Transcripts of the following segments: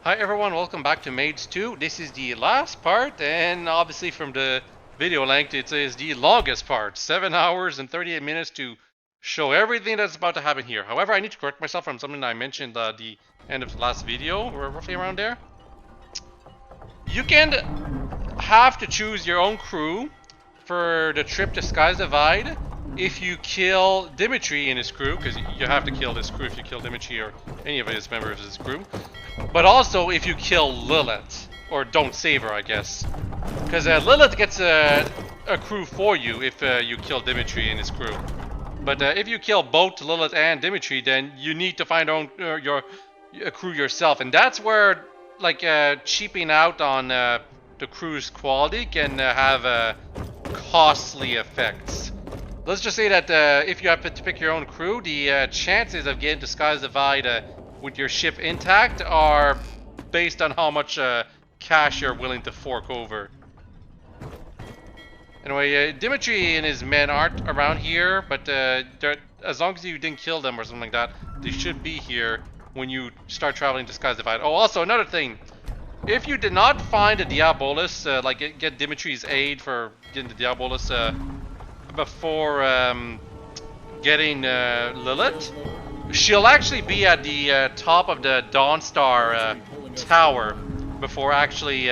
Hi everyone, welcome back to Maids 2. This is the last part, and obviously from the video length, it is the longest part. 7 hours and 38 minutes to show everything that's about to happen here. However, I need to correct myself from something I mentioned at the end of the last video, or roughly around there. You can have to choose your own crew for the trip to Sky's Divide if you kill Dimitri and his crew, because you have to kill this crew if you kill Dimitri or any of his members of his crew. But also if you kill Lilith, or don't save her, I guess. Because Lilith gets a crew for you if you kill Dimitri and his crew. But if you kill both Lilith and Dimitri, then you need to find your crew yourself. And that's where, like, cheaping out on the crew's quality can have costly effects. Let's just say that if you have to pick your own crew, the chances of getting to Sky's Divide with your ship intact are based on how much cash you're willing to fork over. Anyway, Dimitri and his men aren't around here, but as long as you didn't kill them or something like that, they should be here when you start traveling to Sky's Divide. Oh, also another thing. If you did not find a Diabolus, like get Dimitri's aid for getting the Diabolus before getting Lilith, she'll actually be at the top of the Dawnstar tower before actually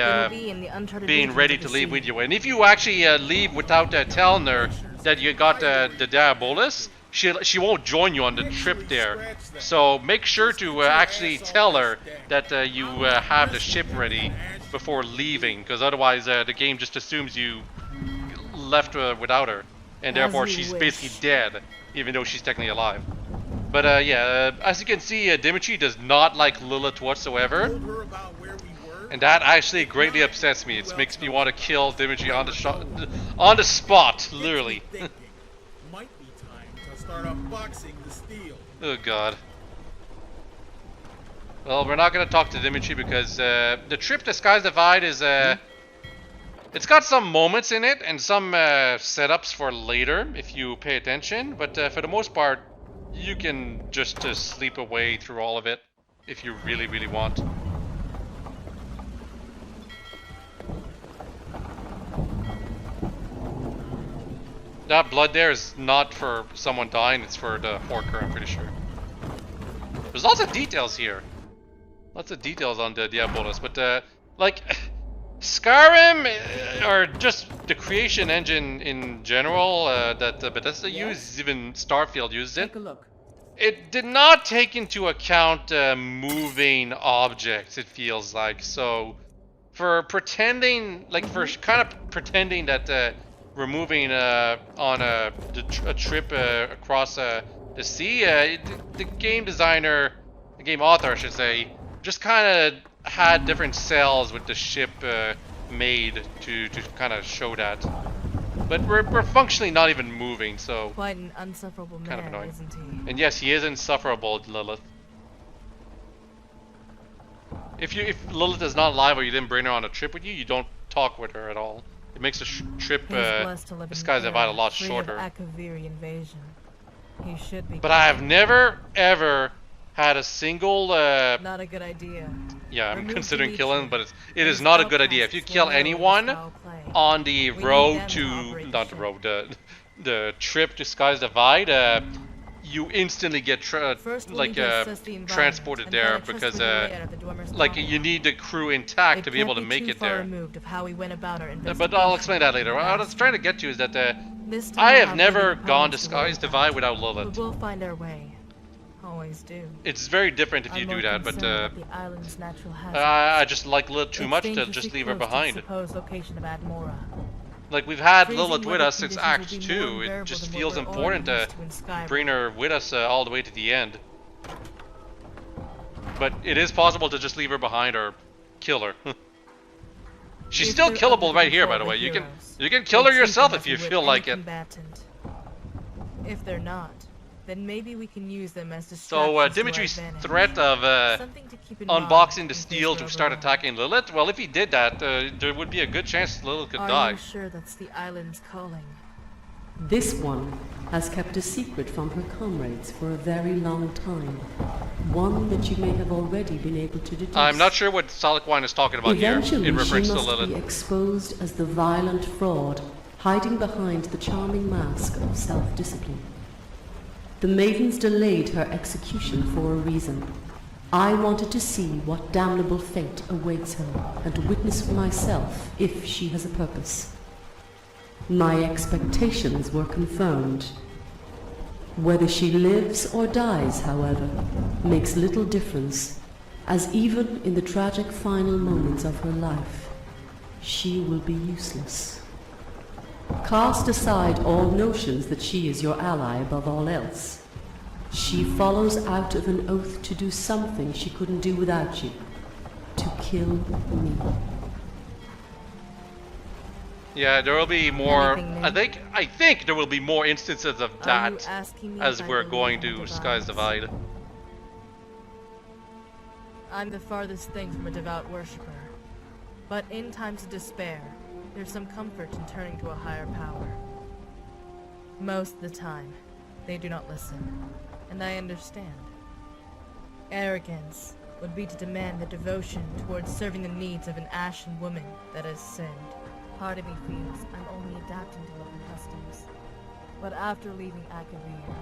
being ready to leave with you. And if you actually leave without telling her that you got the Diabolus, she won't join you on the trip there. So make sure to actually tell her that you have the ship ready before leaving, because otherwise the game just assumes you left without her, and therefore she's basically dead, even though she's technically alive. But yeah, as you can see, Dimitri does not like Lilith whatsoever, and that actually greatly upsets me. It makes me want to kill Dimitri on the spot, literally. Might be time to start unboxing the steel. Oh god. Well, we're not gonna talk to Dimitri because the trip to Sky's Divide is it's got some moments in it and some setups for later if you pay attention, but for the most part, you can just sleep away through all of it if you really, really want. That blood there is not for someone dying, it's for the Horker, I'm pretty sure. There's lots of details here. Lots of details on the Diabolus, but like, Skyrim, or just the creation engine in general that Bethesda uses, even Starfield uses it. Take a look. It did not take into account moving objects, it feels like. So, for pretending, like for kind of pretending that we're moving on a trip across the sea, the game designer, the game author I should say, just kind of had different cells with the ship made to kind of show that. But we're functionally not even moving, so Quite an unsufferable kind of man, annoying. isn't he? And yes, he is insufferable, Lilith. If Lilith is not alive or you didn't bring her on a trip with you, you don't talk with her at all. It makes the trip to Sky's Divide a lot shorter. Invasion. He should be. But I have never ever had a single Not a good idea. yeah, I'm Remove considering Dimitri. killing, but it is not a good idea. If you kill anyone on the road to, not the road, the trip to Sky's Divide, you instantly get transported there because like you need the crew intact to be able to make it there. But I'll explain that later. What I was trying to get to is that I have never gone to Sky's Divide without Lilith. We'll find our way. Always do. It's very different if you do that, but the island's natural I just like Lilith too much to just leave her behind. Location of Admora. Like, we've had Freezing Lilith with weather us since Act conditions will be 2, more it unbearable just than feels what we're important to already used to in bring Skyrim. her with us all the way to the end. But it is possible to just leave her behind or kill her. She's If still they're killable under right here, by control the way. of You heroes, can kill they'll her treat yourself them if you as feel any like it. combatant. If they're not, then maybe we can use them as distractions So to our Dimitri's advantage. threat of Something to keep in mind unboxing the in steel case to we're start overrun. attacking Lilith, well, if he did that, there would be a good chance Lilith could Are die. you sure that's the island's calling? This one has kept a secret from her comrades for a very long time. One that you may have already been able to deduce. I'm not sure what Solid is talking about Eventually, here in reference she to must Lilith. be exposed as the violent fraud, hiding behind the charming mask of self-discipline. The maidens delayed her execution for a reason. I wanted to see what damnable fate awaits her, and witness for myself if she has a purpose. My expectations were confirmed. Whether she lives or dies, however, makes little difference, as even in the tragic final moments of her life, she will be useless. Cast aside all notions that she is your ally above all else. She follows out of an oath to do something she couldn't do without you. To kill me. Yeah, there will be more. Anything new? I think there will be more instances of Are you that asking me as if I we're believe going in to the Skies divides? Divide. I'm the farthest thing from a devout worshipper. But in times of despair, there's some comfort in turning to a higher power. Most of the time, they do not listen, and I understand. Arrogance would be to demand the devotion towards serving the needs of an ashen woman that has sinned. Part of me feels I'm only adapting to local customs. But after leaving academia,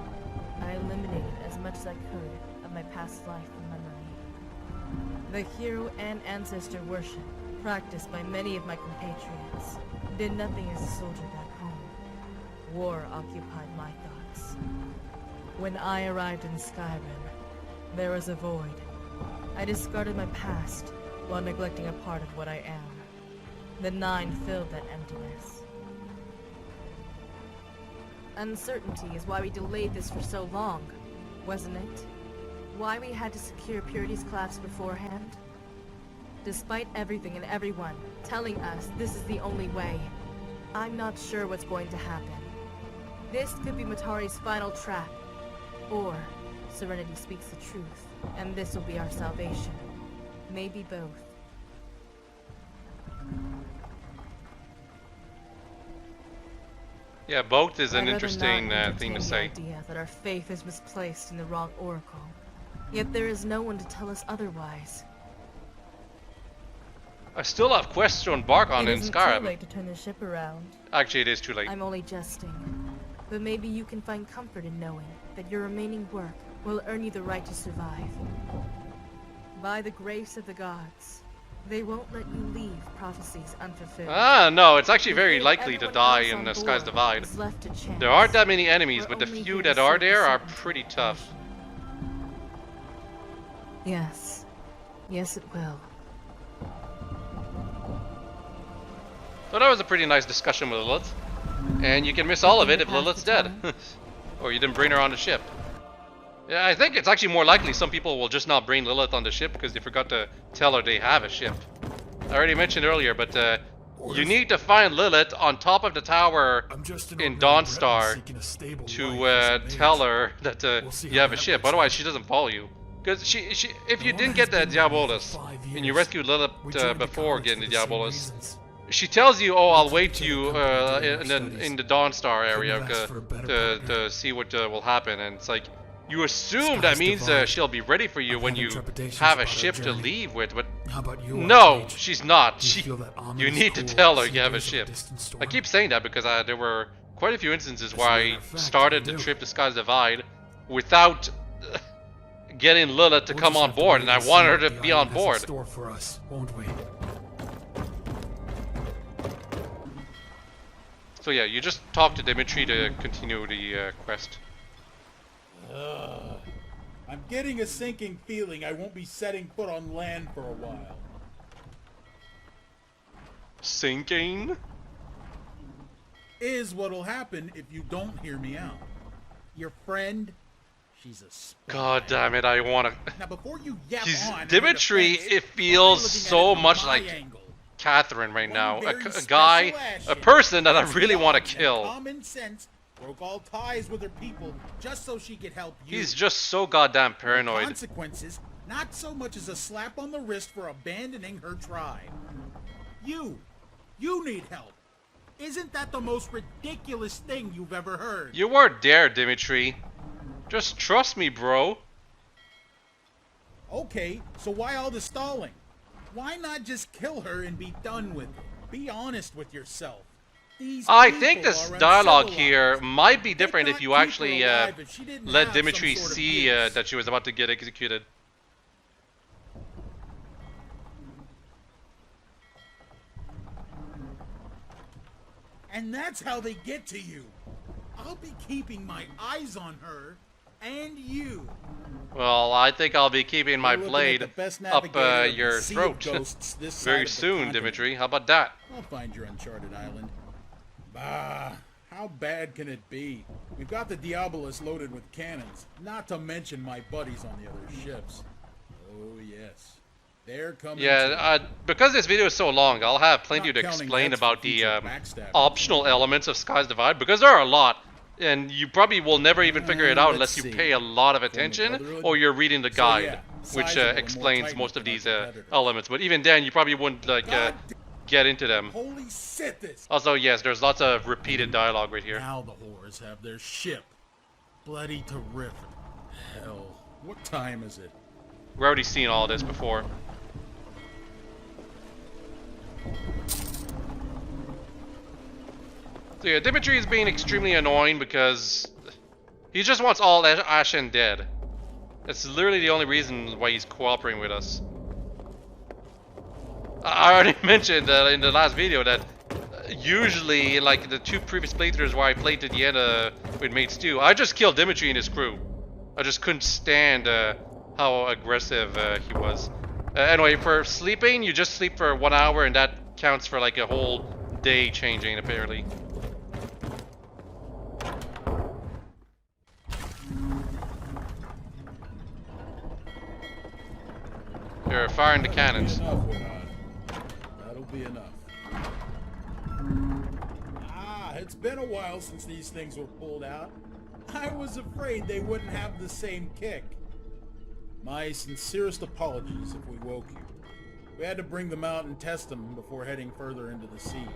I eliminated as much as I could of my past life from memory. The hero and ancestor worship, practiced by many of my compatriots, did nothing as a soldier back home. War occupied my thoughts. When I arrived in Skyrim, there was a void. I discarded my past while neglecting a part of what I am. The Nine filled that emptiness. Uncertainty is why we delayed this for so long, wasn't it? Why we had to secure Purity's collapse beforehand? Despite everything and everyone telling us this is the only way, I'm not sure what's going to happen. This could be Matari's final trap, or Serenity speaks the truth, and this will be our salvation. Maybe both. Yeah, both is an I'd rather interesting not thing to entertain say. the idea that our faith is misplaced in the wrong oracle. Yet there is no one to tell us otherwise. I still have quests to embark on It in isn't too Skyrim. late to turn the ship around. Actually, it is too late. I'm only jesting. But maybe you can find comfort in knowing that your remaining work will earn you the right to survive. By the grace of the gods, they won't let you leave prophecies unfulfilled. Ah, no, it's actually If very they- likely to everyone die else in on the Skies board Divide. is left to chance. There aren't that many enemies, We're but the only few here to that are serve the there are certain pretty information. tough. Yes. Yes, it will. So that was a pretty nice discussion with Lilith. And you can miss all of it if Pass the Lilith's dead. time. Or you didn't bring her on the ship. Yeah, I think it's actually more likely some people will just not bring Lilith on the ship because they forgot to tell her they have a ship. I already mentioned earlier, but you need to find Lilith on top of the tower I'm just an in ordinary Dawnstar Breton seeking a stable to life as a maid. tell her that We'll see you how have a that ship. works Otherwise, out. she doesn't follow you. Because if you The didn't woman get the has been with me for Diabolus 5 and you years. rescued Lilith We joined the before college getting for the the same Diabolus, reasons. she tells you, "Oh, I'll took wait each you other company during our in the Dawnstar area Couldn't have asked for a better to partner. see what will happen." And it's like you assume Skies that means divide. she'll be ready for you I've when had you trepidations have a about our ship to journey. leave with, but How about you? no, Archmage? she's not. Do you She, feel that you ominous, need to cool tell her sea you have a breeze of ship. distant storm? I keep saying that because there were quite a few instances As where a I matter of fact, started I the do. trip to Skies Divide without getting Lilith to We'll come just on have to board, wait and I see wanted her what to the be on island has in board. store for us, won't we? So yeah, you just talk to Dimitri to continue the quest. I'm getting a sinking feeling I won't be setting foot on land for a while. Sinking? Is what'll happen if you don't hear me out. Your friend, she's a spy. God damn it, I wanna... Now before you yap He's on in her Dimitri, defense, it try feels looking at so it from much my like angle. Catherine right One now. very A special guy, a action person that I against really the want to odds and kill. Common sense broke all ties with her people just so she could help you. He's just so goddamn The paranoid. consequences, not so much as a slap on the wrist for abandoning her tribe. You need help. Isn't that the most ridiculous thing you've ever heard? You weren't there, Dimitri. Just trust me, bro. Okay, so why all the stalling? Why not just kill her and be done with it? Be honest with yourself. These I people think this are dialogue uncivilized. here might be They different if can't you keep her actually alive if she didn't let have Dimitri some sort of see use. that she was about to get executed. And that's how they get to you. I'll be keeping my eyes on her and you. Well, I think I'll be keeping my You're looking at blade the best up navigator of the your sea throat of ghosts this side very of the soon, continent. Dimitri. How about that? I'll find your uncharted island. Bah, how bad can it be? We've got the Diabolus loaded with cannons, not to mention my buddies on the other ships. Oh yes, they're coming. Yeah, because this video is so long, I'll have plenty Not to counting explain that's about for the future backstabbing. optional elements of Sky's Divide, because there are a lot, and you probably will never even figure it out Let's unless you see. pay a lot of Former attention Brotherhood? or you're reading the So, guide, yeah, which sizable and more explains tight-knit most of than our these competitors. elements. But even then, you probably wouldn't like God get into them. Holy Sithis! Also, yes, there's lots of repeated dialogue right here. Now the whores have their ship. Bloody terrific. Hell, what time is it? We've already seen all this before. So yeah, Dimitri is being extremely annoying because he just wants all Ashen dead. That's literally the only reason why he's cooperating with us. I already mentioned in the last video that usually in like the two previous playthroughs where I played to the end with Maids 2, I just killed Dimitri and his crew. I just couldn't stand how aggressive he was. Anyway, for sleeping, you just sleep for 1 hour and that counts for like a whole day changing apparently. They're firing the cannons. That'll be enough. Ah, it's been a while since these things were pulled out. I was afraid they wouldn't have the same kick. My sincerest apologies if we woke you. We had to bring them out and test them before heading further into the sea.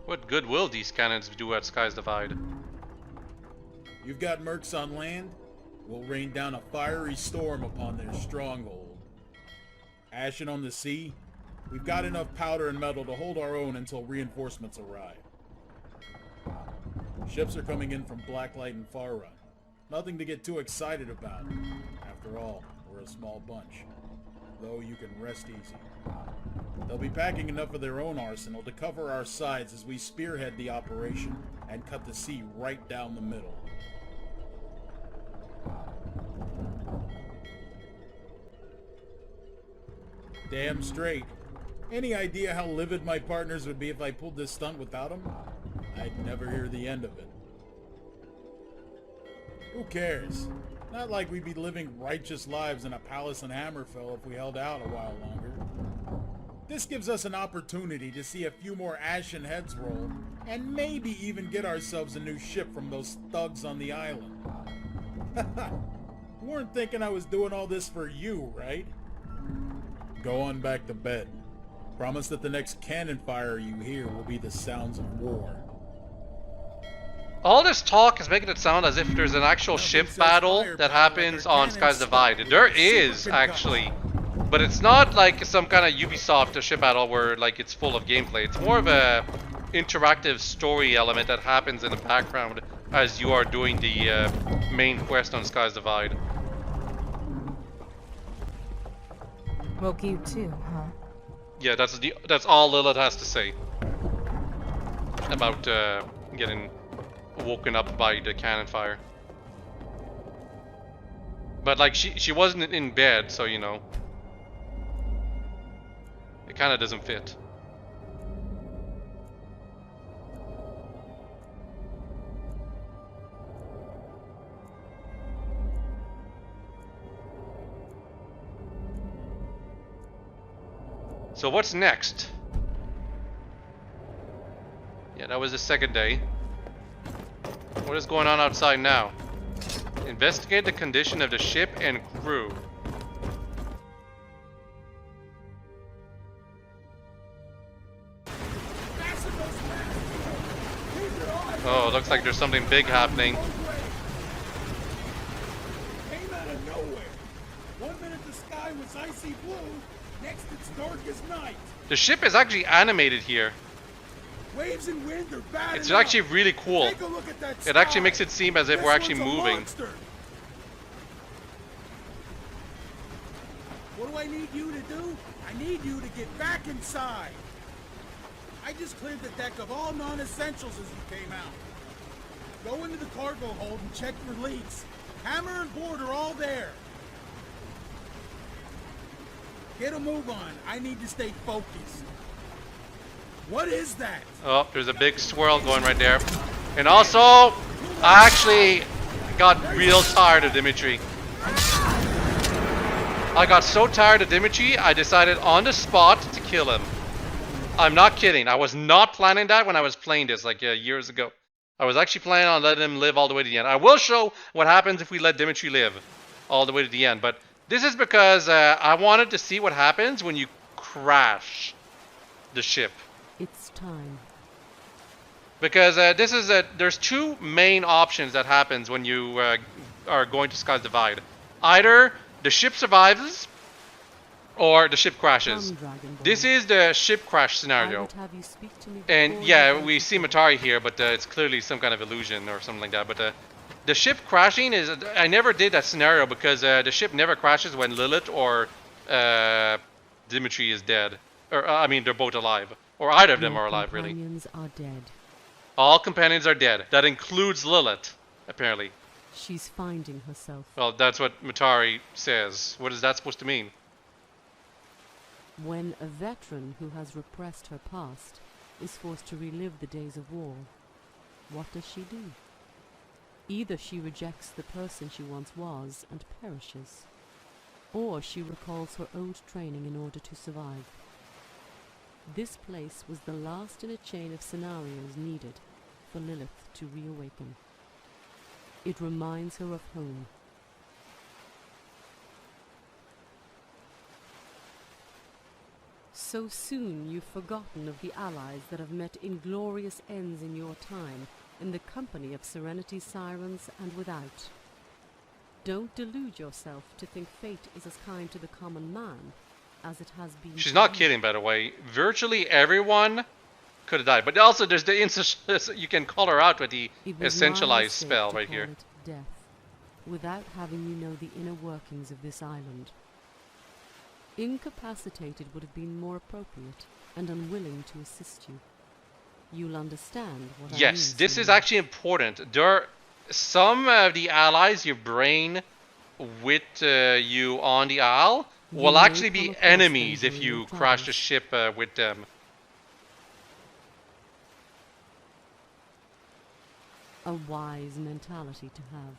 What good will these cannons do at Sky's Divide? You've got mercs on land? We'll rain down a fiery storm upon their stronghold. Ashen on the sea? We've got enough powder and metal to hold our own until reinforcements arrive. Ships are coming in from Blacklight and Far Run. Nothing to get too excited about. After all, we're a small bunch. Though you can rest easy. They'll be packing enough of their own arsenal to cover our sides as we spearhead the operation and cut the sea right down the middle. Damn straight. Any idea how livid my partners would be if I pulled this stunt without them? I'd never hear the end of it. Who cares? Not like we'd be living righteous lives in a palace in Hammerfell if we held out a while longer. This gives us an opportunity to see a few more ashen heads roll, and maybe even get ourselves a new ship from those thugs on the island. You weren't thinking I was doing all this for you, right? Go on back to bed. Promise that the next cannon fire you hear will be the sounds of war. All this talk is making it sound as if there's an actual ship battle that happens on Sky's Divide. There is, actually. But it's not like some kind of Ubisoft ship battle where like it's full of gameplay. It's more of a interactive story element that happens in the background as you are doing the main quest on Sky's Divide. Woke you too, huh? Yeah, that's all Lilith has to say about getting woken up by the cannon fire. But like she wasn't in bed, so you know, it kind of doesn't fit. So what's next? Yeah, that was the second day. What is going on outside now? Investigate the condition of the ship and crew. Oh, looks like there's something big happening. Came out of nowhere. 1 minute the sky was icy blue, next it's dark as night. The ship is actually animated here. Waves and wind are bad It's enough. actually really cool. Take a look at that It actually sky. makes it seem as if This we're actually one's a moving. monster. What do I need you to do? I need you to get back inside. I just cleared the deck of all non-essentials as you came out. Go into the cargo hold and check for leaks. Hammer and board are all there. Get a move on. I need to stay focused. What is that? Oh, there's a big swirl going right there. And also, I actually got real tired of Dimitri. I got so tired of Dimitri, I decided on the spot to kill him. I'm not kidding. I was not planning that when I was playing this like years ago. I was actually planning on letting him live all the way to the end. I will show what happens if we let Dimitri live all the way to the end. But this is because I wanted to see what happens when you crash the ship. It's time. Because this is there's two main options that happens when you are going to Sky's Divide. Either the ship survives, or the ship crashes. This is the ship crash scenario. And yeah, we see Matari here, but it's clearly some kind of illusion or something like that. But the ship crashing is... I never did that scenario because the ship never crashes when Lilith or Dimitri is dead. Or, I mean, they're both alive. Or either of them are alive, really. Are dead. All companions are dead. That includes Lilith, apparently. She's finding herself. Well, that's what Matari says. What is that supposed to mean? When a veteran who has repressed her past is forced to relive the days of war, what does she do? Either she rejects the person she once was and perishes, or she recalls her old training in order to survive. This place was the last in a chain of scenarios needed for Lilith to reawaken. It reminds her of home. So soon you've forgotten of the allies that have met inglorious ends in your time, in the company of Serenity's sirens and without. Don't delude yourself to think fate is as kind to the common man as it has been. She's not kidding, by the way. Virtually everyone could have died. But also there's the you can call her out with the essentialized spell right here. Death, without having you know the inner workings of this island. Incapacitated would have been more appropriate, and unwilling to assist you. You'll understand what I mean. Yes, this is actually important. There are some of the allies you bring with you on the Isle will actually be enemies if you crash the ship with them. A wise mentality to have.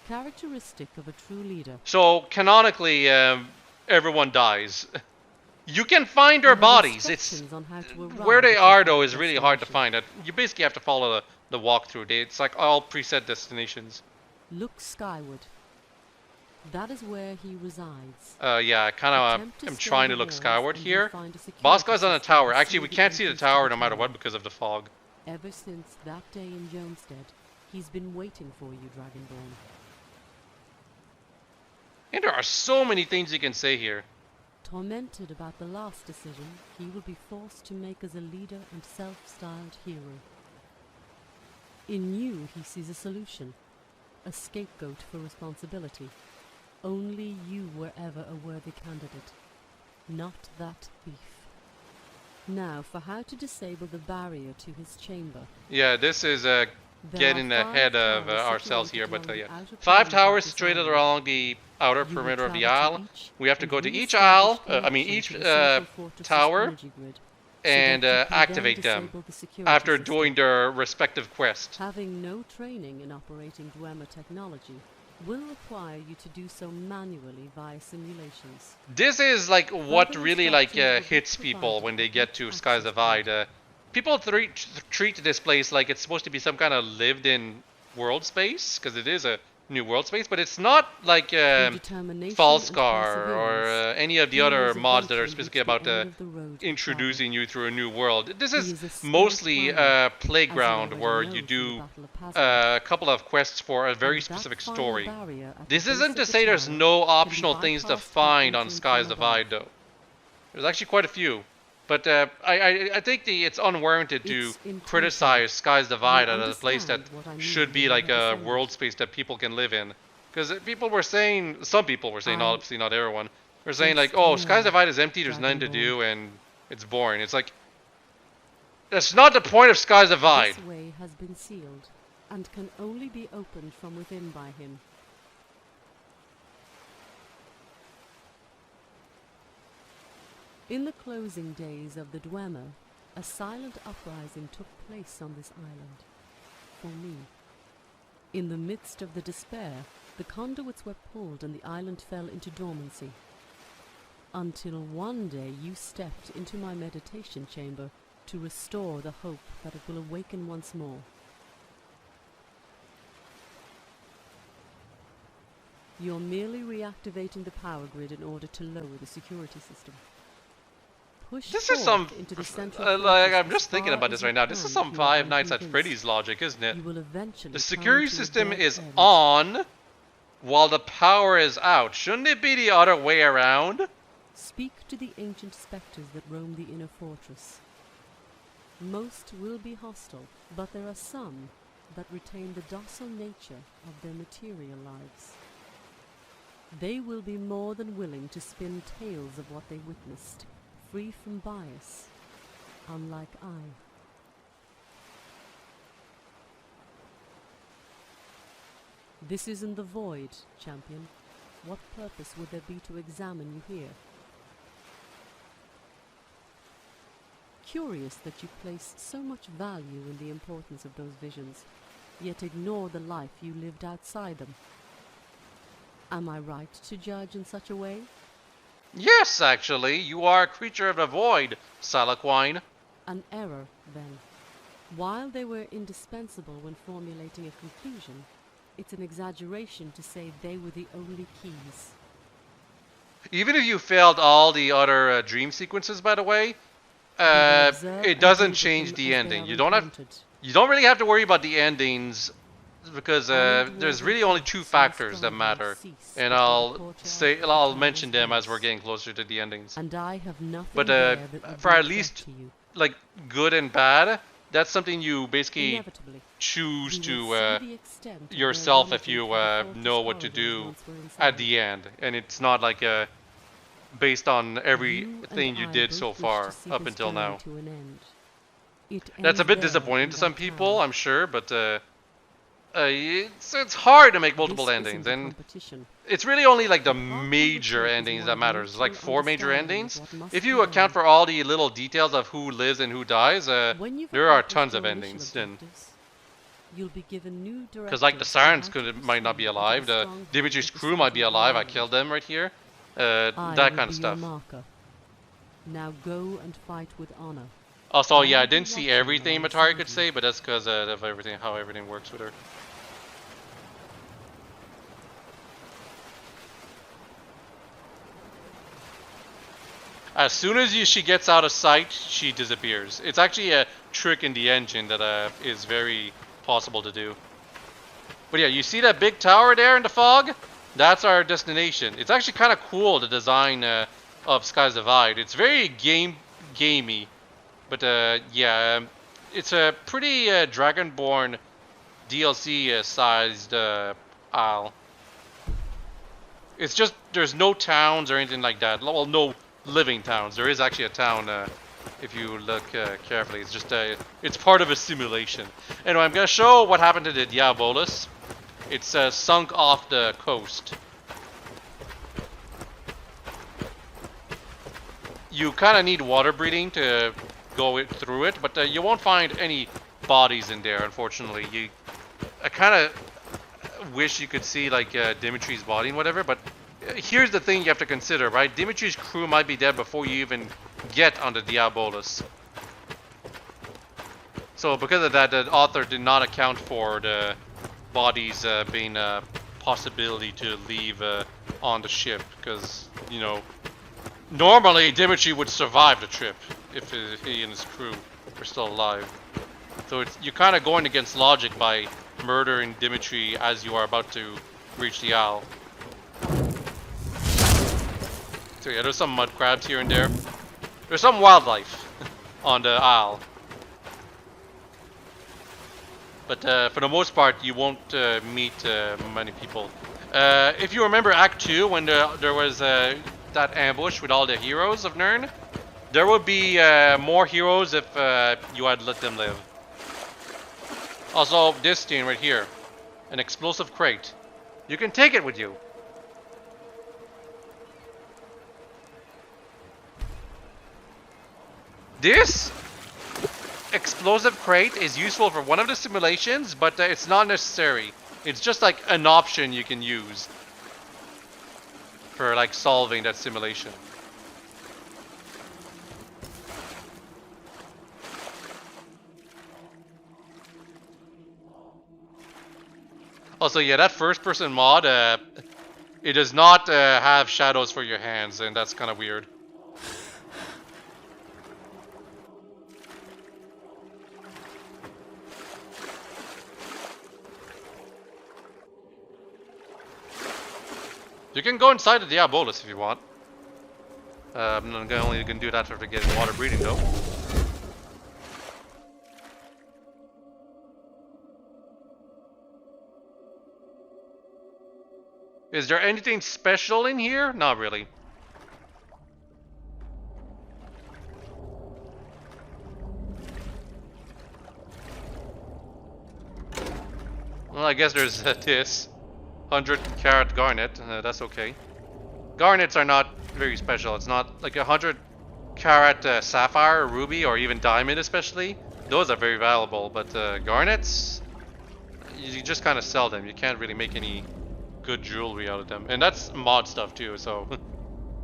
Characteristic of a true leader. So, canonically, everyone dies. You can find their bodies. It's where they are, though, is really hard to find. You basically have to follow the walkthrough. It's like all preset destinations. Look skyward. That is where he resides. Yeah, I kind of am trying to look skyward here. Boss guy's on a tower. Actually, we can't see the tower no matter what because of the fog. Ever since that day in Jonestead, he's been waiting for you, Dragonborn. And there are so many things you can say here. Tormented about the last decision, he will be forced to make as a leader and self-styled hero. In you, he sees a solution, a scapegoat for responsibility. Only you were ever a worthy candidate, not that thief. Now, for how to disable the barrier to his chamber. Yeah, this is getting ahead of ourselves here, but yeah. 5 towers situated along the outer perimeter of the Isle. We have to go to each Isle, each tower, and activate them after doing their respective quest. Having no training in operating Dwemer technology will require you to do so manually via simulations. This is like what really hits people when they get to Sky's Divide. People treat this place like it's supposed to be some kind of lived-in world space, because it is a new world space, but it's not like Falskar or any of the He other knows mods that are eventually specifically reach the about end of the road to introducing you through a new world. This He is is a skilled mostly climber, a playground as you where already you know from the do Battle of Pasland. a couple of quests for a very And that specific final story. barrier at the This base isn't of to the say there's tower no can be optional things to bypassed by find on entering Sky's from Divide, above. though. There's actually quite a few. But I think it's unwarranted to It's intuitive. criticize Sky's Divide You as a place that understand what I mean should be when I like have a said world it. space that people can live in. Because people were saying, some people were saying, I obviously not everyone, were saying like, just oh, Sky's know, Divide is empty, there's nothing to Dragonborn. do, and it's boring. It's like, that's not the point of Sky's Divide. This way has been sealed, and can only be opened from within by him. In the closing days of the Dwemer, a silent uprising took place on this island. For me. In the midst of the despair, the conduits were pulled and the island fell into dormancy. Until one day you stepped into my meditation chamber to restore the hope that it will awaken once more. You're merely reactivating the power grid in order to lower the security system. Push This is some, forth into the central like, fortress I'm as just thinking far about as this you right now. This can is some if you Five are Nights at unconvinced. Freddy's logic, isn't it? You will eventually The come security to a system dead is end. on while the power is out. Shouldn't it be the other way around? Speak to the ancient spectres that roam the inner fortress. Most will be hostile, but there are some that retain the docile nature of their material lives. They will be more than willing to spin tales of what they witnessed, free from bias, unlike I. This isn't the void, champion. What purpose would there be to examine you here? Curious that you place so much value in the importance of those visions, yet ignore the life you lived outside them. Am I right to judge in such a way? Yes, actually, you are a creature of the void, Salaquine. An error, then. While they were indispensable when formulating a conclusion, it's an exaggeration to say they were the only keys. Even if you failed all the other dream sequences, by the way, We will observe it and doesn't deal with change them the as ending. they You are don't have, encountered. you don't really have to worry about the endings because Only there's dwarven really only crafts two and factors that strongholds matter, cease and before the I'll courtyard of I'll the mention tower's them as we're gates. getting closer to the endings. And I have nothing But there that would for be a at threat least to you. like good and bad, that's something you basically Inevitably, choose we to will see the extent of their yourself if rummaging you through the fortress know what to corridors do once we're at inside. the end, and it's not like based on You everything and you I did both so wish to far see up this until journey now. to an end. It That's a ends bit there disappointing in to some that people, tower. I'm sure, but it's hard to make multiple This endings, isn't a and competition. it's really only like the The path major undertake is endings one that of matters. Like mutual 4 major understanding of endings. what must If be you account done. for all the little details of who lives and who dies, When you've there are accomplished tons of your initial endings. And objectives, you'll be given new because like the directives on how Sirens to might not be proceed alive, into the the stronghold Dimitri's of the crew might be center of the alive. I island. killed them right here. I That will kind of be your stuff. marker. Now go and fight with honor. Also, yeah, I'll I be didn't see watching everything Matari alongside could you. say, but that's because of everything, how everything works with her. As soon as she gets out of sight, she disappears. It's actually a trick in the engine that is very possible to do. But yeah, you see that big tower there in the fog? That's our destination. It's actually kind of cool, the design of Sky's Divide. It's very gamey. But yeah, it's a pretty Dragonborn DLC sized isle. It's just, there's no towns or anything like that. Well, no living towns. There is actually a town if you look carefully. It's just it's part of a simulation. Anyway, I'm gonna show what happened to the Diabolus. It's sunk off the coast. You kind of need water breathing to go through it, but you won't find any bodies in there, unfortunately. I kind of wish you could see like Dimitri's body and whatever, but here's the thing you have to consider, right? Dimitri's crew might be dead before you even get on the Diabolus. So because of that, the author did not account for the bodies being a possibility to leave on the ship, because, you know, normally Dimitri would survive the trip if he and his crew were still alive. So you're kind of going against logic by murdering Dimitri as you are about to reach the owl. So yeah, there's some mud crabs here and there. There's some wildlife on the owl. But for the most part, you won't meet many people. If you remember Act 2, when there was that ambush with all the heroes of Nirn, there would be more heroes if you had let them live. Also, this thing right here, an explosive crate. You can take it with you. This explosive crate is useful for one of the simulations, but it's not necessary. It's just like an option you can use for like solving that simulation. Also, yeah, that first-person mod, it does not have shadows for your hands, and that's kind of weird. You can go inside the Diabolus if you want. I'm only gonna do that after getting water breathing though. Is there anything special in here? Not really. Well, I guess there's this. 100 carat garnet, that's okay. Garnets are not very special. It's not like 100 carat sapphire, ruby, or even diamond especially. Those are very valuable, but garnets, you just kind of sell them. You can't really make any good jewelry out of them. And that's mod stuff too, so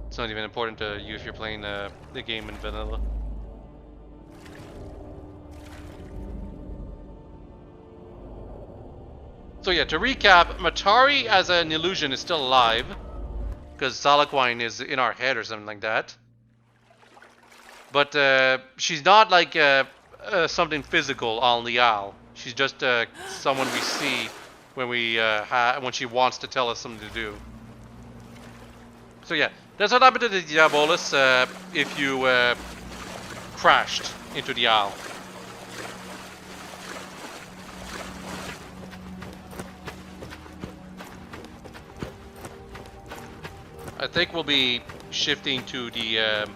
it's not even important to you if you're playing the game in vanilla. So yeah, to recap, Matari as an illusion is still alive, because Salaquine is in our head or something like that. But she's not like something physical on the owl. She's just someone we see when when she wants to tell us something to do. So yeah, that's what happened to the Diabolus if you crashed into the owl. I think we'll be shifting to the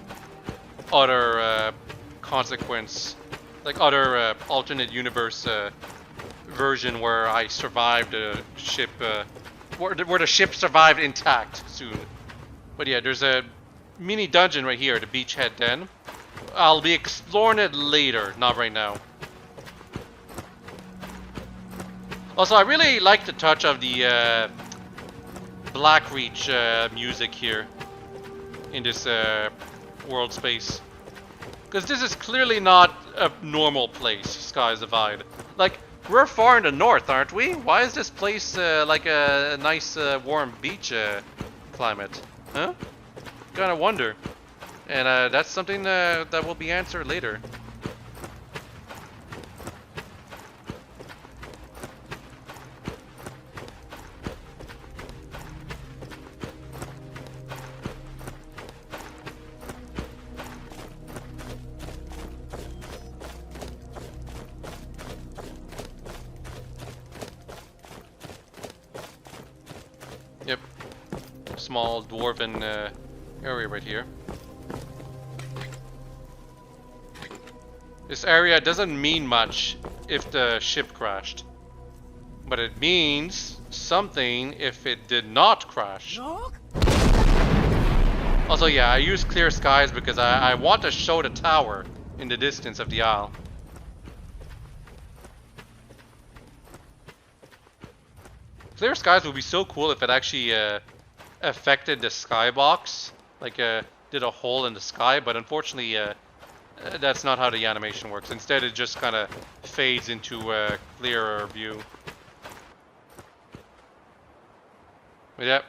other consequence, like other alternate universe version where I survived a ship, where the ship survived intact soon. But yeah, there's a mini dungeon right here, the Beachhead Den. I'll be exploring it later, not right now. Also, I really like the touch of the Blackreach music here in this world space, because this is clearly not a normal place, Skies Divide. Like, we're far in the north, aren't we? Why is this place like a nice warm beach climate? Huh? Gotta wonder. And that's something that will be answered later. Yep. Small dwarven area right here. This area doesn't mean much if the ship crashed, but it means something if it did not crash. Also, yeah, I use clear skies because I want to show the tower in the distance of the isle. Clear skies would be so cool if it actually affected the skybox, like did a hole in the sky, but unfortunately that's not how the animation works. Instead it just kind of fades into a clearer view. But yeah,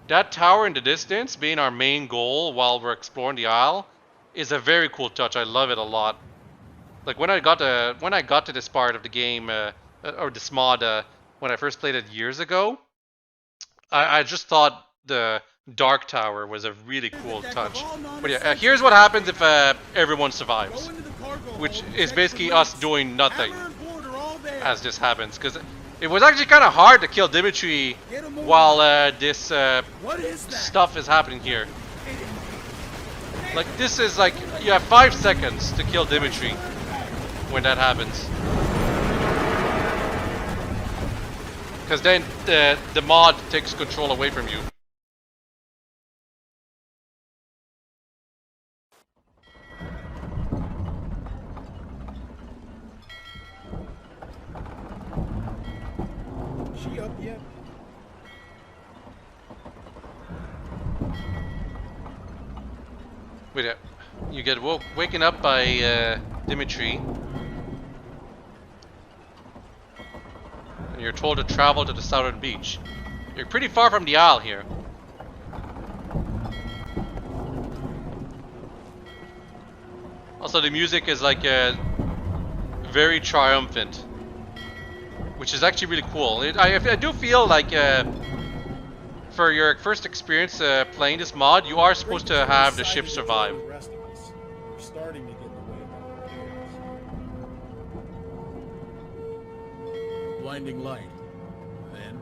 That tower in the distance, being our main goal while we're exploring the isle, is a very cool touch. I love it a lot. Like when I got to this part of the game, or this mod, when I first played it years ago, I just thought the Dark Tower was a really cool touch. But yeah, here's what happens if everyone survives, which is basically us doing nothing as this happens. Because it was actually kind of hard to kill Dimitri while this stuff is happening here. Like this is like you have 5 seconds to kill Dimitri when that happens. Because then the mod takes control away from you. Is she up yet? Wait, you get waken up by Dimitri. And you're told to travel to the southern beach. You're pretty far from the isle here. Also, the music is like very triumphant, which is actually really cool. I do feel like for your first experience playing this mod, you are supposed to have the ship survive. We're starting to get in the way of our affairs. Blinding light. Then,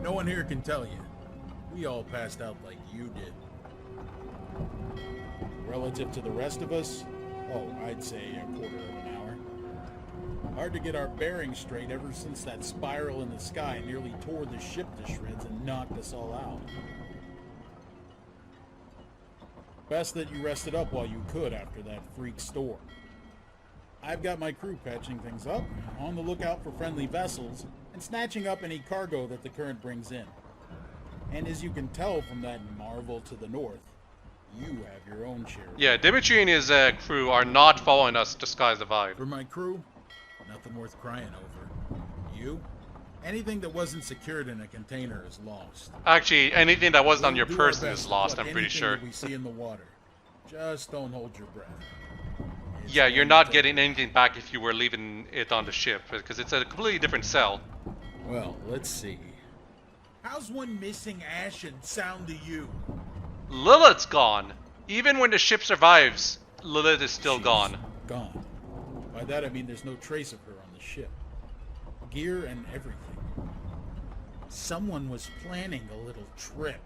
no one here can tell you. We all passed out like you did. Relative to the rest of us, oh, I'd say a quarter of an hour. Hard to get our bearings straight ever since that spiral in the sky nearly tore the ship to shreds and knocked us all out. Best that you rested up while you could after that freak storm. I've got my crew patching things up, on the lookout for friendly vessels, and snatching up any cargo that the current brings in. And as you can tell from that marvel to the north, you have your own share. Yeah, Dimitri and his crew are not following us to Skies Divide. For my crew, nothing worth crying over. You? Anything that wasn't secured in a container is lost. Actually, anything that wasn't on your We'll do our person best is to lost, pluck I'm pretty anything sure. that we see in the water. Just don't hold your breath. It's Yeah, you're going not to- getting anything back if you were leaving it on the ship, because it's a completely different cell. Well, let's see. How's one missing Ashen sound to you? Lilith's gone. Even when the ship survives, Lilith is still She's gone. Gone. By that I mean there's no trace of her on the ship. Gear and everything. Someone was planning a little trip.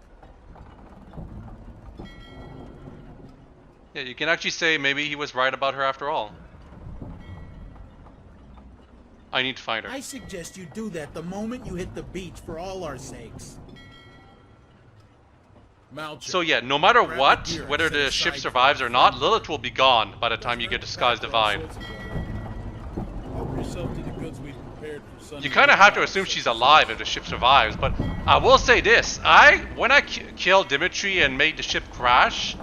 Yeah, you can actually say maybe he was right about her after all. I need to find her. I suggest you do that the moment you hit the beach for all our sakes. Malchuk, So yeah, no matter grab what, the gear and whether set the ship aside survives for or not, friends. Lilith will be gone by the time you get to Skies Divide. Help yourself to the goods we've prepared for Sunday You kind of have to night, assume so she's to alive speak. if the ship survives, but I will say this. When I killed Dimitri and made the ship crash,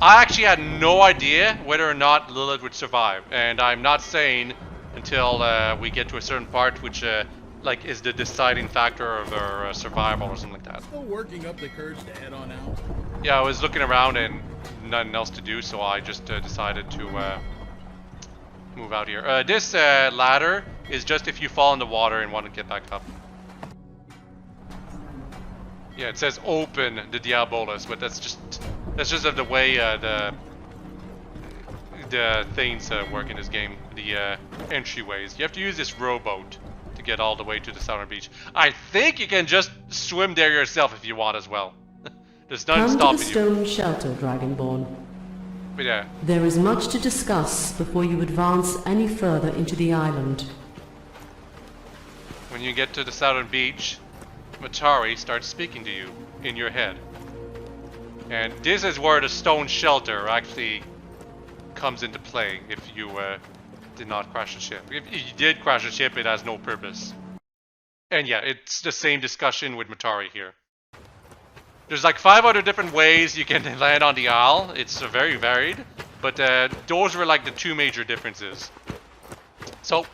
I actually had no idea whether or not Lilith would survive. And I'm not saying until we get to a certain part which like is the deciding factor of her survival or something like that. Still working up the courage to head on out. Yeah, I was looking around and nothing else to do, so I just decided to move out here. This ladder is just if you fall in the water and want to get back up. Yeah, it says open the Diabolus, but that's just of the way the things work in this game. The entryways. You have to use this rowboat to get all the way to the southern beach. I think you can just swim there yourself if you want as well. There's nothing Come to the stopping you. stone shelter, Dragonborn. But yeah, There is much to discuss before you advance any further into the island. when you get to the southern beach, Matari starts speaking to you in your head. And this is where the stone shelter actually comes into play if you did not crash the ship. If you did crash the ship, it has no purpose. And yeah, it's the same discussion with Matari here. There's like 5 other different ways you can land on the isle. It's very varied, but those were like the 2 major differences. So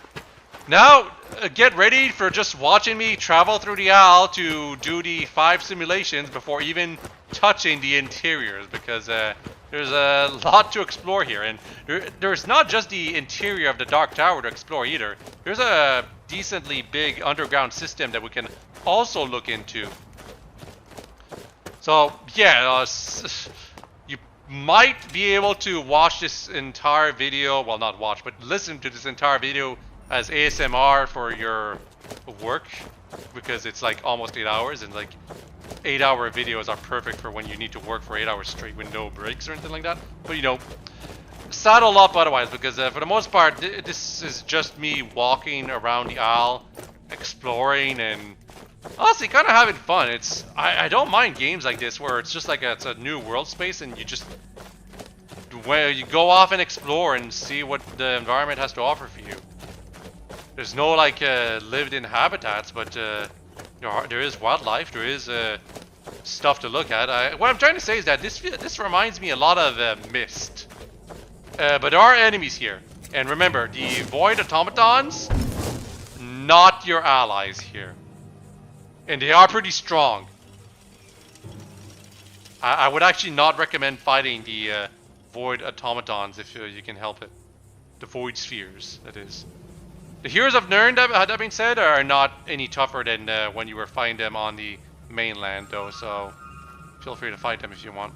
now get ready for just watching me travel through the Isle to do the 5 simulations before even touching the interiors, because there's a lot to explore here, and there's not just the interior of the Dark Tower to explore either. There's a decently big underground system that we can also look into. So yeah, you might be able to watch this entire video, well, not watch, but listen to this entire video as ASMR for your work, because it's like almost 8 hours, and like 8-hour videos are perfect for when you need to work for 8 hours straight with no breaks or anything like that. But you know, saddle up otherwise, because for the most part, this is just me walking around the Isle, exploring, and honestly kind of having fun. I don't mind games like this where it's just like it's a new world space, and you just, where you go off and explore and see what the environment has to offer for you. There's no like lived-in habitats, but there is wildlife. There is stuff to look at. What I'm trying to say is that this reminds me a lot of Myst. But there are enemies here, and remember, the void automatons, not your allies here, and they are pretty strong. I would actually not recommend fighting the void automatons if you can help it. The void spheres, that is. The heroes of Nirn, that being said, are not any tougher than when you were fighting them on the mainland, though, so feel free to fight them if you want.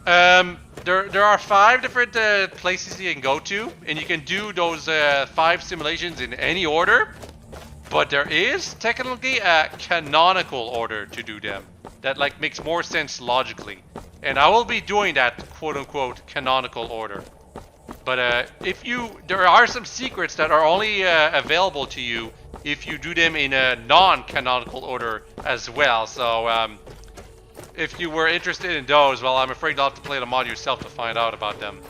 There are 5 different places you can go to, and you can do those 5 simulations in any order, but there is technically a canonical order to do them that like makes more sense logically, and I will be doing that quote-unquote canonical order. But there are some secrets that are only available to you if you do them in a non-canonical order as well. So if you were interested in those, well, I'm afraid you'll have to play the mod yourself to find out about them.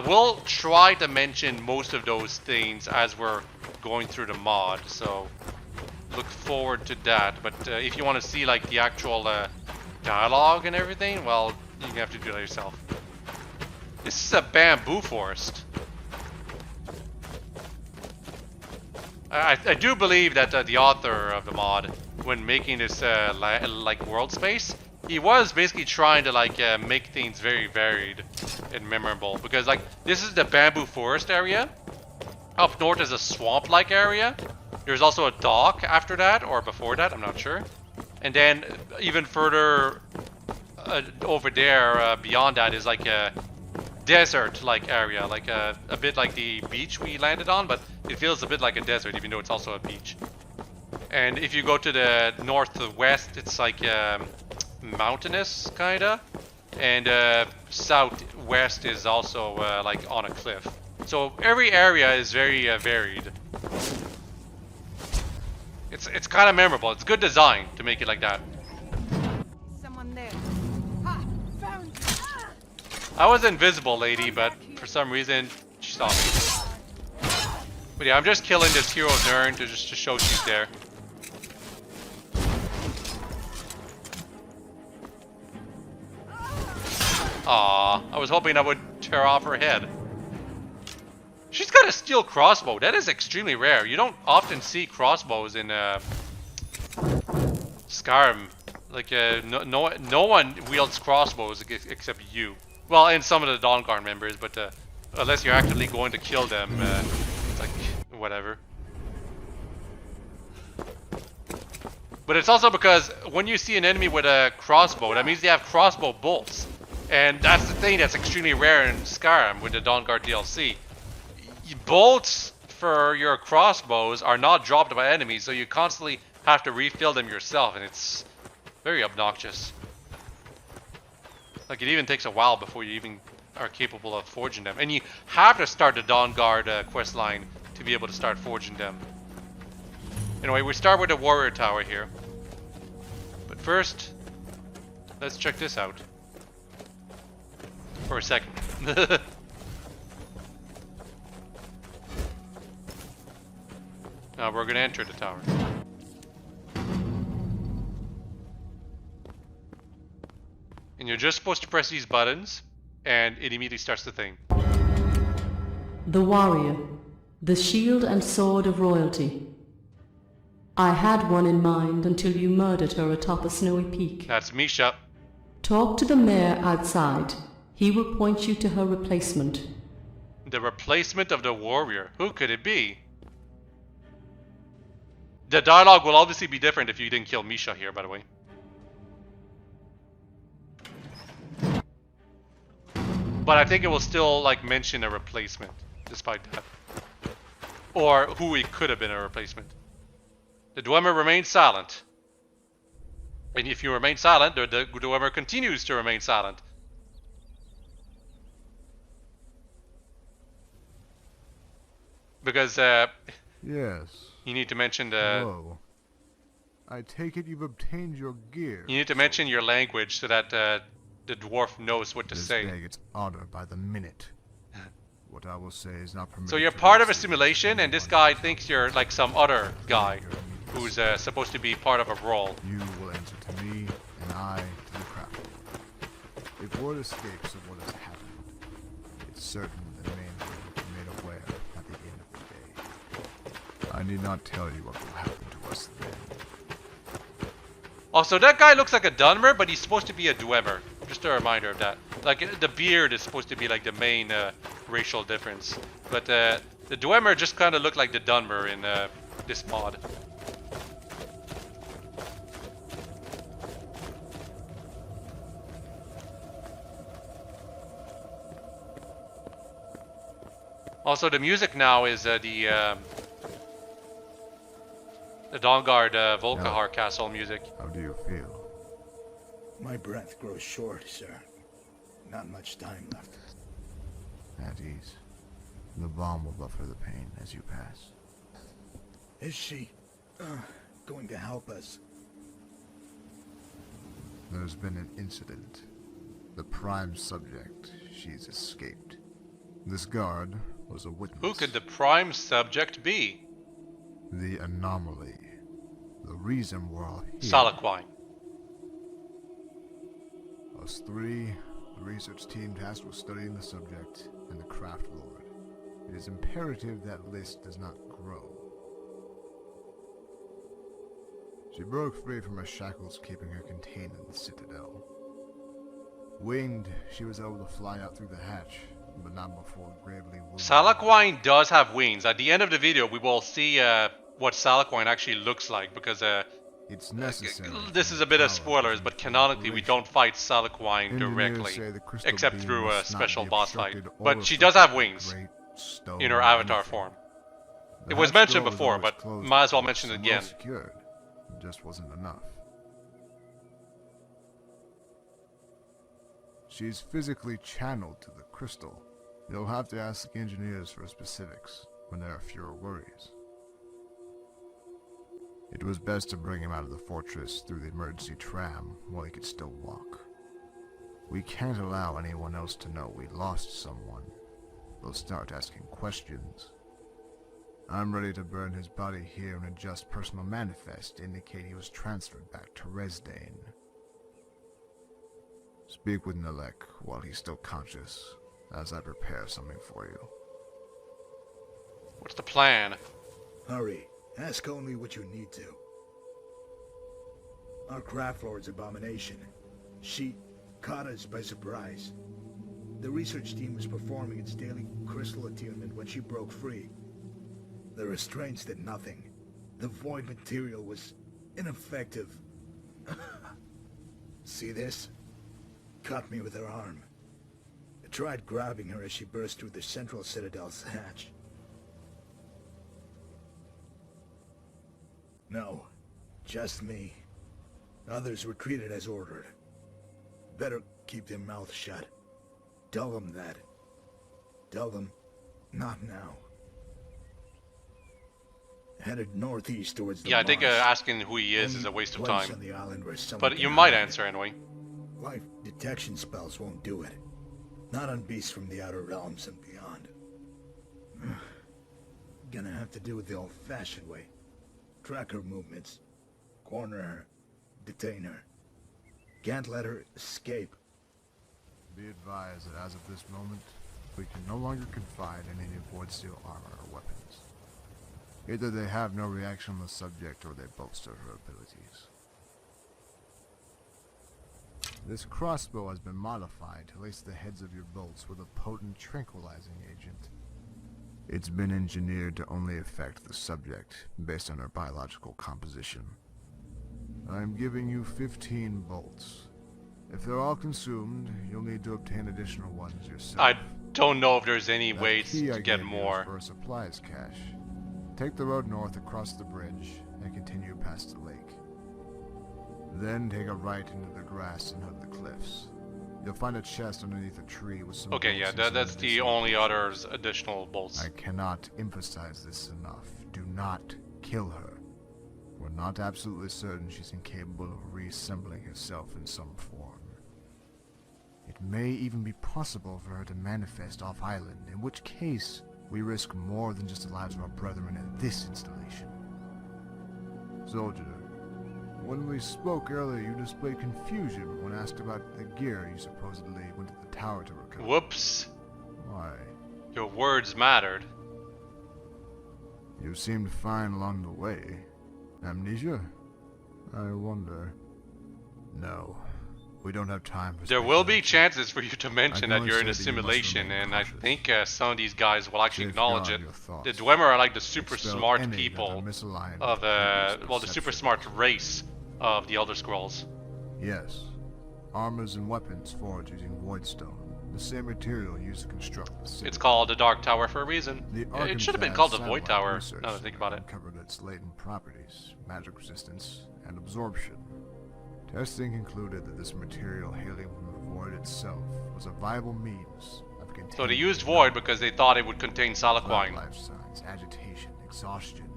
We'll try to mention most of those things as we're going through the mod, so look forward to that. But if you want to see like the actual dialogue and everything, well, you have to do that yourself. This is a bamboo forest. I do believe that the author of the mod, when making this like world space, he was basically trying to like make things very varied and memorable, because like this is the bamboo forest area. Up north is a swamp-like area. There's also a dock after that, or before that, I'm not sure. And then even further over there, beyond that, is like a desert-like area, like a bit like the beach we landed on, but it feels a bit like a desert, even though it's also a beach. And if you go to the northwest, it's like mountainous, kinda, and southwest is also like on a cliff. So every area is very varied. It's kind of memorable. It's good design to make it like that. Someone there. Ha! Found you. Ah! I was invisible, lady, but for some reason she saw me. But yeah, I'm just killing this hero of Nirn to show she's there. Aw, I was hoping I would tear off her head. She's got a steel crossbow. That is extremely rare. You don't often see crossbows in Skyrim. Like no one wields crossbows except you. Well, and some of the Dawnguard members, but unless you're actively going to kill them, it's like whatever. But it's also because when you see an enemy with a crossbow, that means they have crossbow bolts. And that's the thing that's extremely rare in Skyrim with the Dawnguard DLC. Bolts for your crossbows are not dropped by enemies, so you constantly have to refill them yourself, and it's very obnoxious. Like, it even takes a while before you even are capable of forging them. And you have to start the Dawnguard quest line to be able to start forging them. Anyway, we start with the warrior tower here. But first, let's check this out. For a second. Now we're gonna enter the tower. And you're just supposed to press these buttons and it immediately starts the thing. The warrior, the shield and sword of royalty. I had one in mind until you murdered her atop a snowy peak. That's Misha. Talk to the mayor outside. He will point you to her replacement. The replacement of the warrior. Who could it be? The dialogue will obviously be different if you didn't kill Misha here, by the way. But I think it will still, like, mention a replacement, despite that. Or who it could have been a replacement. The Dwemer remains silent. And if you remain silent, the Dwemer continues to remain silent. Because, Yes. you need to mention the... Hello. I take it you've obtained your gear. You need to mention your language so that, the dwarf knows what to This say. day gets odder by the minute. What I will say is not permitted. So you're to part of a receive simulation, and this guy thinks you're like some other guy who's supposed to be part of a role. You will answer to me, and I to the craft. If word escapes of what has happened, it's certain the main will be made aware at the end of the day. I need not tell you what will happen to us then. Also, that guy looks like a Dunmer, but he's supposed to be a Dwemer. Just a reminder of that. Like, the beard is supposed to be like the main racial difference. But the Dwemer just kind of look like the Dunmer in this mod. Also, the music now is the Dawnguard Volkahar Castle music. How do you feel? My breath grows short, sir. Not much time left. At ease. The bomb will buffer the pain as you pass. Is she going to help us? There's been an incident. The prime subject, she's escaped. This guard was a witness. Who could the prime subject be? The anomaly. The reason we're all here. Salaquine. Us three, the research team tasked with studying the subject, and the craft lord. It is imperative that list does not grow. She broke free from her shackles keeping her contained in the Citadel. Winged, she was able to fly out through the hatch, but not before gravely wounded. Salaquine does have wings. At the end of the video, we will see what Salaquine actually looks like, because It's necessary. this is a bit of spoilers, but canonically we don't fight Salaquine directly, except through a special boss fight. But she does have wings in her avatar form. It was mentioned before, but might as well mention it again. Secured. It just wasn't enough. She's physically channeled to the crystal. You'll have to ask the engineers for specifics when there are fewer worries. It was best to bring him out of the fortress through the emergency tram while he could still walk. We can't allow anyone else to know we lost someone. They'll start asking questions. I'm ready to burn his body here and adjust personal manifest to indicate he was transferred back to Resdane. Speak with Nalek while he's still conscious, as I prepare something for you. What's the plan? Hurry. Ask only what you need to. Our craft lord's abomination. She caught us by surprise. The research team was performing its daily crystal attunement when she broke free. The restraints did nothing. The void material was ineffective. See this? Caught me with her arm. I tried grabbing her as she burst through the central citadel's hatch. No, just me. Others were treated as ordered. Better keep their mouths shut. Tell them that. Tell them, not now. Headed northeast towards the Yeah, I think marsh. asking who he is a waste of Place time. on the island where someone But can you might hide. answer anyway. Life detection spells won't do it. Not on beasts from the outer realms and beyond. Gonna have to do it the old-fashioned way. Track her movements. Corner her. Detain her. Can't let her escape. Be advised that as of this moment, we can no longer confide in any void steel armor or weapons. Either they have no reaction on the subject or they boast of her abilities. This crossbow has been modified to lace the heads of your bolts with a potent tranquilizing agent. It's been engineered to only affect the subject based on her biological composition. I'm giving you 15 bolts. If they're all consumed, you'll need to obtain additional ones yourself. I don't know if there's any That ways key I to get gave you more. is for a supplies cache. Take the road north across the bridge and continue past the lake. Then take a right into the grass and hug the cliffs. You'll find a chest underneath a tree with some Okay, yeah, bolts and some that's the medicinal only potions. other additional bolts. I cannot emphasize this enough. Do not kill her. We're not absolutely certain she's incapable of reassembling herself in some form. It may even be possible for her to manifest off-island, in which case we risk more than just the lives of our brethren in this installation. Soldier, when we spoke earlier, you displayed confusion when asked about the gear you supposedly went to the tower to recover. Whoops. Why? Your words mattered. You seemed fine along the way. Amnesia? I wonder. No. We don't have time for There will be speculation. chances for you to mention can that only you're in say a that you must simulation, remain and I cautious. think some of these guys will actually acknowledge it. Safeguard your thoughts. The Dwemer are like the super Expel smart any that people are misaligned of, with previous well, the super perception. smart race of the Elder Scrolls. Yes. Armors and weapons forged using voidstone, the same material used to construct the city. It's called the Dark Tower for a reason. The It should have been Arkansas called the satellite Void Tower, research now that I think about it. uncovered its latent properties, magic resistance, and absorption. Testing concluded that this material hailing from the void itself was a viable means of containing So they used the Void anomaly. because they thought it would contain Blood Salaquine. life signs, agitation, exhaustion.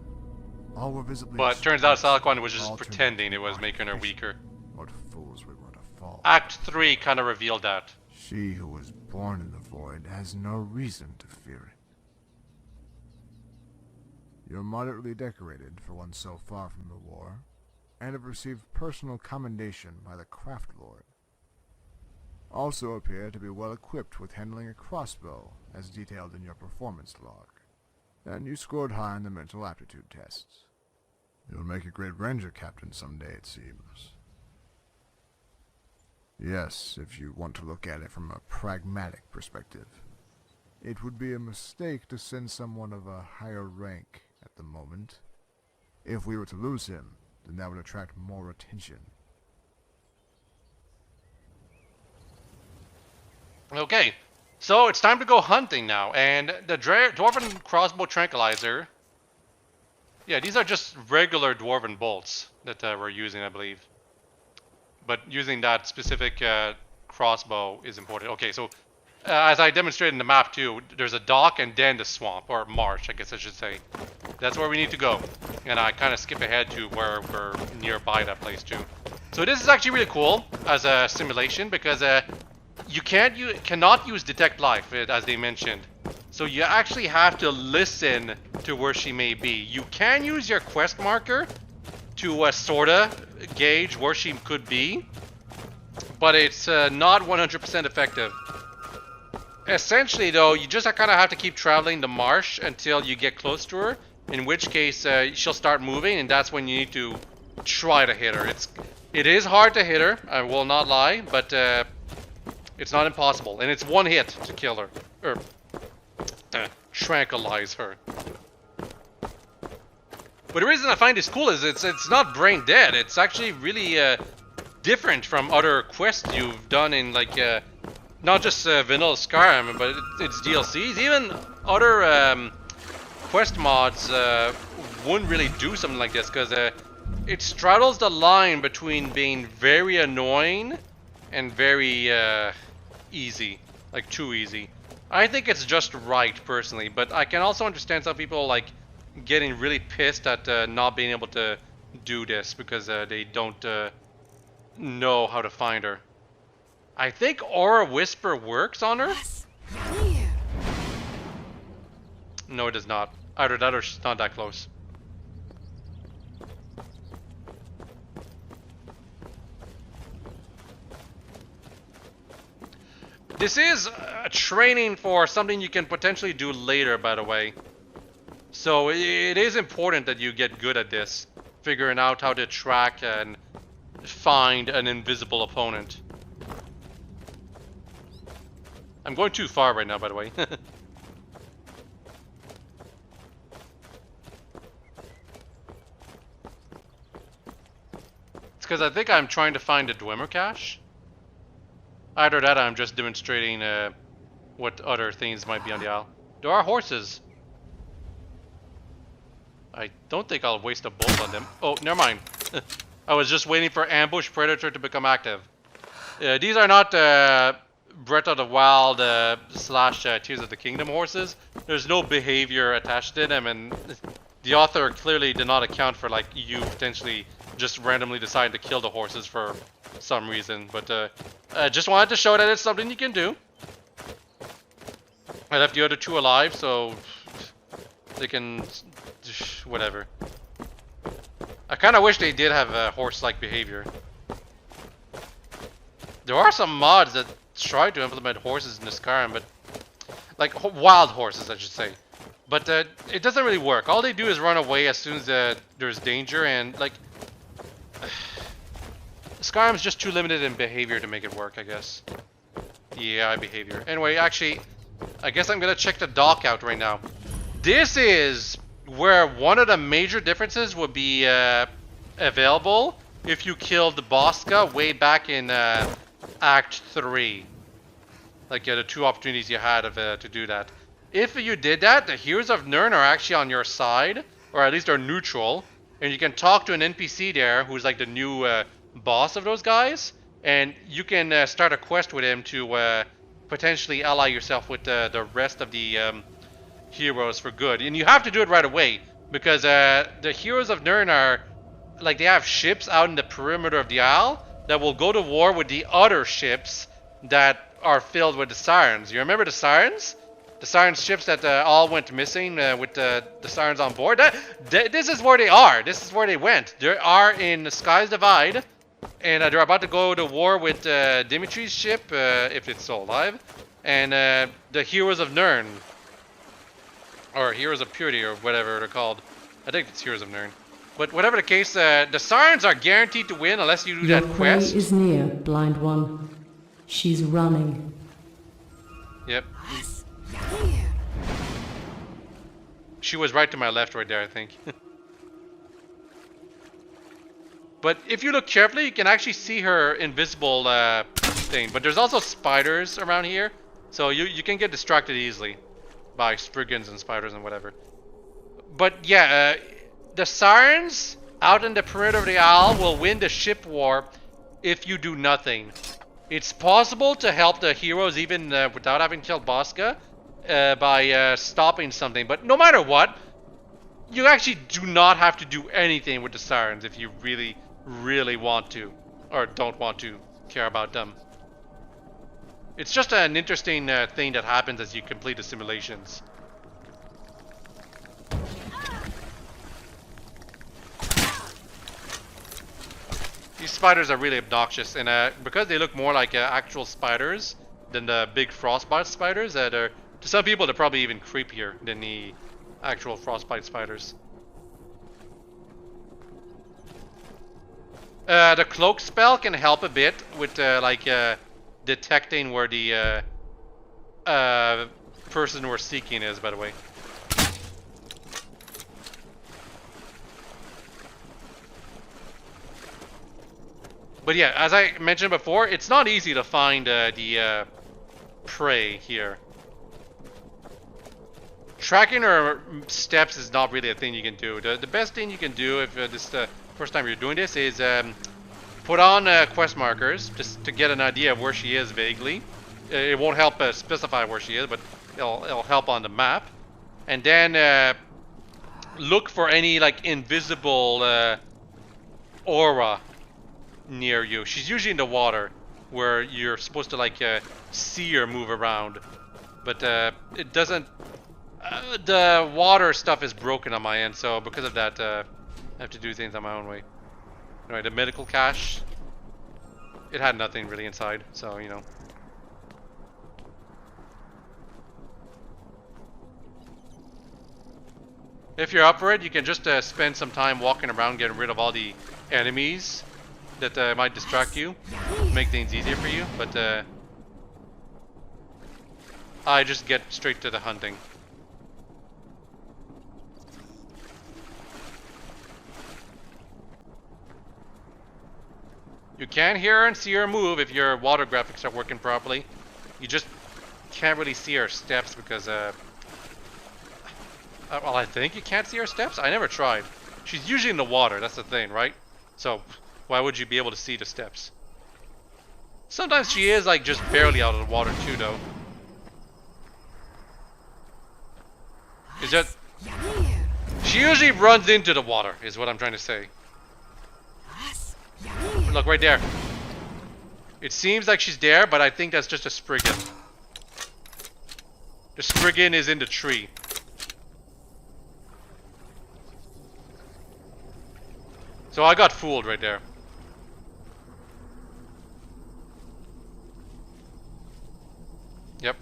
All were visibly But it turns out expressed, Salaquine was just all turned pretending into it was making her artificial. weaker. What fools we were to fall. Act 3 kind of revealed that. She who was born in the void has no reason to fear it. You're moderately decorated for one so far from the war, and have received personal commendation by the Craft Lord. Also appear to be well equipped with handling a crossbow, as detailed in your performance log. And you scored high on the mental aptitude tests. You'll make a great ranger captain someday, it seems. Yes, if you want to look at it from a pragmatic perspective. It would be a mistake to send someone of a higher rank at the moment. If we were to lose him, then that would attract more attention. Okay, so it's time to go hunting now, and the Dwarven Crossbow Tranquilizer... Yeah, these are just regular Dwarven bolts that we're using, I believe. But using that specific crossbow is important. Okay, so as I demonstrated in the map too, there's a dock and then the swamp, or marsh, I guess I should say. That's where we need to go. And I kind of skip ahead to where we're nearby that place too. So this is actually really cool as a simulation because you cannot use detect life, as they mentioned. So you actually have to listen to where she may be. You can use your quest marker to sorta gauge where she could be, but it's not 100% effective. Essentially though, you just kind of have to keep traveling the marsh until you get close to her, in which case she'll start moving, and that's when you need to try to hit her. It is hard to hit her, I will not lie, but it's not impossible, and it's one hit to kill her, or tranquilize her. But the reason I find this cool is it's not brain dead. It's actually really different from other quests you've done in like not just vanilla Skyrim, but it's DLCs. Even other quest mods wouldn't really do something like this because it straddles the line between being very annoying and very easy, like too easy. I think it's just right personally, but I can also understand some people like getting really pissed at not being able to do this because they don't know how to find her. I think Aura Whisper works on her. Yes, here. No, it does not. Either that or she's not that close. This is training for something you can potentially do later, by the way. So it is important that you get good at this, figuring out how to track and find an invisible opponent. I'm going too far right now, by the way. It's because I think I'm trying to find a Dwemer cache. Either that or I'm just demonstrating what other things might be on the isle. There are horses. I don't think I'll waste a bolt on them. Oh, never mind. I was just waiting for Ambush Predator to become active. These are not Breath of the Wild slash Tears of the Kingdom horses. There's no behavior attached to them, and the author clearly did not account for like you potentially just randomly deciding to kill the horses for some reason. But just wanted to show that it's something you can do. I left the other two alive, so they can whatever. I kind of wish they did have a horse-like behavior. There are some mods that try to implement horses in this Skyrim, but like wild horses, I should say. But it doesn't really work. All they do is run away as soon as there's danger, and like Skyrim's just too limited in behavior to make it work, I guess. The AI behavior. Anyway, actually, I guess I'm gonna check the dock out right now. This is where one of the major differences would be available if you killed Bosca way back in Act 3. Like the two opportunities you had to do that. If you did that, the Heroes of Nirn are actually on your side, or at least are neutral, and you can talk to an NPC there who's like the new boss of those guys, and you can start a quest with him to potentially ally yourself with the rest of the heroes for good. And you have to do it right away, because the Heroes of Nirn are, like, they have ships out in the perimeter of the Isle that will go to war with the other ships that are filled with the Sirens. You remember the Sirens? The Sirens ships that all went missing with the Sirens on board? This is where they are. This is where they went. They are in the Skies Divide, and they're about to go to war with Dimitri's ship, if it's still alive, and the Heroes of Nirn. Or Heroes of Purity, or whatever they're called. I think it's Heroes of Nirn. But whatever the case, the Sirens are guaranteed to win unless you do Your that prey quest. is near, Blind One. She's running. Yep. She was right to my left right there, I think. But if you look carefully, you can actually see her invisible thing. But there's also spiders around here, so you can get distracted easily by spriggans and spiders and whatever. But yeah, the Sirens out in the perimeter of the Isle will win the ship war if you do nothing. It's possible to help the heroes even without having killed Bosca by stopping something. But no matter what, you actually do not have to do anything with the Sirens if you really, really want to, or don't want to care about them. It's just an interesting thing that happens as you complete the simulations. These spiders are really obnoxious, and because they look more like actual spiders than the big frostbite spiders, to some people they're probably even creepier than the actual frostbite spiders. The cloak spell can help a bit with detecting where the person we're seeking is, by the way. But yeah, as I mentioned before, it's not easy to find the prey here. Tracking her steps is not really a thing you can do. The best thing you can do if this is the first time you're doing this is put on quest markers just to get an idea of where she is vaguely. It won't help specify where she is, but it'll help on the map. And then look for any like invisible aura near you. She's usually in the water where you're supposed to like see her move around, but it doesn't. The water stuff is broken on my end, so because of that, I have to do things on my own way. Anyway, the medical cache, it had nothing really inside, so you know. If you're up for it, you can just spend some time walking around getting rid of all the enemies that might distract you, make things easier for you, but I just get straight to the hunting. You can hear her and see her move if your water graphics are working properly. You just can't really see her steps because, well, I think you can't see her steps? I never tried. She's usually in the water, that's the thing, right? So, why would you be able to see the steps? Sometimes she is, like, just barely out of the water, too, though. Is that... She usually runs into the water, is what I'm trying to say. Look, right there. It seems like she's there, but I think that's just a Spriggan. The Spriggan is in the tree. So I got fooled right there. Yep.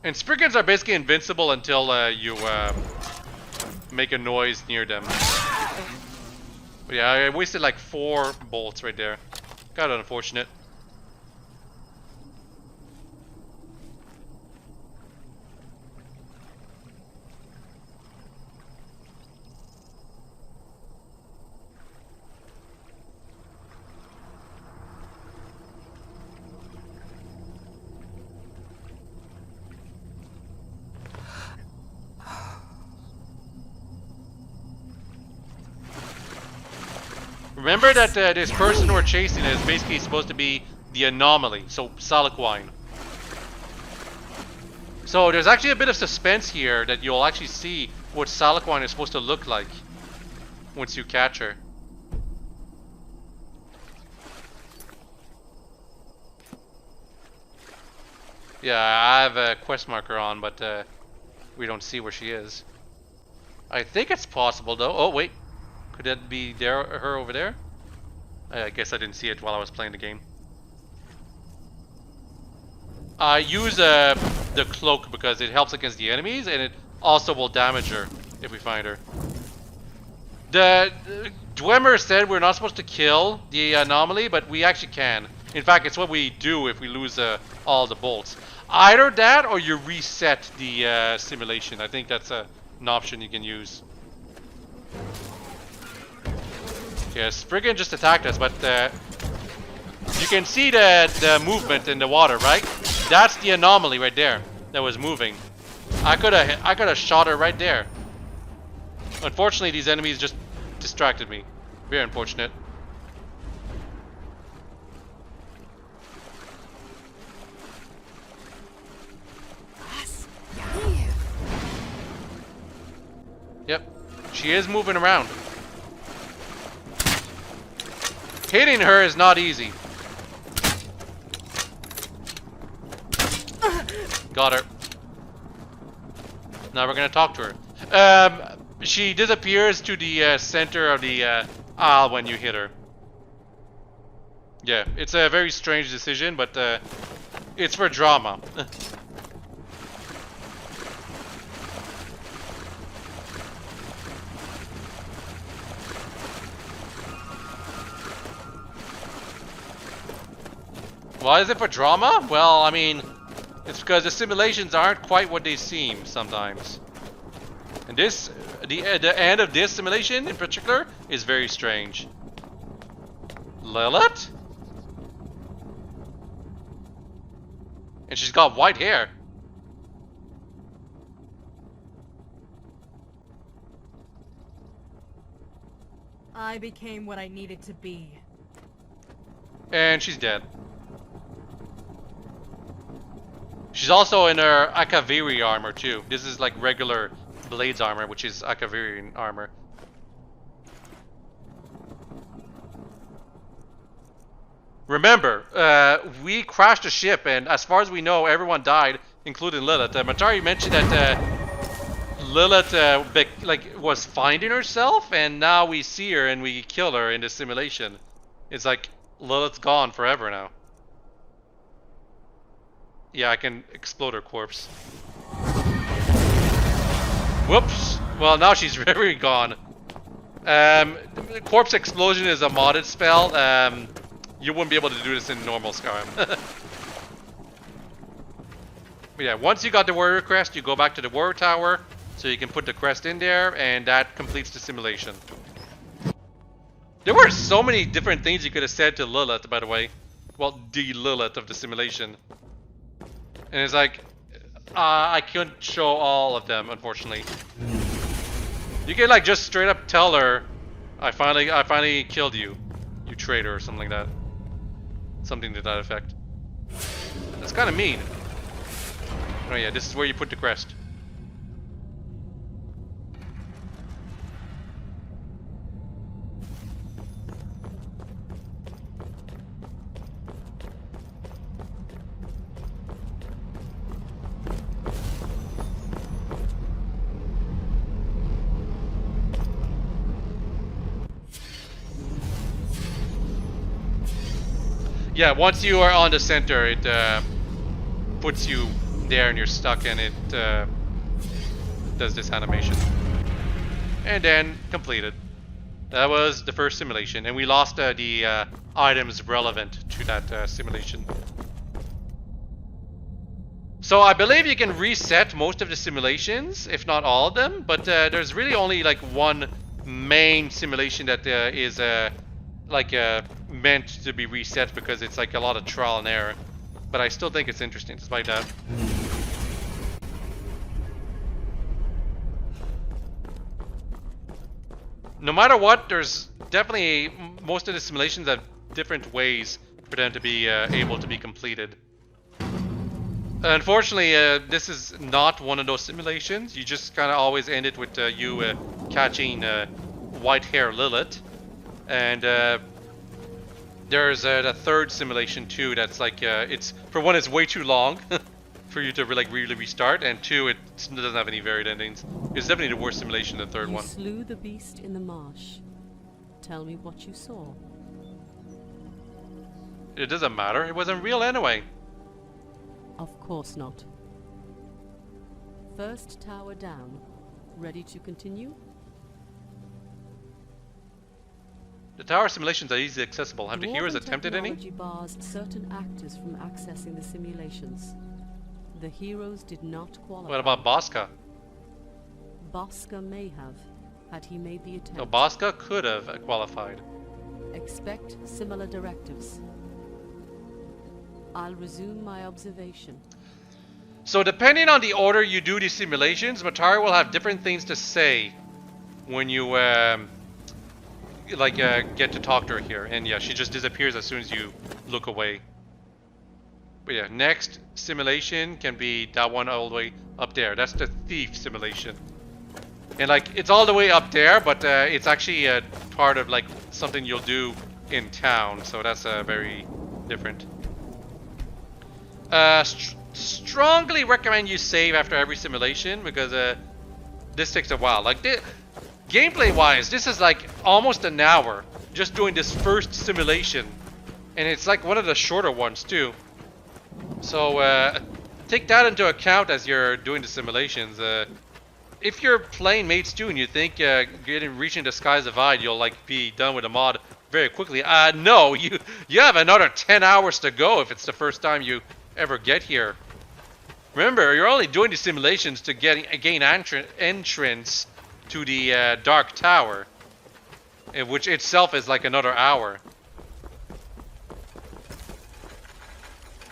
And Spriggans are basically invincible until you make a noise near them. But yeah, I wasted like 4 bolts right there. Kind of unfortunate. Remember that this person we're chasing is basically supposed to be the anomaly, so Salaquine. So there's actually a bit of suspense here that you'll actually see what Salaquine is supposed to look like once you catch her. Yeah, I have a quest marker on, but we don't see where she is. I think it's possible though. Oh wait. Could that be her over there? I guess I didn't see it while I was playing the game. I use the cloak because it helps against the enemies, and it also will damage her if we find her. The Dwemer said we're not supposed to kill the anomaly, but we actually can. In fact, it's what we do if we lose all the bolts. Either that or you reset the simulation. I think that's an option you can use. Yeah, Spriggan just attacked us, but you can see the movement in the water, right? That's the anomaly right there that was moving. I could have shot her right there. Unfortunately, these enemies just distracted me. Very unfortunate. Yep, she is moving around. Hitting her is not easy. Got her. Now we're gonna talk to her. She disappears to the center of the aisle when you hit her. Yeah, it's a very strange decision, but it's for drama. Why is it for drama? Well, I mean, it's because the simulations aren't quite what they seem sometimes. And this, the end of this simulation in particular, is very strange. Lilith? And she's got white hair. I became what I needed to be. And she's dead. She's also in her Akaviri armor too. This is like regular Blades armor, which is Akaviri armor. Remember, we crashed a ship, and as far as we know, everyone died, including Lilith. Matari mentioned that Lilith was finding herself, and now we see her and we kill her in the simulation. It's like Lilith's gone forever now. Yeah, I can explode her corpse. Whoops. Well, now she's very gone. Corpse explosion is a modded spell. You wouldn't be able to do this in normal Skyrim. But yeah, once you got the warrior crest, you go back to the warrior tower, so you can put the crest in there, and that completes the simulation. There were so many different things you could have said to Lilith, by the way. Well, the Lilith of the simulation. And it's like, I couldn't show all of them, unfortunately. You can like just straight up tell her, I finally killed you, you traitor, or something like that. Something to that effect. That's kind of mean. Oh yeah, this is where you put the crest. Yeah, once you are on the center, it puts you there and you're stuck, and it does this animation. And then completed. That was the first simulation, and we lost the items relevant to that simulation. So I believe you can reset most of the simulations, if not all of them, but there's really only like one main simulation that is meant to be reset, because it's like a lot of trial and error. But I still think it's interesting despite that. No matter what, there's definitely most of the simulations have different ways for them to be able to be completed. Unfortunately, this is not one of those simulations. You just kind of always end it with you catching white hair Lilith. And there's a third simulation too that's like, it's, for one, it's way too long for you to like really restart, and two, it doesn't have any varied endings. It's definitely the worst simulation, the third one. You slew the beast in the marsh. Tell me what you saw. It doesn't matter, it wasn't real anyway. Of course not. First tower down. Ready to continue? The tower simulations are easily accessible. Have the Dwarven heroes attempted any? technology bars certain actors from accessing the simulations. The heroes did not qualify. What about Bosca? Bosca may have, had he made the attempt. So Bosca could have qualified. Expect similar directives. I'll resume my observation. So depending on the order you do these simulations, Matari will have different things to say when you get to talk to her here. And yeah, she just disappears as soon as you look away. But yeah, next simulation can be that one all the way up there. That's the thief simulation. And like, it's all the way up there, but it's actually part of like something you'll do in town. So that's very different. Strongly recommend you save after every simulation, because this takes a while. Like, gameplay wise, this is like almost an hour just doing this first simulation, and it's like one of the shorter ones too. So take that into account as you're doing the simulations. If you're playing Maids 2 and you think reaching the Skies Divide, you'll like be done with the mod very quickly. No, you have another 10 hours to go if it's the first time you ever get here. Remember, you're only doing the simulations to gain entrance to the Dark Tower, which itself is like another hour.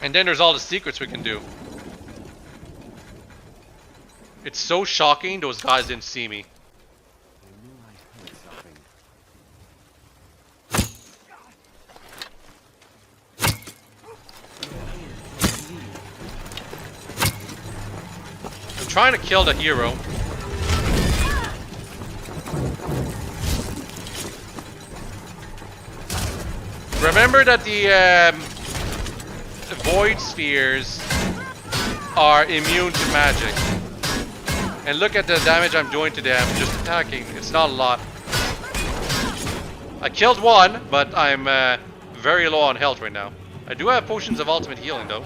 And then there's all the secrets we can do. It's so shocking those guys didn't see me. I'm trying to kill the hero. Remember that the void spheres are immune to magic. And look at the damage I'm doing to them just attacking. It's not a lot. I killed one, but I'm very low on health right now. I do have potions of ultimate healing though.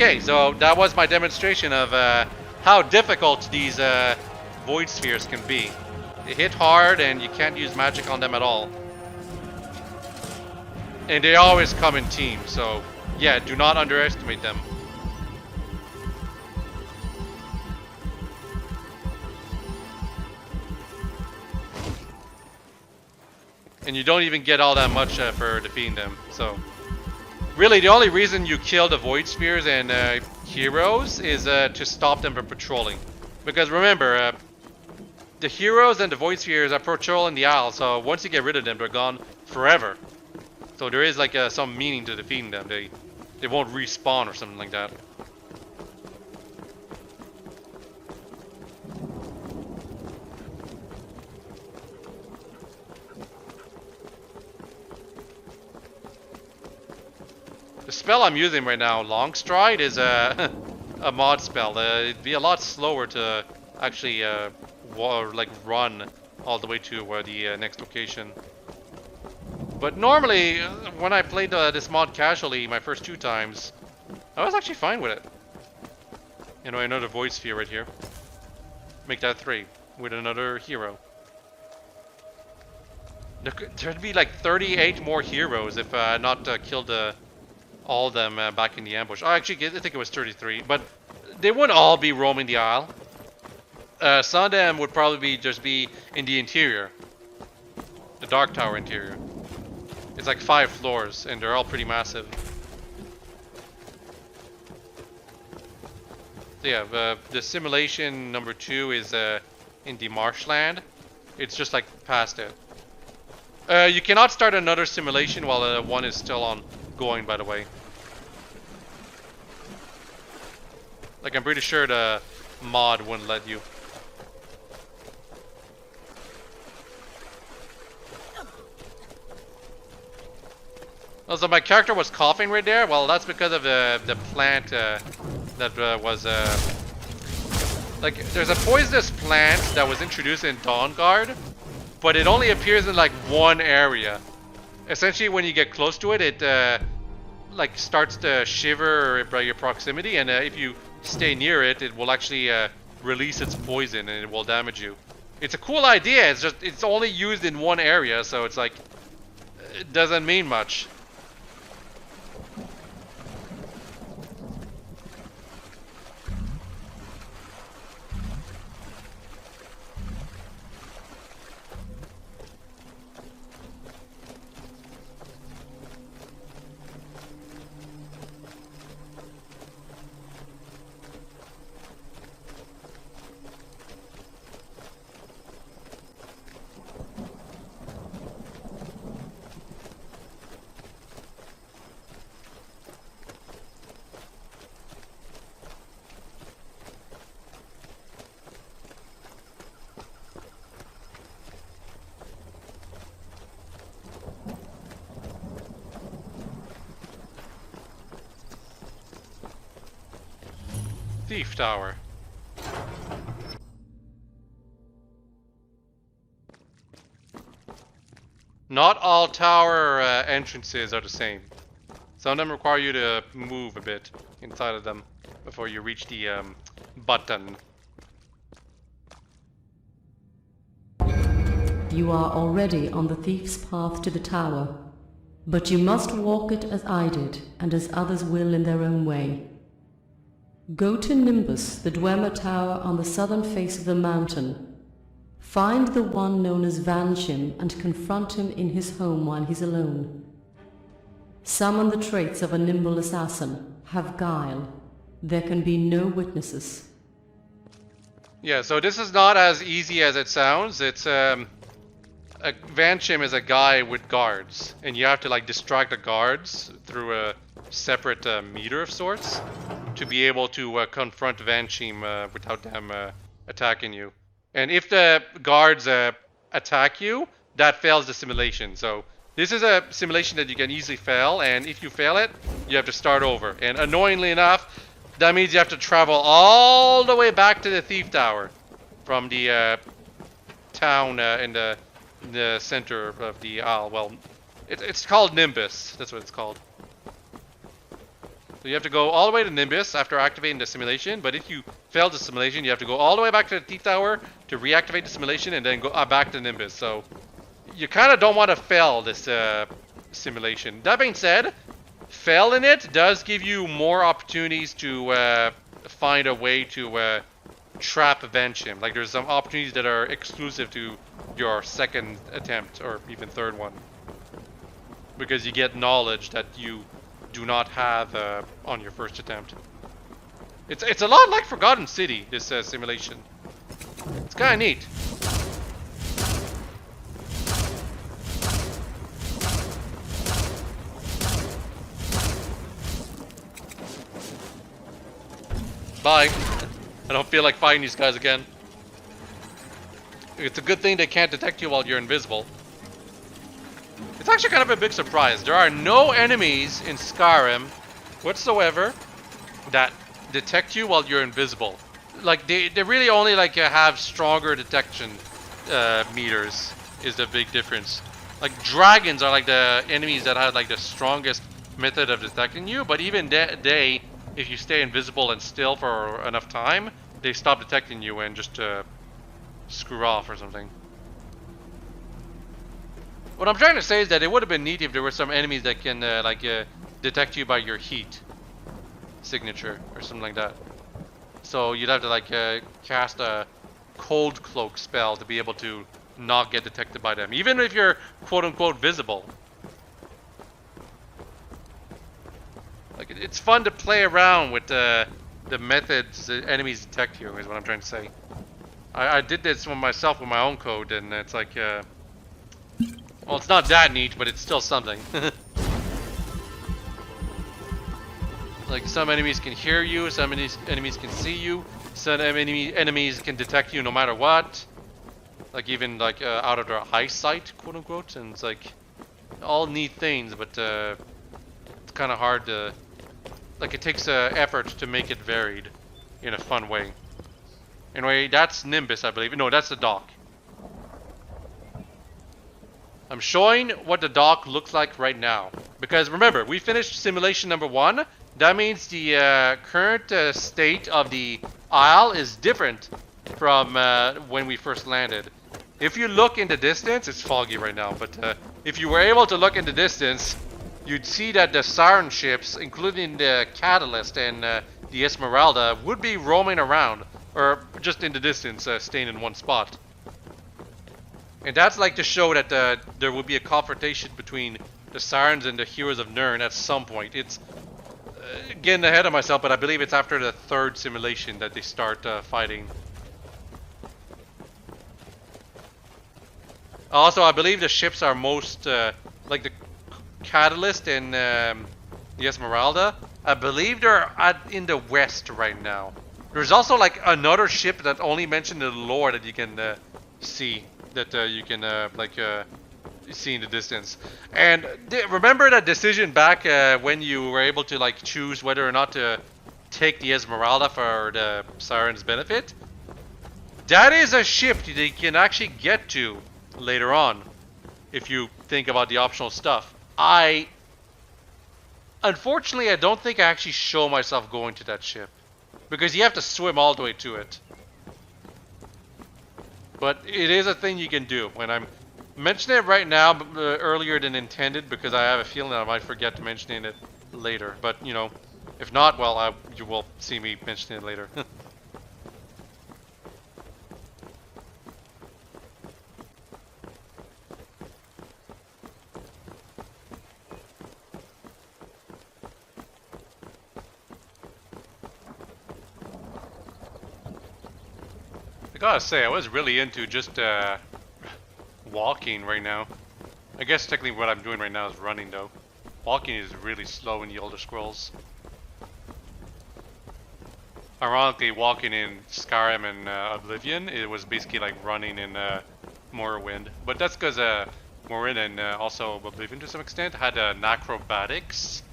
Okay, so that was my demonstration of how difficult these void spheres can be. They hit hard and you can't use magic on them at all. And they always come in teams, so yeah, do not underestimate them. And you don't even get all that much for defeating them, so... Really, the only reason you kill the Void Spheres and heroes is to stop them from patrolling. Because remember, the heroes and the Void Spheres are patrolling the Isle, so once you get rid of them, they're gone forever. So there is like some meaning to defeating them. They won't respawn or something like that. The spell I'm using right now, Long Stride, is a mod spell. It'd be a lot slower to actually like run all the way to the next location. But normally, when I played this mod casually my first 2 times, I was actually fine with it. You know, another Void Sphere right here. Make that 3 with another hero. There'd be like 38 more heroes if I had not killed all of them back in the ambush. Oh, actually, I think it was 33, but they wouldn't all be roaming the Isle. Some of them would probably just be in the interior, the Dark Tower interior. It's like 5 floors, and they're all pretty massive. So yeah, the simulation number 2 is in the marshland. It's just like past it. You cannot start another simulation while one is still ongoing, by the way. Like, I'm pretty sure the mod wouldn't let you. Also, my character was coughing right there. Well, that's because of the plant that was... like, there's a poisonous plant that was introduced in Dawnguard, but it only appears in, like, one area. Essentially, when you get close to it, it, like, starts to shiver by your proximity, and if you stay near it, it will actually release its poison, and it will damage you. It's a cool idea, it's just, it's only used in one area, so it's like, it doesn't mean much. Thief Tower. Not all tower entrances are the same. Some of them require you to move a bit inside of them before you reach the button. You are already on the thief's path to the tower, but you must walk it as I did, and as others will in their own way. Go to Nimbus, the Dwemer Tower on the southern face of the mountain. Find the one known as Vanshim and confront him in his home while he's alone. Summon the traits of a nimble assassin. Have guile. There can be no witnesses. Yeah, so this is not as easy as it sounds. It's Vanshim is a guy with guards, and you have to like distract the guards through a separate meter of sorts to be able to confront Vanshim without them attacking you. And if the guards attack you, that fails the simulation. So this is a simulation that you can easily fail, and if you fail it, you have to start over. And annoyingly enough, that means you have to travel all the way back to the Thief Tower from the town in the center of the Isle. Well, it's called Nimbus. That's what it's called. So you have to go all the way to Nimbus after activating the simulation, but if you fail the simulation, you have to go all the way back to the T-Tower to reactivate the simulation and then go back to Nimbus. So you kind of don't want to fail this simulation. That being said, failing it does give you more opportunities to find a way to trap avenge him. Like there's some opportunities that are exclusive to your second attempt or even third one, because you get knowledge that you do not have on your first attempt. It's a lot like Forgotten City, this simulation. It's kind of neat. Bye. I don't feel like fighting these guys again. It's a good thing they can't detect you while you're invisible. It's actually kind of a big surprise. There are no enemies in Skyrim whatsoever that detect you while you're invisible. Like they really only like have stronger detection meters is the big difference. Like dragons are like the enemies that have like the strongest method of detecting you, but even they, if you stay invisible and still for enough time, they stop detecting you and just screw off or something. What I'm trying to say is that it would have been neat if there were some enemies that can detect you by your heat signature or something like that. So you'd have to like cast a cold cloak spell to be able to not get detected by them, even if you're quote unquote visible. Like it's fun to play around with the methods that enemies detect you, is what I'm trying to say. I did this one myself with my own code, and it's like well, it's not that neat, but it's still something. Like some enemies can hear you, some enemies can see you, some enemies can detect you no matter what. Like even like out of their eyesight, quote unquote, and it's like all neat things, but it's kind of hard to, like it takes effort to make it varied in a fun way. Anyway, that's Nimbus, I believe. No, that's the dock. I'm showing what the dock looks like right now. Because remember, we finished simulation number 1. That means the current state of the isle is different from when we first landed. If you look in the distance, it's foggy right now, but if you were able to look in the distance, you'd see that the Siren ships, including the Catalyst and the Esmeralda, would be roaming around, or just in the distance, staying in one spot. And that's like to show that there will be a confrontation between the Sirens and the Heroes of Nirn at some point. It's getting ahead of myself, but I believe it's after the 3rd simulation that they start fighting. Also, I believe the ships are most, like the Catalyst and the Esmeralda, I believe they're in the west right now. There's also like another ship that only mentioned in the lore that you can see. That you can see in the distance. And remember that decision back when you were able to like choose whether or not to take the Esmeralda for the Siren's benefit? That is a ship that you can actually get to later on if you think about the optional stuff. Unfortunately, I don't think I actually show myself going to that ship, because you have to swim all the way to it. But it is a thing you can do. When I'm mentioning it right now, earlier than intended, because I have a feeling I might forget to mention it later. But, you know, if not, well, you will see me mentioning it later. I gotta say, I was really into just walking right now. I guess technically what I'm doing right now is running though. Walking is really slow in the Elder Scrolls. Ironically, walking in Skyrim and Oblivion, it was basically like running in Morrowind. But that's because Morrowind and also Oblivion to some extent had an acrobatics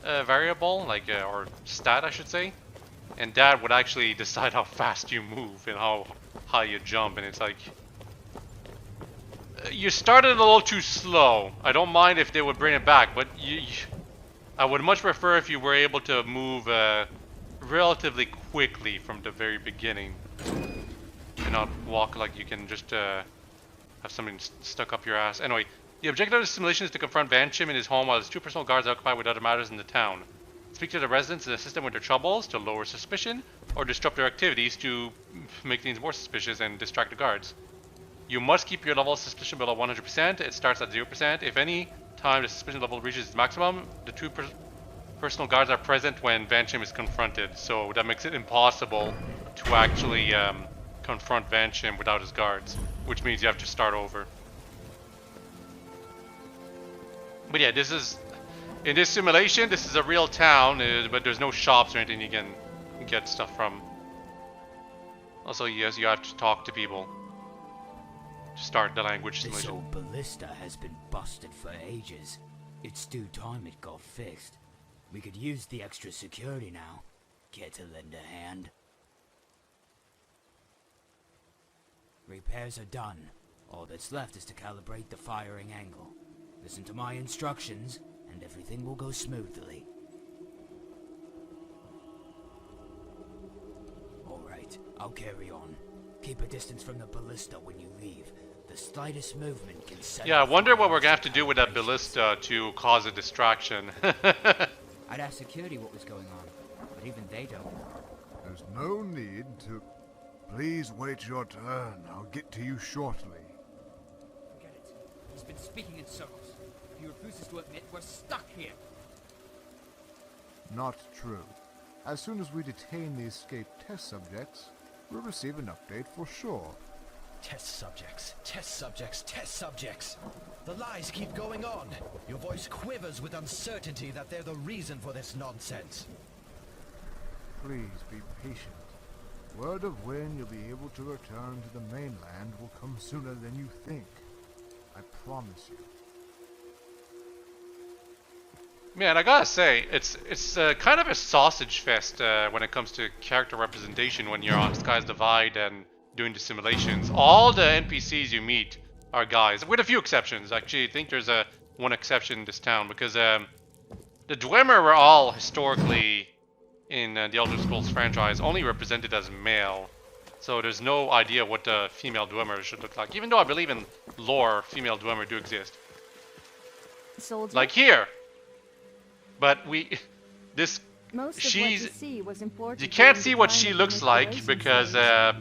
variable, like or stat I should say. And that would actually decide how fast you move and how high you jump, and it's like you started a little too slow. I don't mind if they would bring it back, but I would much prefer if you were able to move relatively quickly from the very beginning, and not walk like you can just have something stuck up your ass. Anyway, the objective of the simulation is to confront Van Chim in his home while his 2 personal guards are occupied with other matters in the town. Speak to the residents and assist them with their troubles to lower suspicion, or disrupt their activities to make things more suspicious and distract the guards. You must keep your level of suspicion below 100%. It starts at 0%. If any time the suspicion level reaches its maximum, the 2 personal guards are present when Van Chim is confronted. So that makes it impossible to actually confront Van Chim without his guards, which means you have to start over. But yeah, this is, in this simulation, this is a real town, but there's no shops or anything you can get stuff from. Also, yes, you have to talk to people to start the language This simulation. old ballista has been busted for ages. It's due time it got fixed. We could use the extra security now. Care to lend a hand? Repairs are done. All that's left is to calibrate the firing angle. Listen to my instructions, and everything will go smoothly. Alright, I'll carry on. Keep a distance from the ballista when you leave. The slightest movement can set Yeah, I off wonder what we're fires gonna have to do with that operations. ballista to cause a distraction. I'd ask security what was going on, but even they don't. There's no need to... Please wait your turn. I'll get to you shortly. Forget it. He's been speaking in circles. If he refuses to admit, we're stuck here. Not true. As soon as we detain the escaped test subjects, we'll receive an update for sure. Test subjects, test subjects, test subjects. The lies keep going on. Your voice quivers with uncertainty that they're the reason for this nonsense. Please be patient. Word of when you'll be able to return to the mainland will come sooner than you think. I promise you. Man, I gotta say, it's kind of a sausage fest when it comes to character representation when you're on Sky's Divide and doing the simulations. All the NPCs you meet are guys, with a few exceptions. Actually, I think there's one exception in this town, because the Dwemer were all historically, in the Elder Scrolls franchise, only represented as male. So there's no idea what the female Dwemer should look like. Even though I believe in lore, female Dwemer do exist. Soldier? Like here! But this, Most of she's, what you see was important you can't during see the what time she of looks like manipulation because phase.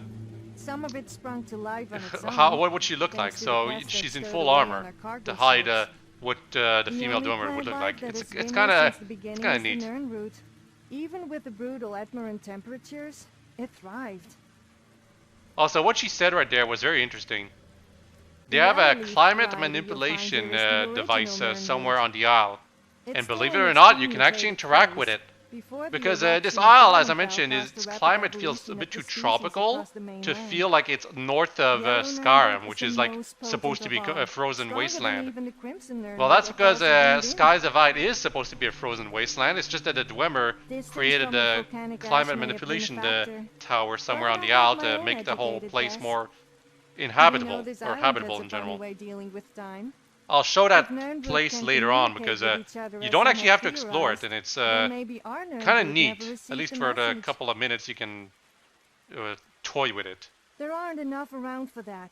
Some of it sprung to life on its own, what would she look like? thanks to So the pest she's that in stowed full away armor on our cargo to hide ships. what the female only Dwemer would look playboy like. that It's has been kind there of since the beginning kind of is the neat. Nern route. Even with the brutal Etmeran temperatures, it thrived. Also, what she said right there was very interesting. They In have a our leaf climate variety, manipulation you'll find it was the device original Nern somewhere route. on the isle. It's And still believe it in or its not, you can primitive actually interact phase. with it. Before the Because this eruption of isle, as I Valentine mentioned, caused its the rapid climate feels a evolution bit of too the species tropical across the to mainland. feel like it's north of The Yellow Skyrim, Nern which is is the like most supposed to be potent a of all, frozen stronger than wasteland. even the Crimson Nern Well, that that's were because forced to Sky's Divide is supposed to be a frozen wasteland. It's just that the Dwemer Distance created from the the volcanic ash climate may have been a manipulation factor. tower somewhere But on I the have isle my to own make the whole educated place guess. more You inhabitable, know, this or island habitable has in a funny general. way dealing with time. I'll show that If Nernbrook place can later on communicate because with each other you as don't some actually have to have explore it, theorized, and it's then maybe our kind of Nernbrook neat. never At received least the for the message. couple of minutes you can toy with it. There aren't enough around for that.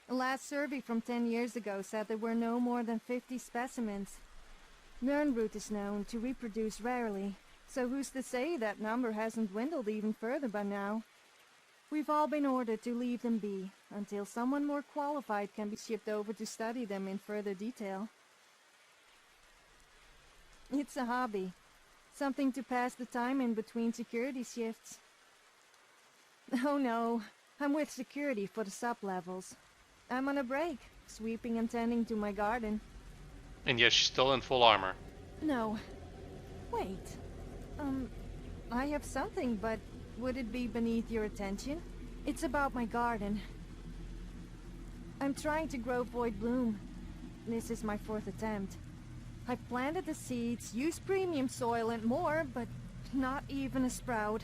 The last survey from 10 years ago said there were no more than 50 specimens. Nernroot is known to reproduce rarely, so who's to say that number hasn't dwindled even further by now? We've all been ordered to leave them be, until someone more qualified can be shipped over to study them in further detail. It's a hobby. Something to pass the time in between security shifts. Oh no, I'm with security for the sub-levels. I'm on a break, sweeping and tending to my garden. And yet she's still in full armor. No. Wait. I have something, but would it be beneath your attention? It's about my garden. I'm trying to grow Void Bloom. This is my 4th attempt. I've planted the seeds, used premium soil and more, but not even a sprout.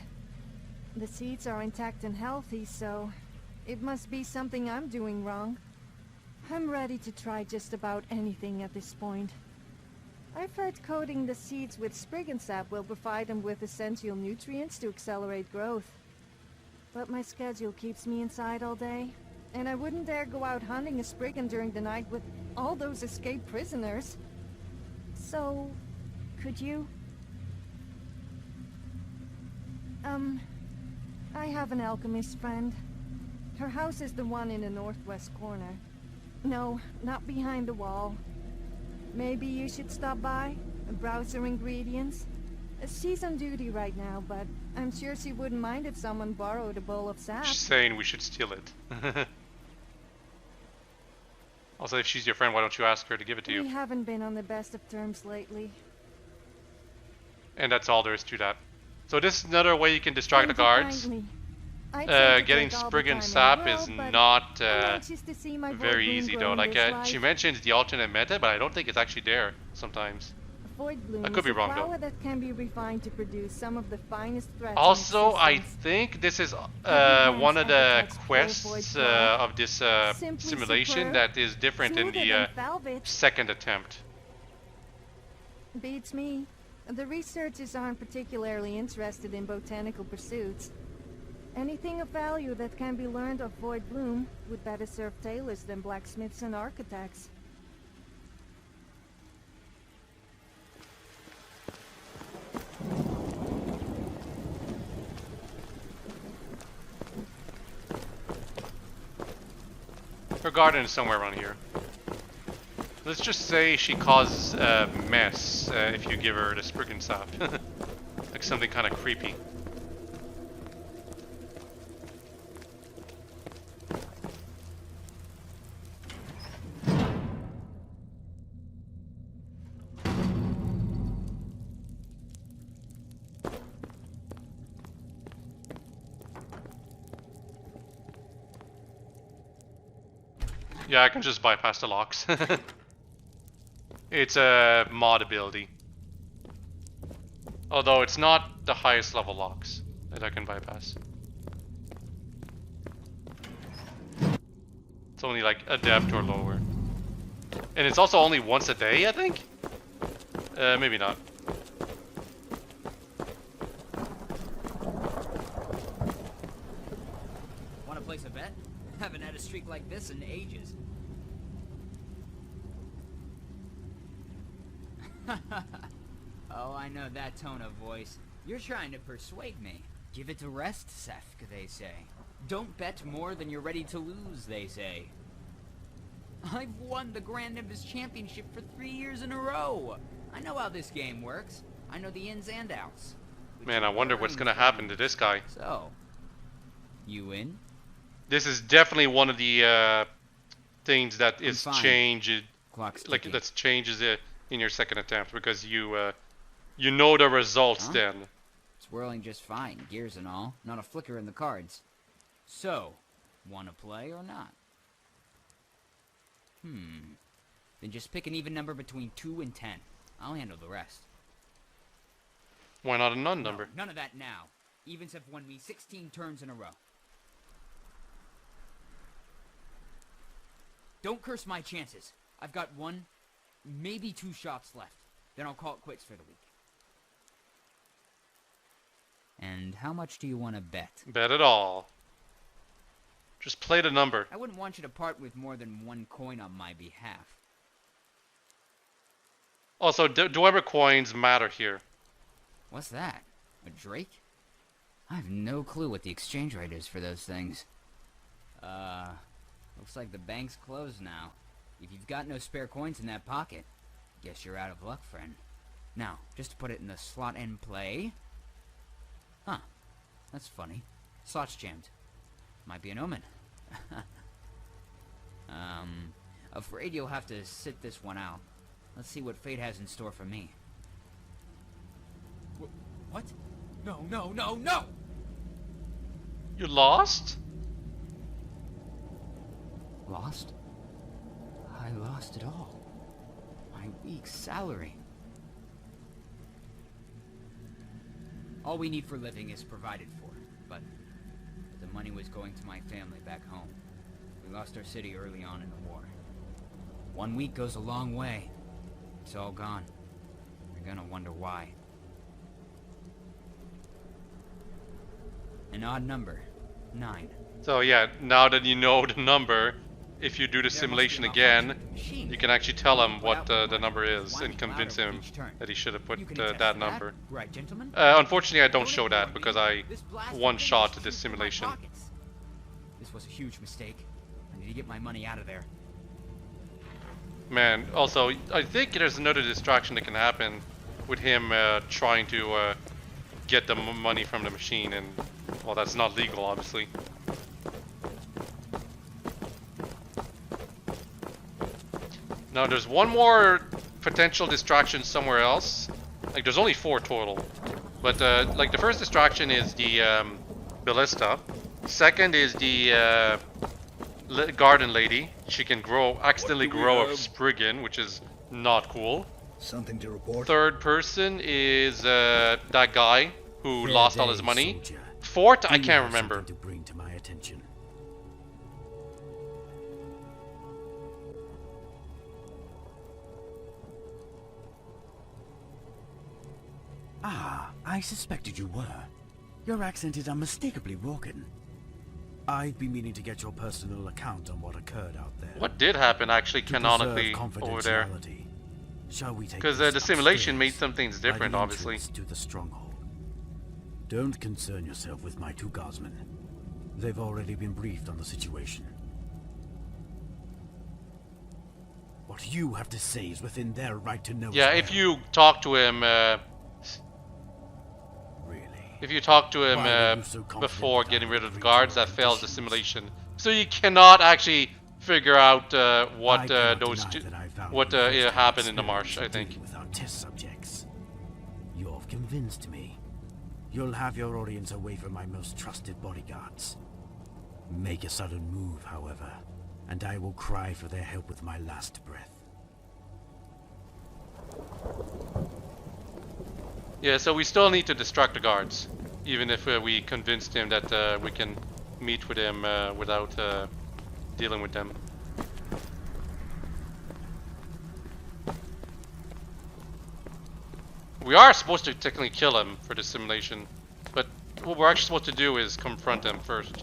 The seeds are intact and healthy, so it must be something I'm doing wrong. I'm ready to try just about anything at this point. I've heard coating the seeds with Spriggan sap will provide them with essential nutrients to accelerate growth. But my schedule keeps me inside all day, and I wouldn't dare go out hunting a Spriggan during the night with all those escaped prisoners. So, could you? I have an alchemist friend. Her house is the one in the northwest corner. No, not behind the wall. Maybe you should stop by and browse her ingredients. She's on duty right now, but I'm sure she wouldn't mind if someone borrowed a bowl of sap. She's saying we should steal it. Also, if she's your friend, why don't you ask her to give it to you? We haven't been on the best of terms lately. And that's all there is to that. So this is another way you can distract the guards. Getting Spriggan sap is not very easy though. Like she mentions the alternate method, but I don't think it's actually there sometimes. I could be wrong though. That can be refined to produce some of the finest threads. Also, I think this is one of the quests of this simulation that is different in the second attempt. Beats me. The researchers aren't particularly interested in botanical pursuits. Anything of value that can be learned of Void Bloom would better serve tailors than blacksmiths and architects. Her garden is somewhere around here. Let's just say she causes a mess if you give her the Spriggan sap. Like something kind of creepy. Yeah, I can just bypass the locks. It's a mod ability. Although it's not the highest level locks that I can bypass. It's only like adept or lower. And it's also only once a day, I think? Maybe not. Wanna place a bet? Haven't had a streak like this in ages. Oh, I know that tone of voice. You're trying to persuade me. Give it to rest, Sefk, they say. Don't bet more than you're ready to lose, they say. I've won the Grand Nimbus Championship for 3 years in a row. I know how this game works. I know the ins and outs. Man, I wonder what's gonna happen to this guy. So, you in? This is definitely one of the things that is changed, like that changes it in your second attempt, because you know the results then. It's whirling just fine, gears and all, not a flicker in the cards. So, wanna play or not? Then just pick an even number between 2 and 10. I'll handle the rest. Why not a none number? No, none of that now. Evens have won me 16 turns in a row. Don't curse my chances. I've got 1, maybe 2 shots left. Then I'll call it quits for the week. And how much do you want to bet? Bet it all. Just play the number. I wouldn't want you to part with more than 1 coin on my behalf. Also, Dwemer coins matter here. What's that? A drake? I have no clue what the exchange rate is for those things. Looks like the bank's closed now. If you've got no spare coins in that pocket, guess you're out of luck, friend. Now, just to put it in the slot and play. Huh. That's funny. Slot's jammed. Might be an omen. Afraid you'll have to sit this one out. Let's see what fate has in store for me. What? No, no, no, no! You lost? Lost? I lost it all. My week's salary. All we need for living is provided for, but the money was going to my family back home. We lost our city early on in the war. 1 week goes a long way. It's all gone. You're gonna wonder why. An odd number. 9. So yeah, now that you know the number, if you do the simulation again, you can actually tell him what the number is and convince him that he should have put that number. Right, gentlemen? Unfortunately, I don't show that because I one-shot this simulation. This was a huge mistake. I need to get my money out of there. Man, also, I think there's another distraction that can happen with him trying to get the money from the machine, and well, that's not legal, obviously. Now, there's one more potential distraction somewhere else. Like, there's only 4 total. But, like, the first distraction is the ballista. Second is the garden lady. She can accidentally grow a Spriggan, which is not cool. Something to report? Third person is that guy who lost all his money. Fourth, I can't remember. To bring to my attention. Ah, I suspected you were. Your accent is unmistakably Rorcan. I've been meaning to get your personal account on what occurred out there. What did happen actually canonically over there? Shall we take because the simulation made some things different, obviously. To the stronghold. Don't concern yourself with my 2 guardsmen. They've already been briefed on the situation. What you have to say is within their right to know. Yeah, if you talk to him, if you talk to him before getting rid of the guards, that fails the simulation. So you cannot actually figure out what happened in the marsh, I think. Without test subjects. You've convinced me. You'll have your audience away from my most trusted bodyguards. Make a sudden move, however, and I will cry for their help with my last breath. Yeah, so we still need to distract the guards, even if we convinced him that we can meet with him without dealing with them. We are supposed to technically kill him for this simulation, but what we're actually supposed to do is confront him first.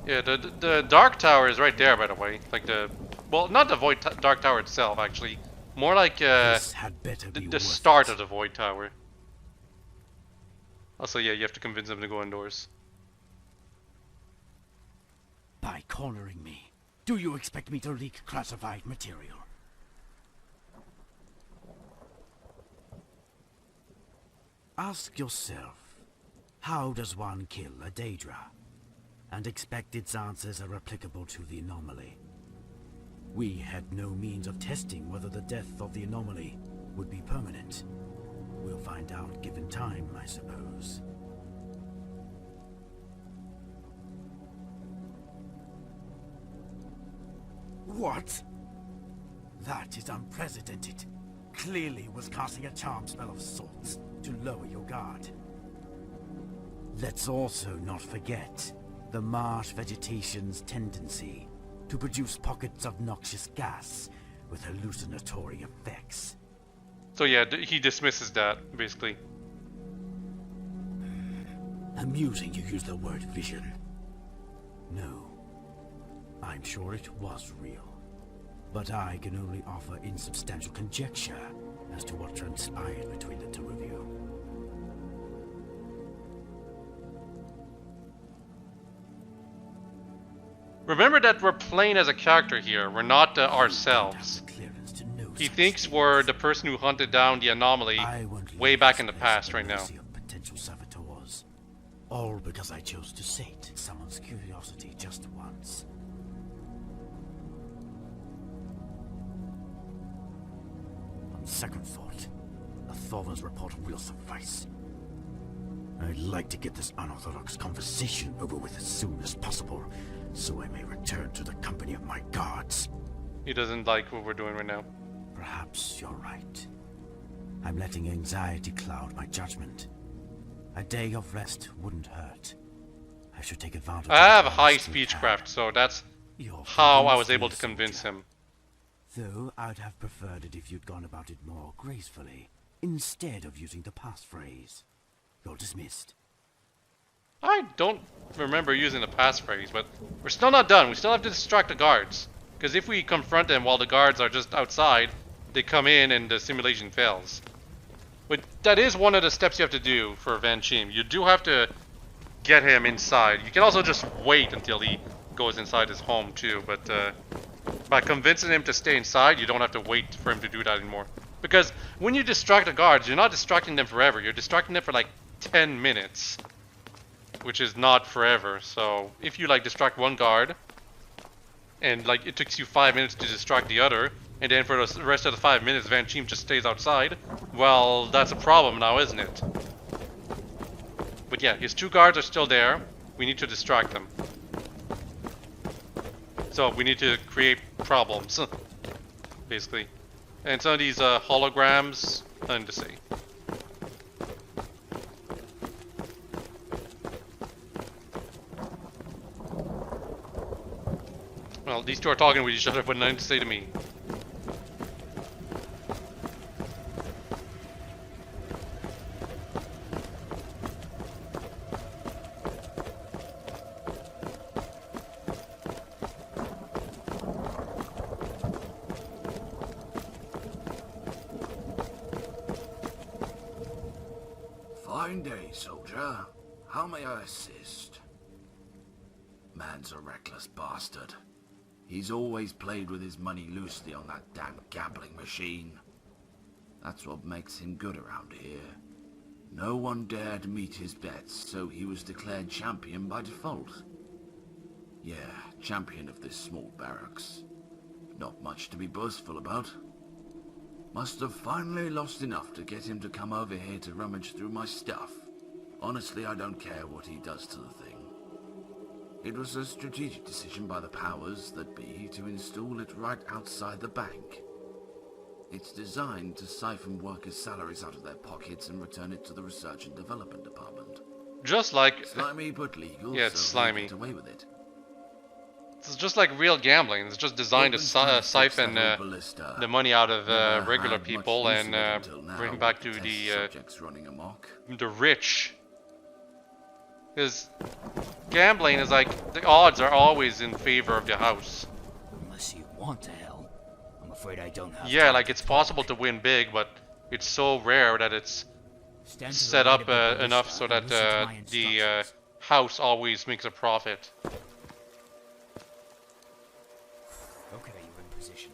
Yeah, the Dark Tower is right there, by the way. Like well, not the Dark Tower itself, actually. More like the start of the Void Tower. Also, yeah, you have to convince them to go indoors. By cornering me, do you expect me to leak classified material? Ask yourself, how does one kill a Daedra? And expect its answers are applicable to the anomaly. We had no means of testing whether the death of the anomaly would be permanent. We'll find out given time, I suppose. What? That is unprecedented. Clearly was casting a charm spell of sorts to lower your guard. Let's also not forget the marsh vegetation's tendency to produce pockets of noxious gas with hallucinatory effects. So yeah, he dismisses that, basically. Amusing you use the word vision. No, I'm sure it was real. But I can only offer insubstantial conjecture as to what transpired between the 2 of you. Remember that we're playing as a character here, we're not ourselves. He thinks we're the person who hunted down the anomaly way back in the past right now. Potential saboteurs. All because I chose to sate someone's curiosity just once. On second thought, a Thorvan's report will suffice. I'd like to get this unorthodox conversation over with as soon as possible, so I may return to the company of my guards. He doesn't like what we're doing right now. Perhaps you're right. I'm letting anxiety cloud my judgment. A day of rest wouldn't hurt. I should take advantage I have of high rest we speechcraft, can. so that's You're how I was convinced able me, to convince soldier. him. Though I'd have preferred it if you'd gone about it more gracefully, instead of using the passphrase. You're dismissed. I don't remember using the passphrase, but we're still not done. We still have to distract the guards. Because if we confront them while the guards are just outside, they come in and the simulation fails. But that is one of the steps you have to do for Van Chiem. You do have to get him inside. You can also just wait until he goes inside his home too, but by convincing him to stay inside, you don't have to wait for him to do that anymore. Because when you distract the guards, you're not distracting them forever. You're distracting them for like 10 minutes. Which is not forever. So if you like distract one guard, and like it takes you 5 minutes to distract the other, and then for the rest of the 5 minutes Van Chiem just stays outside, well, that's a problem now, isn't it? But yeah, his 2 guards are still there. We need to distract them. So we need to create problems, basically. And some of these holograms, nothing to say. Well, these two are talking with each other, but nothing to say to me. Fine day, soldier. How may I assist? Man's a reckless bastard. He's always played with his money loosely on that damn gambling machine. That's what makes him good around here. No one dared meet his bets, so he was declared champion by default. Yeah, champion of this small barracks. Not much to be boastful about. Must have finally lost enough to get him to come over here to rummage through my stuff. Honestly, I don't care what he does to the thing. It was a strategic decision by the powers that be to install it right outside the bank. It's designed to siphon workers' salaries out of their pockets and return it to the research and development department. Just like... Slimy but legal, yeah, it's so slimy. they get away with it. It's just like real gambling. It's just designed to siphon the money out of regular people and bring back to the rich. Because gambling is like, the odds are always in favor of the house. Unless you want to hell. I'm afraid I don't have Yeah, like it's possible to win big, but it's so rare that it's set up enough so that the house always makes a profit. Okay, you're in position.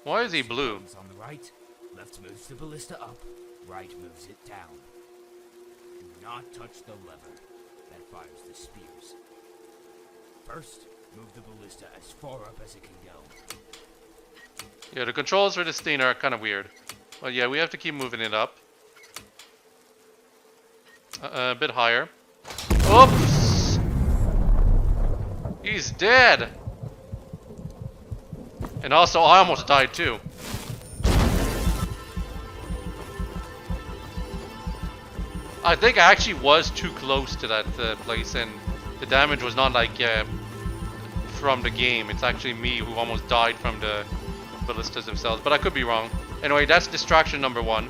Why is he blue? On the right, left moves the ballista up, right moves it down. Do not touch the lever. That fires the spears. First, move the ballista as far up as it can go. Yeah, the controls for this thing are kind of weird. Well, yeah, we have to keep moving it up. A bit higher. Oops! He's dead! And also, I almost died too. I think I actually was too close to that place, and the damage was not like from the game. It's actually me who almost died from the ballistas themselves, but I could be wrong. Anyway, that's distraction number 1.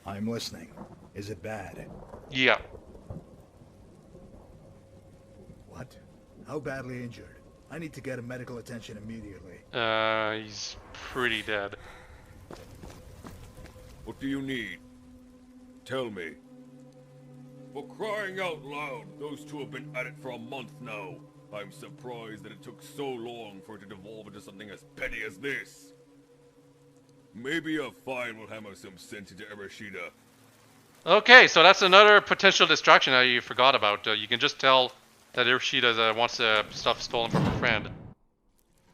I'm listening. Is it bad? Yeah. What? How badly injured? I need to get him medical attention immediately. He's pretty dead. What do you need? Tell me. For crying out loud, those two have been at it for a month now. I'm surprised that it took so long for it to devolve into something as petty as this. Maybe a fine will hammer some sense into Ereshida. Okay, so that's another potential distraction that you forgot about. You can just tell that Ereshida wants stuff stolen from her friend.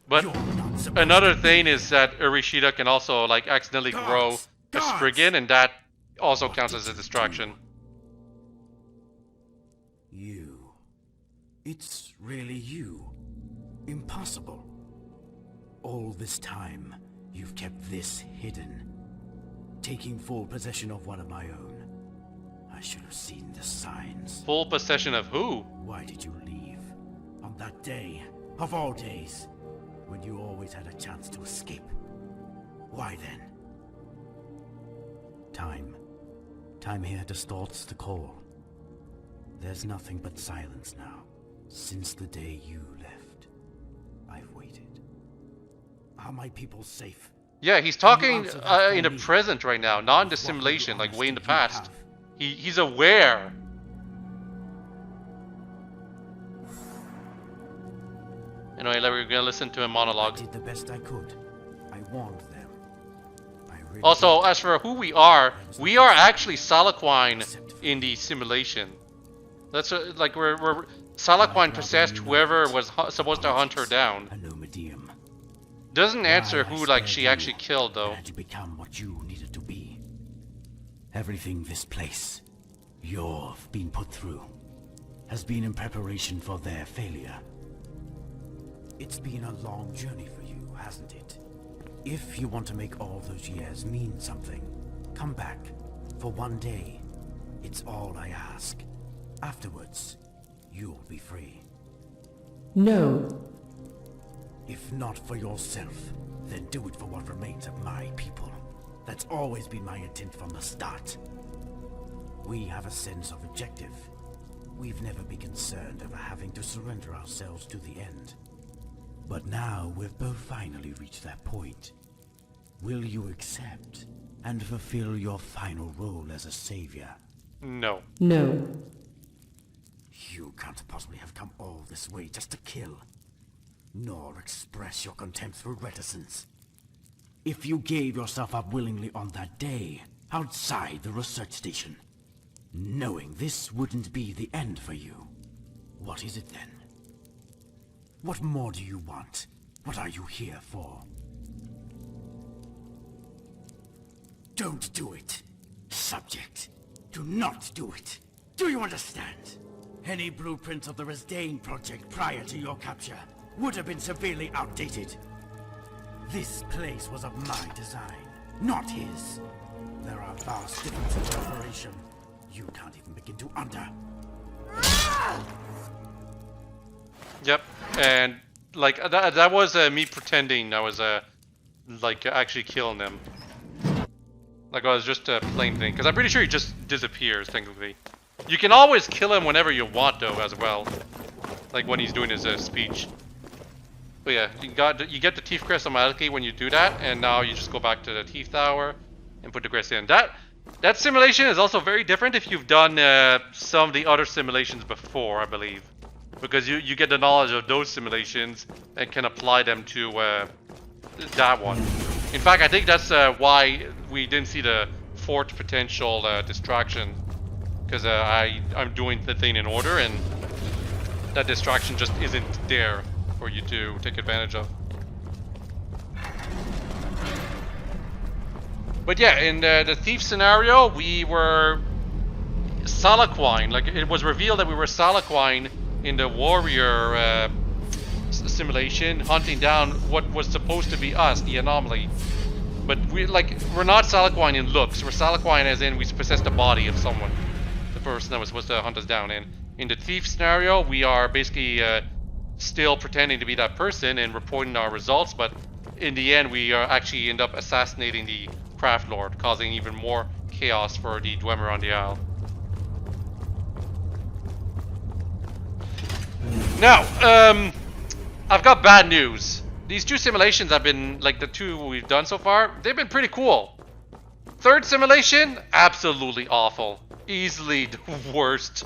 But You're not supposed another to be thing here? is that Urishida can also like accidentally grow Guards! a Guards! Spriggan, and that also What counts did as a you distraction. You. It's really you. Impossible. All this time, you've kept this hidden. Taking full possession of one of my own. I should have seen the signs. Full possession of who? Why did you leave? On that day, of all days, when you always had a chance to escape. Why then? Time. Time here distorts the call. There's nothing but silence now. Since the day you left, I've waited. Are my people safe? Yeah, he's talking in the present right now, not in the simulation, like way in the past. He's aware. Anyway, we're gonna listen to a monologue. I did the best I could. I warned them. Also, as for who we are actually Salaquine in the simulation. That's like we're Salaquine possessed whoever was supposed to hunt her down. Doesn't answer who like she actually killed though. Had you become what you needed to be? Everything this place, you've been put through, has been in preparation for their failure. It's been a long journey for you, hasn't it? If you want to make all those years mean something, come back for one day. It's all I ask. Afterwards, you'll be free. No. If not for yourself, then do it for what remains of my people. That's always been my intent from the start. We have a sense of objective. We've never been concerned over having to surrender ourselves to the end. But now we've both finally reached that point. Will you accept and fulfill your final role as a savior? No. No. You can't possibly have come all this way just to kill, nor express your contempt through reticence. If you gave yourself up willingly on that day, outside the research station, knowing this wouldn't be the end for you, what is it then? What more do you want? What are you here for? Don't do it. Subject, do not do it. Do you understand? Any blueprints of the Resdane project prior to your capture would have been severely outdated. This place was of my design, not his. There are vast differences in operation. You can't even begin to Yep, and like that was me pretending I was like actually killing them. Like I was just a plain thing, because I'm pretty sure he just disappears technically. You can always kill him whenever you want though as well, like when he's doing his speech. But yeah, you get the Teeth Crest automatically when you do that, and now you just go back to the Teeth Tower and put the crest in. That simulation is also very different if you've done some of the other simulations before, I believe. Because you get the knowledge of those simulations and can apply them to that one. In fact, I think that's why we didn't see the fourth potential distraction. Because I'm doing the thing in order, and that distraction just isn't there for you to take advantage of. But yeah, in the thief scenario, we were Salaquine. Like, it was revealed that we were Salaquine in the warrior simulation, hunting down what was supposed to be us, the anomaly. But we're not Salaquine in looks. We're Salaquine as in we possess the body of someone, the person that was supposed to hunt us down. And in the thief scenario, we are basically still pretending to be that person and reporting our results, but in the end, we actually end up assassinating the Craft Lord, causing even more chaos for the Dwemer on the Isle. Now, I've got bad news. These two simulations have been, like the two we've done so far, they've been pretty cool. Third simulation, absolutely awful. Easily the worst.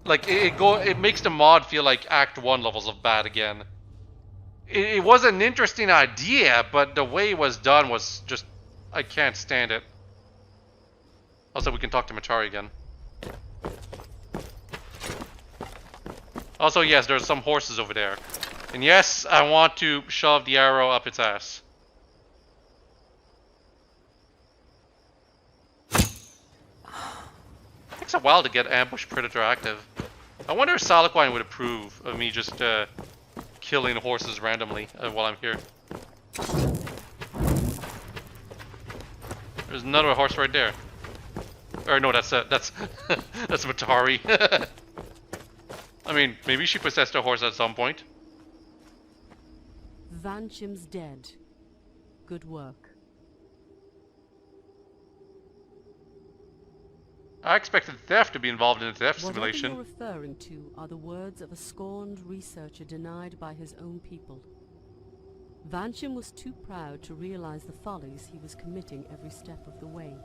Like, it makes the mod feel like Act 1 levels of bad again. It was an interesting idea, but the way it was done was just... I can't stand it. Also, we can talk to Matari again. Also, yes, there's some horses over there. And yes, I want to shove the arrow up its ass. Takes a while to get ambush predator active. I wonder if Salaquine would approve of me just killing horses randomly while I'm here. There's another horse right there. Or no, that's that's Matari. I mean, maybe she possessed a horse at some point. Vanchim's dead. Good work. I expected theft to be involved in the theft simulation. Whatever you're referring to are the words of a scorned researcher denied by his own people. Vanchim was too proud to realize the follies he was committing every step of the way.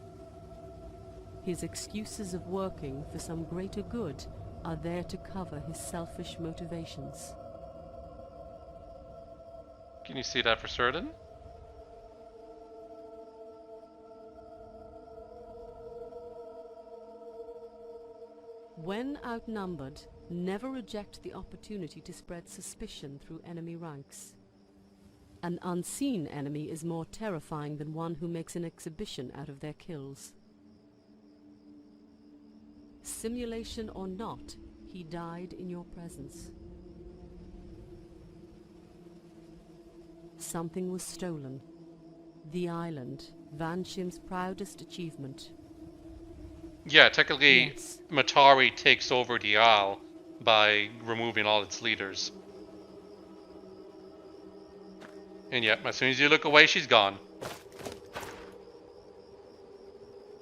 His excuses of working for some greater good are there to cover his selfish motivations. Can you see that for certain? When outnumbered, never reject the opportunity to spread suspicion through enemy ranks. An unseen enemy is more terrifying than one who makes an exhibition out of their kills. Simulation or not, he died in your presence. Something was stolen. The island, Vanchim's proudest achievement. Yeah, technically, Yes. Matari takes over the Isle by removing all its leaders. And yeah, as soon as you look away, she's gone.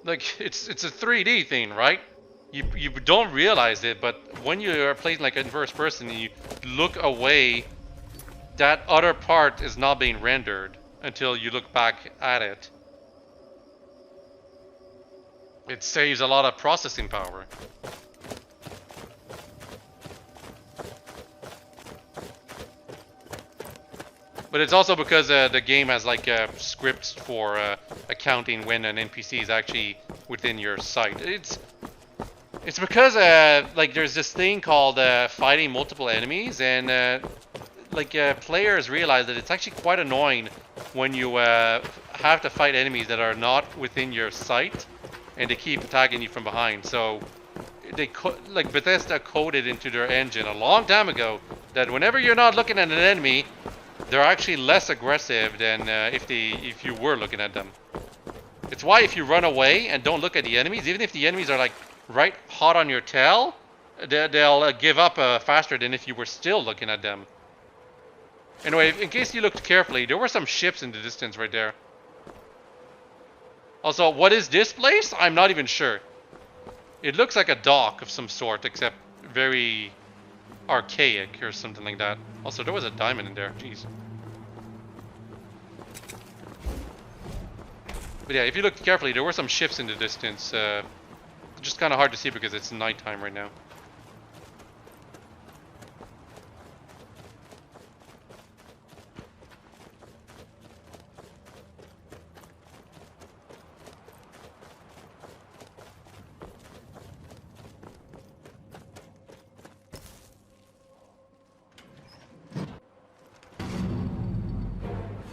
Like, it's a 3D thing, right? You don't realize it, but when you are playing like in first person and you look away, that other part is not being rendered until you look back at it. It saves a lot of processing power. But it's also because the game has like scripts for accounting when an NPC is actually within your sight. It's because like there's this thing called fighting multiple enemies, and players realize that it's actually quite annoying when you have to fight enemies that are not within your sight, and they keep attacking you from behind. So they Bethesda coded into their engine a long time ago that whenever you're not looking at an enemy, they're actually less aggressive than if you were looking at them. It's why if you run away and don't look at the enemies, even if the enemies are like right hot on your tail, they'll give up faster than if you were still looking at them. Anyway, in case you looked carefully, there were some ships in the distance right there. Also, what is this place? I'm not even sure. It looks like a dock of some sort, except very archaic or something like that. Also, there was a diamond in there. Jeez. But yeah, if you looked carefully, there were some ships in the distance. Just kind of hard to see because it's nighttime right now.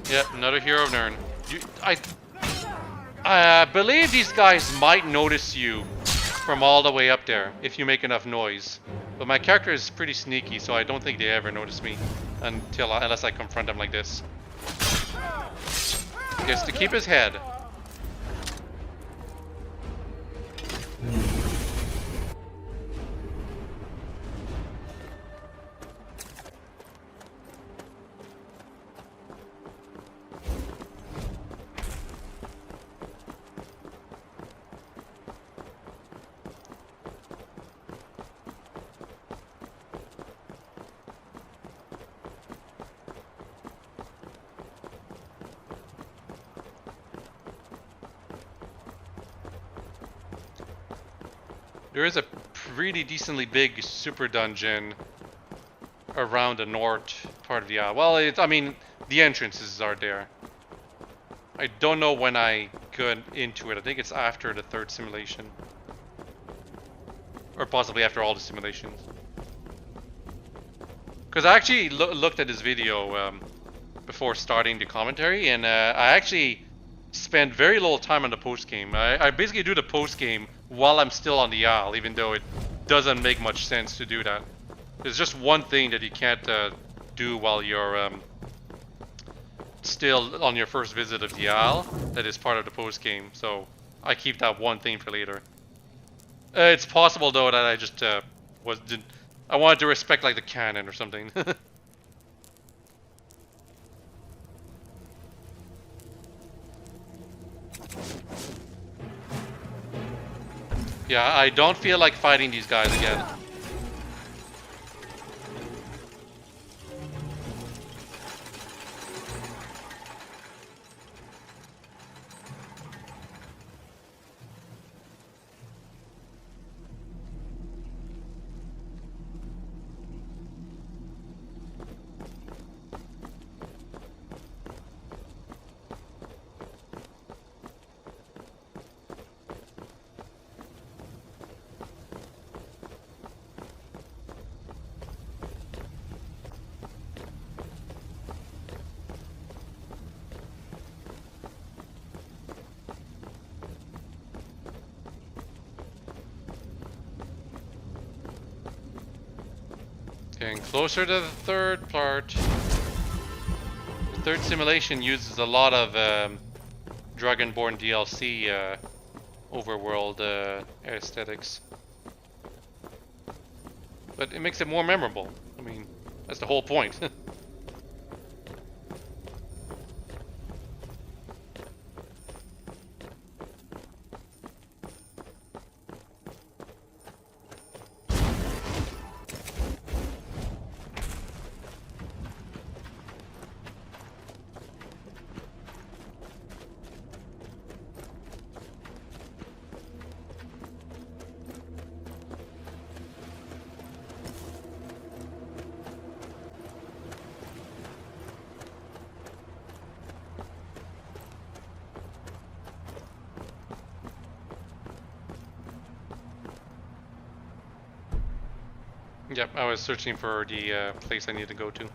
Yep, another hero of Nern. I believe these guys might notice you from all the way up there if you make enough noise. But my character is pretty sneaky, so I don't think they ever notice me unless I confront them like this. He has to keep his head. There is a pretty decently big super dungeon around the north part of the isle. Well, I mean, the entrances are there. I don't know when I got into it. I think it's after the third simulation. Or possibly after all the simulations. Because I actually looked at this video before starting the commentary, and I actually spent very little time on the post game. I basically do the post game while I'm still on the Isle, even though it doesn't make much sense to do that. There's just one thing that you can't do while you're still on your first visit of the Isle that is part of the post game, so I keep that one thing for later. It's possible though that I just I wanted to respect like the canon or something. Yeah, I don't feel like fighting these guys again. Getting closer to the third part. The third simulation uses a lot of Dragonborn DLC overworld aesthetics. But it makes it more memorable. I mean, that's the whole point. Yep, I was searching for the place I need to go to.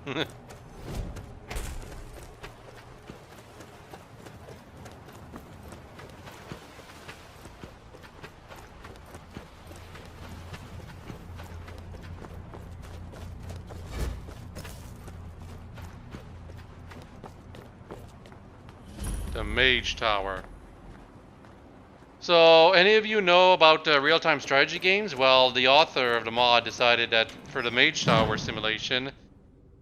The Mage Tower. So, any of you know about real-time strategy games? Well, the author of the mod decided that for the Mage Tower simulation,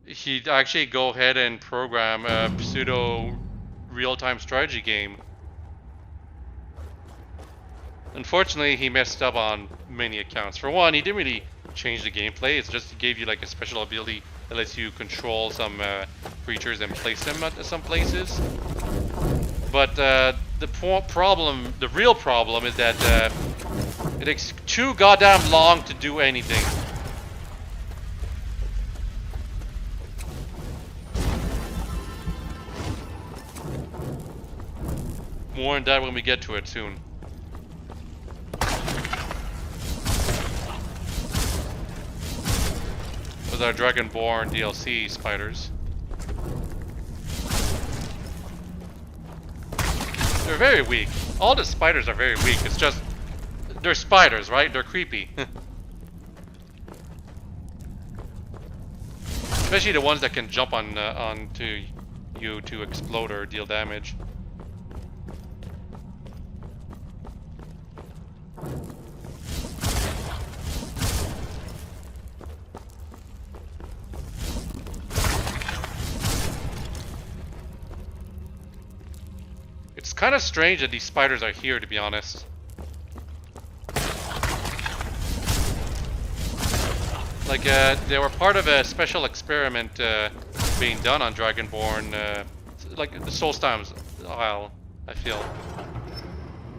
he'd actually go ahead and program a pseudo real-time strategy game. Unfortunately, he messed up on many accounts. For one, he didn't really change the gameplay. It's just he gave you like a special ability that lets you control some creatures and place them at some places. But the real problem is that it takes too goddamn long to do anything. More on that when we get to it soon. Those are Dragonborn DLC spiders. They're very weak. All the spiders are very weak. It's just they're spiders, right? They're creepy. Especially the ones that can jump onto you to explode or deal damage. It's kind of strange that these spiders are here, to be honest. Like, they were part of a special experiment being done on Dragonborn, like the Solstam's Isle, I feel.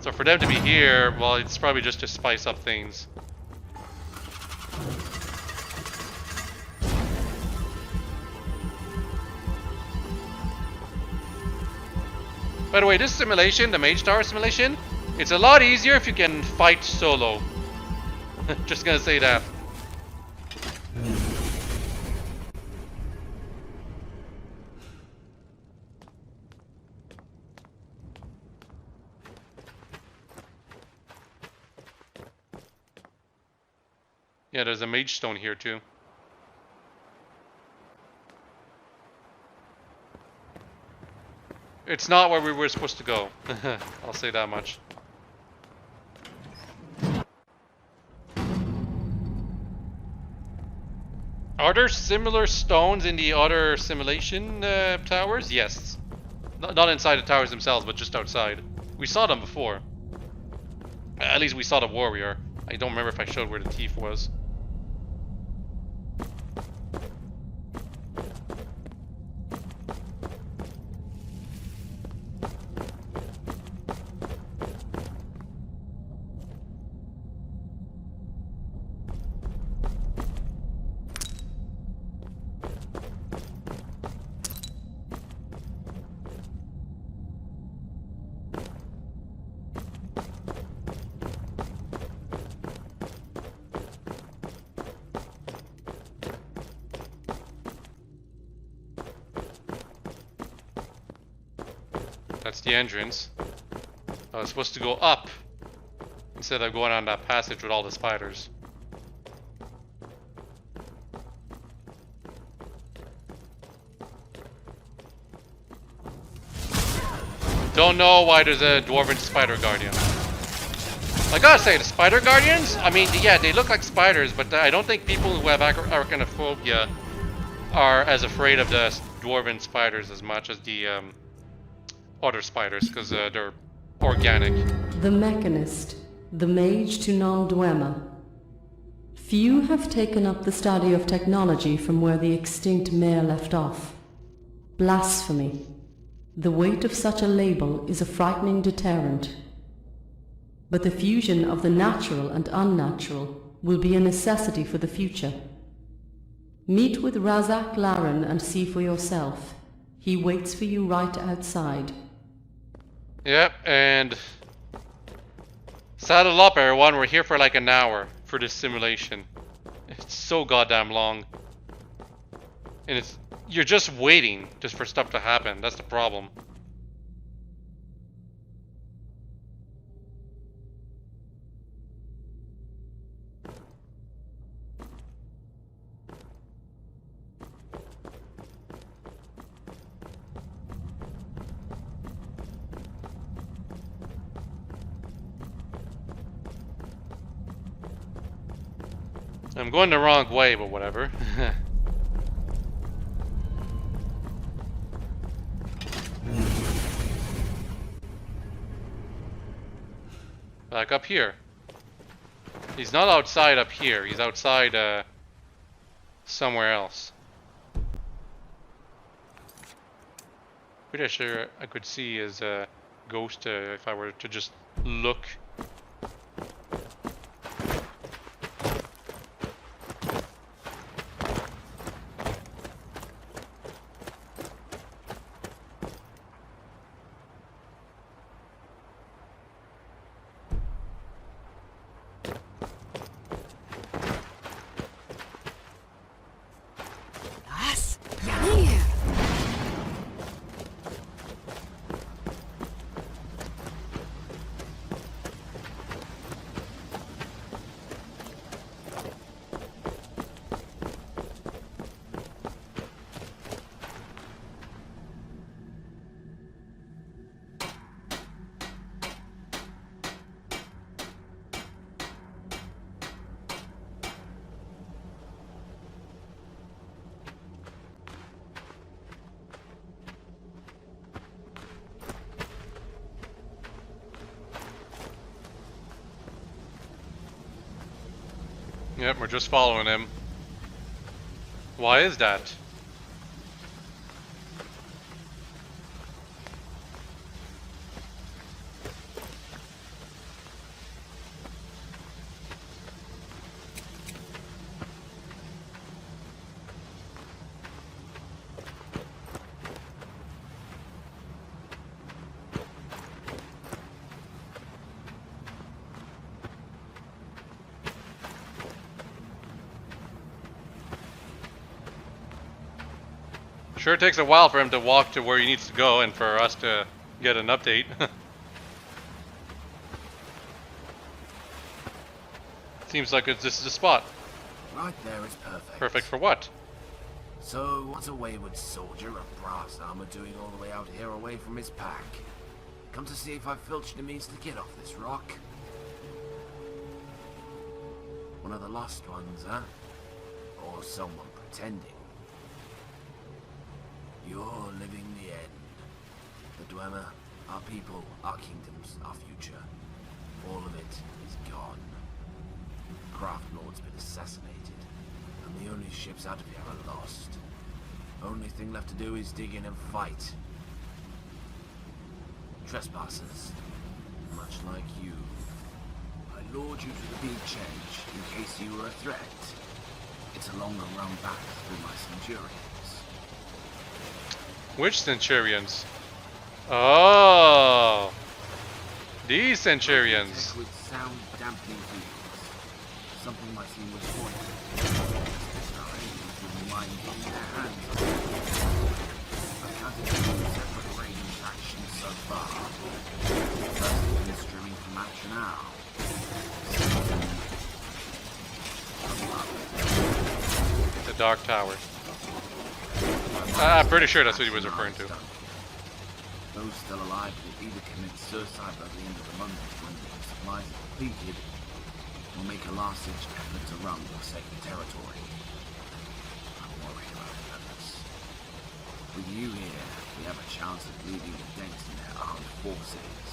So for them to be here, well, it's probably just to spice up things. By the way, this simulation, the Mage Tower simulation, it's a lot easier if you can fight solo. Just gonna say that. Yeah, there's a mage stone here too. It's not where we were supposed to go. I'll say that much. Are there similar stones in the other simulation towers? Yes. Not inside the towers themselves, but just outside. We saw them before. At least we saw the warrior. I don't remember if I showed where the thief was. That's the entrance. I was supposed to go up instead of going on that passage with all the spiders. Don't know why there's a dwarven spider guardian. I gotta say, the spider guardians, I mean, yeah, they look like spiders, but I don't think people who have arachnophobia are as afraid of the dwarven spiders as much as the other spiders, because they're organic. The Mechanist, the Mage to non-dwemer. Few have taken up the study of technology from where the extinct mare left off. Blasphemy. The weight of such a label is a frightening deterrent. But the fusion of the natural and unnatural will be a necessity for the future. Meet with Razak Laren and see for yourself. He waits for you right outside. Yep, and saddle up, everyone. We're here for like an hour for this simulation. It's so goddamn long. And you're just waiting just for stuff to happen. That's the problem. I'm going the wrong way, but whatever. Back up here. He's not outside up here. He's outside somewhere else. Pretty sure I could see his ghost if I were to just look. Yep, we're just following him. Why is that? Sure takes a while for him to walk to where he needs to go and for us to get an update. Seems like this is the spot. Right there is perfect. Perfect for what? So, what's a wayward soldier of brass armor doing all the way out here away from his pack? Come to see if I've filched the means to get off this rock? One of the lost ones, huh? Or someone pretending? You're living the end. The Dwemer, our people, our kingdoms, our future. All of it is gone. Craft Lord's been assassinated, and the only ships out of here are lost. Only thing left to do is dig in and fight. Trespassers, much like you. I lured you to the beachedge in case you were a threat. It's a longer run back through my centurions. Which centurions? Oh, these centurions. With sound dampening fields. Something my team was pointing. This time, with mine getting their hands on it. I've counted 2 separate range actions so far. First ministering from action now. The Dark Tower. I'm pretty sure that's what he was referring to. Those still alive will either commit suicide by the end of the month when the supplies are depleted, or make a last-ditch effort to run for sacred territory. I'm worried about others. With you here, we have a chance of leaving a dent in their armed forces.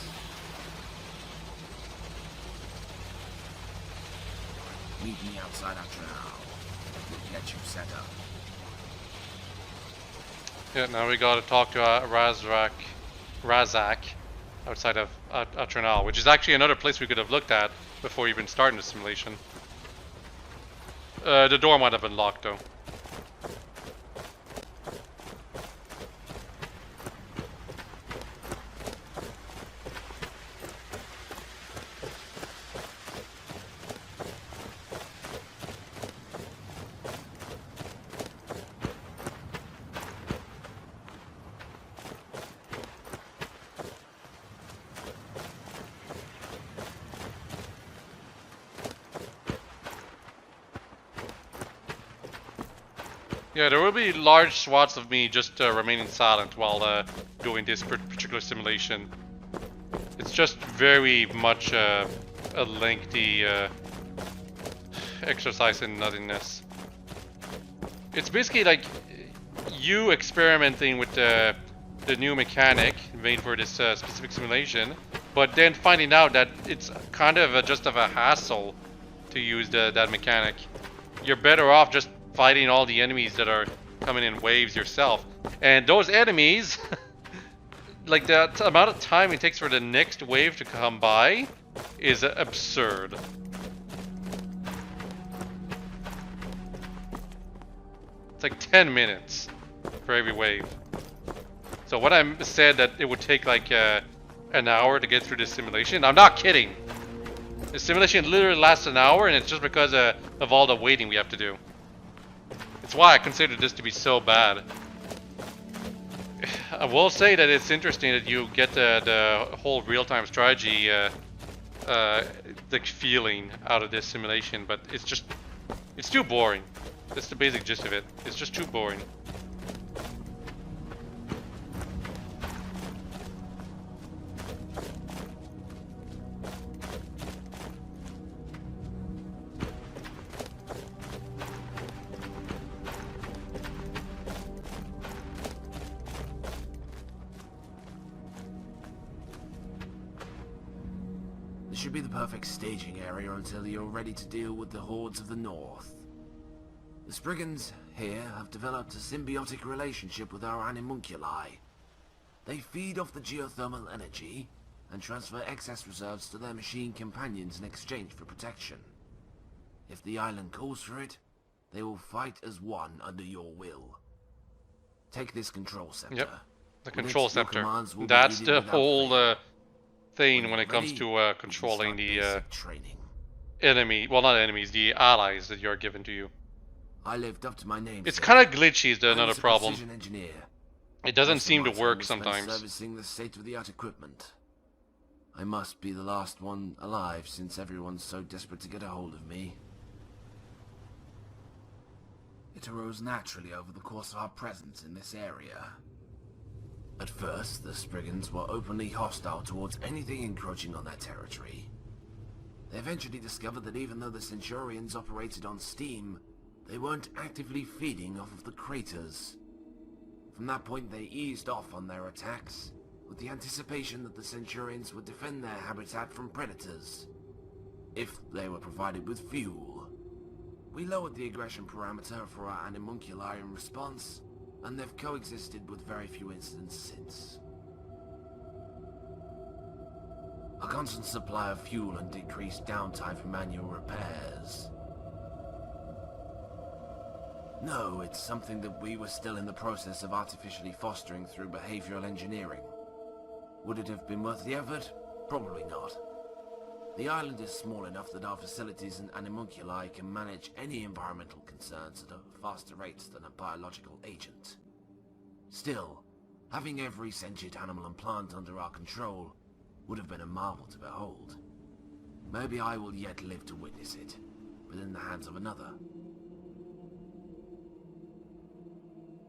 Meet me outside after an hour. We'll get you set up. Yeah, now we gotta talk to Razak outside of Atronal, which is actually another place we could have looked at before even starting the simulation. The door might have been locked though. Yeah, there will be large swaths of me just remaining silent while doing this particular simulation. It's just very much a lengthy exercise in nothingness. It's basically like you experimenting with the new mechanic made for this specific simulation, but then finding out that it's kind of just a hassle to use that mechanic. You're better off just fighting all the enemies that are coming in waves yourself. And those enemies, like the amount of time it takes for the next wave to come by is absurd. It's like 10 minutes for every wave. So when I said that it would take like an hour to get through this simulation, I'm not kidding. The simulation literally lasts an hour, and it's just because of all the waiting we have to do. It's why I consider this to be so bad. I will say that it's interesting that you get the whole real-time strategy the feeling out of this simulation, but it's too boring. That's the basic gist of it. It's just too boring. This should be the perfect staging area until you're ready to deal with the hordes of the north. The Spriggans here have developed a symbiotic relationship with our animunculi. They feed off the geothermal energy and transfer excess reserves to their machine companions in exchange for protection. If the island calls for it, they will fight as one under your will. Take this control scepter. Yep, the control scepter. That's the whole thing when it comes to controlling the enemy, well, not enemies, the allies that you're given to you. I lived up to my name. It's kind of glitchy is another problem. It doesn't seem to work sometimes. Servicing the state-of-the-art equipment. I must be the last one alive since everyone's so desperate to get a hold of me. It arose naturally over the course of our presence in this area. At first, the Spriggans were openly hostile towards anything encroaching on their territory. They eventually discovered that even though the Centurions operated on steam, they weren't actively feeding off of the craters. From that point, they eased off on their attacks, with the anticipation that the Centurions would defend their habitat from predators, if they were provided with fuel. We lowered the aggression parameter for our animunculi in response, and they've coexisted with very few incidents since. A constant supply of fuel and decreased downtime for manual repairs. No, it's something that we were still in the process of artificially fostering through behavioral engineering. Would it have been worth the effort? Probably not. The island is small enough that our facilities and animunculi can manage any environmental concerns at a faster rate than a biological agent. Still, having every sentient animal and plant under our control would have been a marvel to behold. Maybe I will yet live to witness it, but in the hands of another.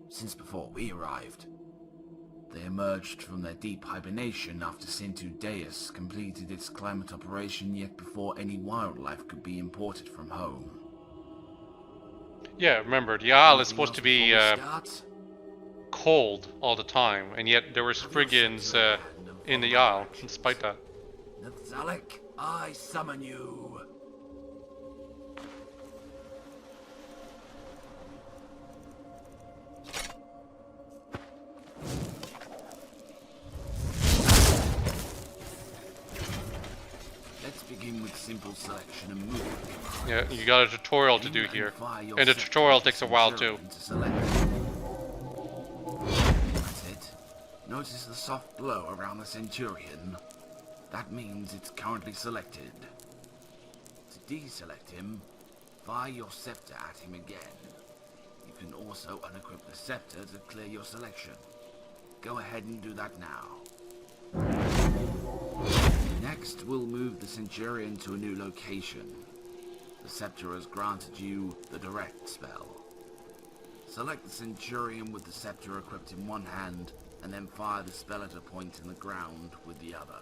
Since before we arrived, they emerged from their deep hibernation after Centu Deus completed its climate operation yet before any wildlife could be imported from home. Yeah, remember, the Isle is supposed to be cold all the time, and yet there were Spriggans in the Isle, despite that. Nathalic, I summon you. Let's begin with simple selection and movement. Yeah, you got a tutorial to do here, and the tutorial takes a while too. That's it. Notice the soft glow around the Centurion. That means it's currently selected. To deselect him, fire your scepter at him again. You can also unequip the scepter to clear your selection. Go ahead and do that now. Next, we'll move the Centurion to a new location. The scepter has granted you the direct spell. Select the Centurion with the scepter equipped in one hand, and then fire the spell at a point in the ground with the other.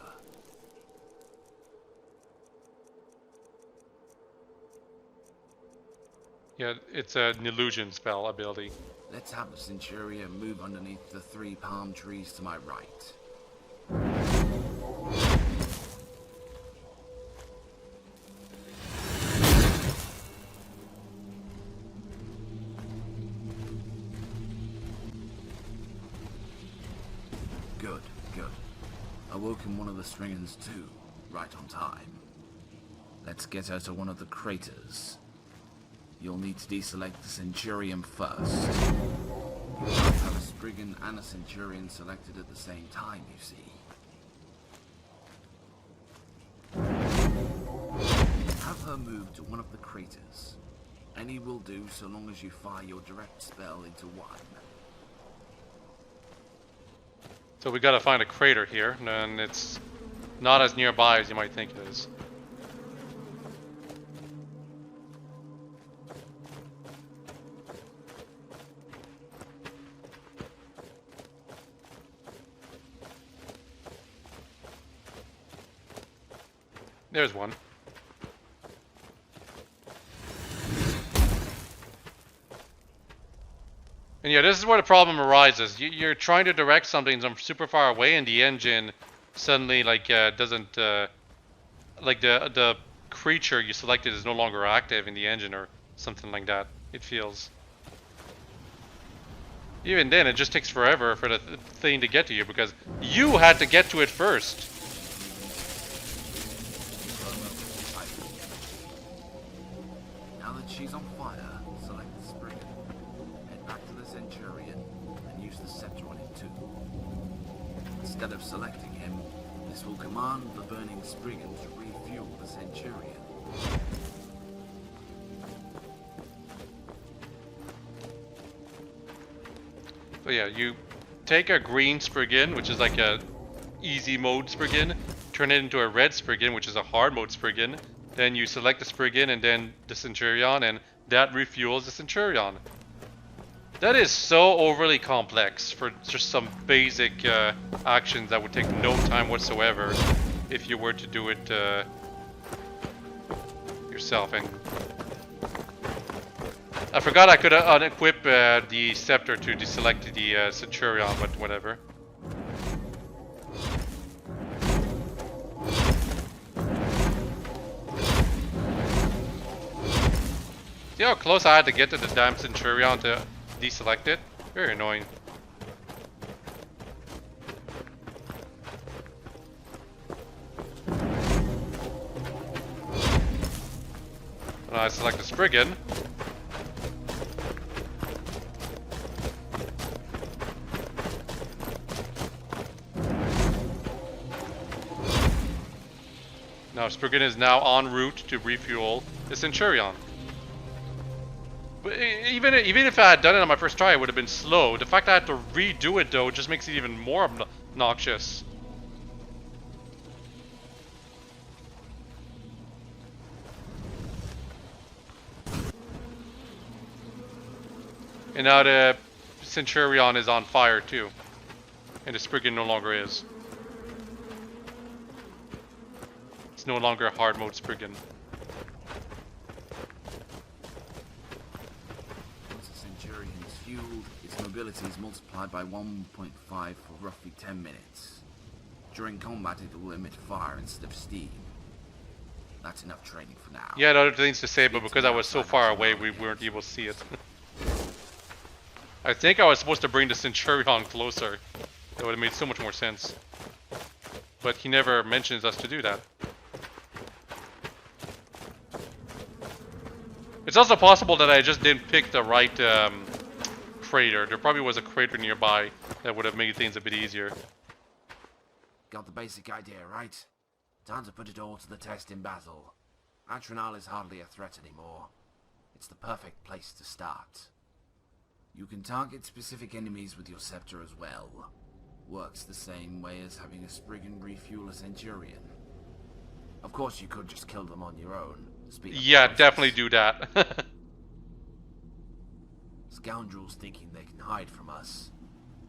Yeah, it's an illusion spell ability. Let's have the Centurion move underneath the 3 palm trees to my right. Good, good. Awoken one of the Stringans too, right on time. Let's get her to one of the craters. You'll need to deselect the Centurion first. You can't have a Spriggan and a Centurion selected at the same time, you see. Have her move to one of the craters. Any will do so long as you fire your direct spell into one. So we gotta find a crater here, and it's not as nearby as you might think it is. There's one. And yeah, this is where the problem arises. You're trying to direct something from super far away, and the engine suddenly doesn't like the creature you selected is no longer active in the engine or something like that. It feels. Even then, it just takes forever for the thing to get to you because you had to get to it first. Now that she's on fire, select the Spriggan. Head back to the Centurion and use the scepter on him too. Instead of selecting him, this will command the burning Spriggan to refuel the Centurion. So yeah, you take a green Spriggan, which is like a easy mode Spriggan, turn it into a red Spriggan, which is a hard mode Spriggan. Then you select the Spriggan and then the Centurion, and that refuels the Centurion. That is so overly complex for just some basic actions that would take no time whatsoever if you were to do it yourself. And I forgot I could unequip the scepter to deselect the Centurion, but whatever. See how close I had to get to the damn Centurion to deselect it? Very annoying. When I select the Spriggan. Now Spriggan is now en route to refuel the Centurion. But even if I had done it on my first try, it would have been slow. The fact that I had to redo it though just makes it even more obnoxious. And now the Centurion is on fire too. And the Spriggan no longer is. It's no longer hard mode Spriggan. Once the Centurion is fueled, its mobility is multiplied by 1.5 for roughly 10 minutes. During combat, it will emit fire instead of steam. That's enough training for now. Yeah, other things to say, but because I was so far away, we weren't able to see it. I think I was supposed to bring the Centurion closer. That would have made so much more sense. But he never mentions us to do that. It's also possible that I just didn't pick the right crater. There probably was a crater nearby that would have made things a bit easier. Got the basic idea, right? Time to put it all to the test in battle. Atronal is hardly a threat anymore. It's the perfect place to start. You can target specific enemies with your scepter as well. Works the same way as having a Spriggan refuel a Centurion. Of course, you could just kill them on your own. Yeah, definitely do that. Scoundrels thinking they can hide from us.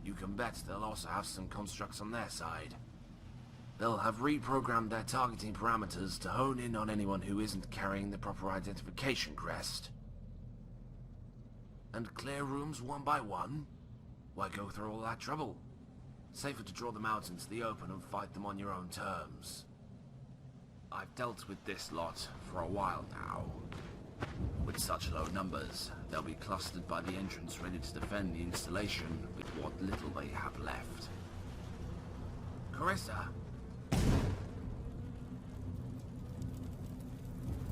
You can bet they'll also have some constructs on their side. They'll have reprogrammed their targeting parameters to hone in on anyone who isn't carrying the proper identification crest. And clear rooms one by one? Why go through all that trouble? Safer to draw them out into the open and fight them on your own terms. I've dealt with this lot for a while now. With such low numbers, they'll be clustered by the entrance ready to defend the installation with what little they have left. Carissa?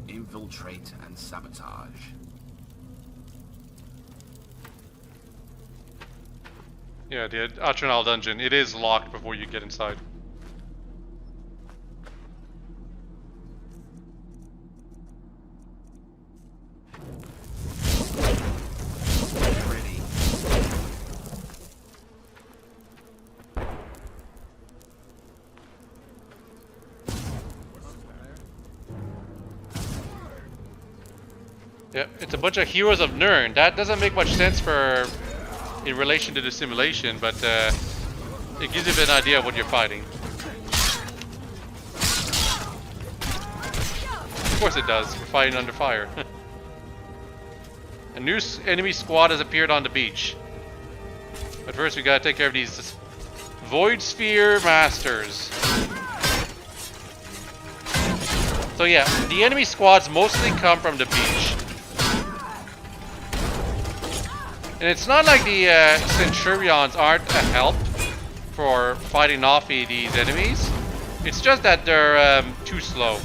Infiltrate and sabotage. Yeah, the Atronal dungeon. It is locked before you get inside. Yeah, it's a bunch of heroes of Nirn. That doesn't make much sense for in relation to the simulation, but it gives you an idea of what you're fighting. Of course it does. We're fighting under fire. A new enemy squad has appeared on the beach. But first we gotta take care of these Void Sphere Masters. So yeah, the enemy squads mostly come from the beach. And it's not like the Centurions aren't a help for fighting off these enemies. It's just that they're too slow.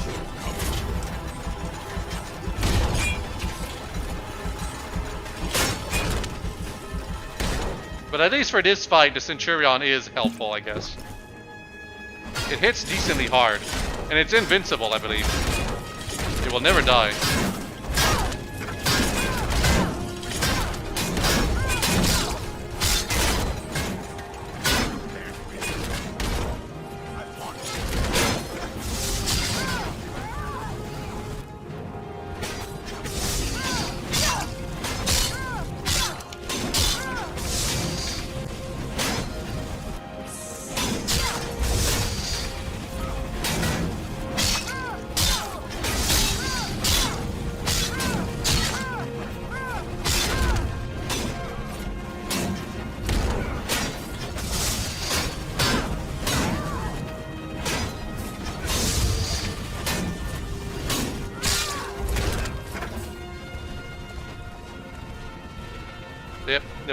But at least for this fight, the Centurion is helpful, I guess. It hits decently hard. And it's invincible, I believe. It will never die.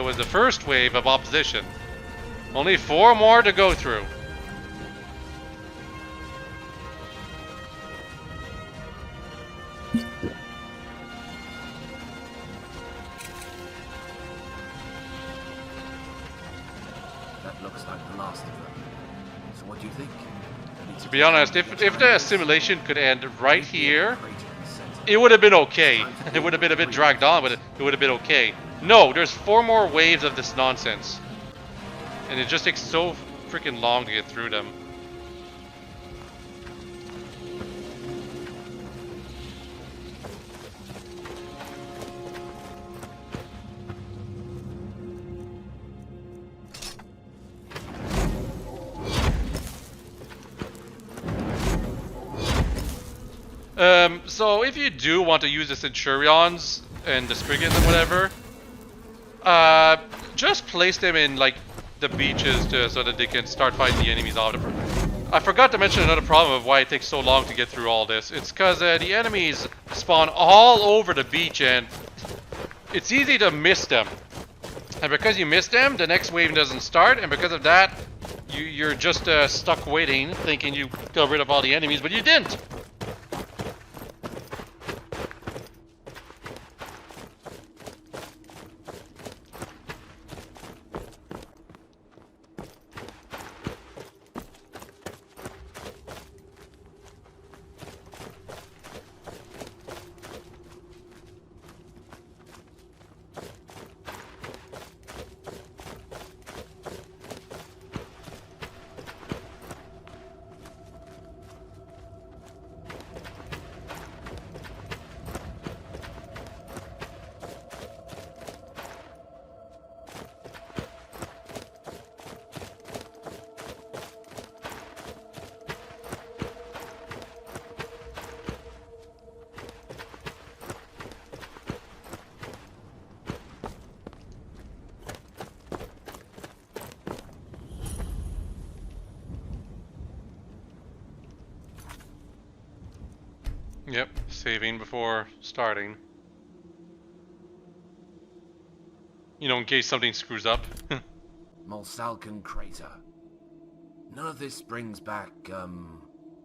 was the first wave of opposition. Only 4 more to go through. That looks like the last of them. So what do you think? To be honest, if the simulation could end right here, it would have been okay. It would have been a bit dragged on, but it would have been okay. No, there's 4 more waves of this nonsense. And it just takes so freaking long to get through them. So if you do want to use the Centurions and the Spriggans and whatever, just place them in like the beaches so that they can start fighting the enemies off. I forgot to mention another problem of why it takes so long to get through all this. It's because the enemies spawn all over the beach and it's easy to miss them. And because you miss them, the next wave doesn't start, and because of that, you're just stuck waiting, thinking you got rid of all the enemies, but you didn't. Yep, saving before starting. You know, in case something screws up. Mulsalkin Crater. None of this brings back,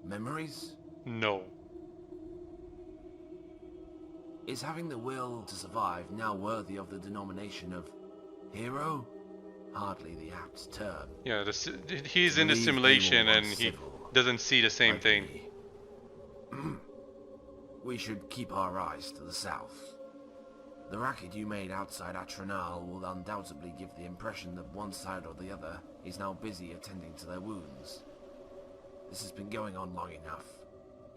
memories? No. Is having the will to survive now worthy of the denomination of hero? Hardly the apt term. Yeah, he's in the simulation and he doesn't see the same thing. We should keep our eyes to the south. The racket you made outside Atronal will undoubtedly give the impression that one side or the other is now busy attending to their wounds. This has been going on long enough.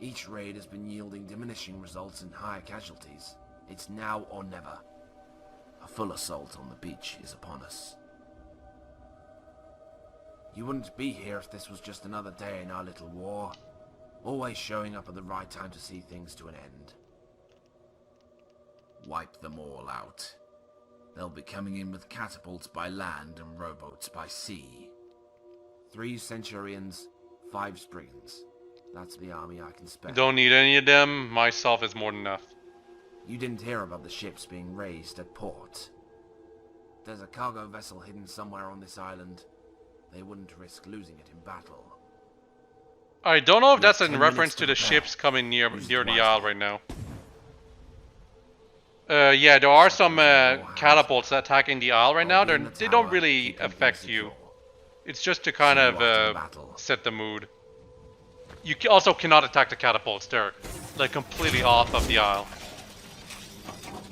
Each raid has been yielding diminishing results in higher casualties. It's now or never. A full assault on the beach is upon us. You wouldn't be here if this was just another day in our little war. Always showing up at the right time to see things to an end. Wipe them all out. They'll be coming in with catapults by land and rowboats by sea. 3 Centurions, 5 Spriggans. That's the army I can spare. Don't need any of them. Myself is more than enough. You didn't hear about the ships being raised at port. There's a cargo vessel hidden somewhere on this island. They wouldn't risk losing it in battle. I don't know if that's in reference to the ships coming near the Isle right now. Yeah, there are some catapults attacking the Isle right now. They don't really affect you. It's just to kind of set the mood. You also cannot attack the catapults. They're like completely off of the Isle.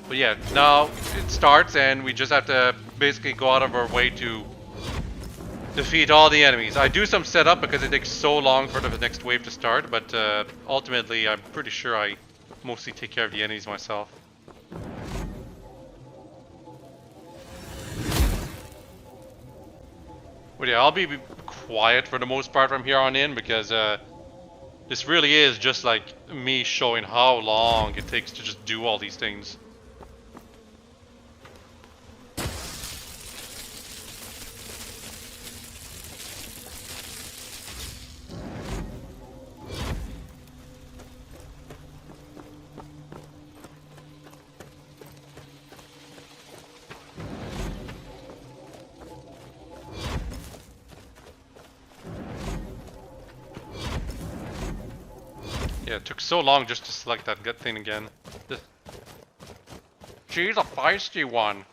But yeah, now it starts and we just have to basically go out of our way to defeat all the enemies. I do some setup because it takes so long for the next wave to start, but ultimately I'm pretty sure I mostly take care of the enemies myself. But yeah, I'll be quiet for the most part from here on in because this really is just like me showing how long it takes to just do all these things. Yeah, it took so long just to select that good thing again. She's a feisty one.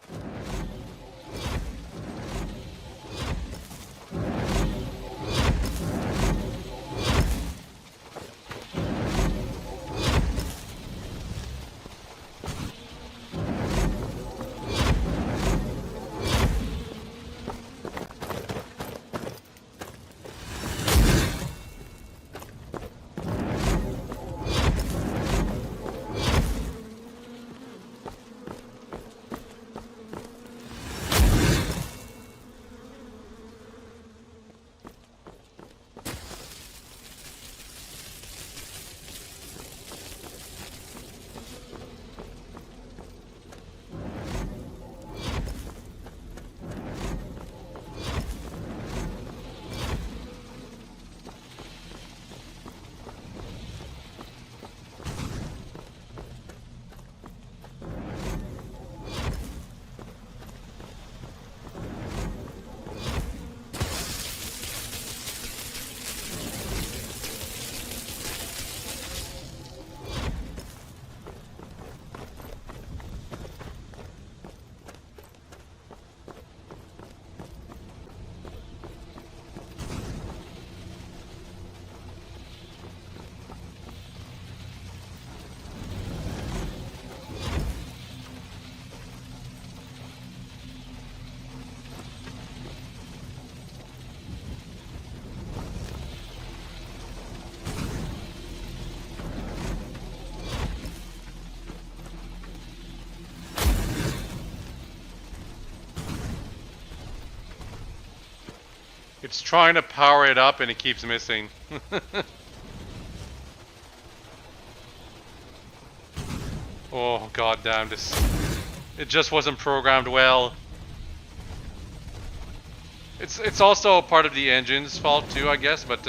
It's trying to power it up and it keeps missing. Oh god damn this. It just wasn't programmed well. It's also part of the engine's fault too, I guess, but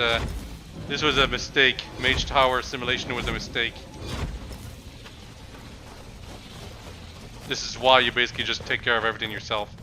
this was a mistake. Mage Tower simulation was a mistake. This is why you basically just take care of everything yourself.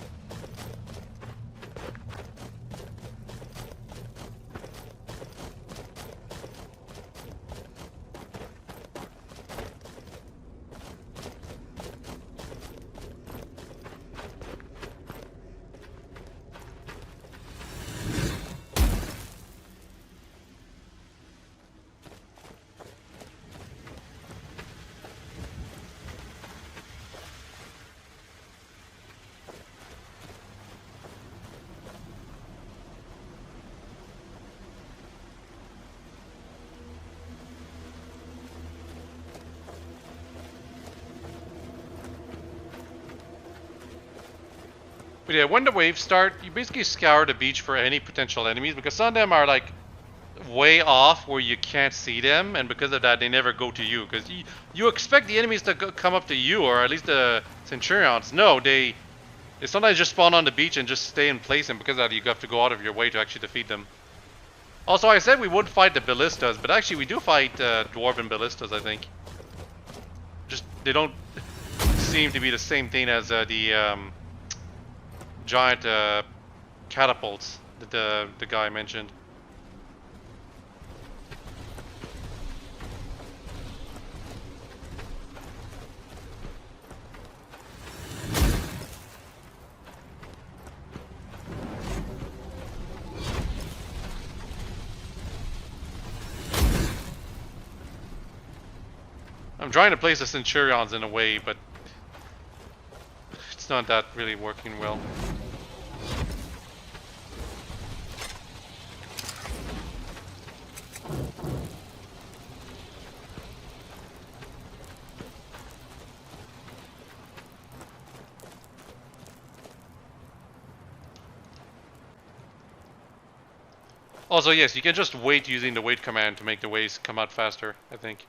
But yeah, when the waves start, you basically scour the beach for any potential enemies because some of them are like way off where you can't see them, and because of that they never go to you because you expect the enemies to come up to you, or at least the Centurions. No, they sometimes just spawn on the beach and just stay in place, and because of that you have to go out of your way to actually defeat them. Also, I said we would fight the ballistas, but actually we do fight dwarven ballistas, I think. Just they don't seem to be the same thing as the giant catapults that the guy mentioned. I'm trying to place the Centurions in a way, but it's not that really working well. Also, yes, you can just wait using the wait command to make the waves come out faster, I think.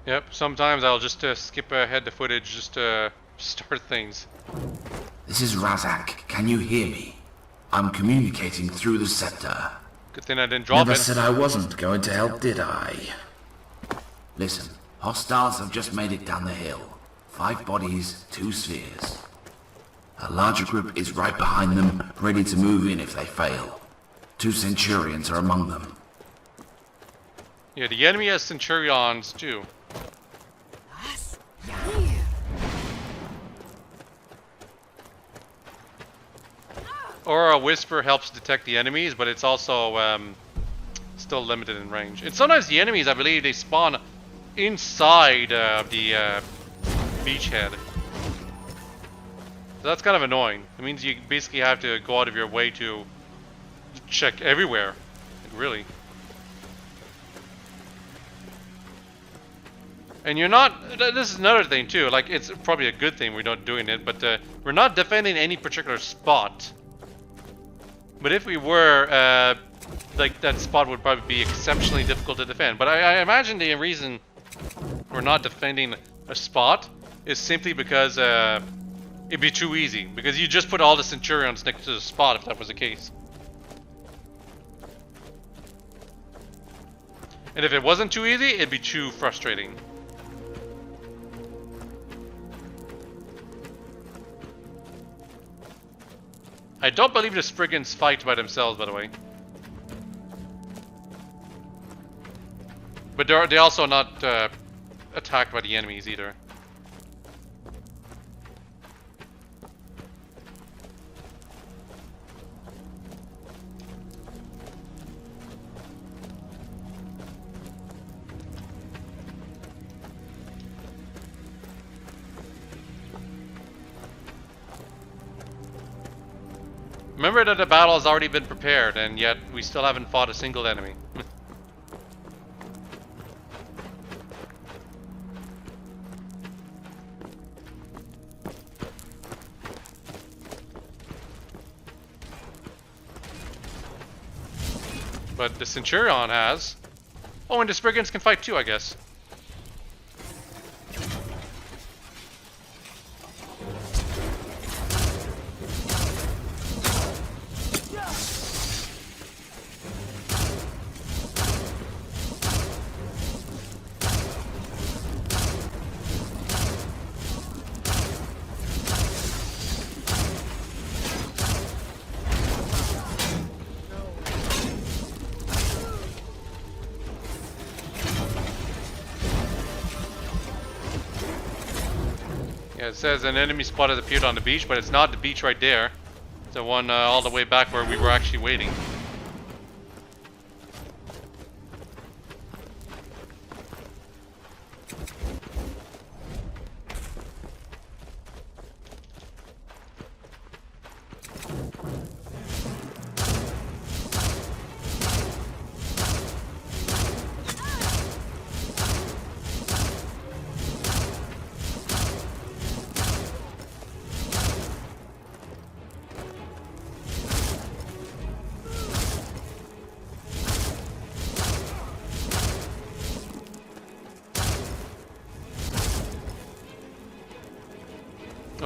Yep, sometimes I'll just skip ahead the footage just to start things. This is Razak. Can you hear me? I'm communicating through the scepter. Good thing I didn't drop Never it. said I wasn't going to help, did I? Listen, hostiles have just made it down the hill. 5 bodies, 2 spheres. A larger group is right behind them, ready to move in if they fail. 2 Centurions are among them. Yeah, the enemy has Centurions too. Aura Whisper helps detect the enemies, but it's also still limited in range. And sometimes the enemies, I believe, they spawn inside the beachhead. So that's kind of annoying. It means you basically have to go out of your way to check everywhere. Like, really. And you're not, this is another thing too, like it's probably a good thing we're not doing it, but we're not defending any particular spot. But if we were, like that spot would probably be exceptionally difficult to defend. But I imagine the reason we're not defending a spot is simply because it'd be too easy. Because you just put all the Centurions next to the spot if that was the case. And if it wasn't too easy, it'd be too frustrating. I don't believe the Spriggans fight by themselves, by the way. But they're also not attacked by the enemies either. Remember that the battle has already been prepared, and yet we still haven't fought a single enemy. But the Centurion has. Oh, and the Spriggans can fight too, I guess. Yeah, it says an enemy spot has appeared on the beach, but it's not the beach right there. It's the one all the way back where we were actually waiting.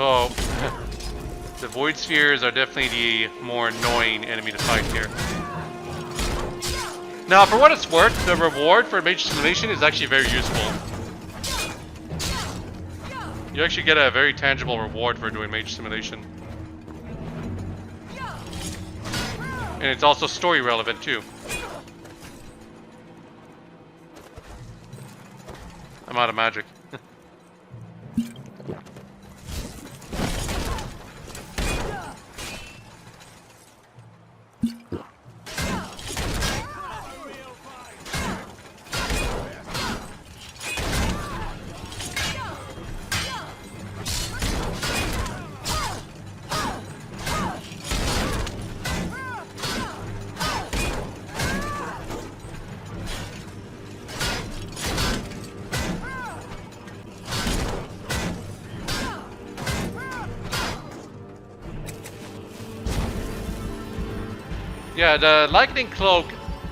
Oh, the Void Spheres are definitely the more annoying enemy to fight here. Now, for what it's worth, the reward for Mage Simulation is actually very useful. You actually get a very tangible reward for doing Mage Simulation. And it's also story relevant too. I'm out of magic. Yeah, the Lightning Cloak,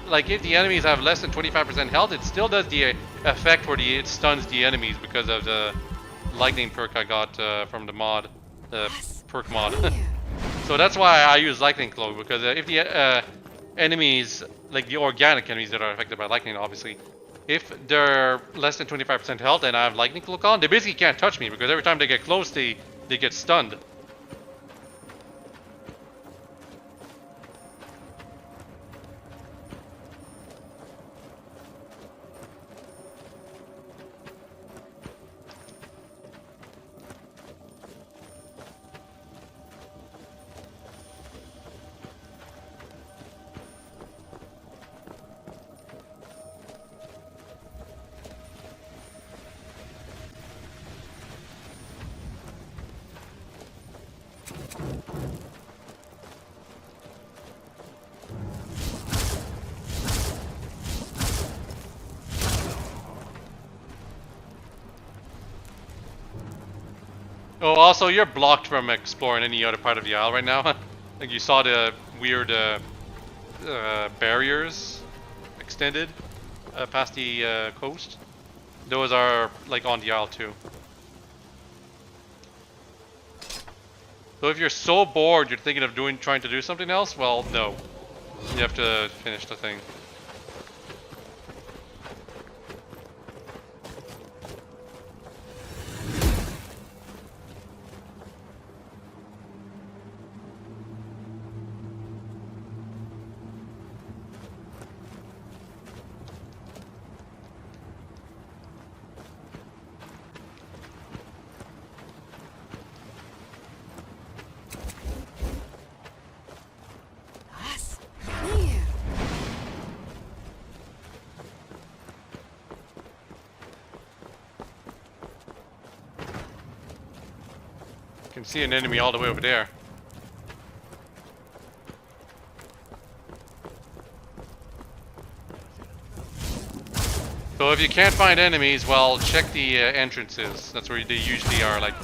like if the enemies have less than 25% health, it still does the effect where it stuns the enemies because of the lightning perk I got from the mod, the perk mod. So that's why I use lightning cloak, because if the enemies, like the organic enemies that are affected by lightning, obviously, if they're less than 25% health and I have lightning cloak on, they basically can't touch me, because every time they get close, they get stunned. Oh, also, you're blocked from exploring any other part of the isle right now. Like, you saw the weird barriers extended past the coast. Those are, like, on the isle, too. So if you're so bored you're thinking of trying to do something else, well, no. You have to finish the thing. Can see an enemy all the way over there. So if you can't find enemies, well, check the entrances. That's where they usually are, like,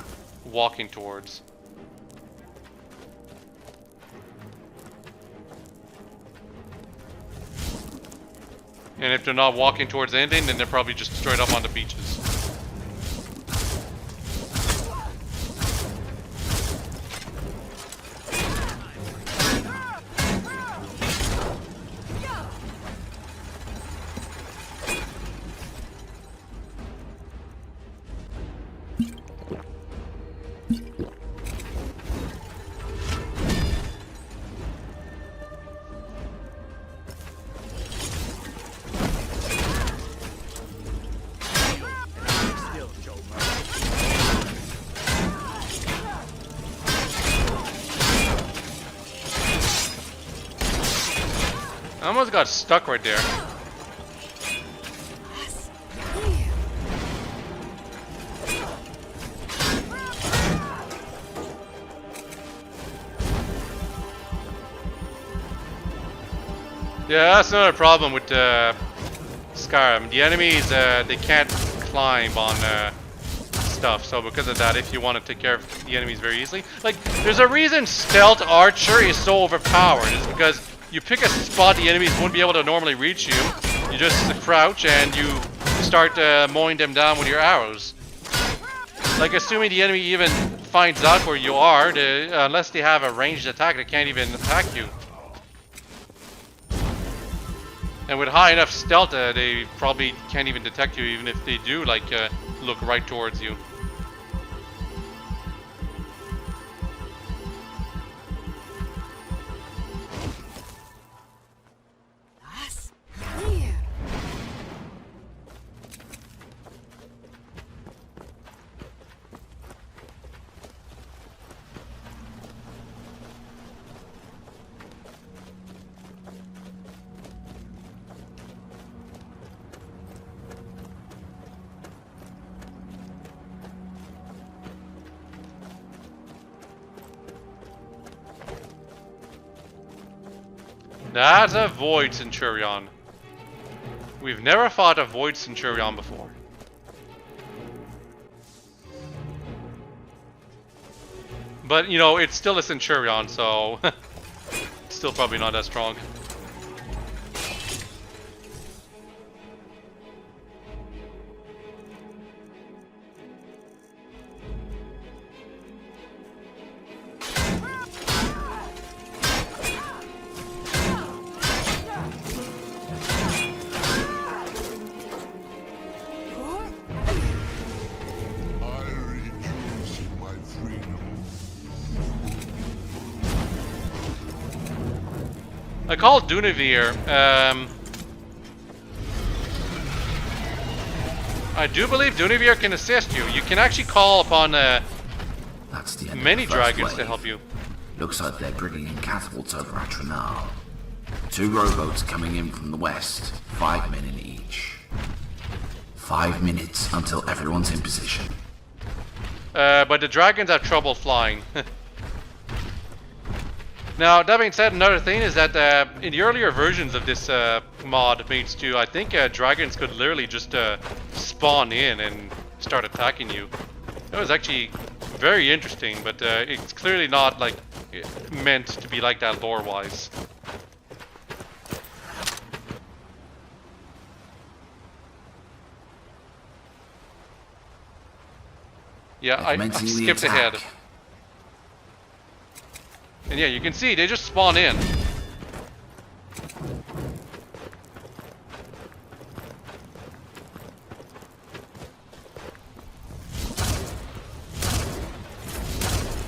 walking towards. And if they're not walking towards anything, then they're probably just straight up on the beaches. I almost got stuck right there. Yeah, that's another problem with Skyrim. The enemies, they can't climb on stuff, so because of that, if you want to take care of the enemies very easily, like, there's a reason Stealth Archer is so overpowered. It's because you pick a spot the enemies won't be able to normally reach you. You just crouch and you start mowing them down with your arrows. Like, assuming the enemy even finds out where you are, unless they have a ranged attack, they can't even attack you. And with high enough stealth, they probably can't even detect you, even if they do, like, look right towards you. That's a Void Centurion. We've never fought a Void Centurion before. But, you know, it's still a Centurion, so it's still probably not that strong. I called Dunavir. I do believe Dunavir can assist you. You can actually call upon That's the end many of the first dragons wave. to help you. Looks like they're bringing in catapults over at Trenal. 2 rowboats coming in from the west, 5 men in each. 5 minutes until everyone's in position. But the dragons have trouble flying. Now, that being said, another thing is that in the earlier versions of this mod, Maids 2, I think dragons could literally just spawn in and start attacking you. That was actually very interesting, but it's clearly not like meant to be like that lore-wise. Yeah, I skipped ahead. And yeah, you can see, they just spawn in.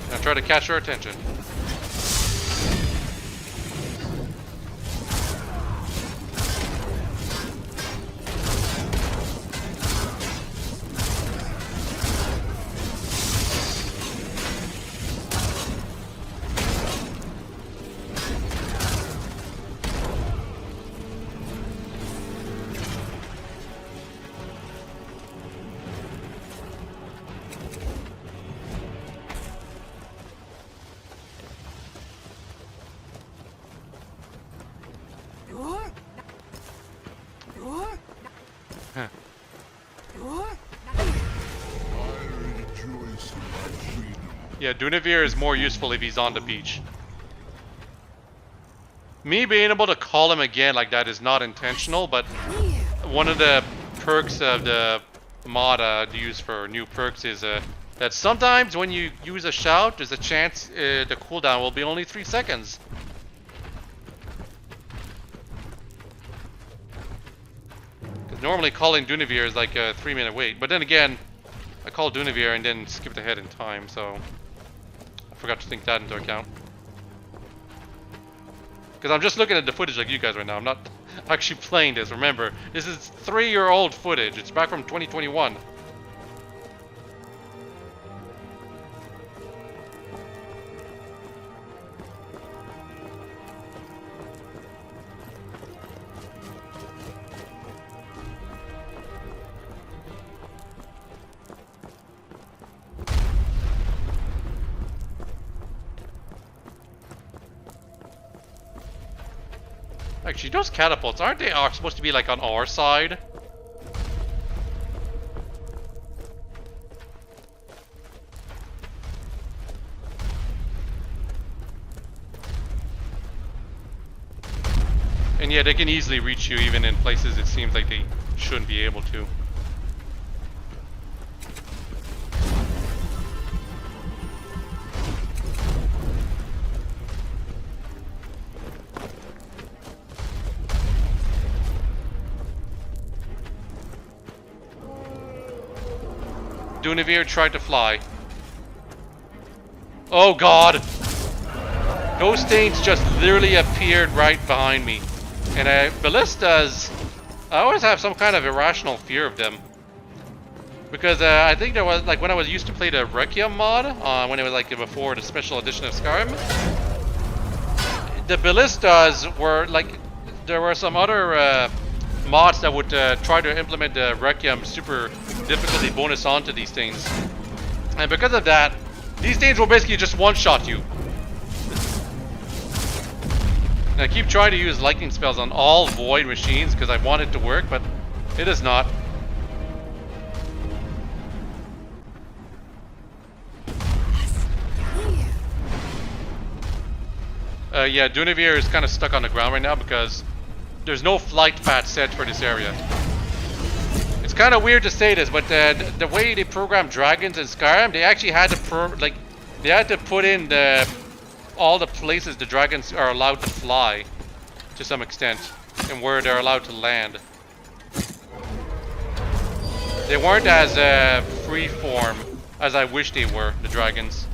Now try to catch her attention. Yeah, Dunavir is more useful if he's on the beach. Me being able to call him again like that is not intentional, but one of the perks of the mod used for new perks is that sometimes when you use a shout, there's a chance the cooldown will be only 3 seconds. Because normally calling Dunavir is like a 3-minute wait, but then again, I called Dunavir and then skipped ahead in time, so I forgot to take that into account. Because I'm just looking at the footage like you guys right now. I'm not actually playing this. Remember, this is 3-year-old footage. It's back from 2021. Actually, those catapults, aren't they supposed to be like on our side? And yeah, they can easily reach you even in places it seems like they shouldn't be able to. Dunavir tried to fly. Oh god! Those things just literally appeared right behind me. And ballistas, I always have some kind of irrational fear of them. Because I think there was, like when I was used to play the Requiem mod, when it was like before the special edition of Skyrim, the ballistas were like, there were some other mods that would try to implement the Requiem super difficulty bonus onto these things. And because of that, these things will basically just one-shot you. And I keep trying to use lightning spells on all void machines because I want it to work, but it is not. Yeah, Dunavir is kind of stuck on the ground right now because there's no flight path set for this area. It's kind of weird to say this, but the way they program dragons in Skyrim, they actually had to put in all the places the dragons are allowed to fly to some extent and where they're allowed to land. They weren't as free-form as I wish they were, the dragons.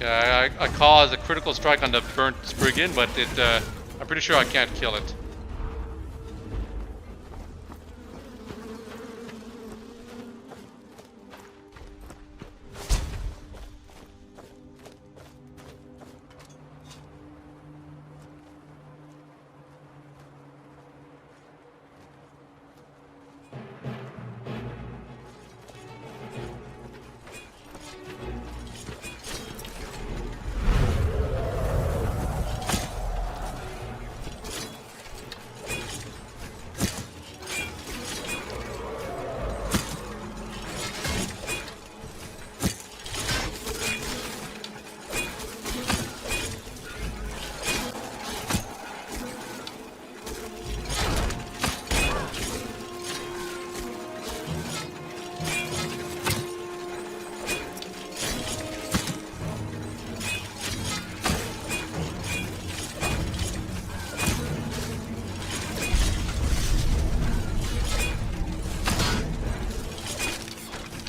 Yeah, I caused a critical strike on the burnt Spriggan, but it, I'm pretty sure I can't kill it.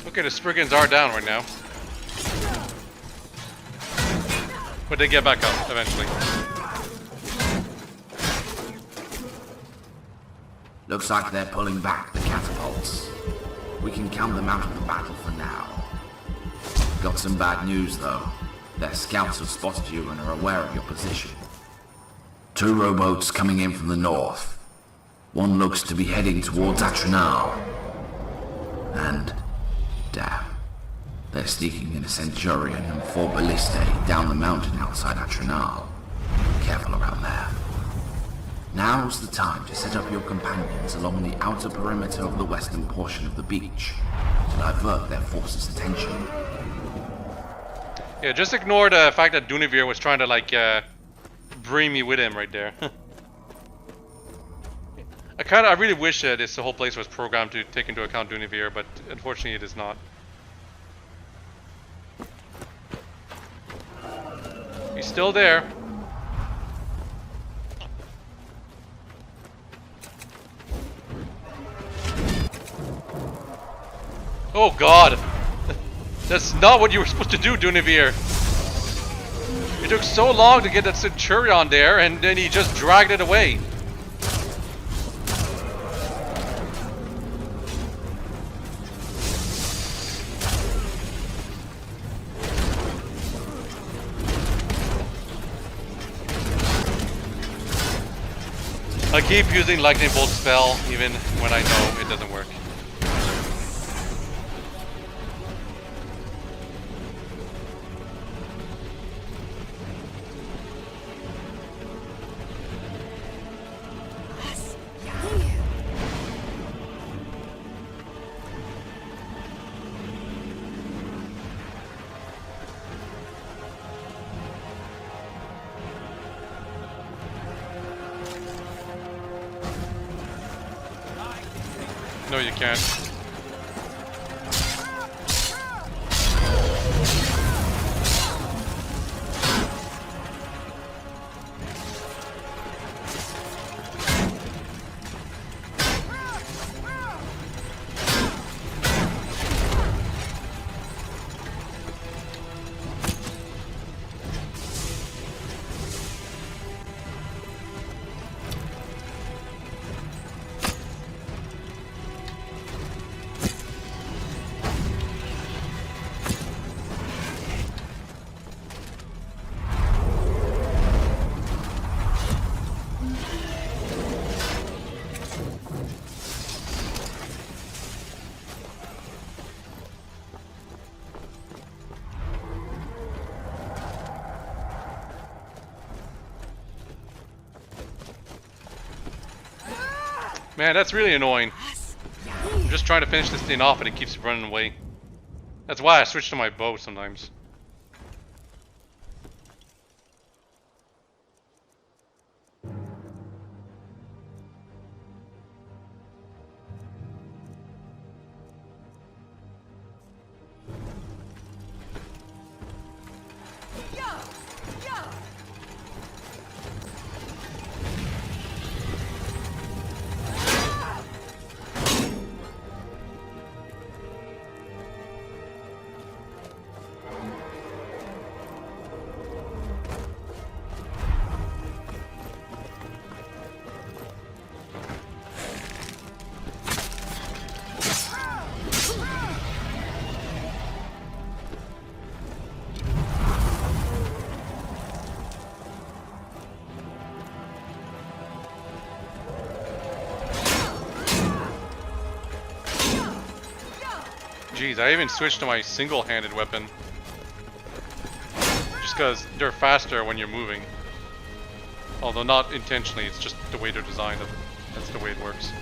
Okay, the Spriggans are down right now. But they get back up eventually. Looks like they're pulling back the catapults. We can count them out of the battle for now. Got some bad news though. Their scouts have spotted you and are aware of your position. 2 rowboats coming in from the north. One looks to be heading towards Atronal. And... damn. They're sneaking in a Centurion and 4 ballistae down the mountain outside Atronal. Careful around there. Now's the time to set up your companions along the outer perimeter of the western portion of the beach to divert their forces' attention. Yeah, just ignore the fact that Dunivir was trying to, like, bring me with him right there. I really wish this whole place was programmed to take into account Dunivir, but unfortunately it is not. He's still there. Oh god! That's not what you were supposed to do, Dunivir. It took so long to get that Centurion there, and then he just dragged it away. I keep using Lightning Bolt spell even when I know it doesn't work. No, you can't. Man, that's really annoying. I'm just trying to finish this thing off and it keeps running away. That's why I switch to my bow sometimes. Jeez, I even switched to my single-handed weapon. Just because they're faster when you're moving. Although not intentionally, it's just the way they're designed. That's the way it works.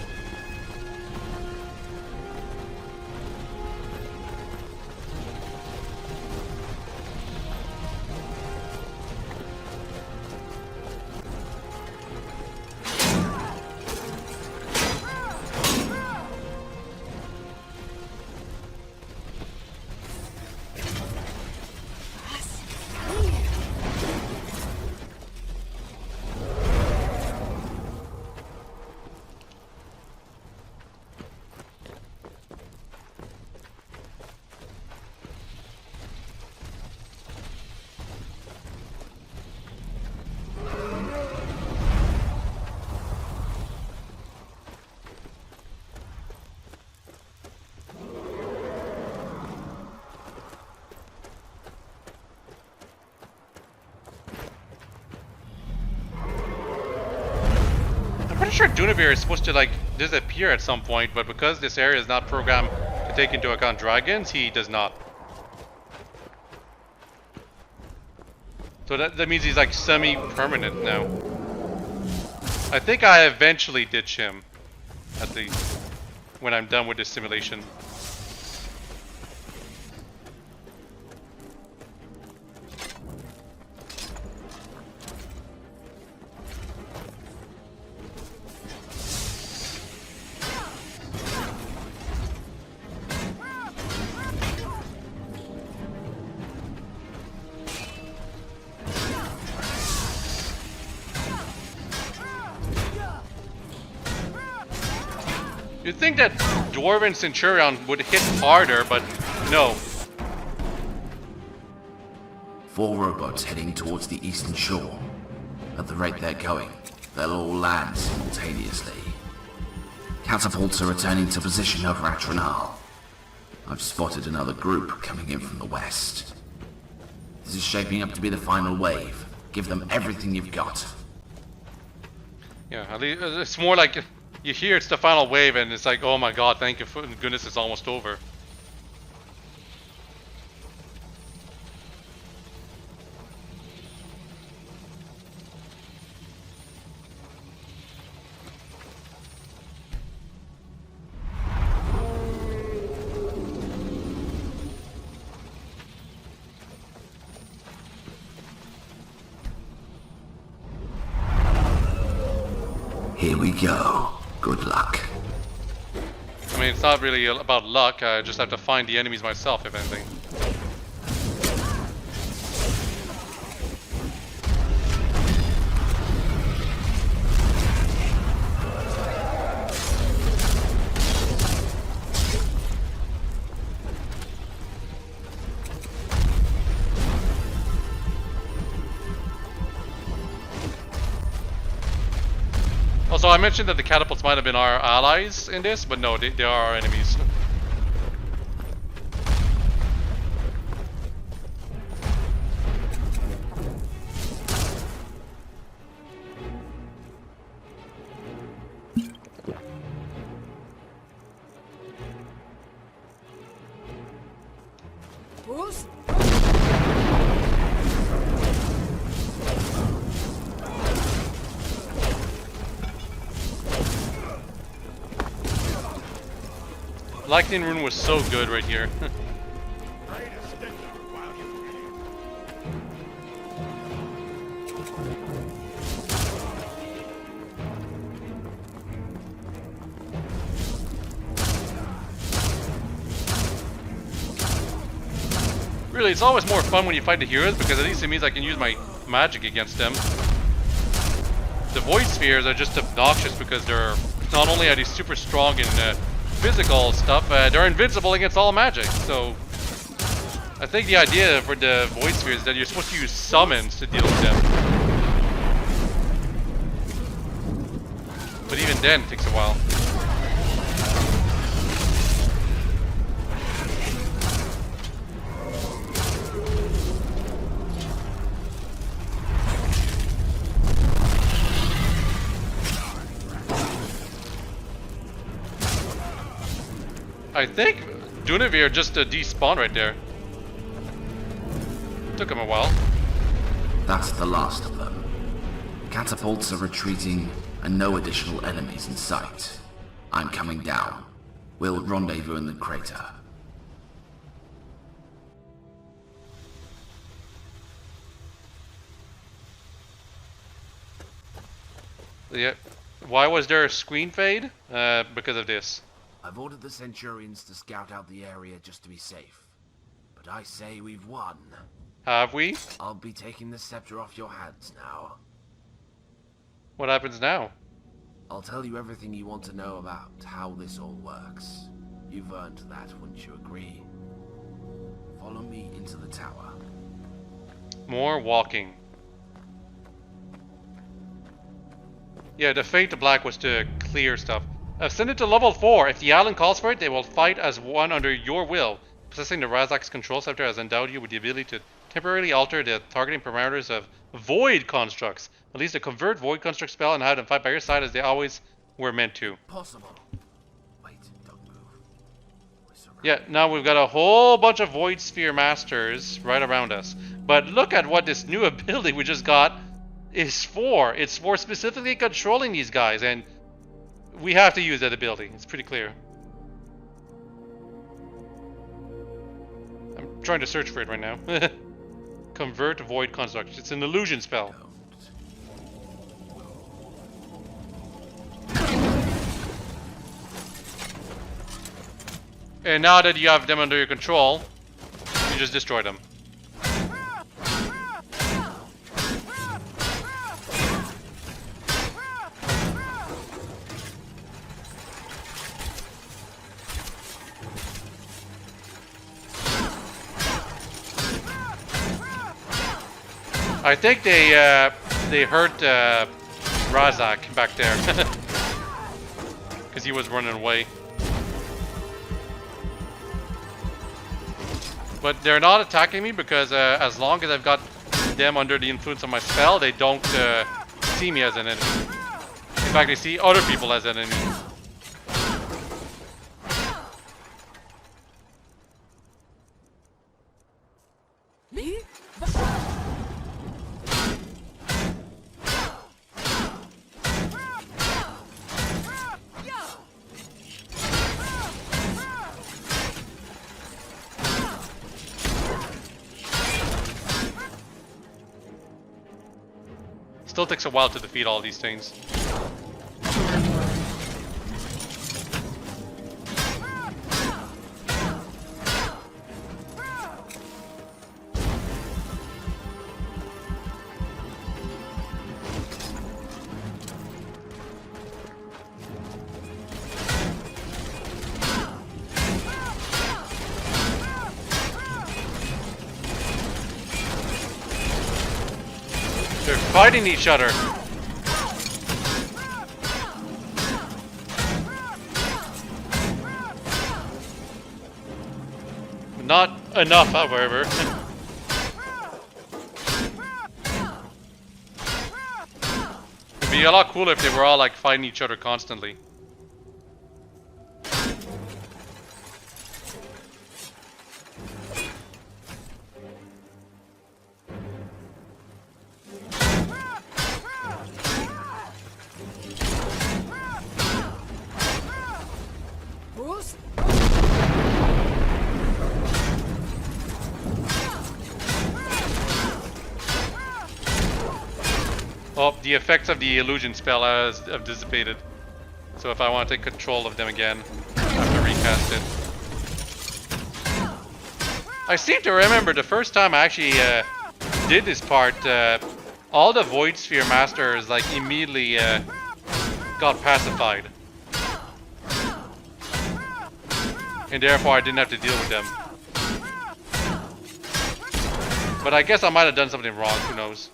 I'm pretty sure Dunavir is supposed to like disappear at some point, but because this area is not programmed to take into account dragons, he does not. So that means he's like semi-permanent now. I think I eventually ditch him at the when I'm done with this simulation. You'd think that Dwarven Centurion would hit harder, but no. 4 rowboats heading towards the eastern shore. At the rate they're going, they'll all land simultaneously. Catapults are returning to position over at Renal. I've spotted another group coming in from the west. This is shaping up to be the final wave. Give them everything you've got. Yeah, at least it's more like you hear it's the final wave and it's like, oh my god, thank you for goodness, it's almost over. Here we go. Good luck. I mean, it's not really about luck, I just have to find the enemies myself, if anything. Also, I mentioned that the catapults might have been our allies in this, but no, they are our enemies. Who's? Lightning Rune was so good right here. Really, it's always more fun when you fight the heroes because at least it means I can use my magic against them. The void spheres are just obnoxious because they're not only are they super strong in physical stuff, they're invincible against all magic. So I think the idea for the void spheres is that you're supposed to use summons to deal with them. But even then, it takes a while. I think Dunavir just despawned right there. Took him a while. That's the last of them. Catapults are retreating, and no additional enemies in sight. I'm coming down. We'll rendezvous in the crater. Yeah. Why was there a screen fade? Because of this. I've ordered the Centurions to scout out the area just to be safe. But I say we've won. Have we? I'll be taking the scepter off your hands now. What happens now? I'll tell you everything you want to know about how this all works. You've earned that, wouldn't you agree? Follow me into the tower. More walking. Yeah, the fate to black was to clear stuff. Send it to level 4. If the island calls for it, they will fight as one under your will. Possessing the Razak's control scepter has endowed you with the ability to temporarily alter the targeting parameters of void constructs. At least a convert void construct spell and have them fight by your side as they always were meant to. Possible. Wait, don't move. Yeah, now we've got a whole bunch of void sphere masters right around us. But look at what this new ability we just got is for. It's for specifically controlling these guys, and we have to use that ability. It's pretty clear. I'm trying to search for it right now. Convert void construct. It's an illusion spell. And now that you have them under your control, you just destroy them. I think they hurt Razak back there because he was running away. But they're not attacking me because as long as I've got them under the influence of my spell, they don't see me as an enemy. In fact, they see other people as an enemy. Still takes a while to defeat all these things. They're fighting each other. Not enough, however. It'd be a lot cooler if they were all like fighting each other constantly. Oh, the effects of the illusion spell have dissipated. So if I want to take control of them again, I have to recast it. I seem to remember the first time I actually did this part, all the Void Sphere Masters like immediately got pacified. And therefore I didn't have to deal with them. But I guess I might have done something wrong, who knows.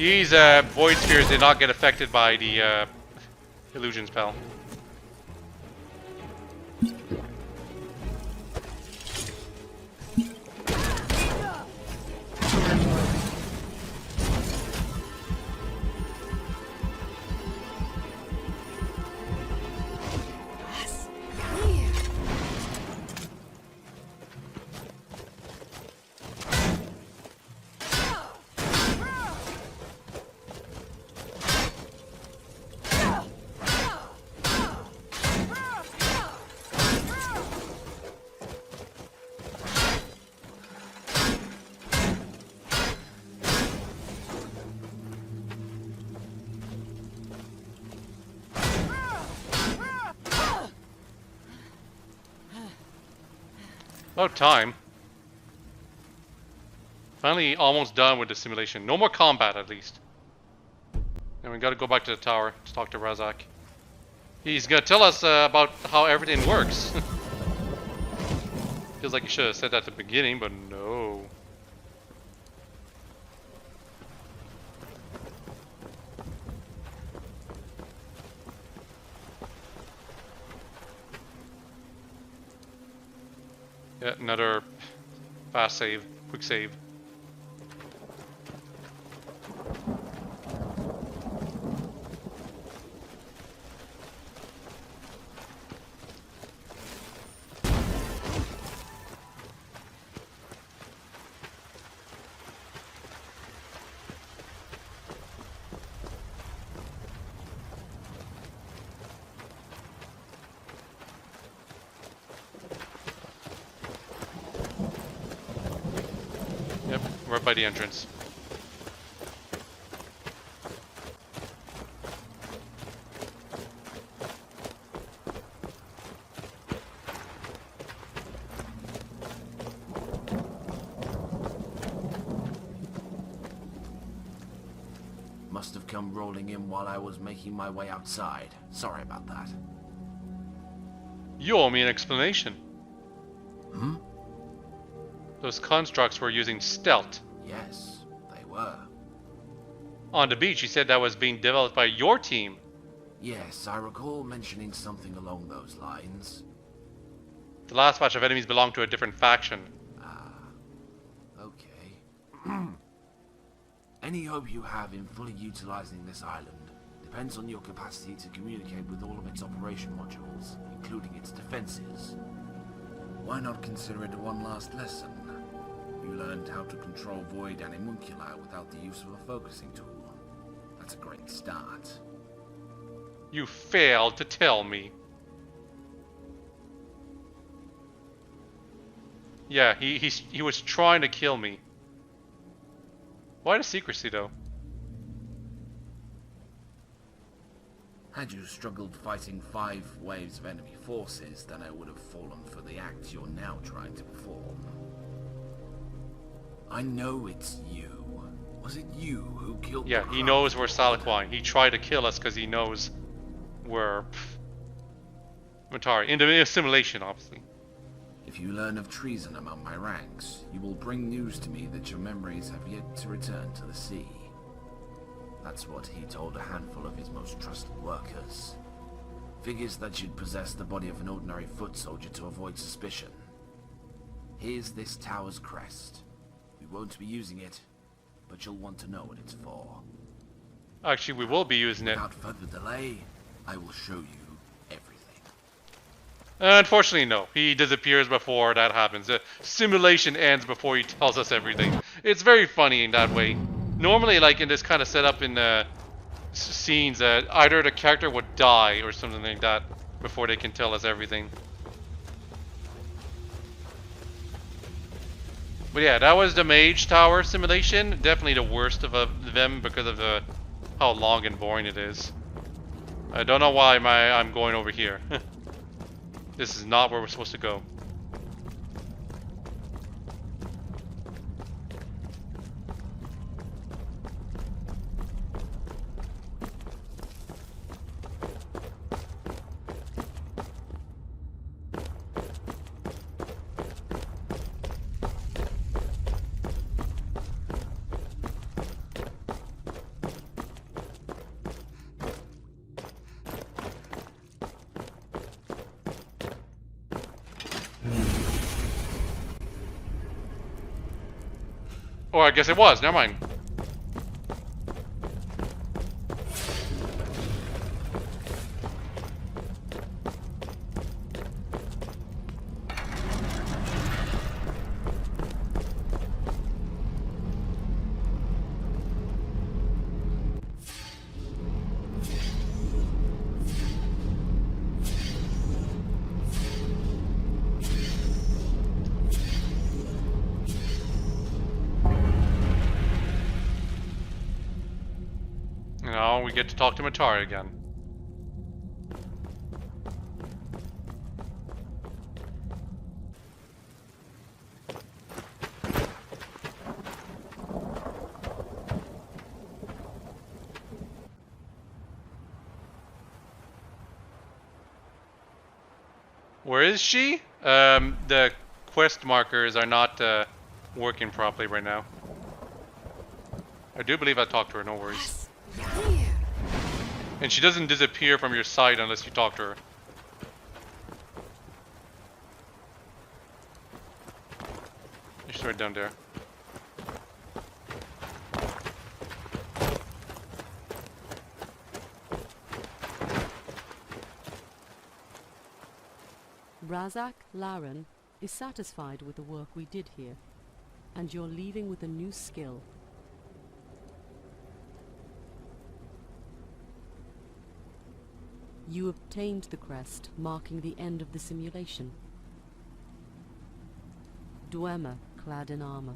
These void spheres did not get affected by the illusion spell. About time. Finally almost done with the simulation. No more combat, at least. And we gotta go back to the tower to talk to Razak. He's gonna tell us about how everything works. Feels like he should have said that at the beginning, but no. Yeah, another fast save, quick save. Yep, right by the entrance. Must have come rolling in while I was making my way outside. Sorry about that. You owe me an explanation. Hmm? Those constructs were using stealth. Yes, they were. On the beach, you said that was being developed by your team. Yes, I recall mentioning something along those lines. The last batch of enemies belonged to a different faction. Ah, okay. Any hope you have in fully utilizing this island depends on your capacity to communicate with all of its operation modules, including its defenses. Why not consider it one last lesson? You learned how to control void animunculi without the use of a focusing tool. That's a great start. You failed to tell me. Yeah, he was trying to kill me. Why the secrecy, though? Had you struggled fighting 5 waves of enemy forces, then I would have fallen for the act you're now trying to perform. I know it's you. Was it you who killed Yeah, he knows we're Salaquine. He tried to kill us because he knows we're Matari. In the simulation, obviously. If you learn of treason among my ranks, you will bring news to me that your memories have yet to return to the sea. That's what he told a handful of his most trusted workers. Figures that you'd possess the body of an ordinary foot soldier to avoid suspicion. Here's this tower's crest. We won't be using it, but you'll want to know what it's for. Actually, we will be using it. Without further delay, I will show you everything. Unfortunately, no. He disappears before that happens. The simulation ends before he tells us everything. It's very funny in that way. Normally, like in this kind of setup in scenes, either the character would die or something like that before they can tell us everything. But yeah, that was the Mage Tower simulation. Definitely the worst of them because of how long and boring it is. I don't know why I'm going over here. This is not where we're supposed to go. Oh, I guess it was. Never mind. Now we get to talk to Matari again. Where is she? The quest markers are not working properly right now. I do believe I talked to her, no worries. And she doesn't disappear from your sight unless you talk to her. She's right down there. Razak Laren is satisfied with the work we did here, and you're leaving with a new skill. You obtained the crest, marking the end of the simulation. Dwemer clad in armor.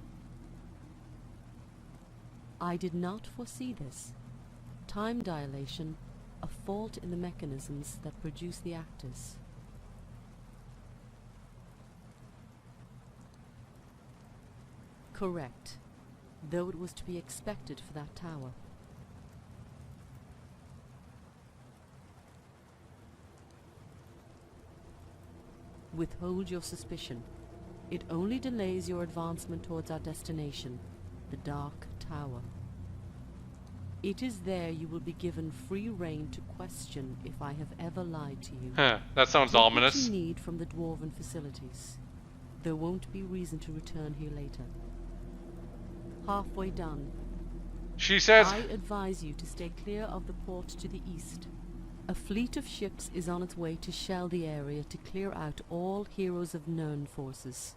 I did not foresee this. Time dilation, a fault in the mechanisms that produce the actors. Correct, though it was to be expected for that tower. Withhold your suspicion. It only delays your advancement towards our destination, the Dark Tower. It is there you will be given free rein to question if I have ever lied to you. Huh, that sounds Get ominous. what you need from the Dwarven facilities. There won't be reason to return here later. Halfway done. She says... I advise you to stay clear of the port to the east. A fleet of ships is on its way to shell the area to clear out all Heroes of Nirn forces.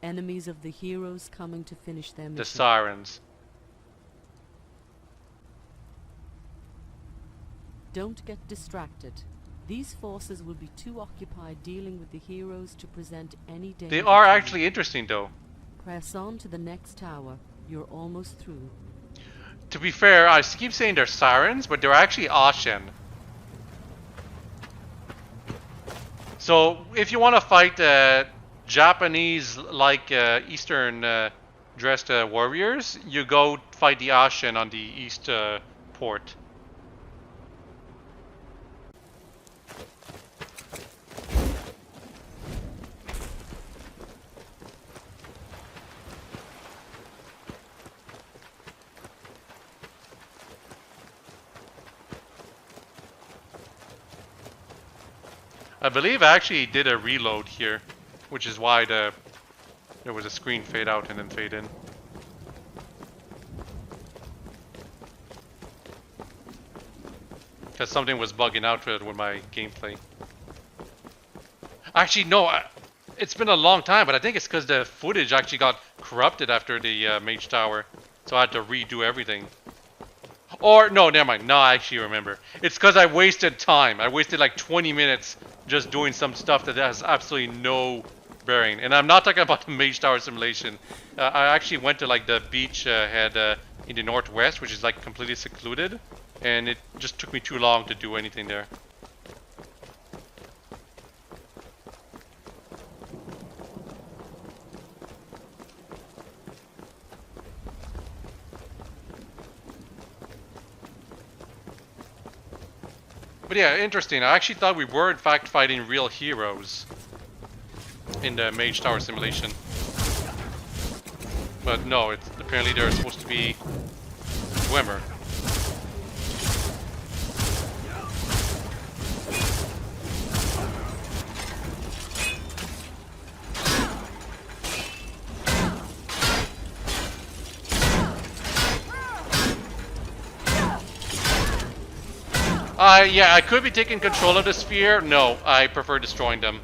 Enemies of the heroes coming to finish their mission. The Sirens. Don't get distracted. These forces will be too occupied dealing with the heroes to present any danger. They are to you. actually interesting though. Press on to the next tower. You're almost through. To be fair, I keep saying they're Sirens, but they're actually Ashen. So, if you want to fight Japanese-like Eastern dressed warriors, you go fight the Ashen on the East port. I believe I actually did a reload here, which is why there was a screen fade out and then fade in. Because something was bugging out with my gameplay. Actually, no, it's been a long time, but I think it's because the footage actually got corrupted after the Mage Tower, so I had to redo everything. Or, no, never mind. No, I actually remember. It's because I wasted time. I wasted like 20 minutes just doing some stuff that has absolutely no bearing. And I'm not talking about the Mage Tower simulation. I actually went to like the beach head in the northwest, which is like completely secluded. And it just took me too long to do anything there. But yeah, interesting. I actually thought we were in fact fighting real heroes in the Mage Tower simulation. But no, it's apparently they're supposed to be Dwemer. Yeah, I could be taking control of the sphere. No, I prefer destroying them.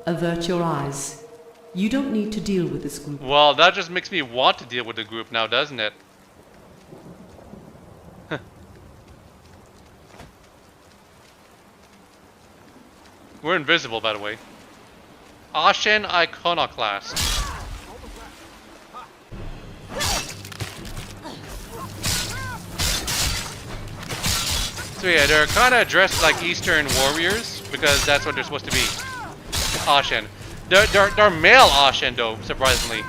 Avert your eyes. You don't need to deal with this group. Well, that just makes me want to deal with the group now, doesn't it? We're invisible, by the way. Ashen Iconoclast. So yeah, they're kind of dressed like Eastern warriors, because that's what they're supposed to be. Ashen. They're male Ashen, though, surprisingly.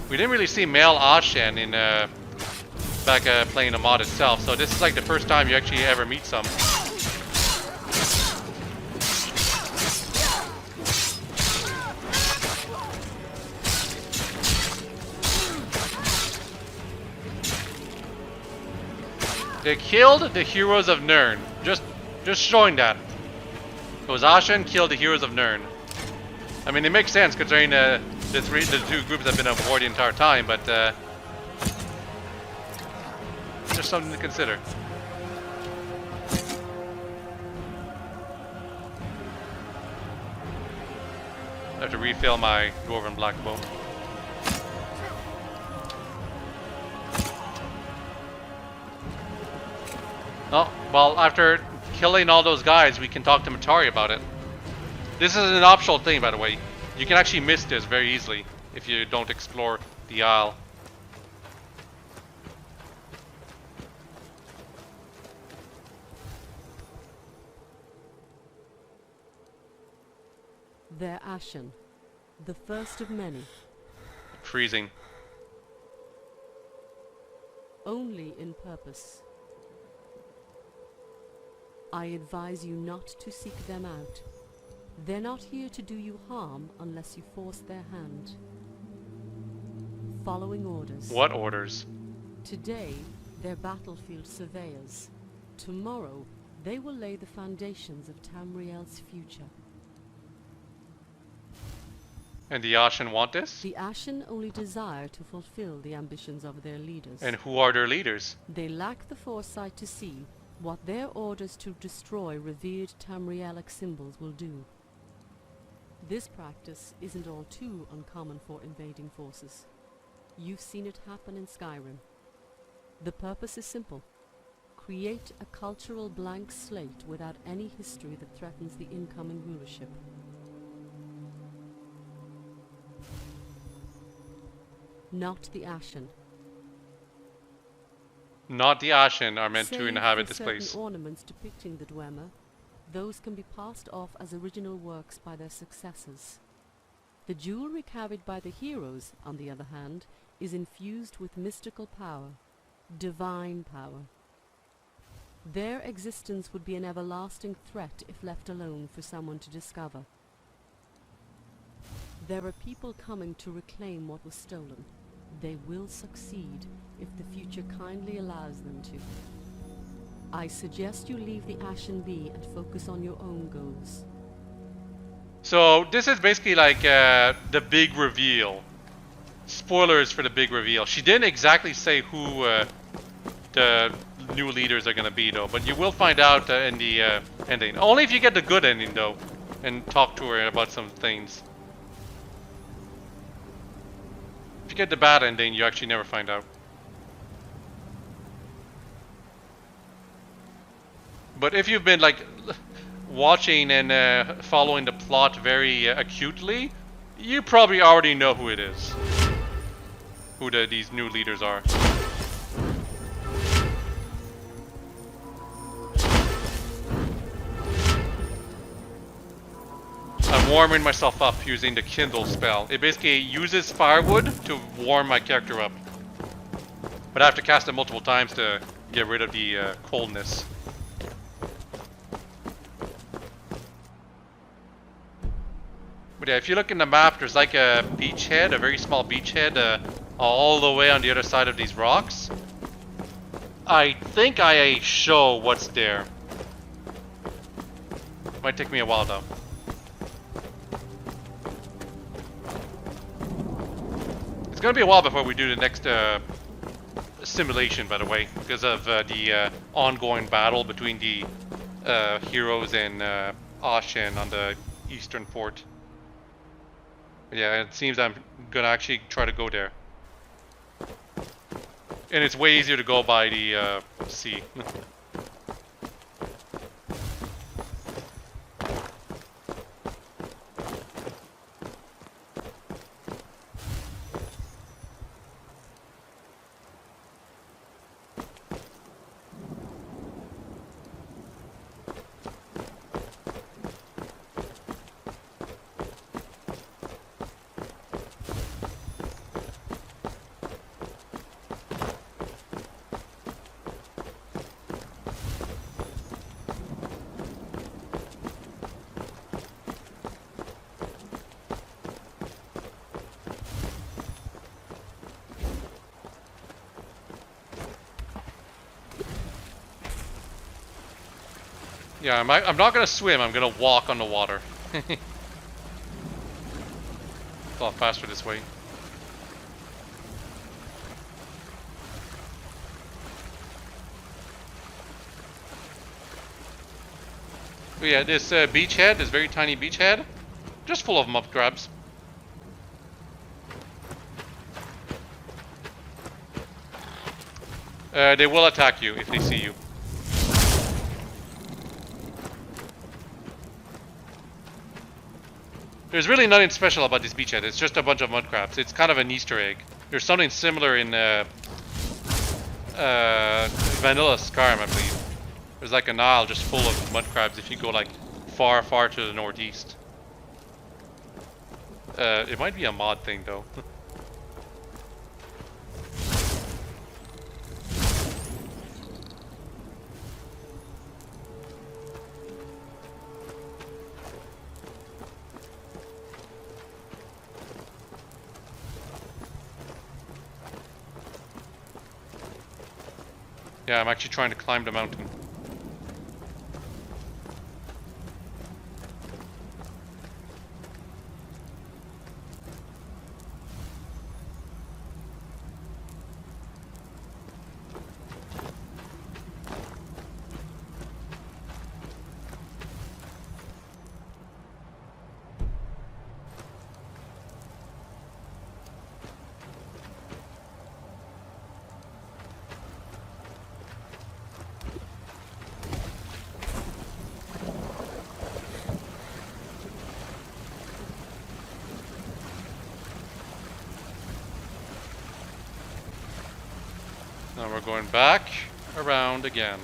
We didn't really see male Ashen in back playing the mod itself, so this is like the first time you actually ever meet some. They killed the heroes of Nirn. Just showing that. It was Ashen killed the heroes of Nirn. I mean, it makes sense considering the two groups have been at war the entire time, but just something to consider. I have to refill my Dwarven Black Bow. Oh, well, after killing all those guys, we can talk to Matari about it. This is an optional thing, by the way. You can actually miss this very easily if you don't explore the Isle. They're Ashen, the first of many. Freezing. Only in purpose. I advise you not to seek them out. They're not here to do you harm unless you force their hand. Following orders. What orders? Today, they're battlefield surveyors. Tomorrow, they will lay the foundations of Tamriel's future. And the Ashen want this? The Ashen only desire to fulfill the ambitions of their leaders. And who are their leaders? They lack the foresight to see what their orders to destroy revered Tamrielic symbols will do. This practice isn't all too uncommon for invading forces. You've seen it happen in Skyrim. The purpose is simple. Create a cultural blank slate without any history that threatens the incoming rulership. Not the Ashen. Not the Ashen are meant to Save inhabit for this certain place. ornaments depicting the Dwemer, those can be passed off as original works by their successors. The jewelry carried by the heroes, on the other hand, is infused with mystical power, divine power. Their existence would be an everlasting threat if left alone for someone to discover. There are people coming to reclaim what was stolen. They will succeed if the future kindly allows them to. I suggest you leave the Ashen be and focus on your own goals. So this is basically like the big reveal. Spoilers for the big reveal. She didn't exactly say who the new leaders are going to be though, but you will find out in the ending. Only if you get the good ending though, and talk to her about some things. If you get the bad ending, you actually never find out. But if you've been like watching and following the plot very acutely, you probably already know who it is. Who these new leaders are. I'm warming myself up using the Kindle spell. It basically uses firewood to warm my character up. But I have to cast it multiple times to get rid of the coldness. But yeah, if you look in the map, there's like a beachhead, a very small beachhead, all the way on the other side of these rocks. I think I show what's there. Might take me a while though. It's gonna be a while before we do the next simulation, by the way, because of the ongoing battle between the heroes and Ashen on the eastern fort. But yeah, it seems I'm gonna actually try to go there. And it's way easier to go by the sea. Yeah, I'm not gonna swim, I'm gonna walk on the water. It's a lot faster this way. But yeah, this beachhead, this very tiny beachhead, just full of mud crabs. They will attack you if they see you. There's really nothing special about this beachhead. It's just a bunch of mud crabs. It's kind of an Easter egg. There's something similar in Vanilla Scarm, I believe. There's like an isle just full of mud crabs if you go like far, far to the northeast. It might be a mod thing though. Yeah, I'm actually trying to climb the mountain. Now we're going back around again.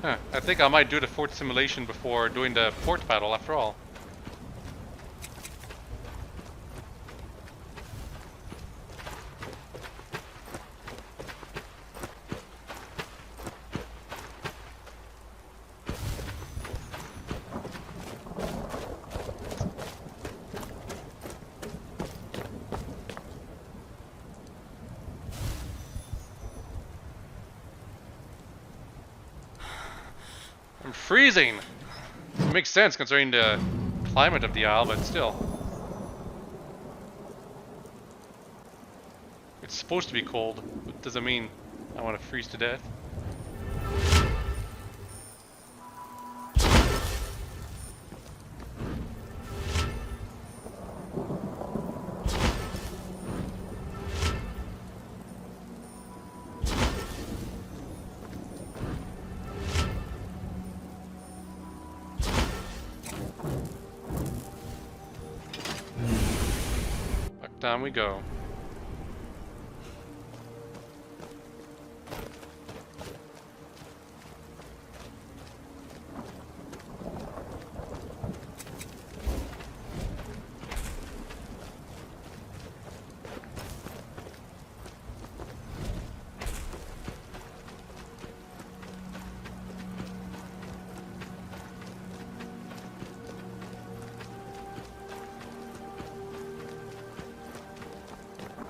Huh, I think I might do the fort simulation before doing the fort battle after all. I'm freezing! It makes sense considering the climate of the isle, but still. It's supposed to be cold, but doesn't mean I want to freeze to death. Down we go.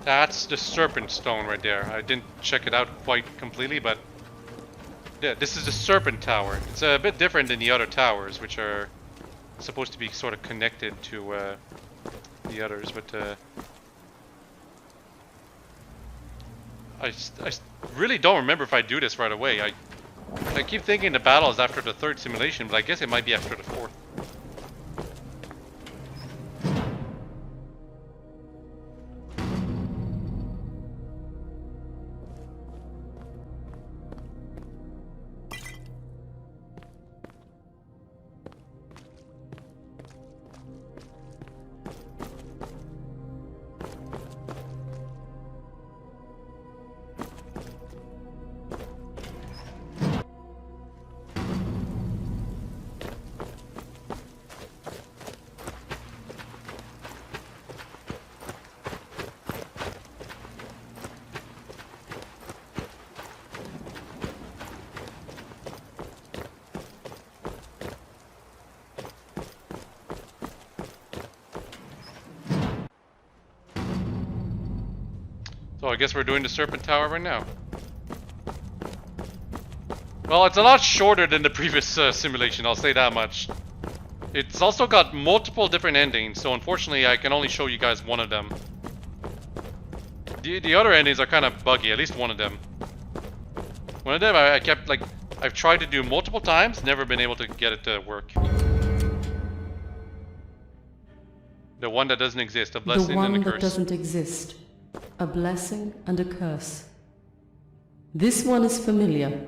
That's the serpent stone right there. I didn't check it out quite completely, but yeah, this is the serpent tower. It's a bit different than the other towers, which are supposed to be sort of connected to the others, but I really don't remember if I do this right away. I keep thinking the battle is after the third simulation, but I guess it might be after the fourth. So I guess we're doing the Serpent Tower right now. Well, it's a lot shorter than the previous simulation, I'll say that much. It's also got multiple different endings, so unfortunately I can only show you guys one of them. The other endings are kind of buggy, at least one of them. One of them I kept, like, I've tried to do multiple times, never been able to get it to work. The one that doesn't exist, a blessing and a curse. The one that doesn't exist. A blessing and a curse. This one is familiar.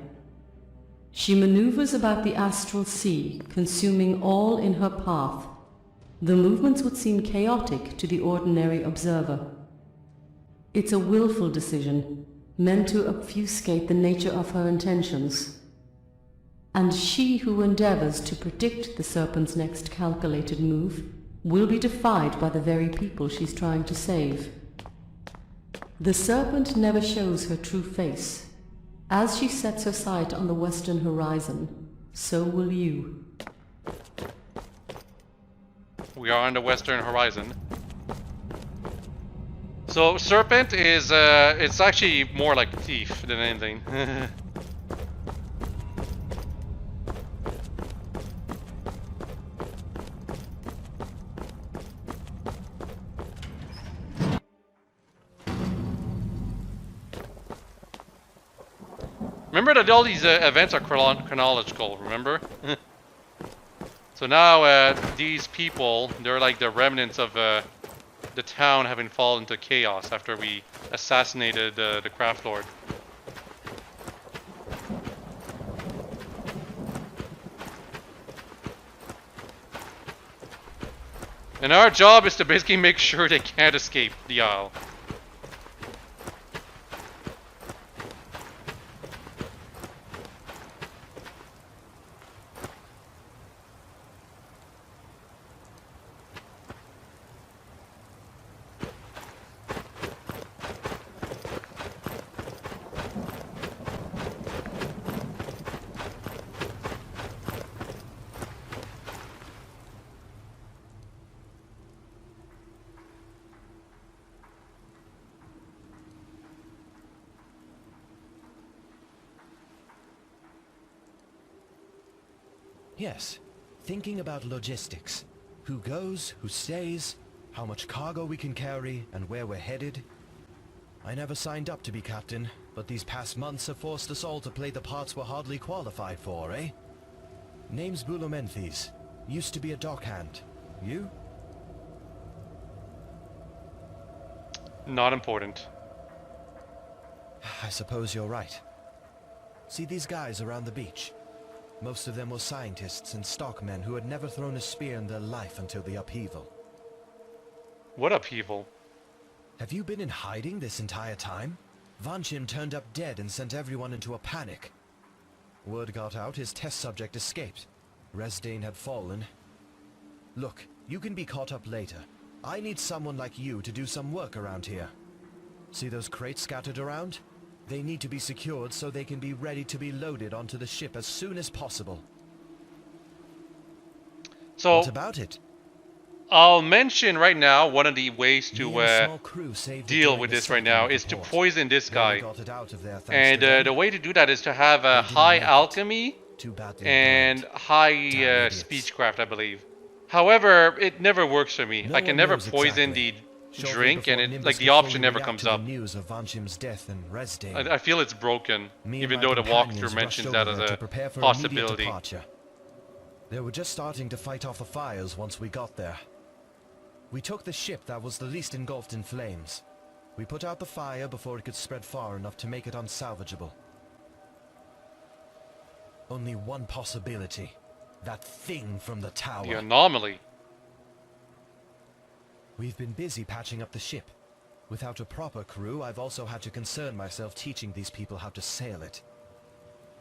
She maneuvers about the astral sea, consuming all in her path. The movements would seem chaotic to the ordinary observer. It's a willful decision, meant to obfuscate the nature of her intentions. And she who endeavors to predict the serpent's next calculated move will be defied by the very people she's trying to save. The serpent never shows her true face. As she sets her sight on the western horizon, so will you. We are on the western horizon. So, serpent is, it's actually more like thief than anything. Remember that all these events are chronological, remember? So now these people, they're like the remnants of the town having fallen into chaos after we assassinated the Craft Lord. And our job is to basically make sure they can't escape the Isle. Yes, thinking about logistics. Who goes, who stays, how much cargo we can carry, and where we're headed. I never signed up to be captain, but these past months have forced us all to play the parts we're hardly qualified for, eh? Name's Bulumenthes. Used to be a dockhand. You? Not important. I suppose you're right. See these guys around the beach? Most of them were scientists and stockmen who had never thrown a spear in their life until the upheaval. What upheaval? Have you been in hiding this entire time? Vanchim turned up dead and sent everyone into a panic. Word got out his test subject escaped. Resdane had fallen. Look, you can be caught up later. I need someone like you to do some work around here. See those crates scattered around? They need to be secured so they can be ready to be loaded onto the ship as soon as possible. So, what about it? I'll mention right now one of the ways to deal with this right now is to poison this guy. And the way to do that is to have a high alchemy and high speechcraft, I believe. However, it never works for me. I can never poison the drink, and it, like, the option never comes up. I feel it's broken, even though the walkthrough mentions that as a possibility. They were just starting to fight off the fires once we got there. We took the ship that was the least engulfed in flames. We put out the fire before it could spread far enough to make it unsalvageable. Only one possibility. That thing from the tower. The anomaly. We've been busy patching up the ship. Without a proper crew, I've also had to concern myself teaching these people how to sail it.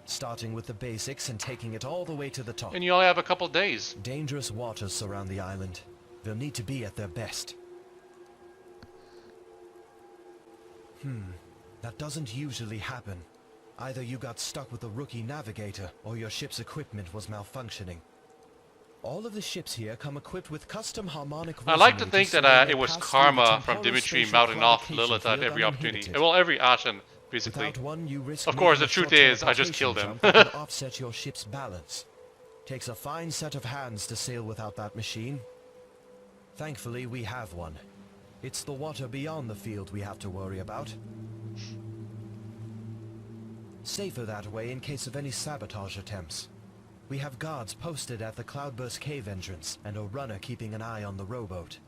Starting with the basics and taking it all the way to the top. And you only have a couple days. Dangerous waters surround the island. They'll need to be at their best. That doesn't usually happen. Either you got stuck with a rookie navigator, or your ship's equipment was malfunctioning. All of the ships here come equipped with custom harmonic resonators. I like to think that it was karma from Dimitri mouthing off Lilith at every opportunity. Well, every Ashen, basically. Of course, the truth is, I just killed him. Offset your ship's balance. Takes a fine set of hands to sail without that machine. Thankfully, we have one. It's the water beyond the field we have to worry about. Safer that way in case of any sabotage attempts. We have guards posted at the Cloudburst Cave entrance, and a runner keeping an eye on the rowboat.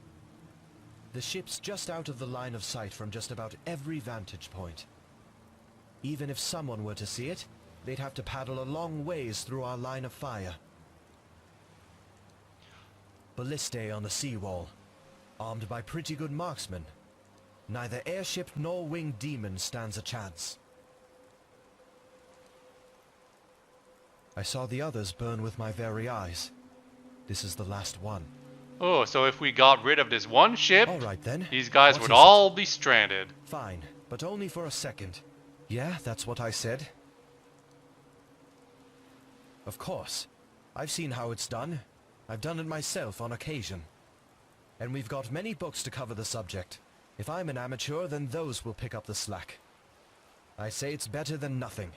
The ship's just out of the line of sight from just about every vantage point. Even if someone were to see it, they'd have to paddle a long ways through our line of fire. Ballistae on the seawall, armed by pretty good marksmen. Neither airship nor winged demon stands a chance. I saw the others burn with my very eyes. This is the last one. Oh, so if we got rid of this one ship, all right, then. These guys would all be stranded. Fine, but only for a second. Yeah, that's what I said. Of course. I've seen how it's done. I've done it myself on occasion. And we've got many books to cover the subject. If I'm an amateur, then those will pick up the slack. I say it's better than nothing.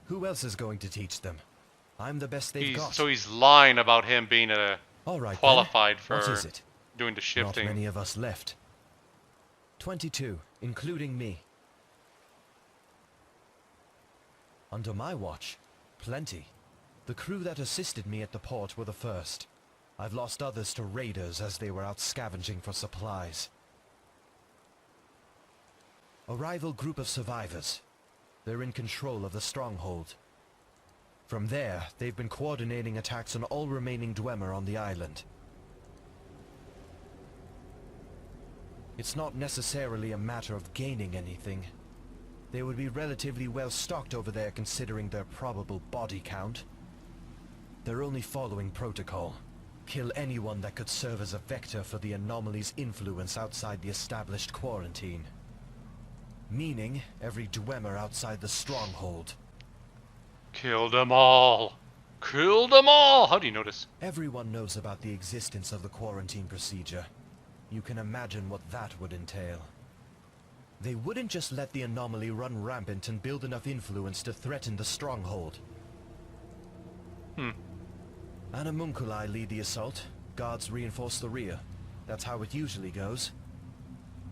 Who else is going to teach them? I'm the best they've got. So he's lying about him being qualified for doing the shifting. Not many of us left. 22, including me. Under my watch, plenty. The crew that assisted me at the port were the first. I've lost others to raiders as they were out scavenging for supplies. A rival group of survivors. They're in control of the stronghold. From there, they've been coordinating attacks on all remaining Dwemer on the island. It's not necessarily a matter of gaining anything. They would be relatively well stocked over there considering their probable body count. They're only following protocol. Kill anyone that could serve as a vector for the anomaly's influence outside the established quarantine. Meaning, every Dwemer outside the stronghold. Kill them all! Kill them all! How do you know this? Everyone knows about the existence of the quarantine procedure. You can imagine what that would entail. They wouldn't just let the anomaly run rampant and build enough influence to threaten the stronghold. Anamunculai lead the assault. Guards reinforce the rear. That's how it usually goes.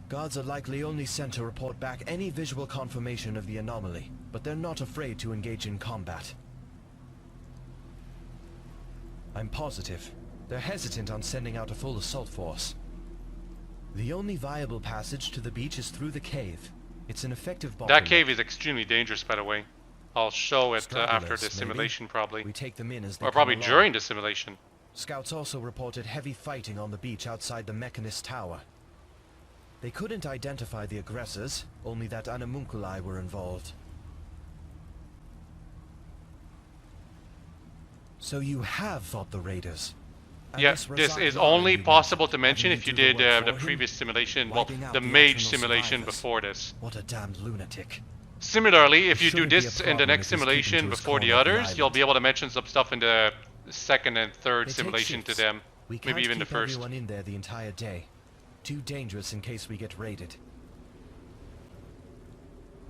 Guards are likely only sent to report back any visual confirmation of the anomaly, but they're not afraid to engage in combat. I'm positive. They're hesitant on sending out a full assault force. The only viable passage to the beach is through the cave. It's an effective bottleneck. That cave is extremely dangerous, by the way. I'll show it after the simulation, probably. We take them in as they or probably come during along. the simulation. Scouts also reported heavy fighting on the beach outside the Mechanist Tower. They couldn't identify the aggressors, only that animunculi were involved. So you have fought the raiders? And Yeah, this is only possible to mention if you did the previous simulation, well, the mage simulation before this. What a damned lunatic. Similarly, if you do this in the next simulation before the others, you'll be able to mention some stuff in the second and third simulation to them. Maybe even the first. Everyone in there the entire day. Too dangerous in case we get raided.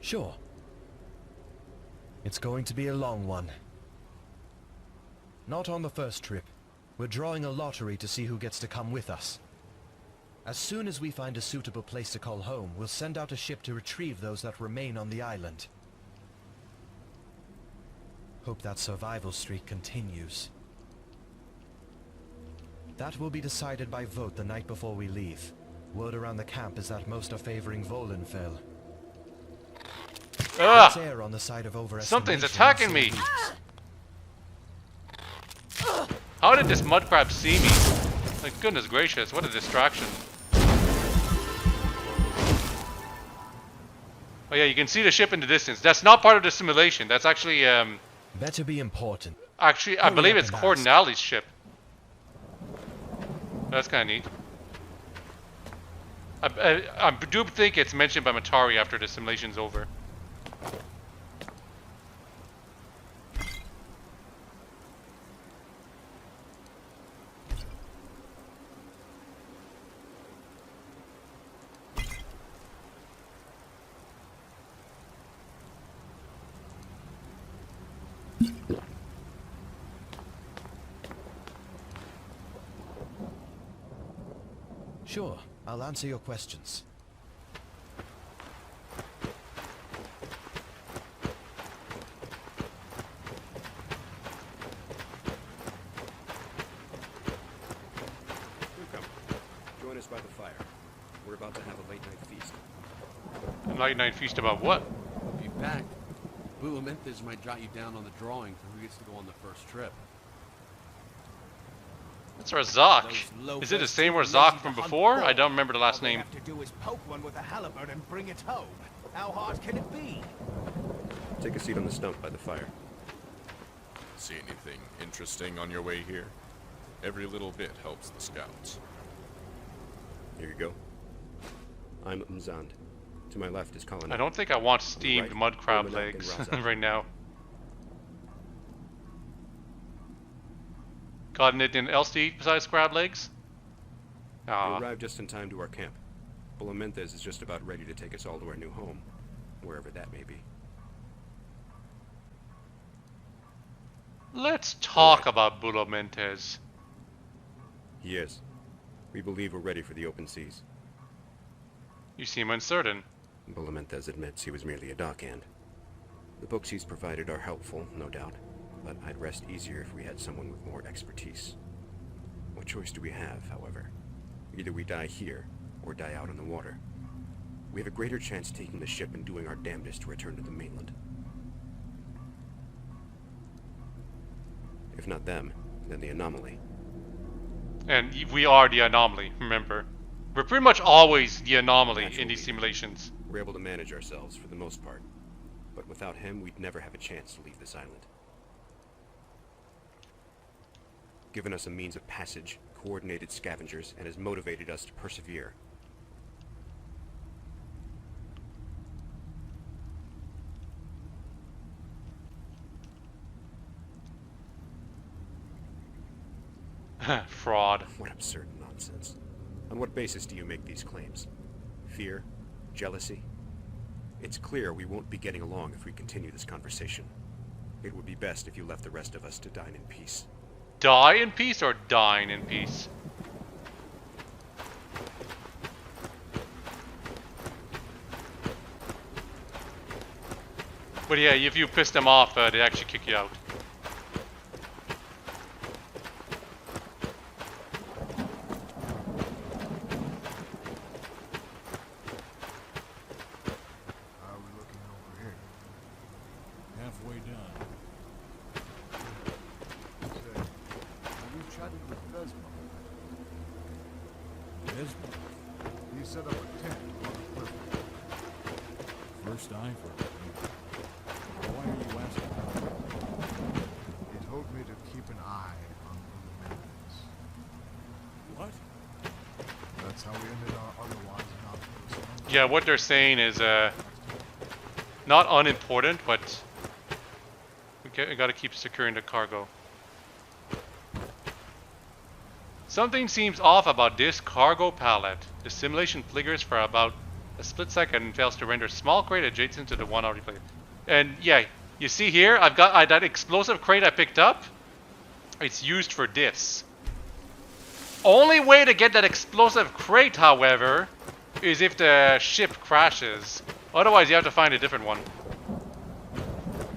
Sure. It's going to be a long one. Not on the first trip. We're drawing a lottery to see who gets to come with us. As soon as we find a suitable place to call home, we'll send out a ship to retrieve those that remain on the island. Hope that survival streak continues. That will be decided by vote the night before we leave. Word around the camp is that most are favoring Volenfell. Ah! Err on the side of Something's attacking me! How did this mud crab see me? Like, goodness gracious, what a distraction. Oh yeah, you can see the ship in the distance. That's not part of the simulation. That's actually, better be important. Actually, I believe it's Cordinali's ship. That's kind of neat. I do think it's mentioned by Matari after the simulation's over. Sure, I'll answer your questions. Do come. Join us by the fire. We're about to have a late-night feast. A late-night feast about what? Be back. Bulamenthes might jot you down on the drawing for who gets to go on the first trip. That's Razak. Is it the same Razak from before? I don't remember the last name. All we have to do is poke one with a halberd and bring it home. How hard can it be? Take a seat on the stump by the fire. See anything interesting on your way here? Every little bit helps the scouts. Here you go. I'm Mzand. To my left is Colin. I don't think I want steamed mud crab legs right now. Got anything else to eat besides crab legs? We arrived just in time to our camp. Bulamenthes is just about ready to take us all to our new home, wherever that may be. Let's talk about Bulamenthes. He is. We believe we're ready for the open seas. You seem uncertain. Bulamenthes admits he was merely a dockhand. The books he's provided are helpful, no doubt, but I'd rest easier if we had someone with more expertise. What choice do we have, however? Either we die here, or die out on the water. We have a greater chance taking the ship and doing our damnedest to return to the mainland. If not them, then the anomaly. And we are the anomaly, remember. We're pretty much always the anomaly in these simulations. We're able to manage ourselves for the most part, but without him, we'd never have a chance to leave this island. Given us a means of passage, coordinated scavengers, and has motivated us to persevere. Fraud. What absurd nonsense. On what basis do you make these claims? Fear? Jealousy? It's clear we won't be getting along if we continue this conversation. It would be best if you left the rest of us to dine in peace. Die in peace or dine in peace? But yeah, if you piss them off, they actually kick you out. How are we looking over here? Halfway done. Say, have you chatted with Desmond? Desmond? he set up a tent on the cliff. First eye for it. Why are you asking? He told me to keep an eye on the Maids. What? That's how we ended our otherwise not. Yeah, what they're saying is not unimportant, but we gotta keep securing the cargo. Something seems off about this cargo pallet. The simulation flickers for about a split second and fails to render a small crate adjacent to the one already played. And yeah, you see here, I've got that explosive crate I picked up. It's used for this. Only way to get that explosive crate, however, is if the ship crashes. Otherwise, you have to find a different one.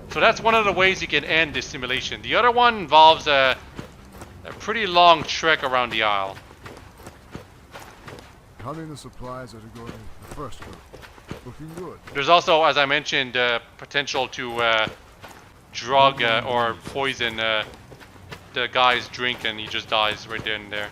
So that's one of the ways you can end this simulation. The other one involves a pretty long trek around the isle. Counting the supplies that are going in the first group. Looking good. There's also, as I mentioned, potential to drug or poison the guy's drink and he just dies right then and there.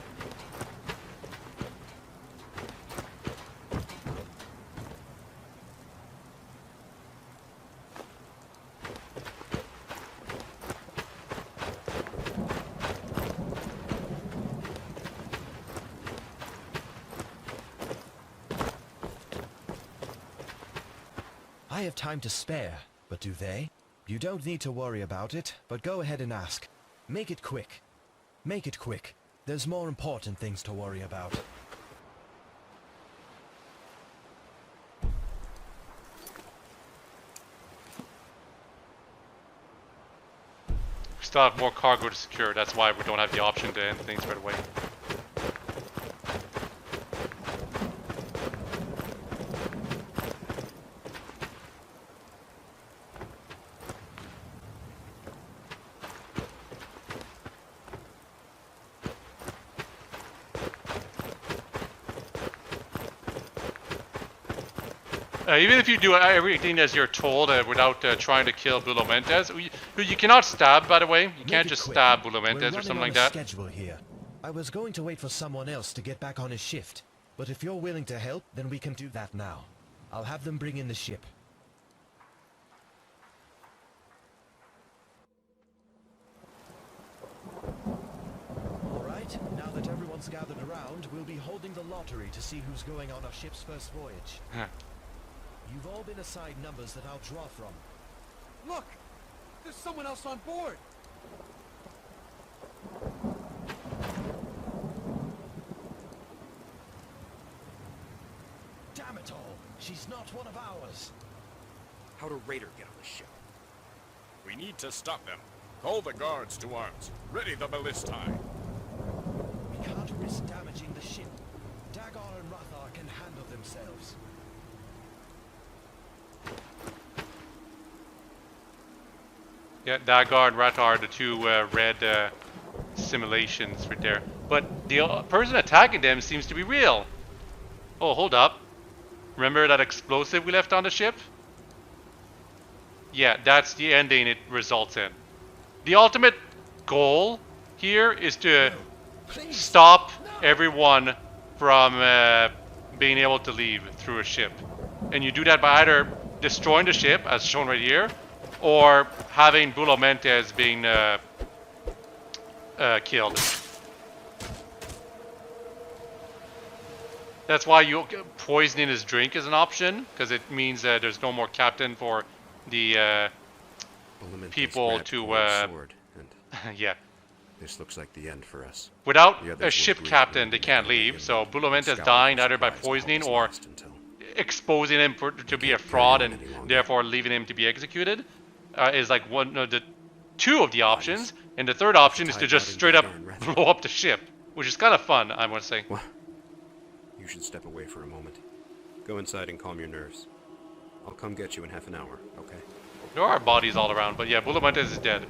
I have time to spare, but do they? You don't need to worry about it, but go ahead and ask. Make it quick. Make it quick. There's more important things to worry about. We still have more cargo to secure. That's why we don't have the option to end things right away. Even if you do everything as you're told without trying to kill Bulumentez, who you cannot stab, by the way. You can't just stab Bulumentez or something like that. Schedule here. I was going to wait for someone else to get back on his shift, but if you're willing to help, then we can do that now. I'll have them bring in the ship. All right, now that everyone's gathered around, we'll be holding the lottery to see who's going on our ship's first voyage. You've all been assigned numbers that I'll draw from. Look! There's someone else on board! Damn it all! She's not one of ours! How'd a raider get on the ship? We need to stop them. Call the guards to arms. Ready the ballistae. We can't risk damaging the ship. Dagar and WhiteHawke can handle themselves. Yeah, Dagar and WhiteHawke are the two red simulations right there. But the person attacking them seems to be real. Oh, hold up. Remember that explosive we left on the ship? Yeah, that's the ending it results in. The ultimate goal here is to stop everyone from being able to leave through a ship. And you do that by either destroying the ship, as shown right here, or having Bulumentez being killed. That's why poisoning his drink is an option, because it means that there's no more captain for the people to sword and yeah. This looks like the end for us. Without a ship captain, they can't leave. So Bulumentez dying either by poisoning or exposing him to be a fraud and therefore leaving him to be executed is like one of the two of the options. And the third option is to just straight up blow up the ship, which is kind of fun, I must say. Well, you should step away for a moment. Go inside and calm your nerves. I'll come get you in half an hour, okay? There are bodies all around, but yeah, Bulumentez is dead.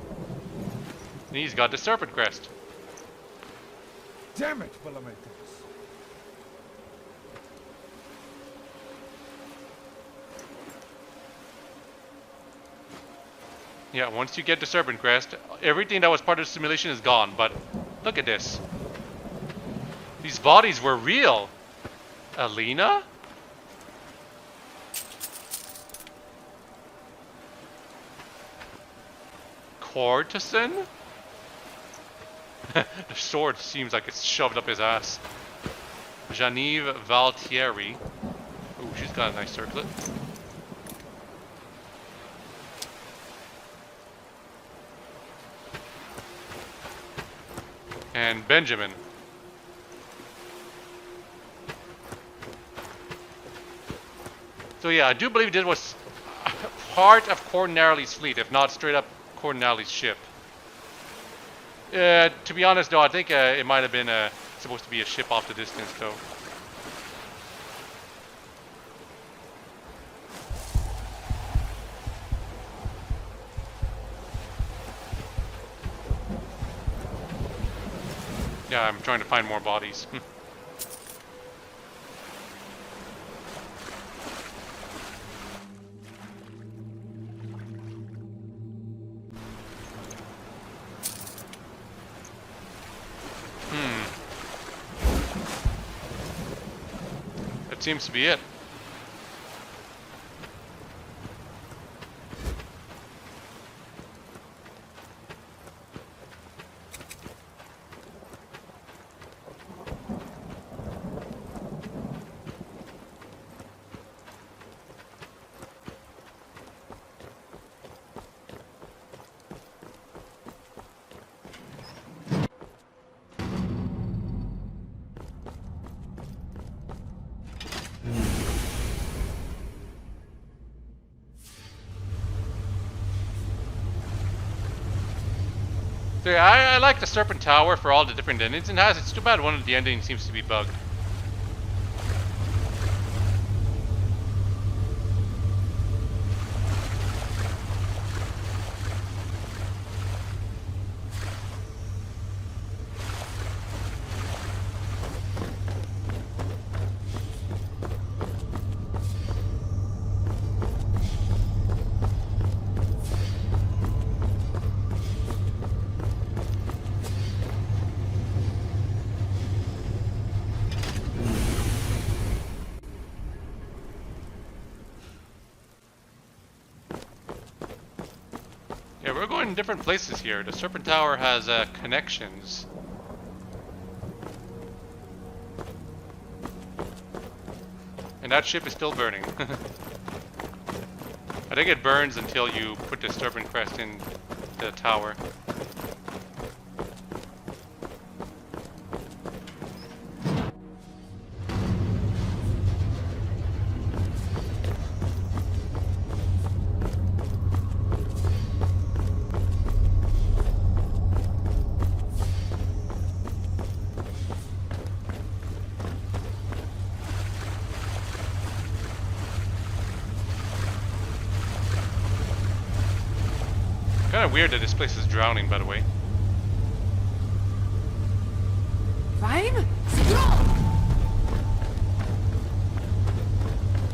And he's got the serpent crest. Damn it, Bulumentez. Yeah, once you get the serpent crest, everything that was part of the simulation is gone, but look at this. These bodies were real. Alina? Cortison? The sword seems like it's shoved up his ass. Genevieve Valtieri. Ooh, she's got a nice circlet. And Benjamin. So yeah, I do believe this was part of Cordinari's fleet, if not straight up Cordinari's ship. To be honest though, I think it might have been supposed to be a ship off the distance though. Yeah, I'm trying to find more bodies. That seems to be it. So yeah, I like the Serpent Tower for all the different endings it has. It's too bad one of the endings seems to be bugged. Yeah, we're going in different places here. The Serpent Tower has connections. And that ship is still burning. I think it burns until you put the Serpent Crest in the tower. Kind of weird that this place is drowning, by the way. Fine?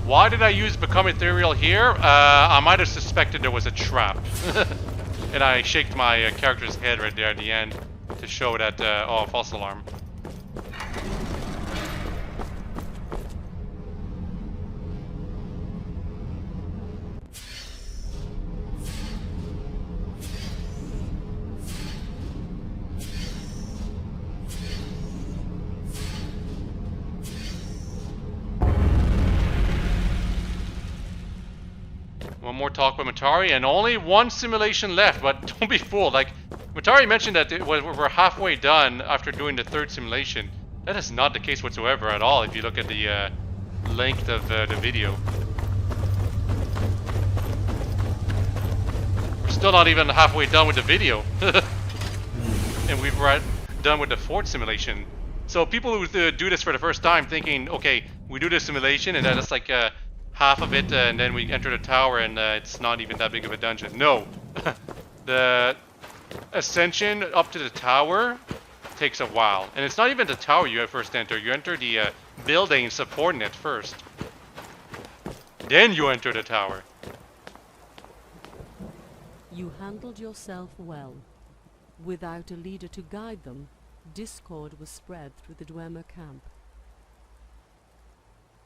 Why did I use Become Ethereal here? I might have suspected there was a trap. And I shaked my character's head right there at the end to show that, oh, false alarm. One more talk with Matari, and only one simulation left, but don't be fooled. Like, Matari mentioned that we're halfway done after doing the third simulation. That is not the case whatsoever at all if you look at the length of the video. We're still not even halfway done with the video. And we're done with the fourth simulation. So people who do this for the first time thinking, okay, we do this simulation and then it's like half of it and then we enter the tower and it's not even that big of a dungeon. No. The ascension up to the tower takes a while. And it's not even the tower you first enter. You enter the building supporting it first. Then you enter the tower. You handled yourself well. Without a leader to guide them, discord was spread through the Dwemer camp.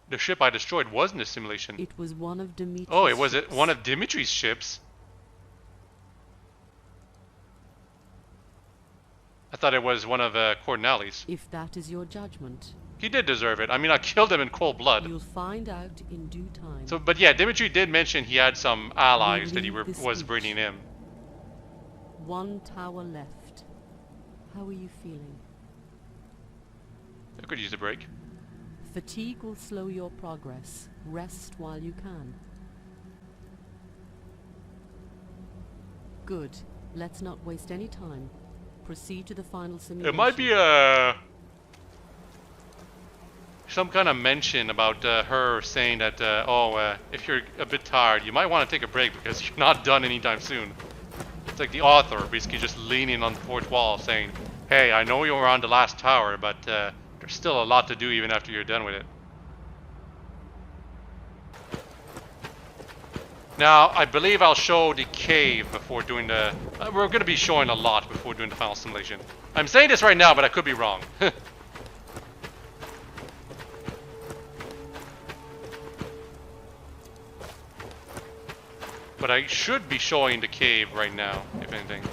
The ship I destroyed wasn't a simulation. It was one of Dimitri's Oh, it was ships. one of Dimitri's ships. I thought it was one of Corneli's. If that is your judgment, He did deserve it. I mean, I killed him in cold blood. you'll find out in due time. So, but yeah, Dimitri did mention he had some allies that he Leave this was beach. bringing in. One tower left. How are you feeling? I could use a break. Fatigue will slow your progress. Rest while you can. Good. Let's not waste any time. Proceed to the final simulation. It might be some kind of mention about her saying that, if you're a bit tired, you might want to take a break because you're not done anytime soon. It's like the author basically just leaning on the fourth wall saying, hey, I know you're on the last tower, but there's still a lot to do even after you're done with it. Now, I believe I'll show the cave before doing the... we're going to be showing a lot before doing the final simulation. I'm saying this right now, but I could be wrong. But I should be showing the cave right now, if anything.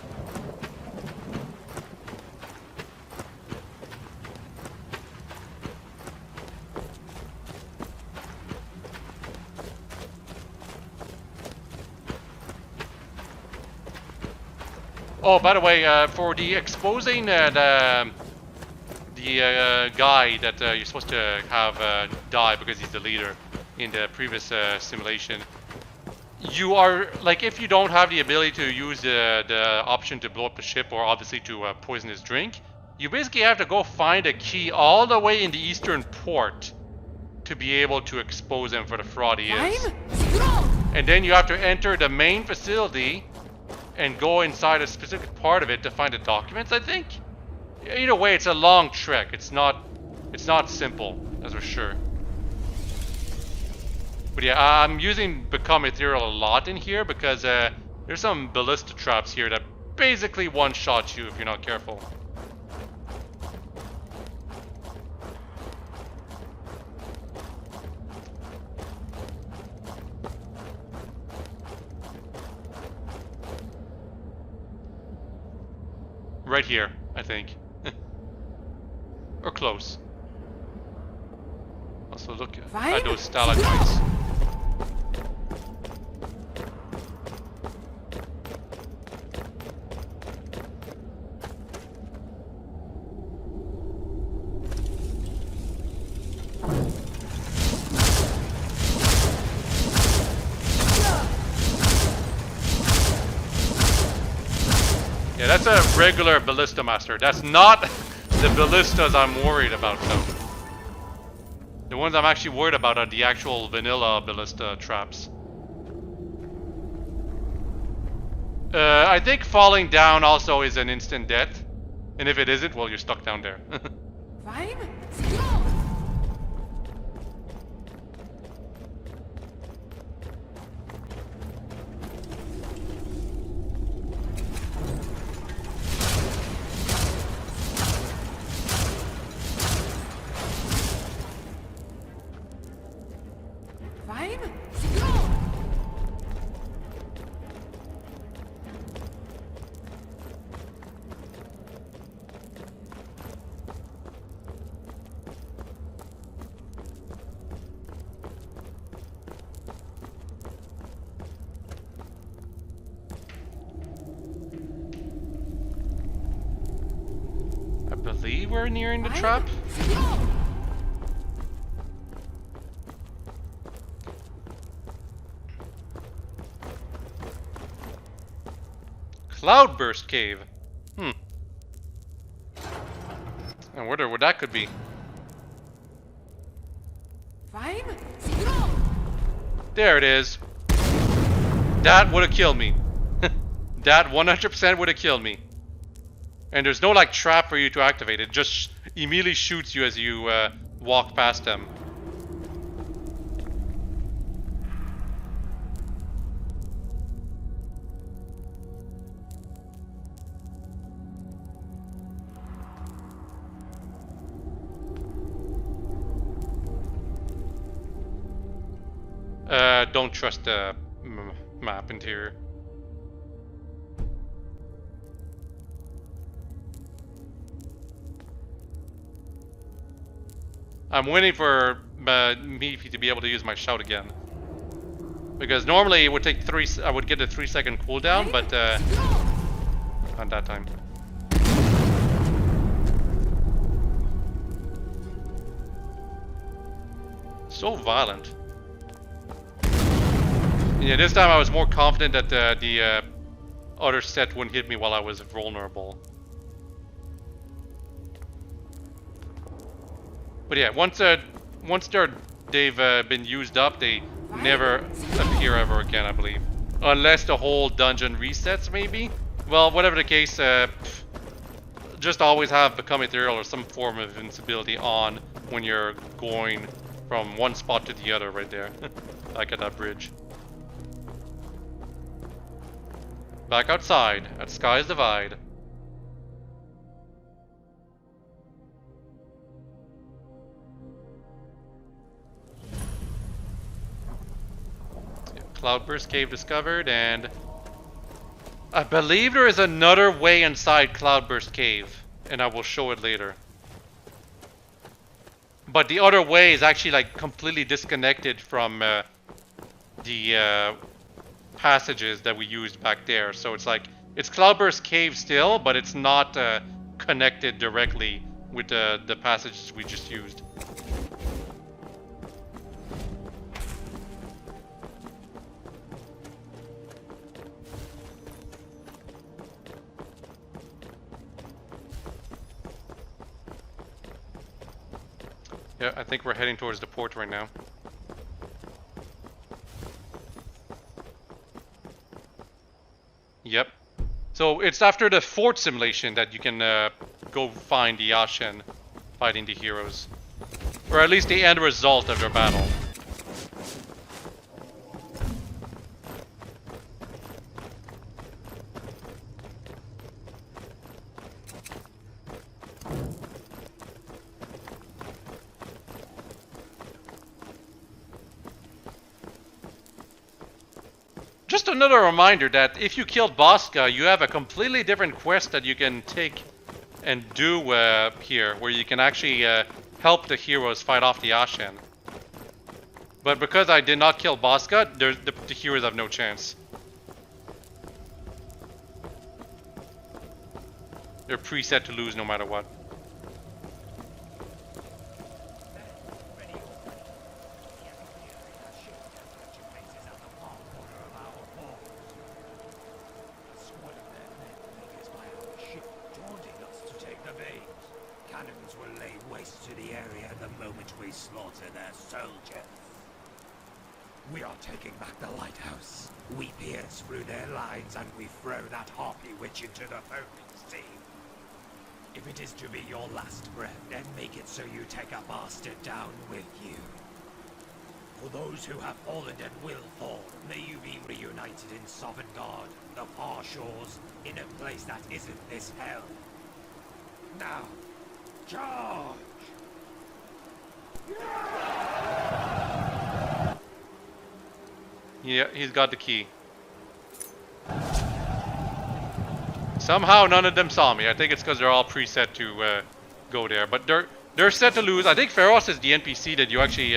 Oh, by the way, for the exposing the guy that you're supposed to have die because he's the leader in the previous simulation, you are, like, if you don't have the ability to use the option to blow up the ship or obviously to poison his drink, you basically have to go find a key all the way in the eastern port to be able to expose him for the fraud he is. And then you have to enter the main facility and go inside a specific part of it to find the documents, I think. Either way, it's a long trek. It's not simple, that's for sure. But yeah, I'm using Become Ethereal a lot in here because there's some ballista traps here that basically one-shot you if you're not careful. Right here, I think. Or close. Also look at those stalagmites. Yeah, that's a regular ballista master. That's not the ballistas I'm worried about, though. The ones I'm actually worried about are the actual vanilla ballista traps. I think falling down also is an instant death. And if it isn't, well, you're stuck down there. I believe we're nearing the trap. Cloudburst Cave. I wonder what that could be. There it is. That would have killed me. That 100% would have killed me. And there's no like trap for you to activate. It just immediately shoots you as you walk past them. don't trust the map interior. I'm waiting for me to be able to use my shout again. Because normally it would take I would get a 3-second cooldown, but not that time. So violent. Yeah, this time I was more confident that the other set wouldn't hit me while I was vulnerable. But yeah, once they've been used up, they never appear ever again, I believe. Unless the whole dungeon resets, maybe? Well, whatever the case, just always have Become Ethereal or some form of invincibility on when you're going from one spot to the other right there. Like at that bridge. Back outside at Sky's Divide. Cloudburst Cave discovered, and I believe there is another way inside Cloudburst Cave, and I will show it later. But the other way is actually like completely disconnected from the passages that we used back there. So it's like, it's Cloudburst Cave still, but it's not connected directly with the passages we just used. Yeah, I think we're heading towards the port right now. Yep. So it's after the fort simulation that you can go find the Ashen fighting the heroes. Or at least the end result of their battle. Just another reminder that if you killed Bosca, you have a completely different quest that you can take and do here, where you can actually help the heroes fight off the Ashen. But because I did not kill Bosca, the heroes have no chance. They're preset to lose no matter what. We are taking back the lighthouse. We pierce through their lines and we throw that harpy witch into the foaming sea. If it is to be your last breath, then make it so you take a bastard down with you. For those who have fallen and will fall, may you be reunited in Sovngarde, the far shores, in a place that isn't this hell. Now, charge! Yeah, he's got the key. Somehow none of them saw me. I think it's because they're all preset to go there. But they're set to lose. I think Pharos is the NPC that you actually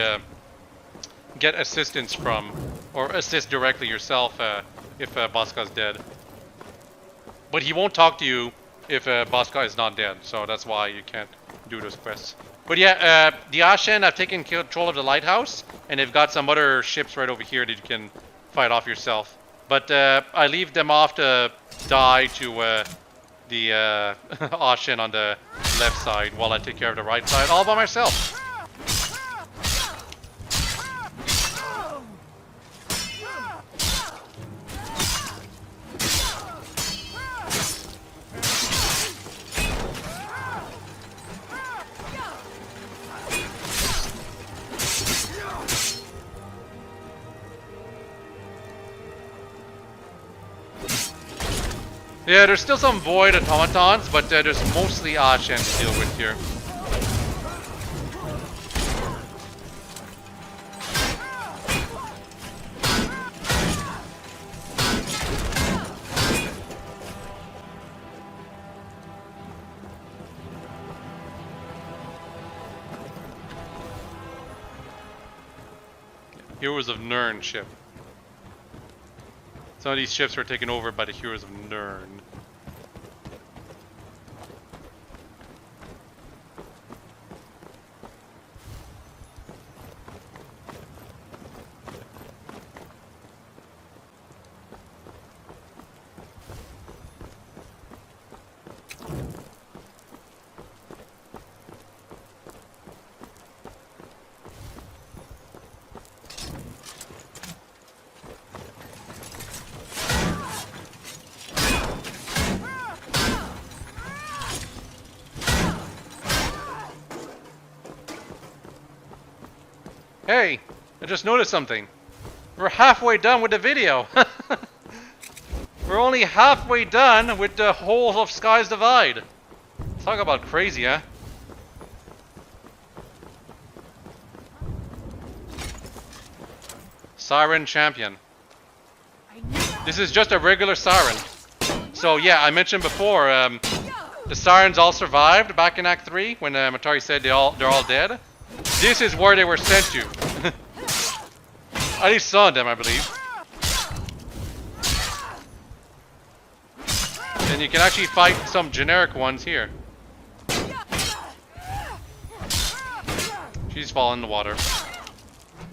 get assistance from. Or assist directly yourself if Bosca's dead. But he won't talk to you if Bosca is not dead. So that's why you can't do those quests. But yeah, the Ashen have taken control of the lighthouse, and they've got some other ships right over here that you can fight off yourself. But I leave them off to die to the Ashen on the left side while I take care of the right side all by myself. Yeah, there's still some void automatons, but there's mostly Ashen to deal with here. Heroes of Nern ship. Some of these ships were taken over by the Heroes of Nern. Hey, I just noticed something. We're halfway done with the video. We're only halfway done with the whole of Sky's Divide. Talk about crazy, huh? Siren Champion. This is just a regular Siren. So yeah, I mentioned before, the Sirens all survived back in Act 3 when Matari said they're all dead. This is where they were sent to. At least some of them, I believe. And you can actually fight some generic ones here. She's fallen in the water.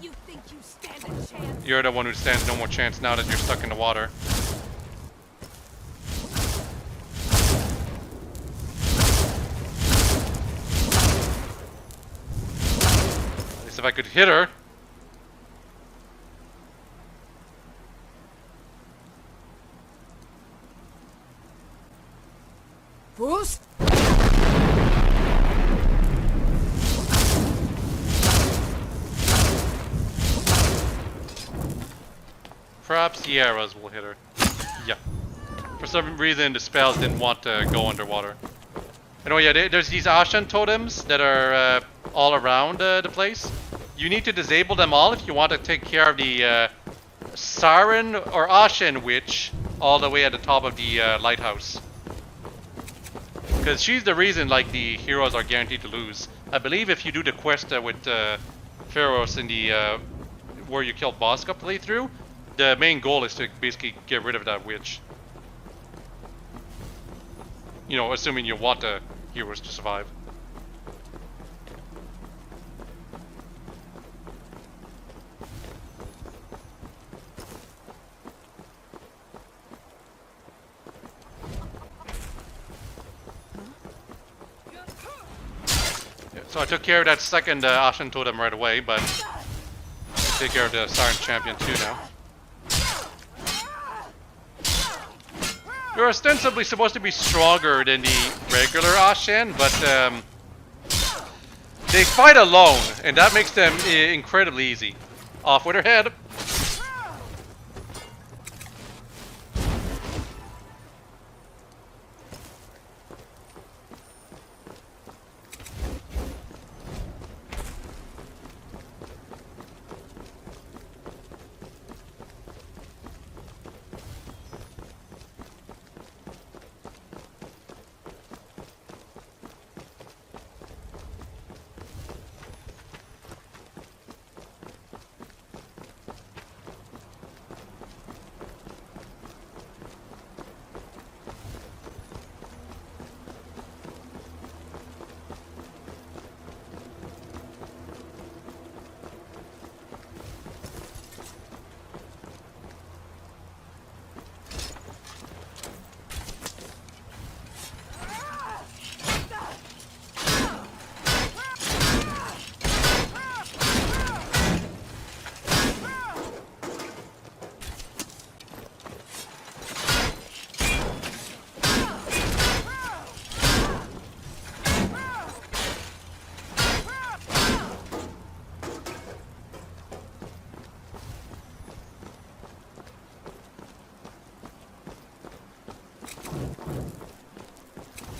You think you stand a chance? You're the one who stands no more chance now that you're stuck in the water. At least if I could hit her. Boost. Perhaps the arrows will hit her. Yeah. For some reason, the spells didn't want to go underwater. And oh yeah, there's these Ashen totems that are all around the place. You need to disable them all if you want to take care of the Siren or Ashen Witch all the way at the top of the lighthouse. Because she's the reason like the heroes are guaranteed to lose. I believe if you do the quest with Pharaohs in the where you kill Boska playthrough, the main goal is to basically get rid of that witch. You know, assuming you want the heroes to survive. So I took care of that second Ashen Totem right away, but I'll take care of the Siren Champion too now. You're ostensibly supposed to be stronger than the regular Ashen, but they fight alone, and that makes them incredibly easy. Off with her head.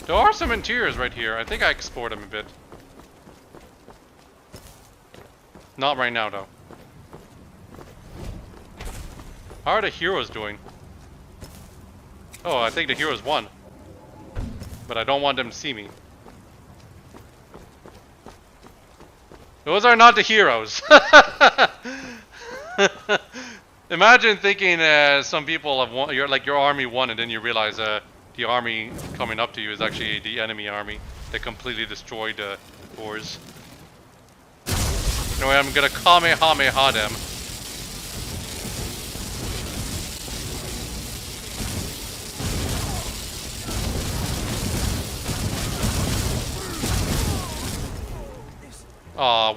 There are some interiors right here. I think I explored them a bit. Not right now, though. How are the heroes doing? Oh, I think the heroes won. But I don't want them to see me. Those are not the heroes. Imagine thinking some people have won, your army won, and then you realize the army coming up to you is actually the enemy army that completely destroyed yours. Anyway, I'm gonna Kamehameha them.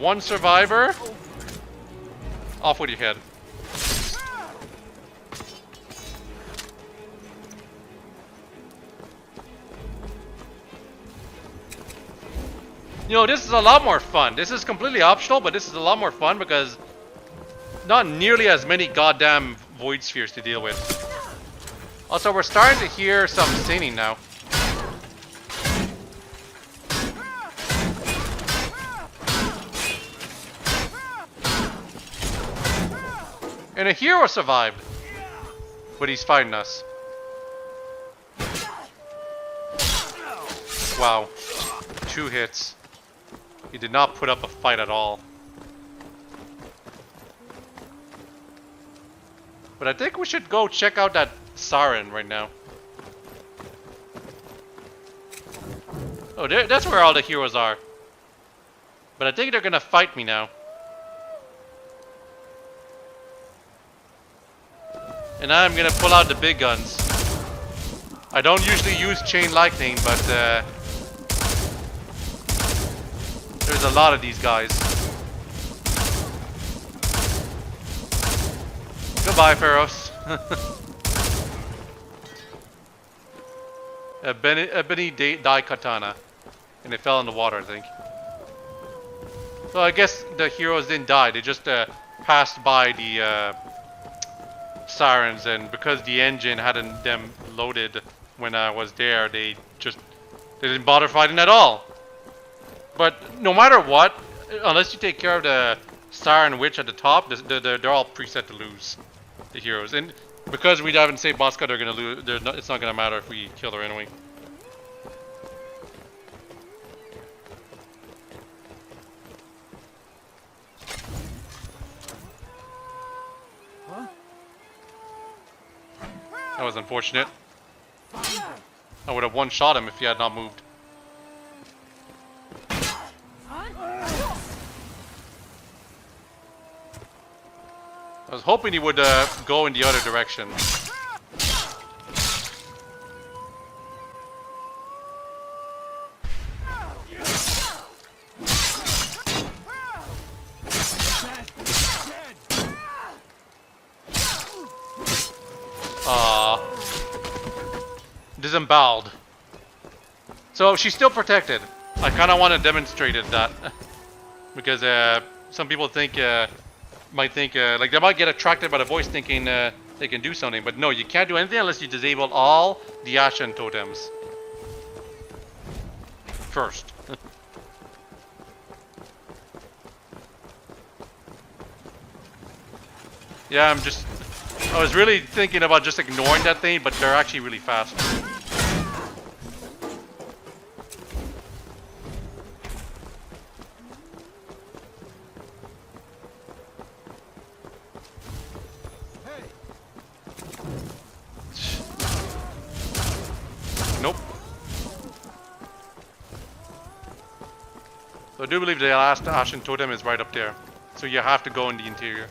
One survivor. Off with your head. You know, this is a lot more fun. This is completely optional, but this is a lot more fun because not nearly as many goddamn void spheres to deal with. Also, we're starting to hear some singing now. And a hero survived, but he's fighting us. Wow, 2 hits. He did not put up a fight at all. But I think we should go check out that siren right now. Oh, that's where all the heroes are. But I think they're gonna fight me now. And I'm gonna pull out the big guns. I don't usually use chain lightning, but there's a lot of these guys. Goodbye, Pharaohs. Ebony Dai Katana. And it fell in the water, I think. So I guess the heroes didn't die, they just passed by the sirens, and because the engine hadn't them loaded when I was there, they didn't bother fighting at all. But no matter what, unless you take care of the siren witch at the top, they're all preset to lose, the heroes. And because we haven't saved Bosca, they're gonna lose. It's not gonna matter if we kill her anyway. That was unfortunate. I would have one-shot him if he had not moved. I was hoping he would go in the other direction. Disemboweled. So she's still protected. I kind of want to demonstrate that because some people might think like they might get attracted by the voice, thinking they can do something. But no, you can't do anything unless you disable all the Ashen totems first. Yeah, I was really thinking about just ignoring that thing, but they're actually really fast. Nope. So I do believe the last Ashen totem is right up there. So you have to go in the interior.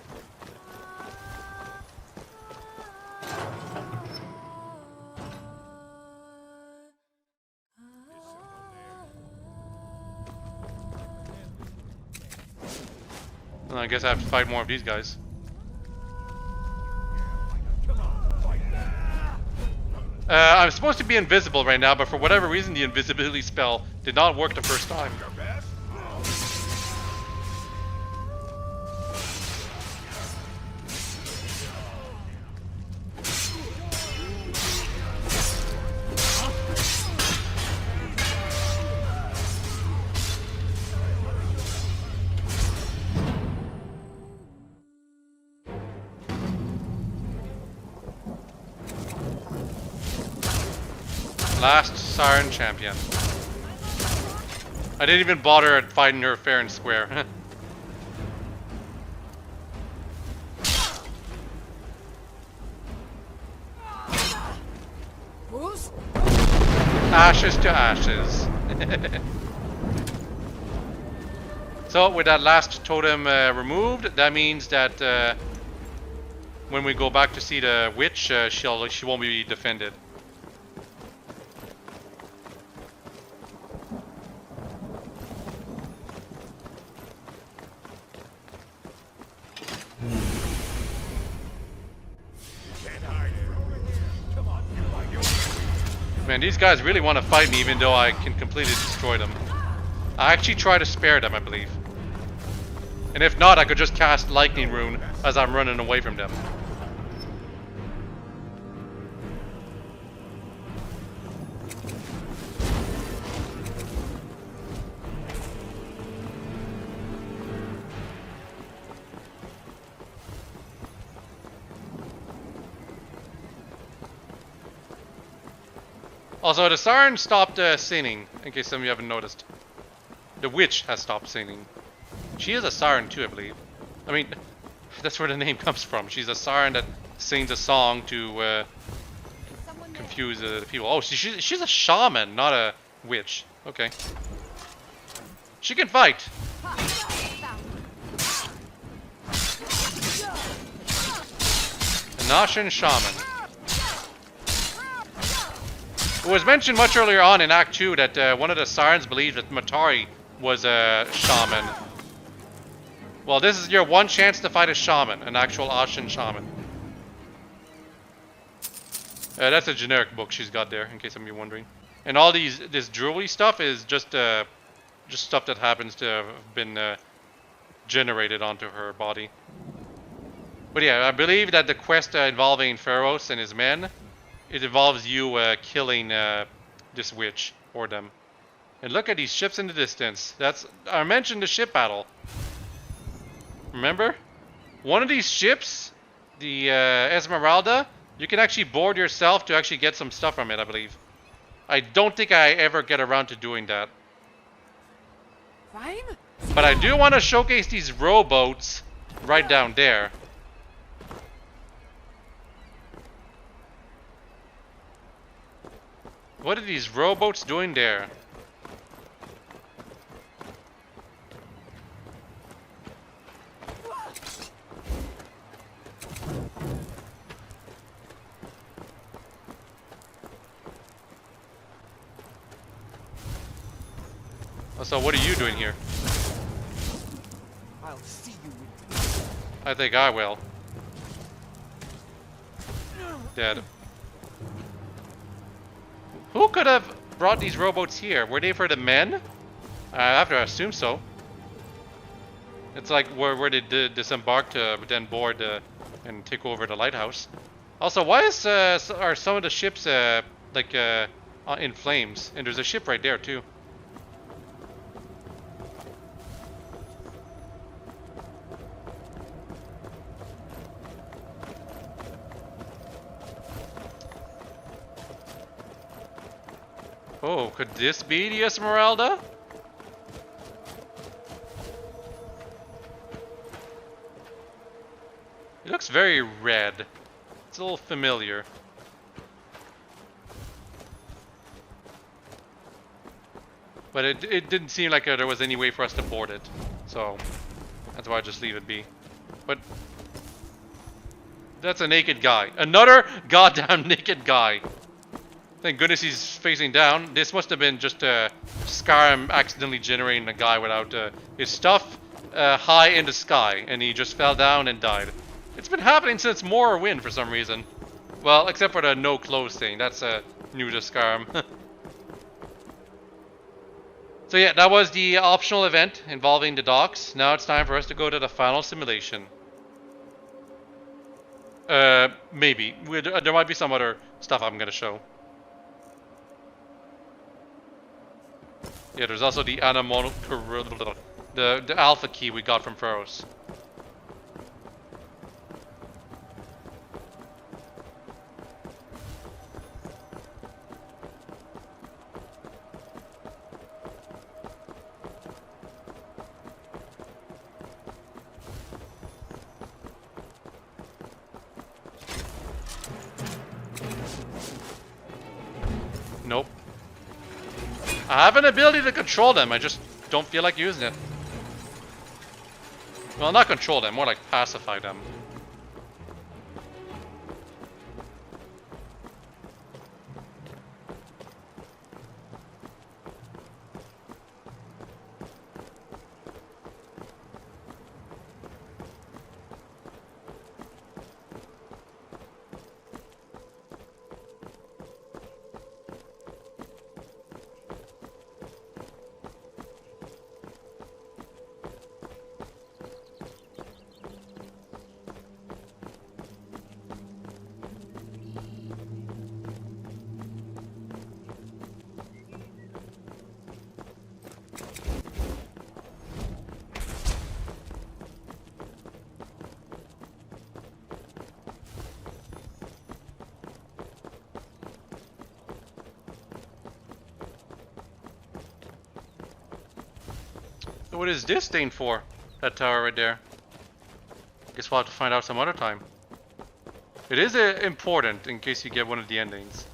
I guess I have to fight more of these guys. I'm supposed to be invisible right now, but for whatever reason the invisibility spell did not work the first time. Last Siren Champion. I didn't even bother fighting her fair and square. goes. Ashes to ashes. So with that last totem removed, that means that when we go back to see the witch, she won't be defended. Man, these guys really want to fight me even though I can completely destroy them. I actually try to spare them, I believe. And if not, I could just cast Lightning Rune as I'm running away from them. Also, the siren stopped singing, in case some of you haven't noticed. The witch has stopped singing. She is a siren too, I believe. I mean, that's where the name comes from. She's a siren that sings a song to confuse the people. Oh, she's a shaman, not a witch. Okay. She can fight. An Ashen shaman. It was mentioned much earlier on in Act 2 that one of the sirens believed that Matari was a shaman. Well, this is your one chance to fight a shaman, an actual Ashen shaman. That's a generic book she's got there, in case some of you wondering. And all this jewelry stuff is just stuff that happens to have been generated onto her body. But yeah, I believe that the quest involving Pharaohs and his men, it involves you killing this witch or them. And look at these ships in the distance. I mentioned the ship battle. Remember? One of these ships, the Esmeralda, you can actually board yourself to actually get some stuff from it, I believe. I don't think I ever get around to doing that. Fine. But I do want to showcase these rowboats right down there. What are these rowboats doing there? So what are you doing here? I'll see you in I think I will. Dead. Who could have brought these rowboats here? Were they for the men? I have to assume so. It's like where they disembark to then board and take over the lighthouse. Also, why are some of the ships in flames? And there's a ship right there too. Oh, could this be the Esmeralda? It looks very red. It's a little familiar. But it didn't seem like there was any way for us to board it. So, that's why I just leave it be. But, that's a naked guy. Another goddamn naked guy. Thank goodness he's facing down. This must have been just Skyrim accidentally generating a guy without his stuff high in the sky. And he just fell down and died. It's been happening since Morrowind for some reason. Well, except for the no clothes thing. That's new to Skyrim. So yeah, that was the optional event involving the docks. Now it's time for us to go to the final simulation. Maybe. There might be some other stuff I'm going to show. Yeah, there's also the the alpha key we got from Pharaohs. Nope. I have an ability to control them, I just don't feel like using it. Well, not control them, more like pacify them. What is this thing for? That tower right there. Guess we'll have to find out some other time. It is important in case you get one of the endings.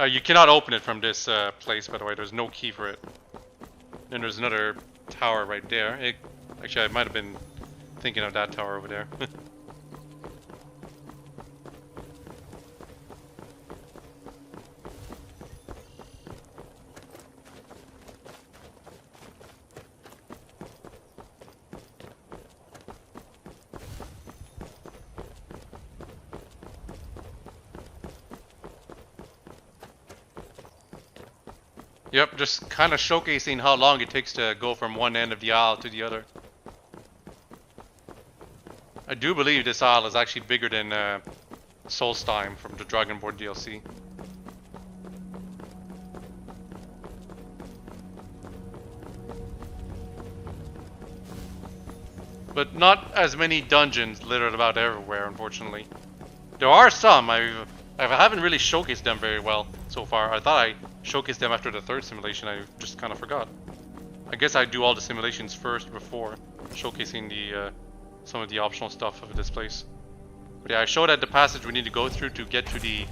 You cannot open it from this place, by the way. There's no key for it. And there's another tower right there. Actually, I might have been thinking of that tower over there. Yep, just kind of showcasing how long it takes to go from one end of the aisle to the other. I do believe this aisle is actually bigger than Solstheim from the Dragonborn DLC. But not as many dungeons littered about everywhere, unfortunately. There are some. I haven't really showcased them very well so far. I thought I showcased them after the third simulation. I just kind of forgot. I guess I do all the simulations first before showcasing the some of the optional stuff of this place. But yeah, I showed that the passage we need to go through to get to the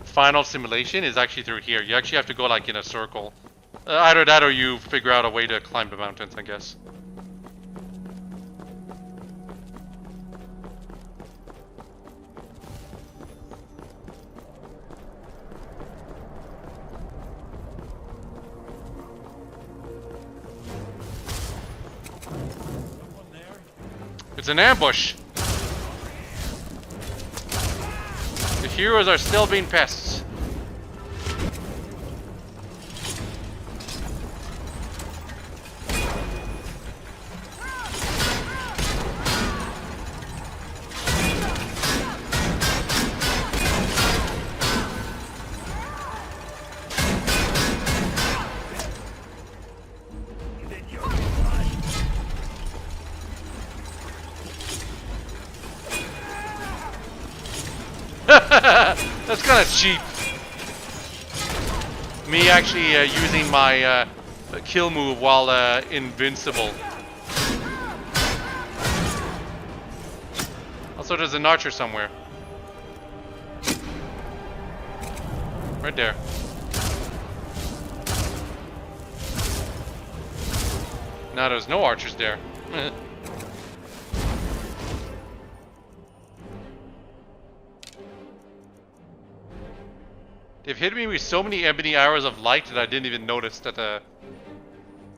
final simulation is actually through here. You actually have to go like in a circle. Either that or you figure out a way to climb the mountains, I guess. It's an ambush. The heroes are still being pests. That's kind of cheap. Me actually using my kill move while invincible. Also, there's an archer somewhere. Right there. Now there's no archers there. They've hit me with so many ebony arrows of light that I didn't even notice that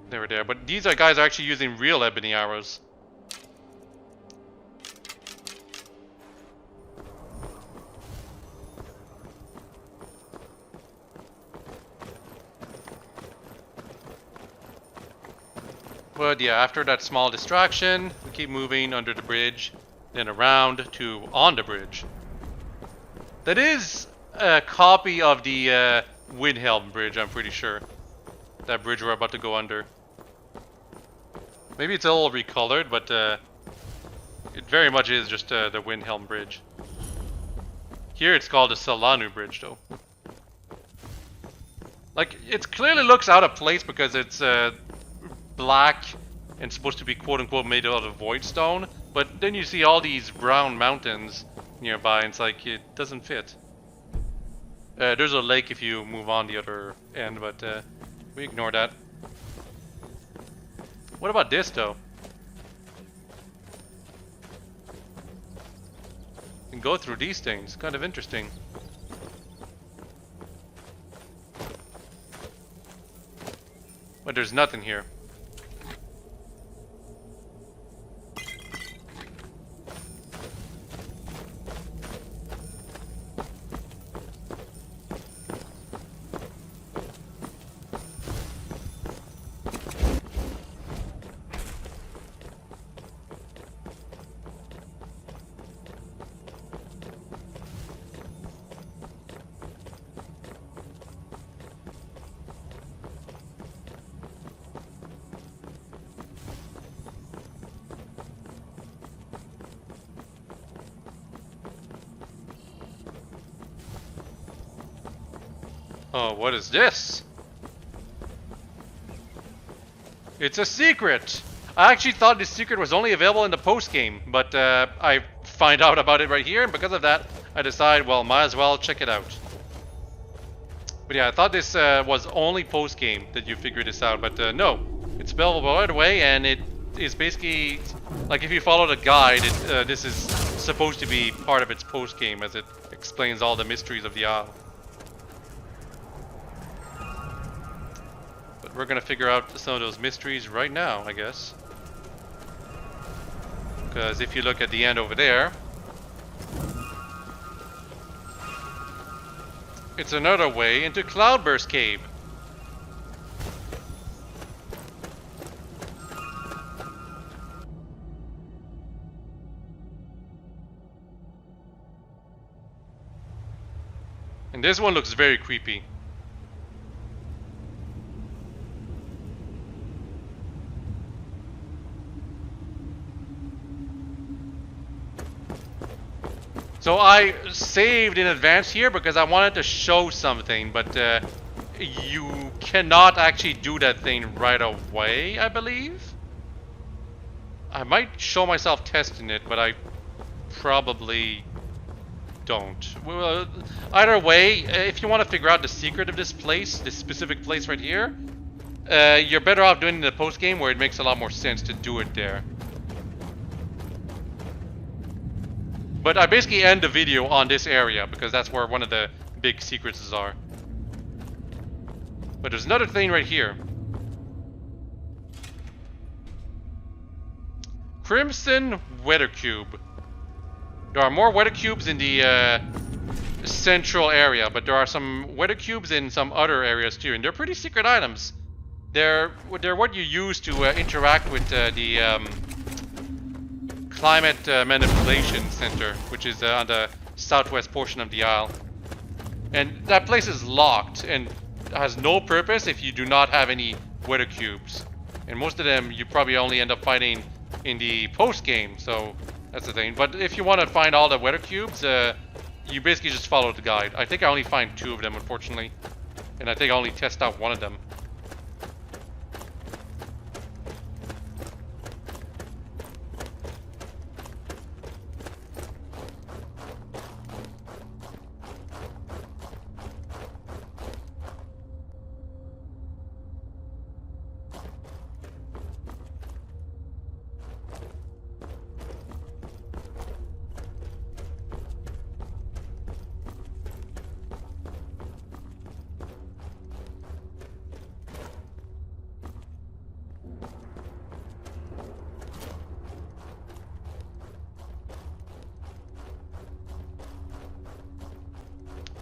they were there. But these guys are actually using real ebony arrows. But yeah, after that small distraction, we keep moving under the bridge, then around to on the bridge. That is a copy of the Windhelm bridge, I'm pretty sure. That bridge we're about to go under. Maybe it's a little recolored, but it very much is just the Windhelm bridge. Here it's called the Solanu bridge, though. Like, it clearly looks out of place because it's black and supposed to be quote-unquote made out of void stone, but then you see all these brown mountains nearby and it's like, it doesn't fit. There's a lake if you move on the other end, but we ignore that. What about this though? You can go through these things. Kind of interesting. But there's nothing here. Oh, what is this? It's a secret! I actually thought this secret was only available in the post-game, but I find out about it right here, and because of that, I decide, well, might as well check it out. But yeah, I thought this was only post-game that you figured this out, but no. It's available right away, and it is basically, like if you follow the guide, this is supposed to be part of its post-game, as it explains all the mysteries of the Isle. We're gonna figure out some of those mysteries right now, I guess. Because if you look at the end over there, it's another way into Cloudburst Cave. And this one looks very creepy. So I saved in advance here because I wanted to show something, but you cannot actually do that thing right away, I believe. I might show myself testing it, but I probably don't. Well, either way, if you want to figure out the secret of this place, this specific place right here, you're better off doing it in the post game where it makes a lot more sense to do it there. But I basically end the video on this area because that's where one of the big secrets are. But there's another thing right here. Crimson Weather Cube. There are more weather cubes in the central area, but there are some weather cubes in some other areas too, and they're pretty secret items. They're what you use to interact with the Climate Manipulation Center, which is on the southwest portion of the Isle. And that place is locked and has no purpose if you do not have any weather cubes. And most of them you probably only end up fighting in the post game, so that's the thing. But if you want to find all the weather cubes, you basically just follow the guide. I think I only find 2 of them, unfortunately. And I think I only test out 1 of them.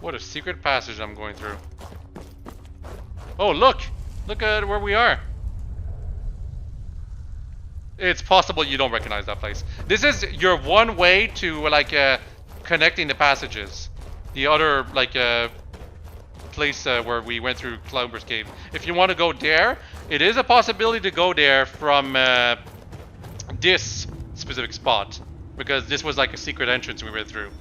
What a secret passage I'm going through. Oh, look! Look at where we are. It's possible you don't recognize that place. This is your one way to, like, connecting the passages. The other, like, place where we went through Cloudburst Cave. If you want to go there, it is a possibility to go there from this specific spot. Because this was like a secret entrance we went through.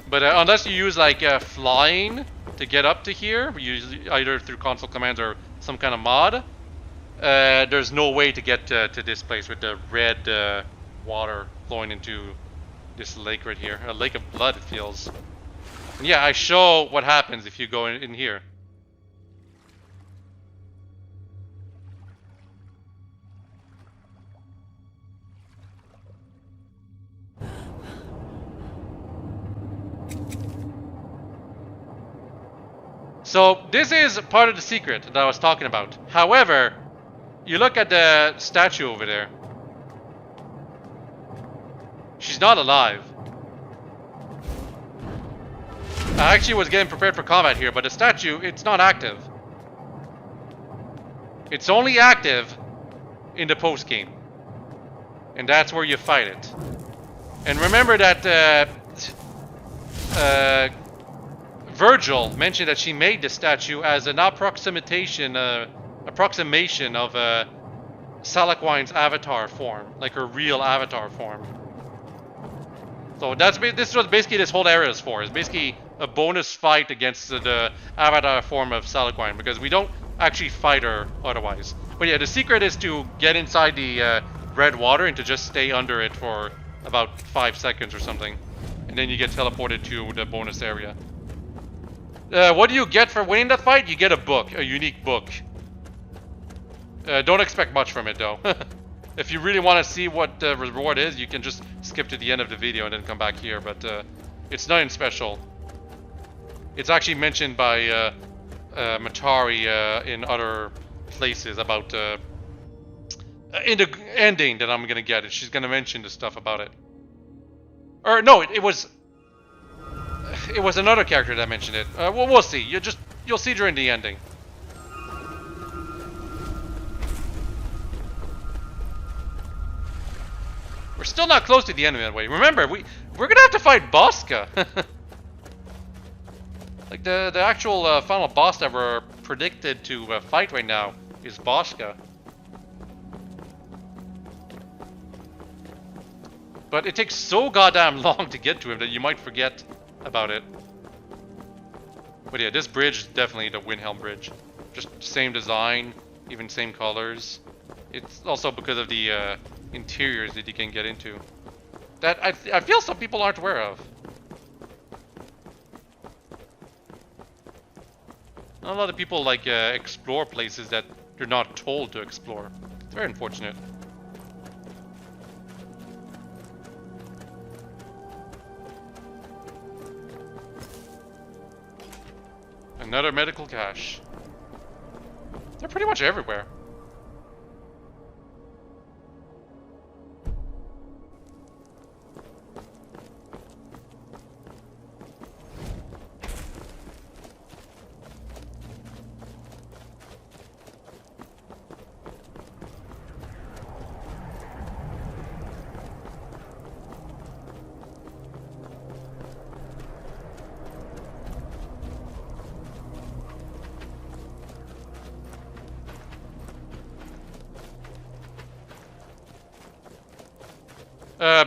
But unless you use like flying to get up to here, either through console commands or some kind of mod, there's no way to get to this place with the red water flowing into this lake right here. A lake of blood, it feels. And yeah, I show what happens if you go in here. So this is part of the secret that I was talking about. However, you look at the statue over there. She's not alive. I actually was getting prepared for combat here, but the statue, it's not active. It's only active in the post-game. And that's where you fight it. And remember that Virgil mentioned that she made the statue as an approximation of Salakwine's avatar form, like her real avatar form. So this is what basically this whole area is for. It's basically a bonus fight against the avatar form of Salakwine, because we don't actually fight her otherwise. But yeah, the secret is to get inside the red water and to just stay under it for about 5 seconds or something. And then you get teleported to the bonus area. What do you get for winning that fight? You get a book, a unique book. Don't expect much from it though. If you really want to see what the reward is, you can just skip to the end of the video and then come back here, but it's nothing special. It's actually mentioned by Matari in other places about in the ending that I'm gonna get it. She's gonna mention the stuff about it. Or no, it was another character that mentioned it. Well, we'll see. You'll see during the ending. We're still not close to the end of that way. Remember, we're gonna have to fight Bosca. Like the actual final boss that we're predicted to fight right now is Bosca. But it takes so goddamn long to get to him that you might forget about it. But yeah, this bridge is definitely the Windhelm Bridge. Just same design, even same colors. It's also because of the interiors that you can get into. That I feel some people aren't aware of. Not a lot of people like explore places that they're not told to explore. It's very unfortunate. Another medical cache. They're pretty much everywhere.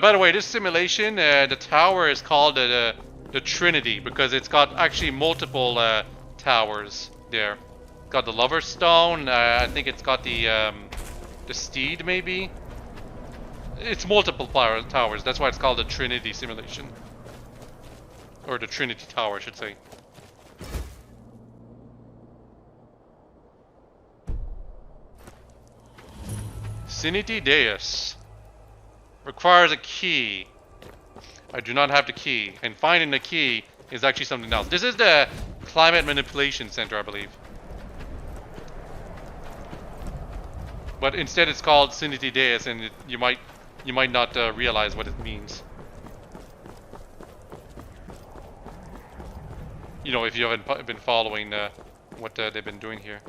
By the way, this simulation, the tower is called the Trinity because it's got actually multiple towers there. It's got the Lover's Stone. I think it's got the Steed, maybe. It's multiple towers. That's why it's called the Trinity simulation, or the Trinity Tower, I should say. Siniti Deus. Requires a key. I do not have the key. And finding the key is actually something else. This is the Climate Manipulation Center, I believe. But instead it's called Siniti Deus, and you might not realize what it means. You know, if you haven't been following what they've been doing here.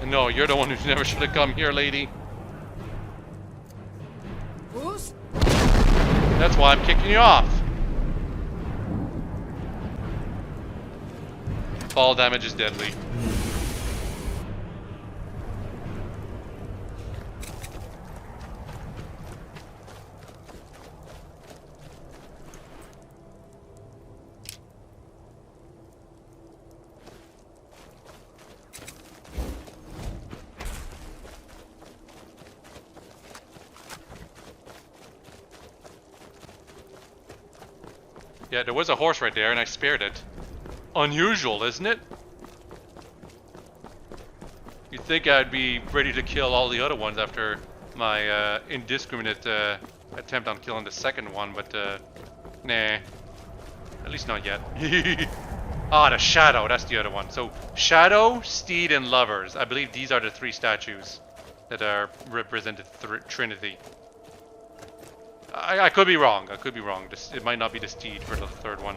No, you're the one who never should have come here, lady. Who's? That's why I'm kicking you off. Fall damage is deadly. Yeah, there was a horse right there and I spared it. Unusual, isn't it? You'd think I'd be ready to kill all the other ones after my indiscriminate attempt on killing the second one, but nah. At least not yet. Ah, the Shadow, that's the other one. So, Shadow, Steed, and Lovers. I believe these are the 3 statues that are represented Trinity. I could be wrong. I could be wrong. It might not be the Steed for the 3rd one.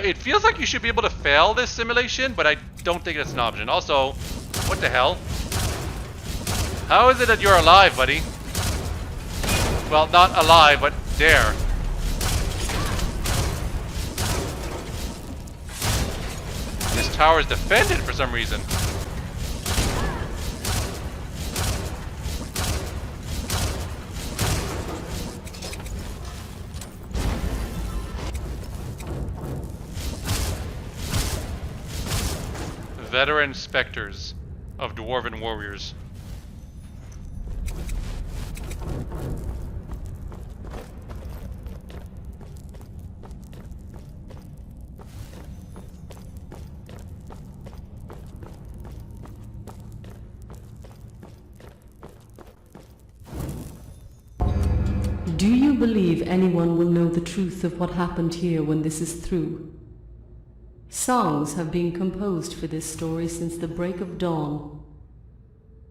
It feels like you should be able to fail this simulation, but I don't think that's an option. Also, what the hell? How is it that you're alive, buddy? Well, not alive, but there. This tower is defended for some reason. Veteran specters of dwarven warriors. Do you believe anyone will know the truth of what happened here when this is through? Songs have been composed for this story since the break of dawn.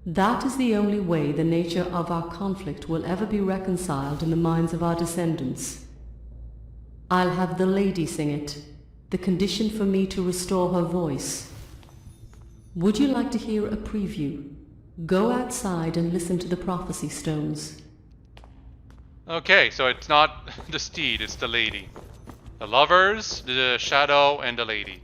That is the only way the nature of our conflict will ever be reconciled in the minds of our descendants. I'll have the lady sing it, the condition for me to restore her voice. Would you like to hear a preview? Go outside and listen to the prophecy stones. Okay, so it's not the Steed, it's the lady. The Lovers, the Shadow, and the lady.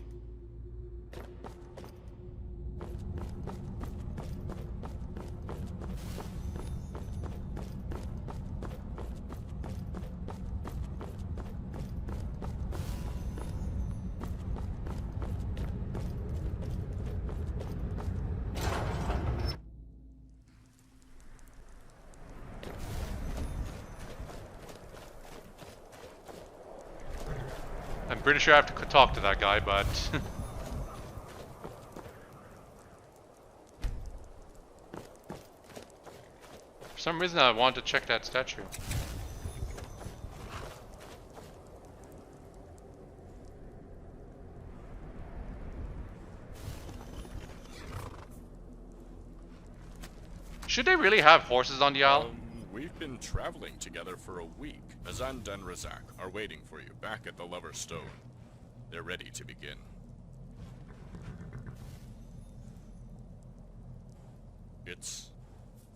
I'm pretty sure I have to talk to that guy, but... For some reason I want to check that statue. Should they really have horses on the Isle? We've been traveling together for a week. Azand and Razak are waiting for you back at the Lover's Stone. They're ready to begin. It's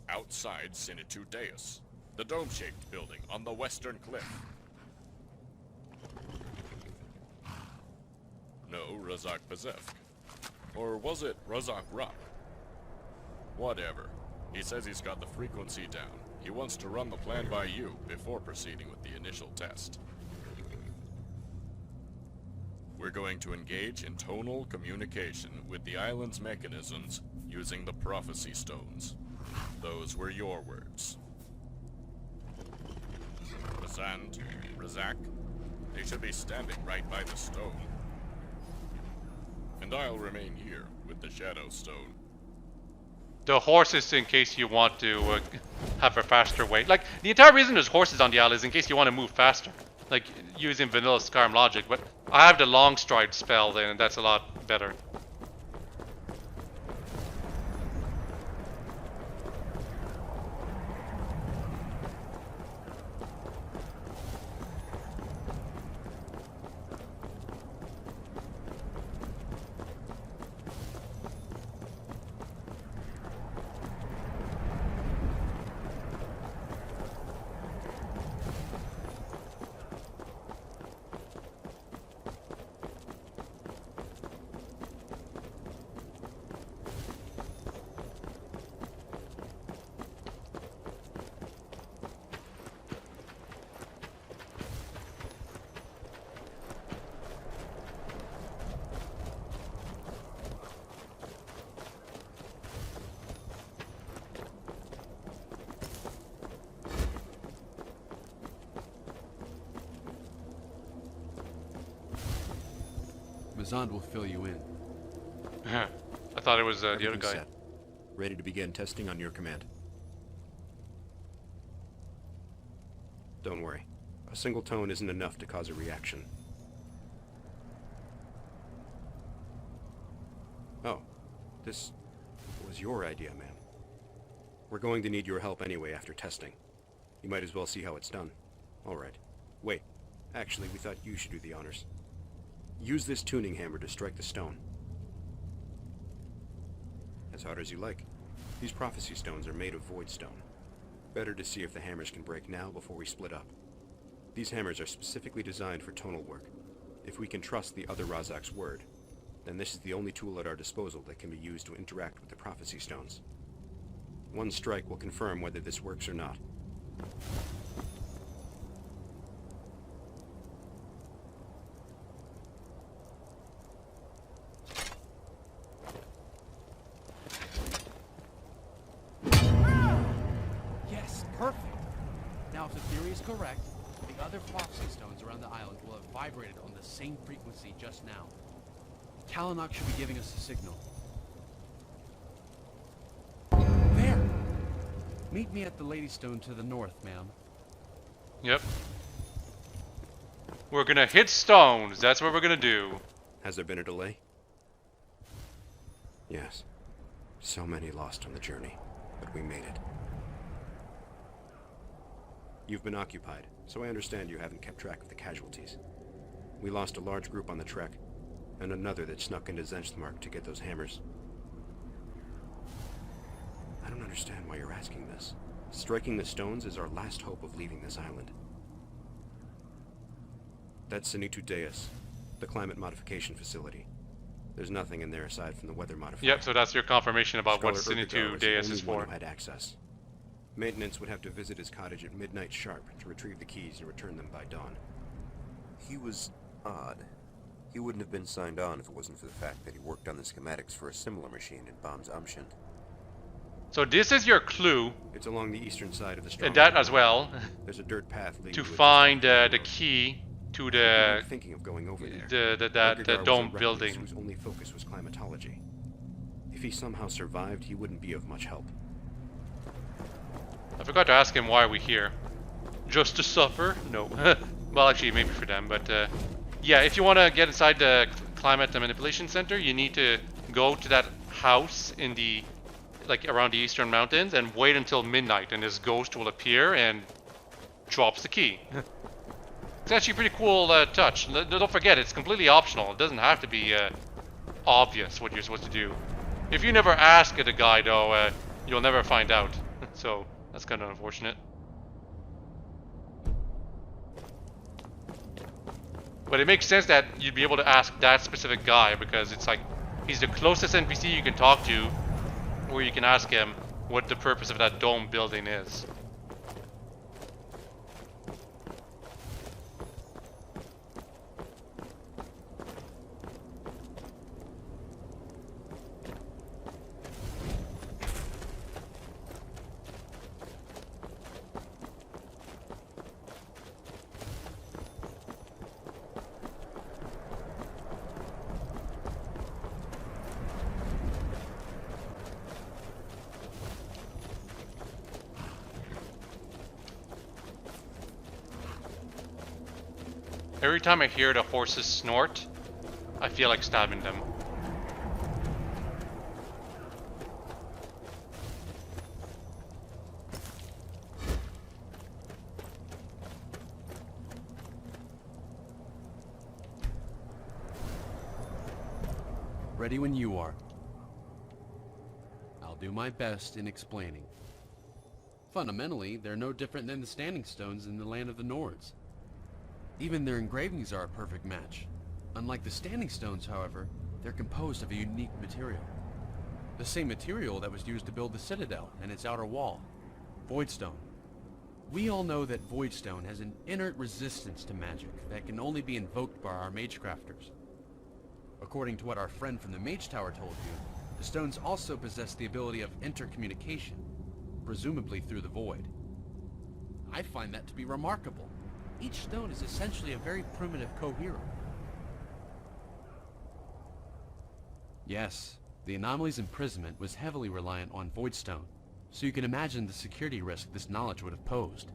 outside Sinitu Deus, the dome-shaped building on the western cliff. No, Razak Pazevk. Or was it Razak Rock? Whatever. He says he's got the frequency down. He wants to run the plan by you before proceeding with the initial test. We're going to engage in tonal communication with the island's mechanisms using the prophecy stones. Those were your words. Razand, Razak, they should be standing right by the stone. And I'll remain here with the Shadow Stone. The horses in case you want to have a faster way. Like, the entire reason there's horses on the isle is in case you want to move faster. Like, using vanilla Skyrim logic, but I have the long stride spell then, and that's a lot better. Bazand will fill you in. I thought it was the other Everything's guy. set. Ready to begin testing on your command. Don't worry. A single tone isn't enough to cause a reaction. Oh, this was your idea, ma'am. We're going to need your help anyway after testing. You might as well see how it's done. All right. Wait. Actually, we thought you should do the honors. Use this tuning hammer to strike the stone. As hard as you like. These prophecy stones are made of void stone. Better to see if the hammers can break now before we split up. These hammers are specifically designed for tonal work. If we can trust the other Razak's word, then this is the only tool at our disposal that can be used to interact with the prophecy stones. One strike will confirm whether this works or not. Yes, perfect. Now, if the theory is correct, the other prophecy stones around the island will have vibrated on the same frequency just now. Kalanok should be giving us a signal. There! Meet me at the Lady Stone to the north, ma'am. Yep. We're gonna hit stones. That's what we're gonna do. Has there been a delay? Yes. So many lost on the journey, but we made it. You've been occupied, so I understand you haven't kept track of the casualties. We lost a large group on the trek, and another that snuck into Zenchmark to get those hammers. I don't understand why you're asking this. Striking the stones is our last hope of leaving this island. That's Sinitu Deus, the climate modification facility. There's nothing in there aside from the weather modifier. Yep, so that's your confirmation about what Scholar Sinitu Urgadar Deus the is only one for. who had access. Maintenance would have to visit his cottage at midnight sharp to retrieve the keys and return them by dawn. He was odd. He wouldn't have been signed on if it wasn't for the fact that he worked on the schematics for a similar machine in Bomb's Amshant. So this is your clue. It's along the eastern side of the stronghold. And that as well. There's a dirt path leading to to find the key to the thinking of going over there. the dome building. Whose only focus was climatology. If he somehow survived, he wouldn't be of much help. I forgot to ask him why we're here. Just to suffer? No. Well, actually, maybe for them, but yeah, if you want to get inside the climate manipulation center, you need to go to that house in the around the eastern mountains and wait until midnight, and this ghost will appear and drops the key. It's actually a pretty cool touch. Don't forget, it's completely optional. It doesn't have to be obvious what you're supposed to do. If you never ask the guy, though, you'll never find out. So that's kind of unfortunate. But it makes sense that you'd be able to ask that specific guy, because it's like he's the closest NPC you can talk to, where you can ask him what the purpose of that dome building is. Every time I hear the horses snort, I feel like stabbing them. Ready when you are. I'll do my best in explaining. Fundamentally, they're no different than the standing stones in the land of the Nords. Even their engravings are a perfect match. Unlike the standing stones, however, they're composed of a unique material. The same material that was used to build the Citadel and its outer wall, Voidstone. We all know that Voidstone has an inert resistance to magic that can only be invoked by our magecrafters. According to what our friend from the Mage Tower told you, the stones also possess the ability of intercommunication, presumably through the void. I find that to be remarkable. Each stone is essentially a very primitive coherer. Yes, the anomaly's imprisonment was heavily reliant on Voidstone, so you can imagine the security risk this knowledge would have posed.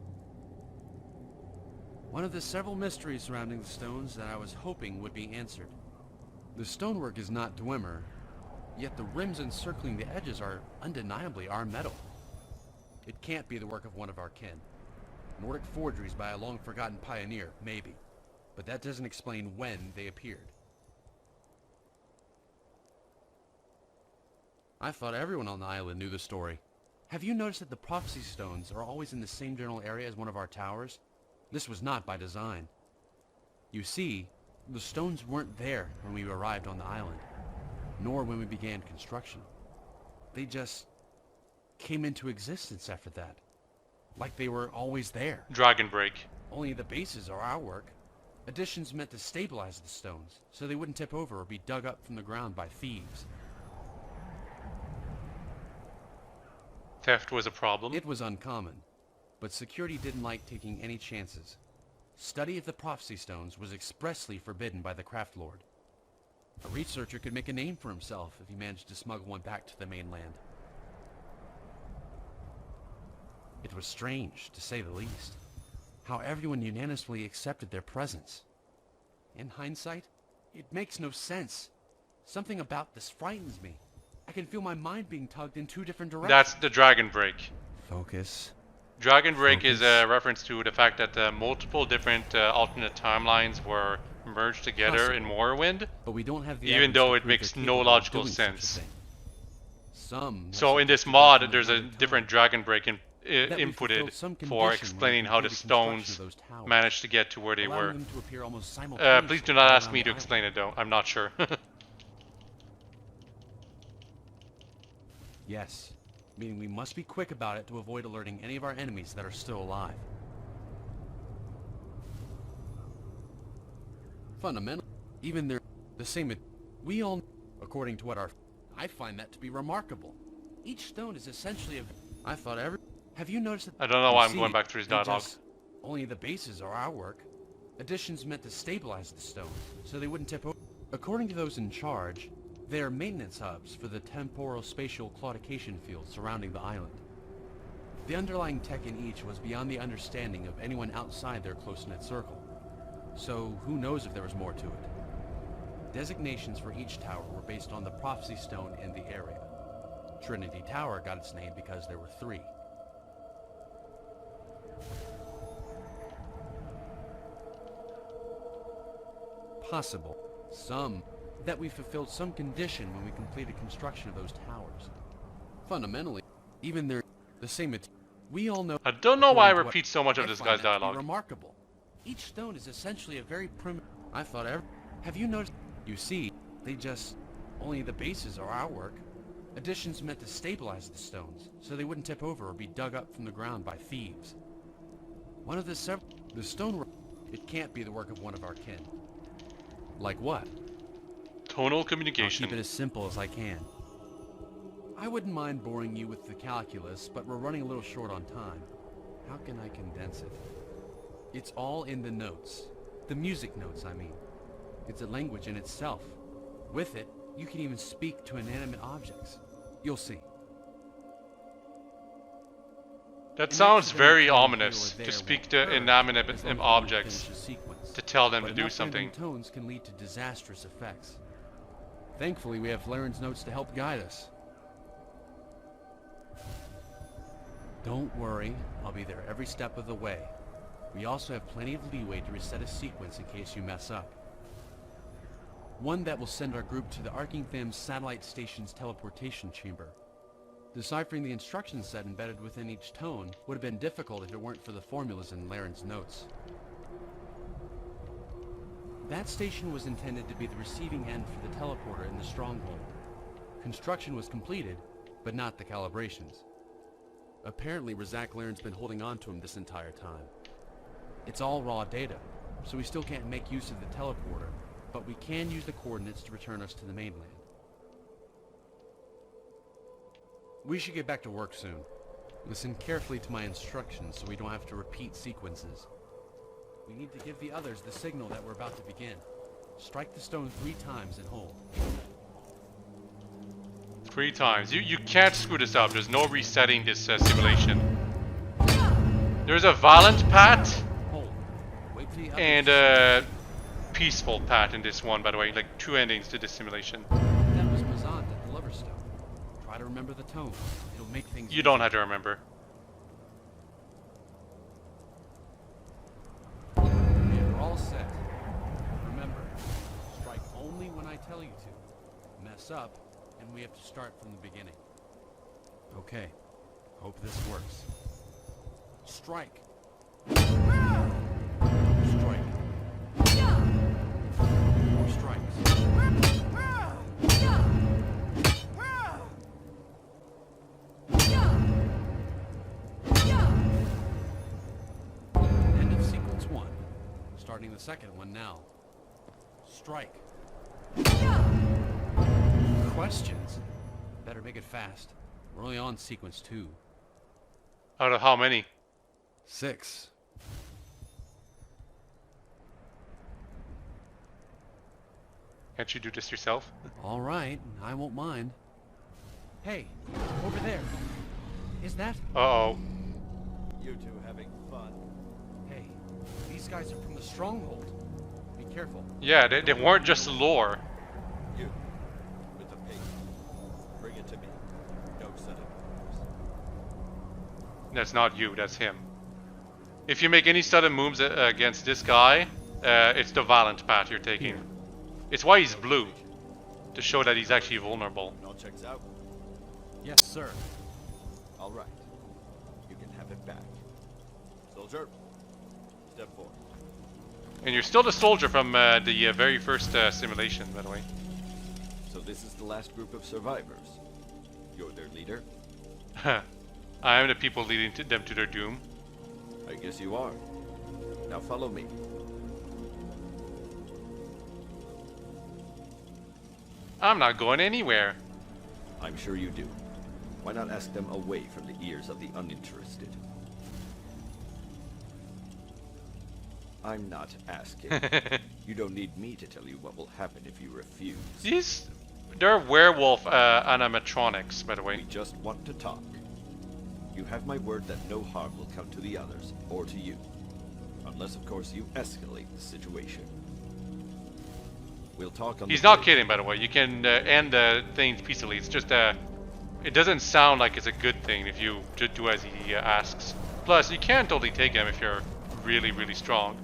One of the several mysteries surrounding the stones that I was hoping would be answered. The stonework is not Dwemer, yet the rims encircling the edges are undeniably our metal. It can't be the work of one of our kin. Nordic forgeries by a long-forgotten pioneer, maybe, but that doesn't explain when they appeared. I thought everyone on the island knew the story. Have you noticed that the prophecy stones are always in the same general area as one of our towers? This was not by design. You see, the stones weren't there when we arrived on the island, nor when we began construction. They just came into existence after that, like they were always there. Dragon Break. Only the bases are our work. Additions meant to stabilize the stones, so they wouldn't tip over or be dug up from the ground by thieves. Theft was a problem. It was uncommon, but security didn't like taking any chances. Study of the prophecy stones was expressly forbidden by the Craft Lord. A researcher could make a name for himself if he managed to smuggle one back to the mainland. It was strange, to say the least, how everyone unanimously accepted their presence. In hindsight, it makes no sense. Something about this frightens me. I can feel my mind being tugged in two different directions. That's the Dragon Break. Focus. Dragon Break is a reference to the fact that multiple different alternate timelines were merged together in Morrowind, but we don't have the even though it makes no logical sense. Some so in this mod, there's a different Dragon Break inputted for explaining how the stones managed to get to where they were. Please do not ask me to explain it though, I'm not sure. Yes, meaning we must be quick about it to avoid alerting any of our enemies that are still alive. Fundamentally, even they're the same. We all, according to what I find that to be remarkable. Each stone is essentially a. I thought every. Have you noticed that? I don't know why I'm going back through his dialogue. Only the bases are our work. Additions meant to stabilize the stones, so they wouldn't tip over. According to those in charge, they are maintenance hubs for the temporal-spatial claudication field surrounding the island. The underlying tech in each was beyond the understanding of anyone outside their close-knit circle. So who knows if there was more to it. Designations for each tower were based on the prophecy stone in the area. Trinity Tower got its name because there were 3. Possible. Some that we fulfilled some condition when we completed construction of those towers. Fundamentally, even they're the same. We all know. I don't know why I repeat so much of this guy's dialogue. Remarkable. Each stone is essentially a very primitive. I thought have you noticed? You see, they just only the bases are our work. Additions meant to stabilize the stones, so they wouldn't tip over or be dug up from the ground by thieves. One of the stonework. It can't be the work of one of our kin. Like what? Tonal communication. I'll keep it as simple as I can. I wouldn't mind boring you with the calculus, but we're running a little short on time. How can I condense it? It's all in the notes. The music notes, I mean. It's a language in itself. With it, you can even speak to inanimate objects. You'll see. That sounds very ominous, to speak to inanimate objects, to tell them to do something. Tones can lead to disastrous effects. Thankfully, we have Laren's notes to help guide us. Don't worry, I'll be there every step of the way. We also have plenty of leeway to reset a sequence in case you mess up. One that will send our group to the Arkingtham satellite station's teleportation chamber. Deciphering the instruction set embedded within each tone would have been difficult if it weren't for the formulas in Laren's notes. That station was intended to be the receiving end for the teleporter in the stronghold. Construction was completed, but not the calibrations. Apparently, Razak Laren's been holding on to him this entire time. It's all raw data, so we still can't make use of the teleporter, but we can use the coordinates to return us to the mainland. We should get back to work soon. Listen carefully to my instructions so we don't have to repeat sequences. We need to give the others the signal that we're about to begin. Strike the stone 3 times and hold. 3 times. You can't screw this up. There's no resetting this simulation. There's a violent path and a peaceful path in this one, by the way. Like 2 endings to this simulation. That was Mazad at the Lover's Stone. Try to remember the tone. It'll make things You don't have to remember. And we're all set. Remember, strike only when I tell you to. Mess up, and we have to start from the beginning. Okay. Hope this works. Strike. Strike. More strikes. End of sequence 1. Starting the second one now. Strike. Questions? Better make it fast. We're only on sequence 2. Out of how many? 6. Can't you do this yourself? All right, I won't mind. Hey, over there. Is that? Uh-oh. You two having fun? Hey, these guys are from the stronghold. Be careful. Yeah, they weren't just lore. You, with the pig. Bring it to me. No sudden moves. That's not you, that's him. If you make any sudden moves against this guy, it's the violent path you're taking. It's why he's blue. To show that he's actually vulnerable. All checks out? Yes, sir. All right. You can have it back. Soldier, step forward. And you're still the soldier from the very first simulation, by the way. So this is the last group of survivors. You're their leader? I am the people leading them to their doom. I guess you are. Now follow me. I'm not going anywhere. I'm sure you do. Why not ask them away from the ears of the uninterested? I'm not asking. You don't need me to tell you what will happen if you refuse. They're werewolf animatronics, by the way. We just want to talk. You have my word that no harm will come to the others, or to you. Unless, of course, you escalate the situation. We'll talk on He's not kidding, by the way. You can end things peacefully. It's just it doesn't sound like it's a good thing if you do as he asks. Plus, you can totally take him if you're really, really strong.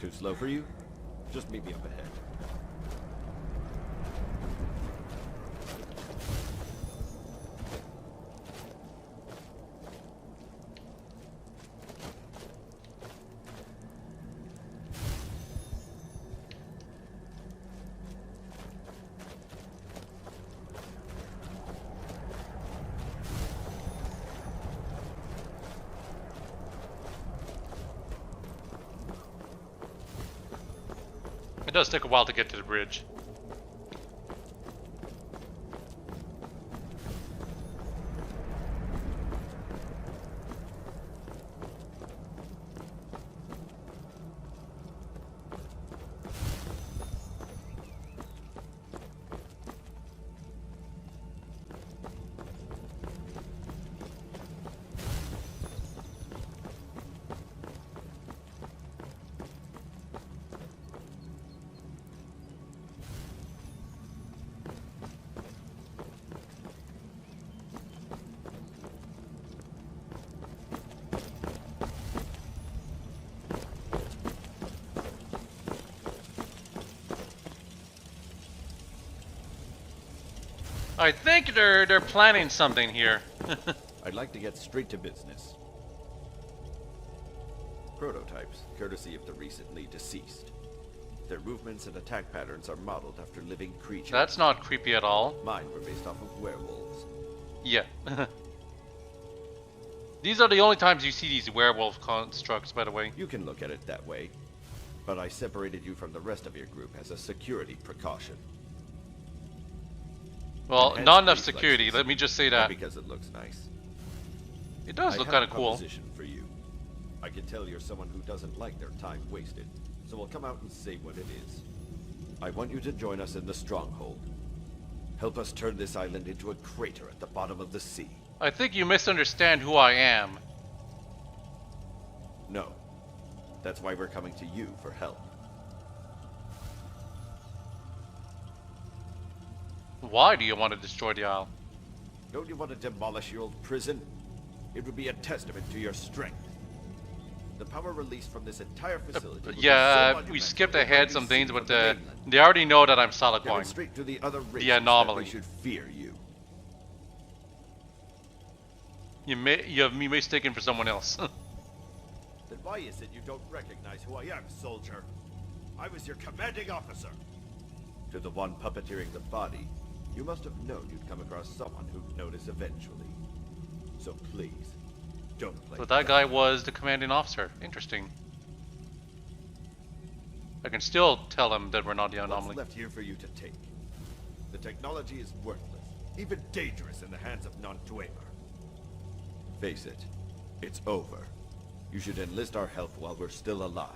Too slow for you? Just meet me up ahead. It does take a while to get to the bridge. I think they're planning something here. I'd like to get straight to business. Prototypes, courtesy of the recently deceased. Their movements and attack patterns are modeled after living creatures. That's not creepy at all. Mine were based off of werewolves. Yeah. These are the only times you see these werewolf constructs, by the way. You can look at it that way, but I separated you from the rest of your group as a security precaution. Well, not enough security, let me just say that. Because it looks nice. It does look kind of cool. Proposition for you. I can tell you're someone who doesn't like their time wasted, so I'll come out and say what it is. I want you to join us in the Stronghold. Help us turn this island into a crater at the bottom of the sea. I think you misunderstand who I am. No. That's why we're coming to you for help. Why do you want to destroy the Isle? Don't you want to demolish your old prison? It would be a testament to your strength. The power released from this entire facility. Yeah, we skipped ahead some things, but they already know that I'm solid point. Demonstrate to the other races the anomaly. that they should fear you. You have me mistaken for someone else. Then why is it you don't recognize who I am, soldier? I was your commanding officer. To the one puppeteering the body, you must have known you'd come across someone who'd notice eventually. So please, don't play. But that guy was the commanding officer. Interesting. I can still tell him that we're not the anomaly. What's left here for you to take? The technology is worthless, even dangerous in the hands of non-Dwemer. Face it, it's over. You should enlist our help while we're still alive.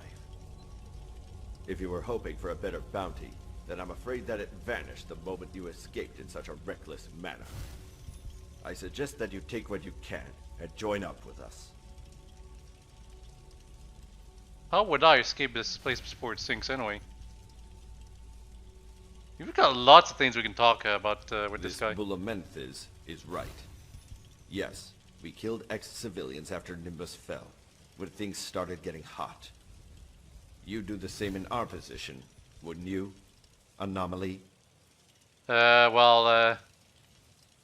If you were hoping for a better bounty, then I'm afraid that it vanished the moment you escaped in such a reckless manner. I suggest that you take what you can and join up with us. How would I escape this place before it sinks anyway? We've got lots of things we can talk about with this guy. Bulamenthis is right. Yes, we killed ex-civilians after Nimbus fell, when things started getting hot. You'd do the same in our position, wouldn't you? Anomaly?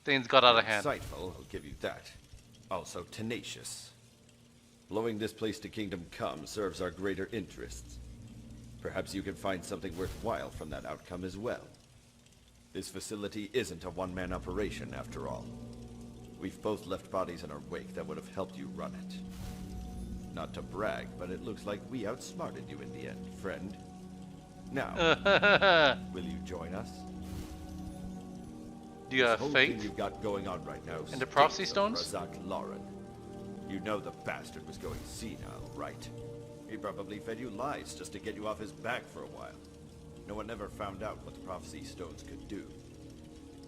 Things got out of hand. Insightful, I'll give you that. Also tenacious. Blowing this place to Kingdom Come serves our greater interests. Perhaps you can find something worthwhile from that outcome as well. This facility isn't a one-man operation, after all. We've both left bodies in our wake that would have helped you run it. Not to brag, but it looks like we outsmarted you in the end, friend. Now, will you join us? Do you have faith you've got going on right now in the prophecy stones? Razak Lauren. You know the bastard was going senile, right? He probably fed you lies just to get you off his back for a while. No one ever found out what the prophecy stones could do.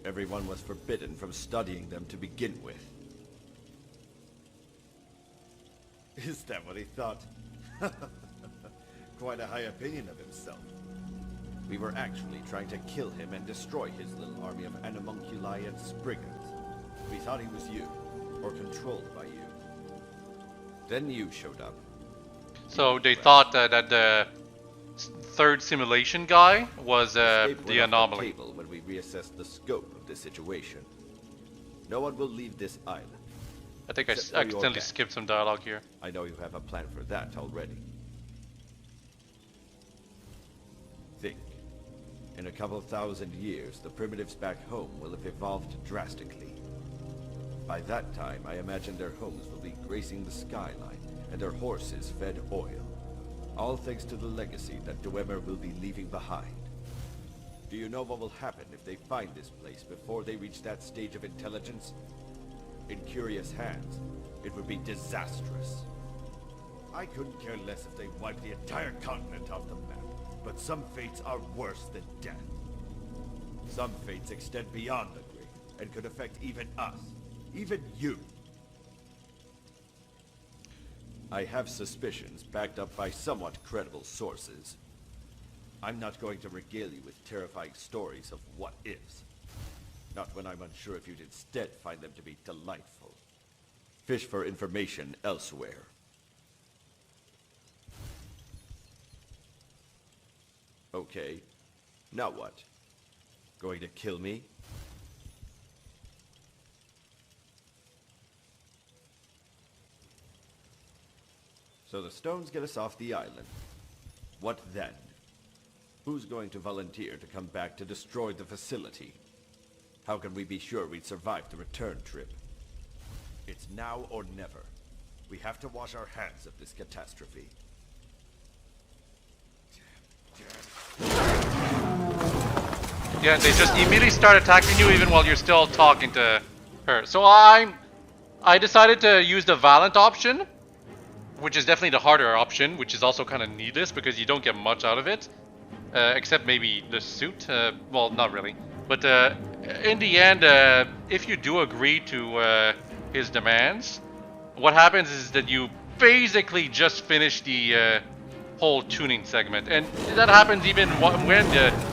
Everyone was forbidden from studying them to begin with. Is that what he thought? Quite a high opinion of himself. We were actually trying to kill him and destroy his little army of animunculi and spriggans. We thought he was you, or controlled by you. Then you showed up. So they thought that the third simulation guy was the anomaly. When we reassessed the scope of the situation. No one will leave this island. I think I accidentally skipped some dialogue here. I know you have a plan for that already. Think. In a couple thousand years, the primitives back home will have evolved drastically. By that time, I imagine their homes will be gracing the skyline, and their horses fed oil. All thanks to the legacy that Dwemer will be leaving behind. Do you know what will happen if they find this place before they reach that stage of intelligence? In curious hands, it would be disastrous. I couldn't care less if they wiped the entire continent off the map, but some fates are worse than death. Some fates extend beyond the grave, and could affect even us. Even you. I have suspicions backed up by somewhat credible sources. I'm not going to regale you with terrifying stories of what-ifs. Not when I'm unsure if you'd instead find them to be delightful. Fish for information elsewhere. Okay. Now what? Going to kill me? So the stones get us off the island. What then? Who's going to volunteer to come back to destroy the facility? How can we be sure we'd survive the return trip? It's now or never. We have to wash our hands of this catastrophe. Yeah, they just immediately start attacking you even while you're still talking to her. So I decided to use the Valiant option, which is definitely the harder option, which is also kind of needless because you don't get much out of it, except maybe the suit. Well, not really. But in the end, if you do agree to his demands, what happens is that you basically just finish the whole tuning segment, and that happens even when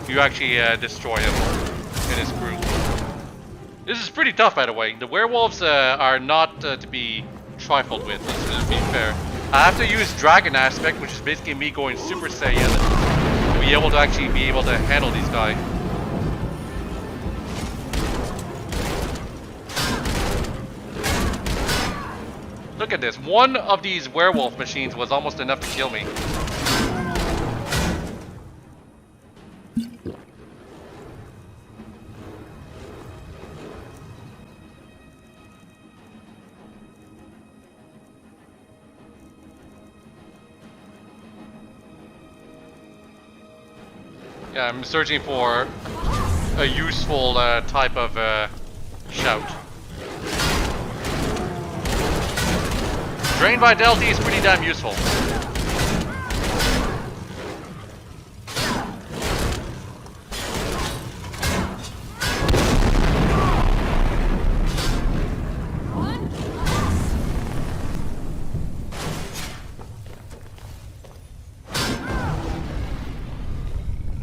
you actually destroy him and his crew. This is pretty tough, by the way. The werewolves are not to be trifled with, let's be fair. I have to use Dragon Aspect, which is basically me going Super Saiyan to be able to actually handle these guys. Look at this. One of these werewolf machines was almost enough to kill me. Yeah, I'm searching for a useful type of shout. Drain Vitality is pretty damn useful.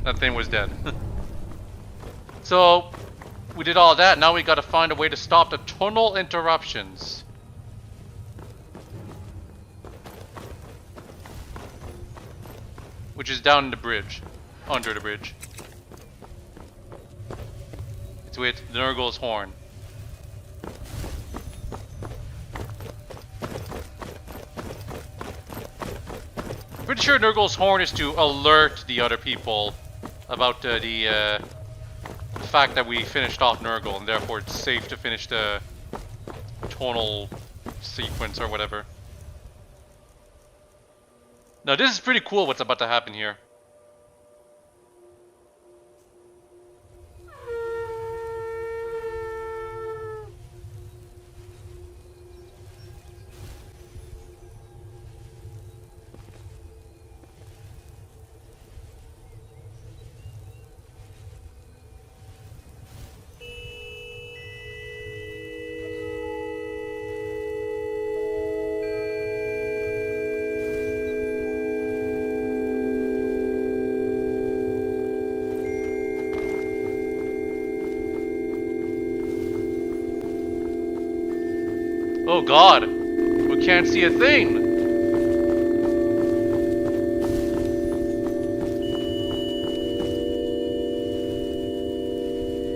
That thing was dead. So, we did all that. Now we gotta find a way to stop the tunnel interruptions. Which is down the bridge. Under the bridge. It's with Nurgle's horn. I'm pretty sure Nurgle's horn is to alert the other people about the fact that we finished off Nurgle, and therefore it's safe to finish the tonal sequence or whatever. Now this is pretty cool what's about to happen here. Oh god, we can't see a thing.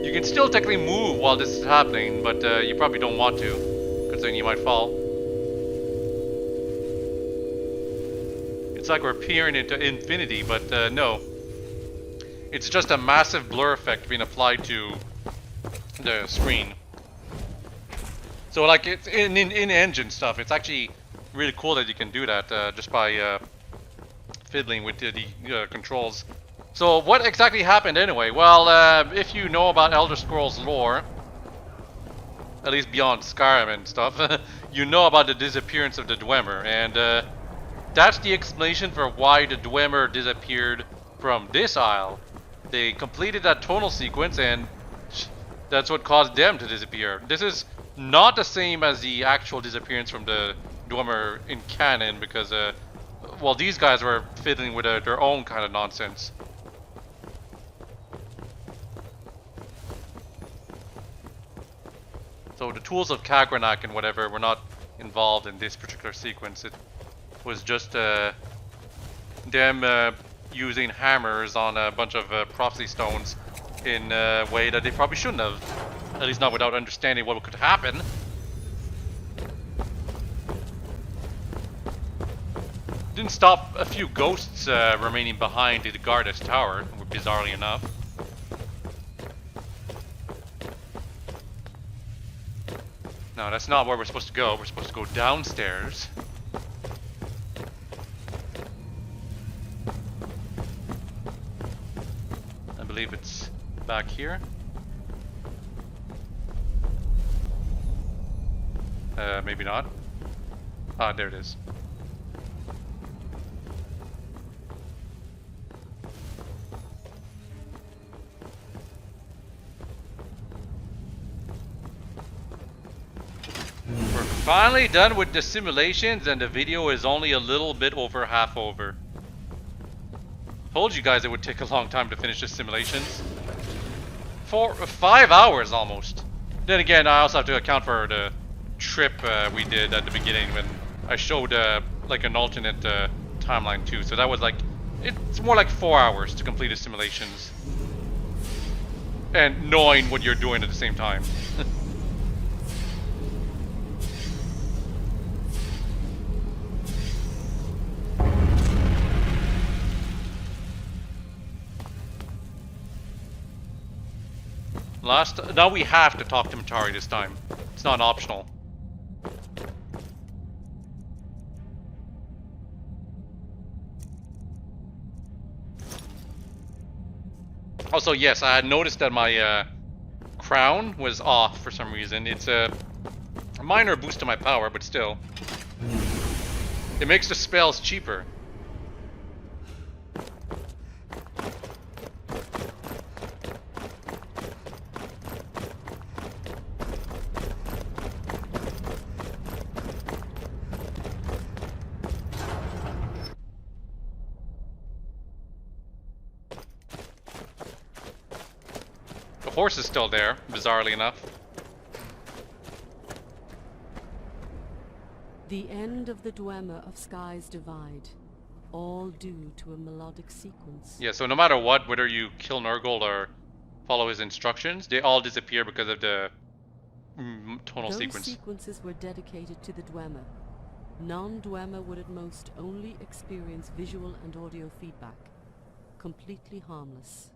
You can still technically move while this is happening, but you probably don't want to, because then you might fall. It's like we're peering into infinity, but no. It's just a massive blur effect being applied to the screen. So like it's in engine stuff, it's actually really cool that you can do that just by fiddling with the controls. So what exactly happened anyway? Well, if you know about Elder Scrolls lore, at least beyond Skyrim and stuff, you know about the disappearance of the Dwemer, and that's the explanation for why the Dwemer disappeared from this isle. They completed that tonal sequence, and that's what caused them to disappear. This is not the same as the actual disappearance from the Dwemer in canon, because, well, these guys were fiddling with their own kind of nonsense. So the tools of Kagranak and whatever were not involved in this particular sequence. It was just them using hammers on a bunch of prophecy stones in a way that they probably shouldn't have. At least not without understanding what could happen. Didn't stop a few ghosts remaining behind to guard this tower, bizarrely enough. No, that's not where we're supposed to go. We're supposed to go downstairs. I believe it's back here. Maybe not. Ah, there it is. We're finally done with the simulations and the video is only a little bit over half over. Told you guys it would take a long time to finish the simulations. 5 hours almost. Then again, I also have to account for the trip we did at the beginning when I showed like an alternate timeline too. So that was like, it's more like 4 hours to complete the simulations. And knowing what you're doing at the same time. Now we have to talk to Matari this time. It's not optional. Also, yes, I had noticed that my crown was off for some reason. It's a minor boost to my power, but still. It makes the spells cheaper. The horse is still there, bizarrely enough. The end of the Dwemer of Sky's Divide, all due to a melodic sequence. Yeah, so no matter what, whether you kill Nurgle or follow his instructions, they all disappear because of the tonal sequence. Those sequences were dedicated to the Dwemer. Non-Dwemer would at most only experience visual and audio feedback, completely harmless.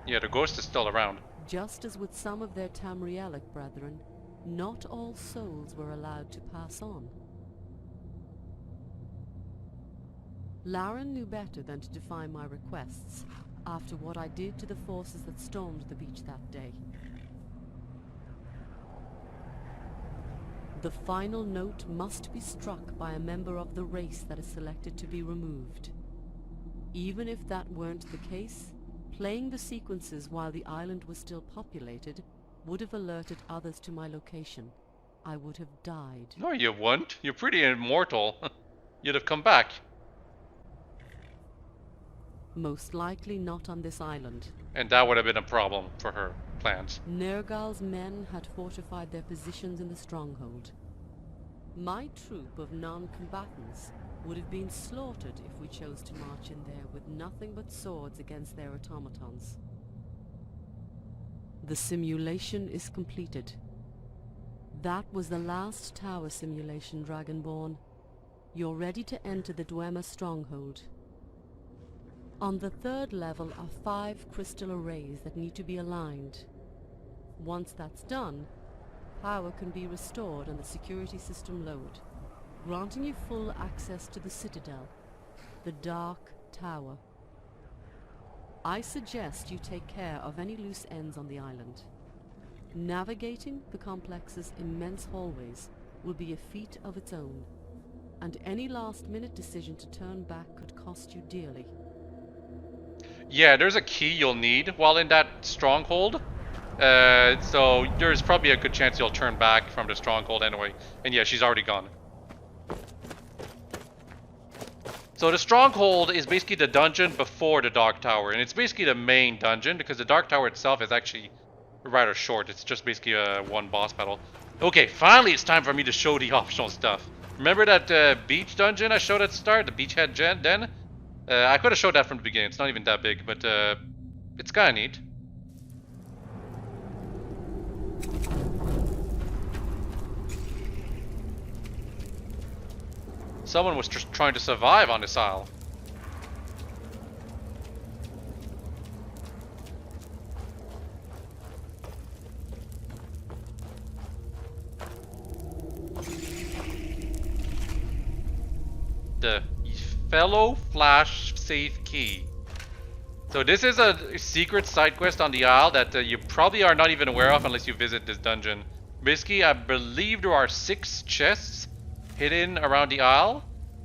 Yeah, the ghost is still around. Just as with some of their Tamrielic brethren, not all souls were allowed to pass on. Laren knew better than to defy my requests, after what I did to the forces that stormed the beach that day. The final note must be struck by a member of the race that is selected to be removed. Even if that weren't the case, playing the sequences while the island was still populated would have alerted others to my location. I would have died. No, you wouldn't. You're pretty immortal. You'd have come back. Most likely not on this island. And that would have been a problem for her plans. Nergal's men had fortified their positions in the stronghold. My troop of non-combatants would have been slaughtered if we chose to march in there with nothing but swords against their automatons. The simulation is completed. That was the last tower simulation, Dragonborn. You're ready to enter the Dwemer stronghold. On the third level are 5 crystal arrays that need to be aligned. Once that's done, power can be restored and the security system lowered, granting you full access to the Citadel, the Dark Tower. I suggest you take care of any loose ends on the island. Navigating the complex's immense hallways will be a feat of its own, and any last-minute decision to turn back could cost you dearly. Yeah, there's a key you'll need while in that stronghold. So there's probably a good chance you'll turn back from the stronghold anyway. And yeah, she's already gone. So the stronghold is basically the dungeon before the Dark Tower. And it's basically the main dungeon because the Dark Tower itself is actually rather short. It's just basically one boss battle. Okay, finally it's time for me to show the optional stuff. Remember that beach dungeon I showed at the start? The beachhead den? I could have showed that from the beginning. It's not even that big, but it's kind of neat. Someone was just trying to survive on this isle. The fellow flash safe key. So this is a secret side quest on the isle that you probably are not even aware of unless you visit this dungeon. Basically, I believe there are 6 chests hidden around the isle.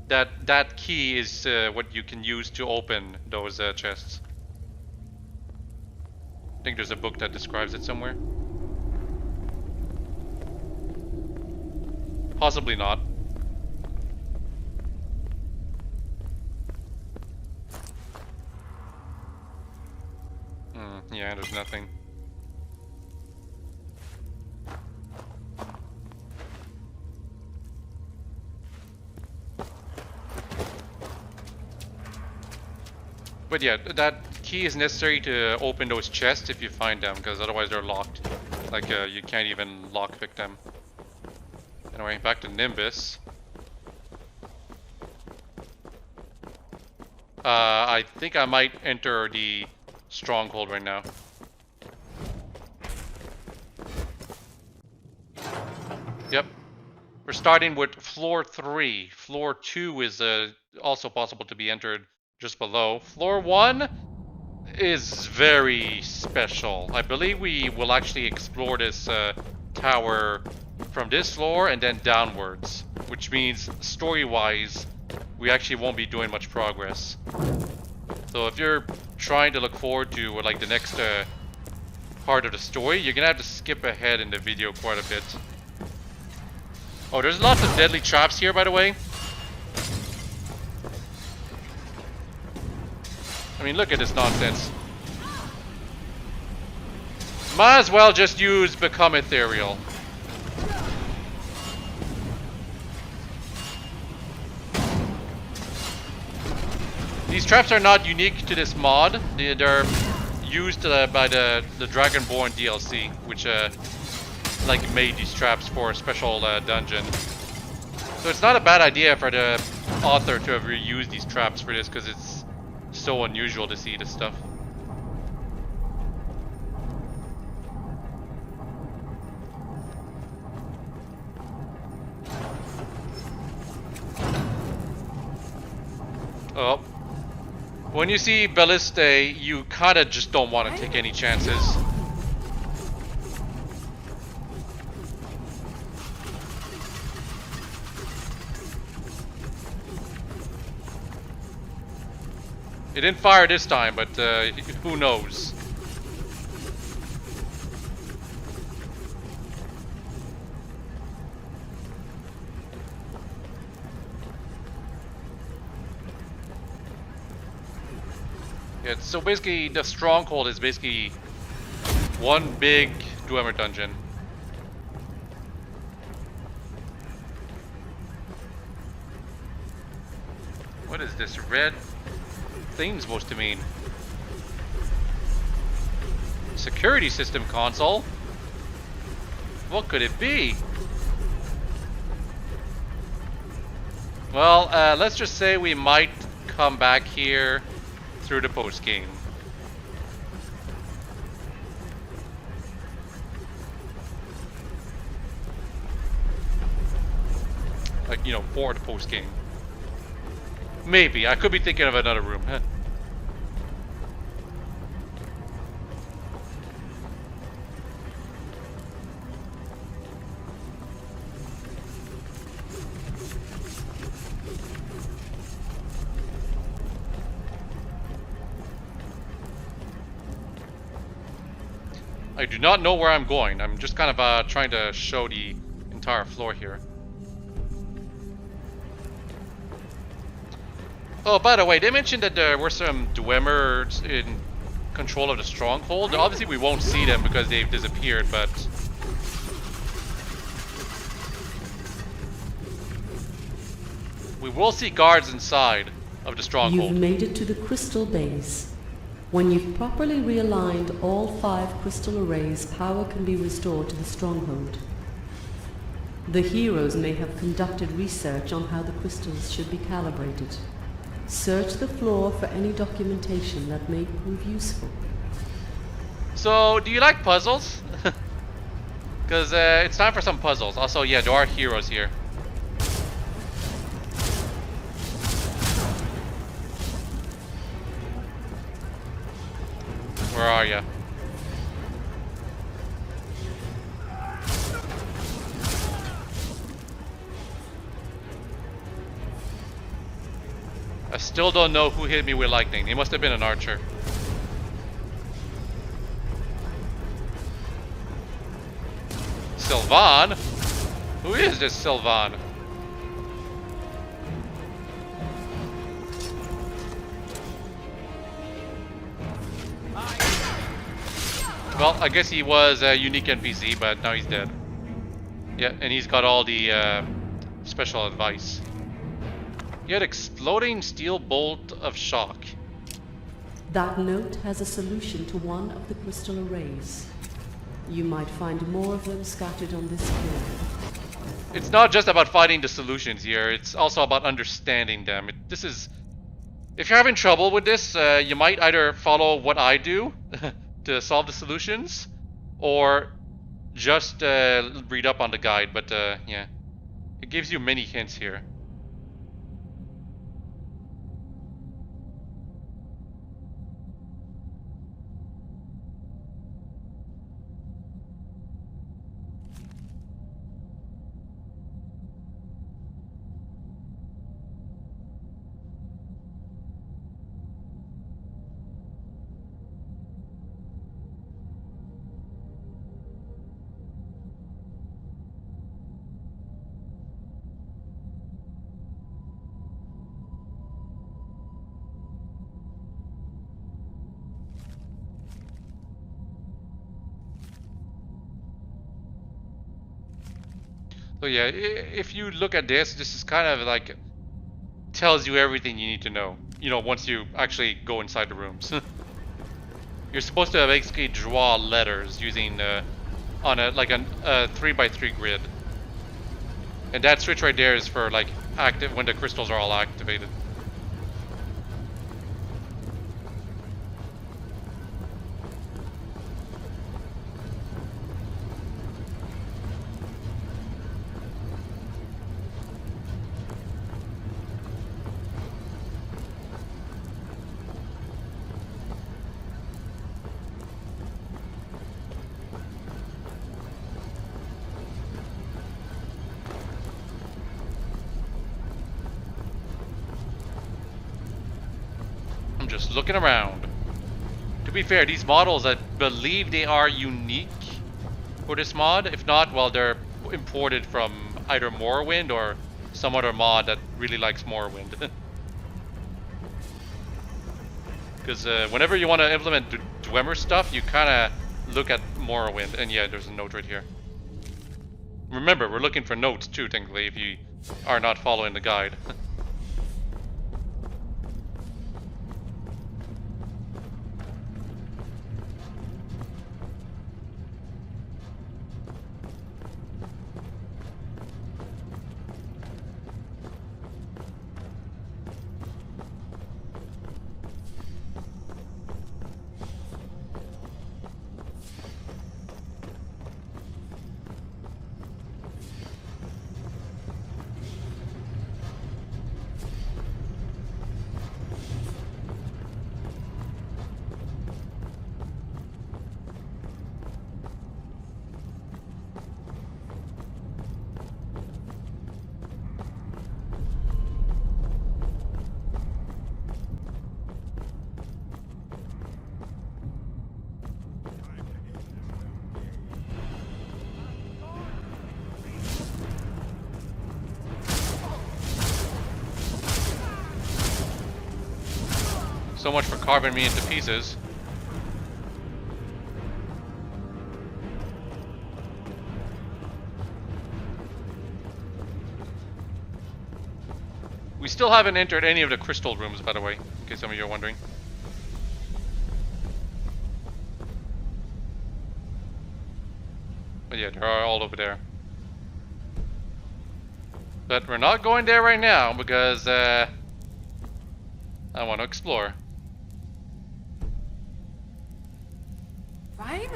That key is what you can use to open those chests. I think there's a book that describes it somewhere. Possibly not. Yeah, there's nothing. But yeah, that key is necessary to open those chests if you find them, because otherwise they're locked. Like, you can't even lockpick them. Anyway, back to Nimbus. I think I might enter the stronghold right now. Yep. We're starting with floor 3. Floor 2 is also possible to be entered just below. Floor 1 is very special. I believe we will actually explore this tower from this floor and then downwards, which means story-wise, we actually won't be doing much progress. So if you're trying to look forward to like the next part of the story, you're gonna have to skip ahead in the video quite a bit. Oh, there's lots of deadly traps here, by the way. I mean, look at this nonsense. Might as well just use Become Ethereal. These traps are not unique to this mod. They're used by the Dragonborn DLC, which like made these traps for a special dungeon. So it's not a bad idea for the author to have reused these traps for this, because it's so unusual to see this stuff. Oh. When you see Balliste, you kinda just don't want to take any chances. It didn't fire this time, but who knows? Yeah, so basically the stronghold is basically one big Dwemer dungeon. What is this red thing supposed to mean? Security system console? What could it be? Well, let's just say we might come back here through the post game. Like, you know, for the post game. Maybe. I could be thinking of another room. I do not know where I'm going. I'm just kind of trying to show the entire floor here. Oh, by the way, they mentioned that there were some Dwemers in control of the stronghold. Obviously, we won't see them because they've disappeared, but we will see guards inside of the stronghold. You've made it to the crystal base. When you've properly realigned all 5 crystal arrays, power can be restored to the stronghold. The heroes may have conducted research on how the crystals should be calibrated. Search the floor for any documentation that may prove useful. So, do you like puzzles? Because it's time for some puzzles. Also, yeah, there are heroes here. Where are ya? I still don't know who hit me with lightning. He must have been an archer. Sylvan? Who is this Sylvan? Well, I guess he was a unique NPC, but now he's dead. Yeah, and he's got all the special advice. He had exploding steel bolt of shock. That note has a solution to one of the crystal arrays. You might find more of them scattered on this floor. It's not just about finding the solutions here, it's also about understanding them. This is... If you're having trouble with this, you might either follow what I do to solve the solutions, or just read up on the guide, but yeah. It gives you many hints here. So yeah, if you look at this, this is kind of like tells you everything you need to know. You know, once you actually go inside the rooms. You're supposed to basically draw letters using on a 3x3 grid, and that switch right there is for like active when the crystals are all activated. Just looking around. To be fair, these models, I believe they are unique for this mod. If not, well, they're imported from either Morrowind or some other mod that really likes Morrowind. Because whenever you want to implement Dwemer stuff, you kind of look at Morrowind. And yeah, there's a note right here. Remember, we're looking for notes too, technically, if you are not following the guide. So much for carving me into pieces. We still haven't entered any of the crystal rooms, by the way, in case some of you are wondering. But yeah, they are all over there. But we're not going there right now because I want to explore. Fine?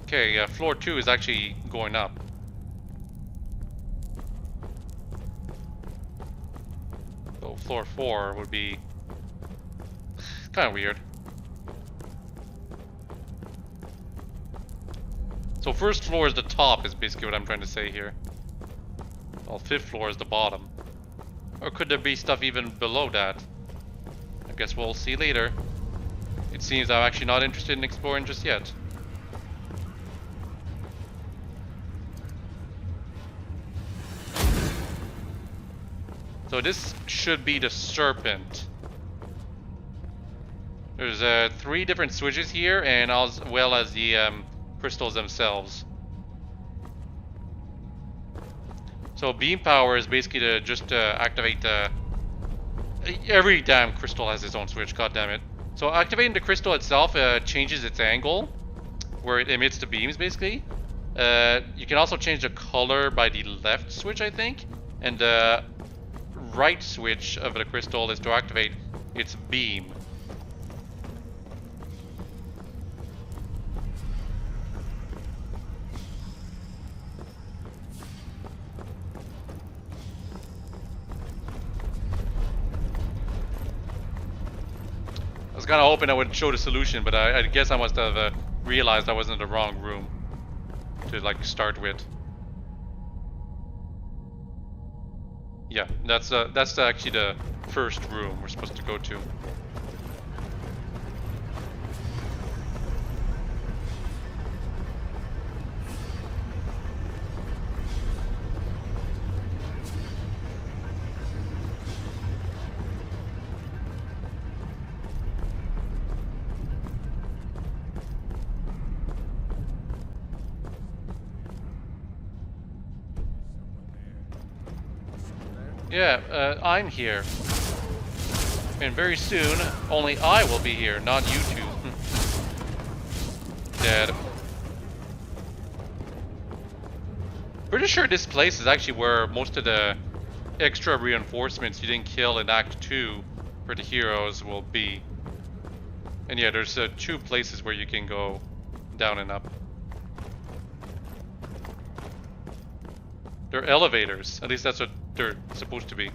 Okay, floor 2 is actually going up. So floor 4 would be kind of weird. So first floor is the top is basically what I'm trying to say here. Well, 5th floor is the bottom. Or could there be stuff even below that? I guess we'll see later. It seems I'm actually not interested in exploring just yet. So this should be the serpent. There's 3 different switches here, and as well as the crystals themselves. So beam power is basically to just activate the... Every damn crystal has its own switch, god damn it. So activating the crystal itself changes its angle, where it emits the beams basically. You can also change the color by the left switch, I think. And the right switch of the crystal is to activate its beam. I was kind of hoping I would show the solution, but I guess I must have realized I was in the wrong room to like start with. Yeah, that's actually the first room we're supposed to go to. Yeah, I'm here. And very soon, only I will be here, not you two. Dead. Pretty sure this place is actually where most of the extra reinforcements you didn't kill in Act 2 for the heroes will be. And yeah, there's 2 places where you can go down and up. They're elevators. At least that's what they're supposed to be.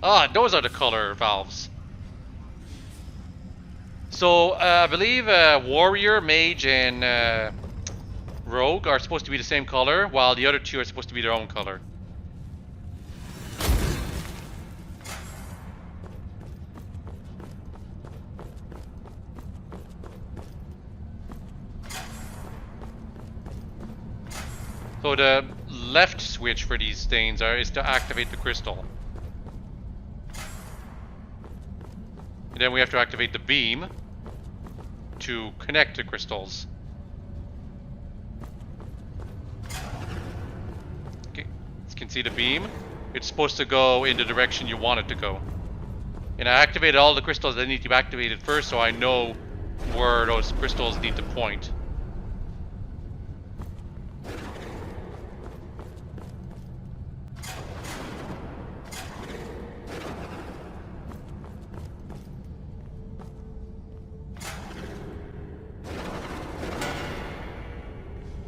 Ah, those are the color valves. So, I believe Warrior, Mage, and Rogue are supposed to be the same color, while the other 2 are supposed to be their own color. So the left switch for these stains is to activate the crystal. And then we have to activate the beam to connect the crystals. Okay, you can see the beam. It's supposed to go in the direction you want it to go. And I activated all the crystals that need to be activated first, so I know where those crystals need to point.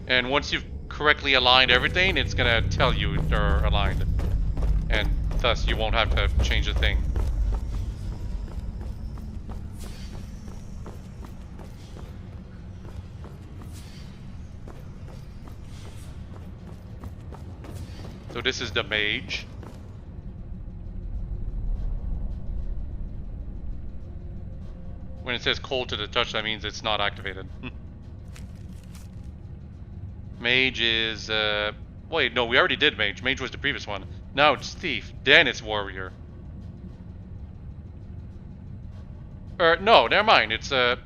And once you've correctly aligned everything, it's gonna tell you they're aligned. And thus you won't have to change a thing. So this is the mage. When it says cold to the touch, that means it's not activated. Mage is, wait, no, we already did Mage. Mage was the previous one. Now it's Thief, then it's Warrior. No, never mind. It's, the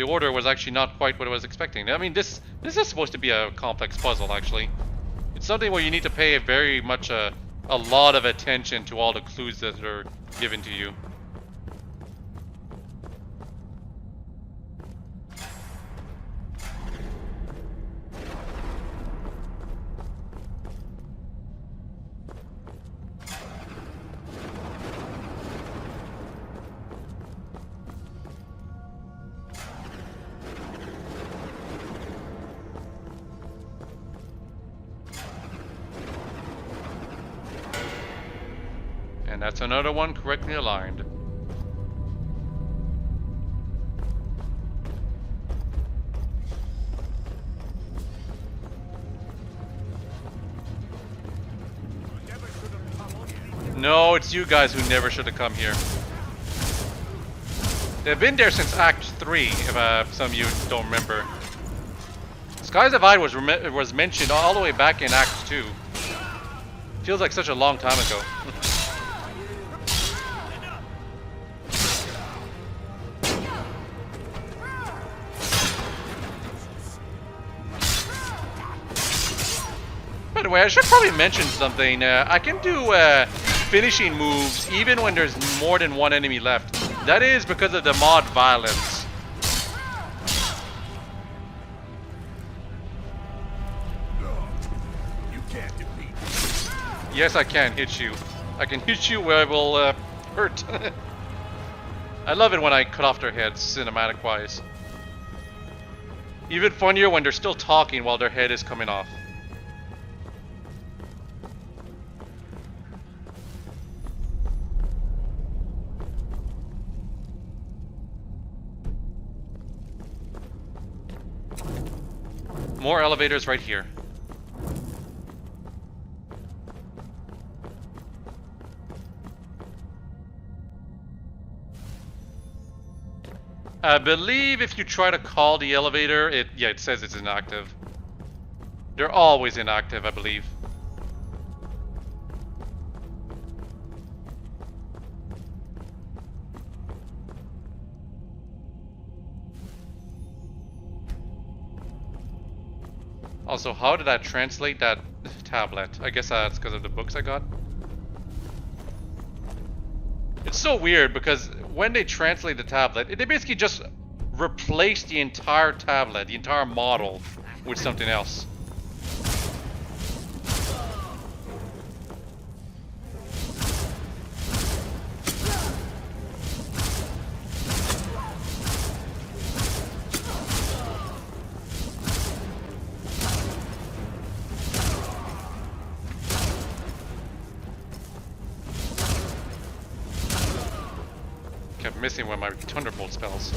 order was actually not quite what I was expecting. I mean, this is supposed to be a complex puzzle, actually. It's something where you need to pay very much a lot of attention to all the clues that are given to you. And that's another one correctly aligned. No, it's you guys who never should have come here. They've been there since Act 3, if some of you don't remember. Skies of Ide was mentioned all the way back in Act 2. Feels like such a long time ago. By the way, I should probably mention something. I can do finishing moves even when there's more than one enemy left. That is because of the mod violence. You can't defeat me. Yes, I can hit you. I can hit you where it will hurt. I love it when I cut off their heads, cinematic-wise. Even funnier when they're still talking while their head is coming off. More elevators right here. I believe if you try to call the elevator, it says it's inactive. They're always inactive, I believe. Also, how did I translate that tablet? I guess that's because of the books I got. It's so weird because when they translate the tablet, they basically just replace the entire tablet, the entire model, with something else. Missing one of my Thunderbolt spells.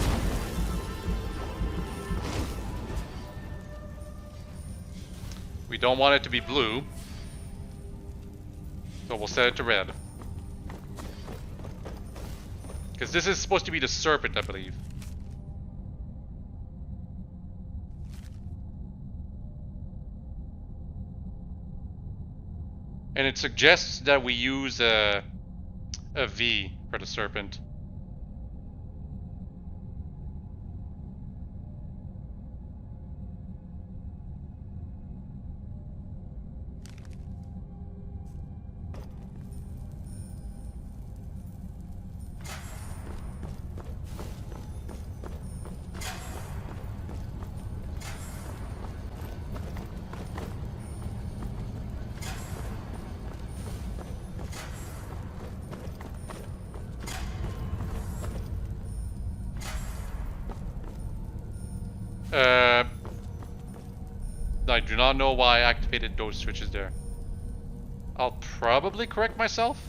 We don't want it to be blue, so we'll set it to red. Because this is supposed to be the serpent, I believe. And it suggests that we use a V for the serpent. I do not know why I activated those switches there. I'll probably correct myself.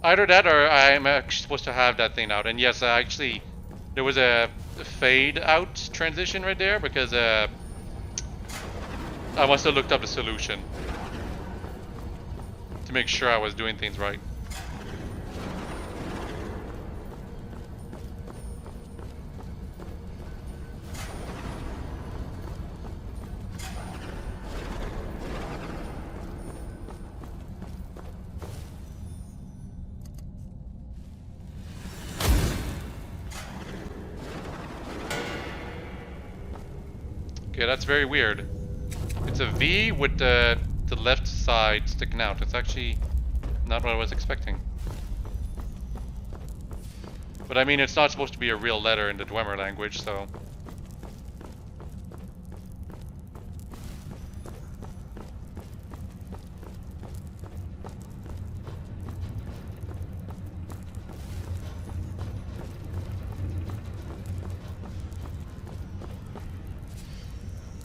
Either that or I'm actually supposed to have that thing out. And yes, actually, there was a fade out transition right there because I must have looked up the solution to make sure I was doing things right. Okay, that's very weird. It's a V with the left side sticking out. It's actually not what I was expecting. But I mean, it's not supposed to be a real letter in the Dwemer language, so...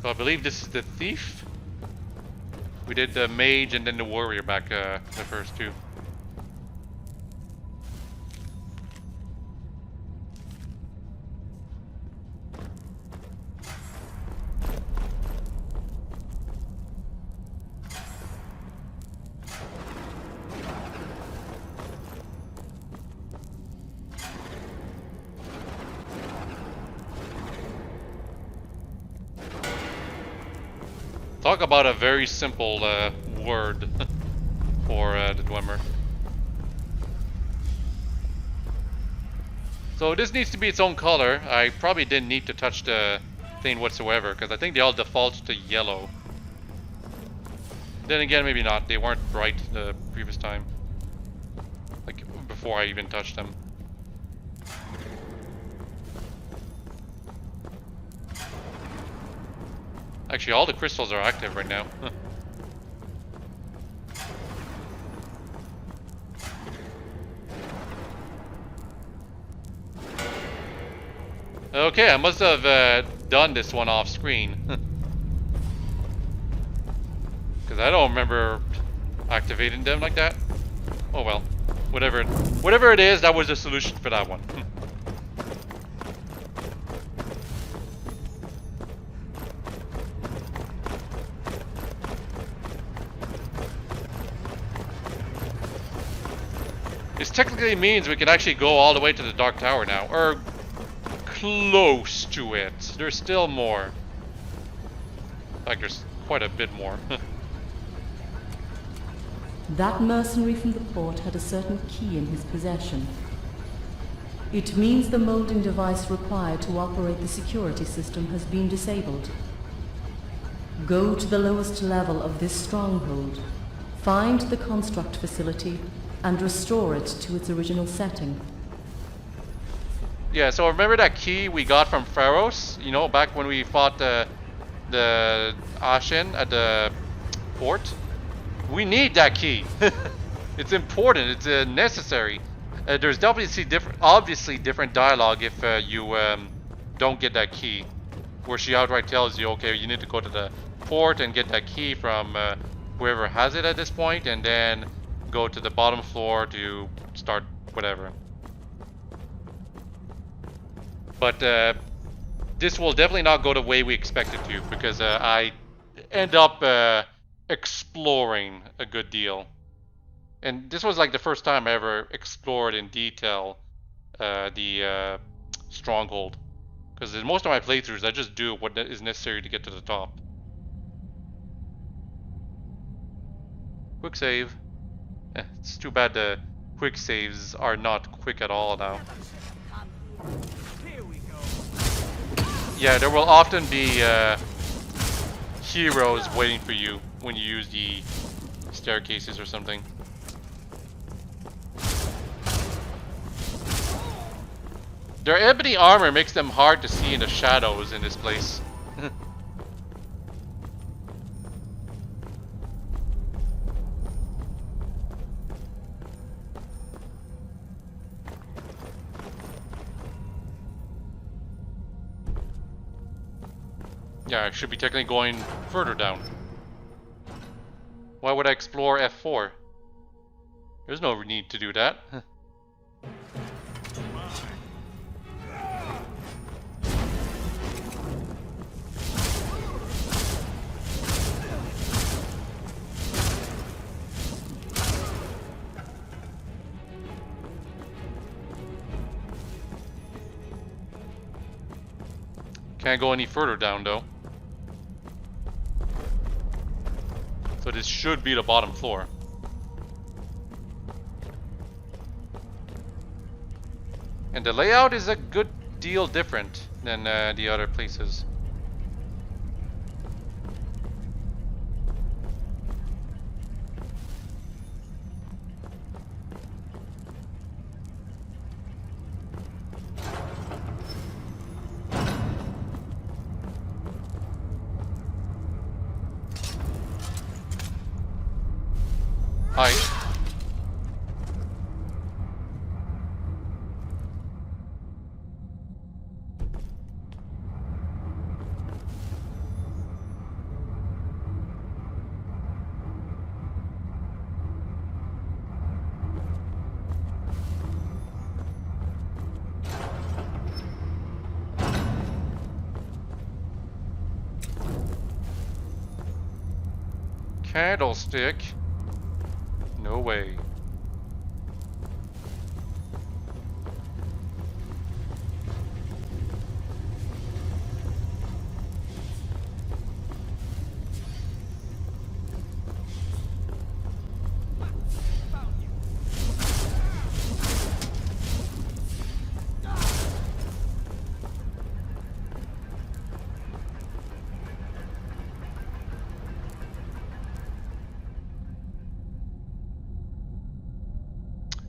So I believe this is the thief. We did the mage and then the warrior back the first two. Talk about a very simple word for the Dwemer. So this needs to be its own color. I probably didn't need to touch the thing whatsoever, because I think they all default to yellow. Then again, maybe not. They weren't bright the previous time. Like, before I even touched them. Actually, all the crystals are active right now. Okay, I must have done this one off screen. Because I don't remember activating them like that. Oh well. Whatever it is, that was the solution for that one. This technically means we can actually go all the way to the Dark Tower now, or close to it. There's still more. In fact, there's quite a bit more. That mercenary from the port had a certain key in his possession. It means the molding device required to operate the security system has been disabled. Go to the lowest level of this stronghold, find the construct facility, and restore it to its original setting. Yeah, so remember that key we got from Pharos? You know, back when we fought the Ashen at the port? We need that key. It's important. It's necessary. There's obviously different dialogue if you don't get that key, where she outright tells you, okay, you need to go to the port and get that key from whoever has it at this point, and then go to the bottom floor to start whatever. But this will definitely not go the way we expect it to, because I end up exploring a good deal. And this was like the first time I ever explored in detail the stronghold. Because in most of my playthroughs, I just do what is necessary to get to the top. Quick save. It's too bad the quick saves are not quick at all now. Yeah, there will often be heroes waiting for you when you use the staircases or something. Their ebony armor makes them hard to see in the shadows in this place. Yeah, I should be technically going further down. Why would I explore F4? There's no need to do that. Can't go any further down though. So this should be the bottom floor. And the layout is a good deal different than the other places. Hi. Candlestick? No way.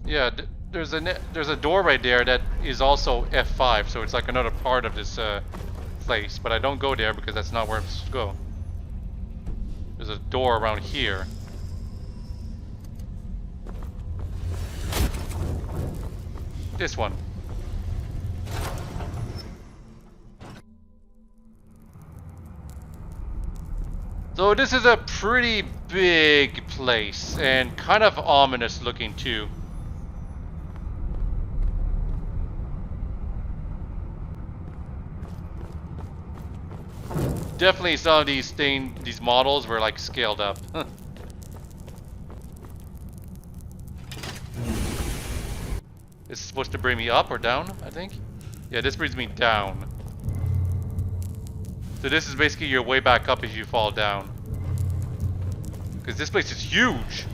Yeah, there's a door right there that is also F5, so it's like another part of this place. But I don't go there because that's not where I'm supposed to go. There's a door around here. This one. So this is a pretty big place and kind of ominous looking too. Definitely some of these models were like scaled up. This is supposed to bring me up or down, I think. Yeah, this brings me down. So this is basically your way back up as you fall down. Because this place is huge.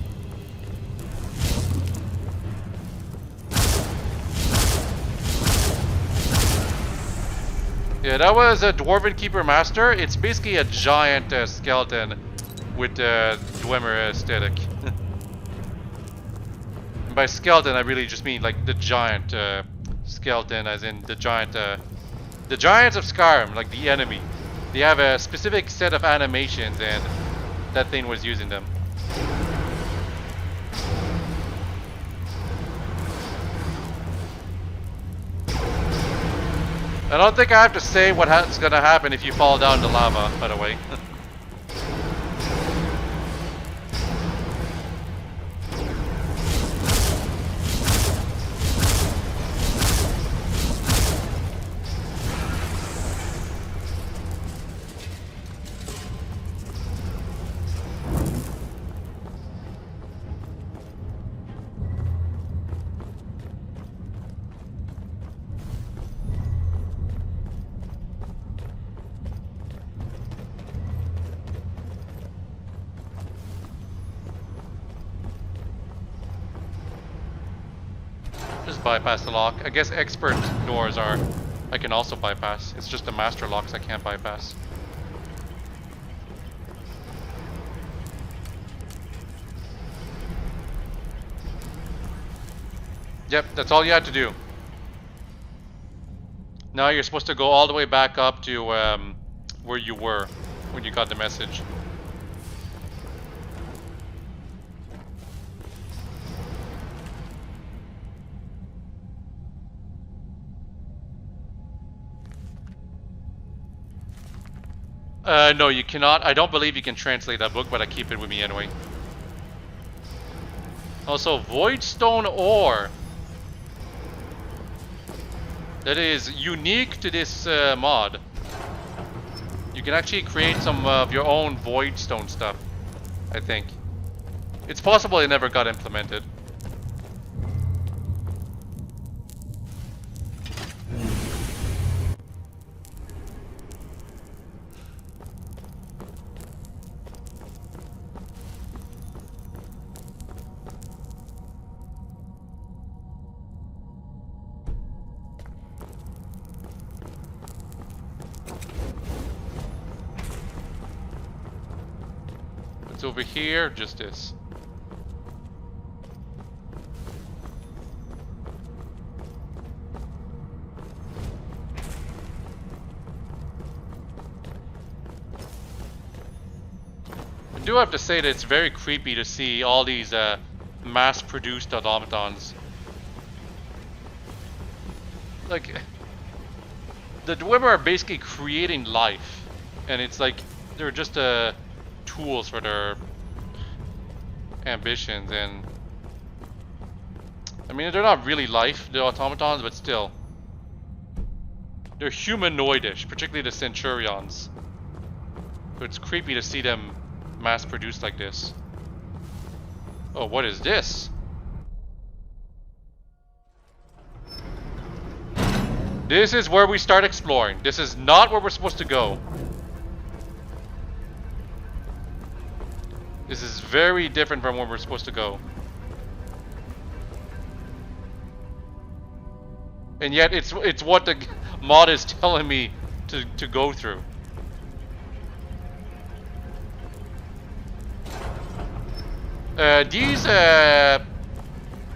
Yeah, that was a Dwarven Keeper Master. It's basically a giant skeleton with the Dwemer aesthetic. And by skeleton, I really just mean like the giant skeleton, as in the giants of Skyrim, like the enemy. They have a specific set of animations, and that thing was using them. I don't think I have to say what's gonna happen if you fall down the lava, by the way. Just bypass the lock. I guess expert doors I can also bypass. It's just the master locks I can't bypass. Yep, that's all you had to do. Now you're supposed to go all the way back up to where you were when you got the message. No, you cannot. I don't believe you can translate that book, but I keep it with me anyway. Also, Voidstone ore. That is unique to this mod. You can actually create some of your own Voidstone stuff, I think. It's possible it never got implemented. It's over here, just this. I do have to say that it's very creepy to see all these mass-produced automatons. Like, the Dwemer are basically creating life, and it's like they're just tools for their ambitions. And I mean, they're not really life, the automatons, but still, they're humanoidish, particularly the Centurions. So it's creepy to see them mass-produced like this. Oh, what is this? This is where we start exploring. This is not where we're supposed to go. This is very different from where we're supposed to go. And yet it's what the mod is telling me to go through. These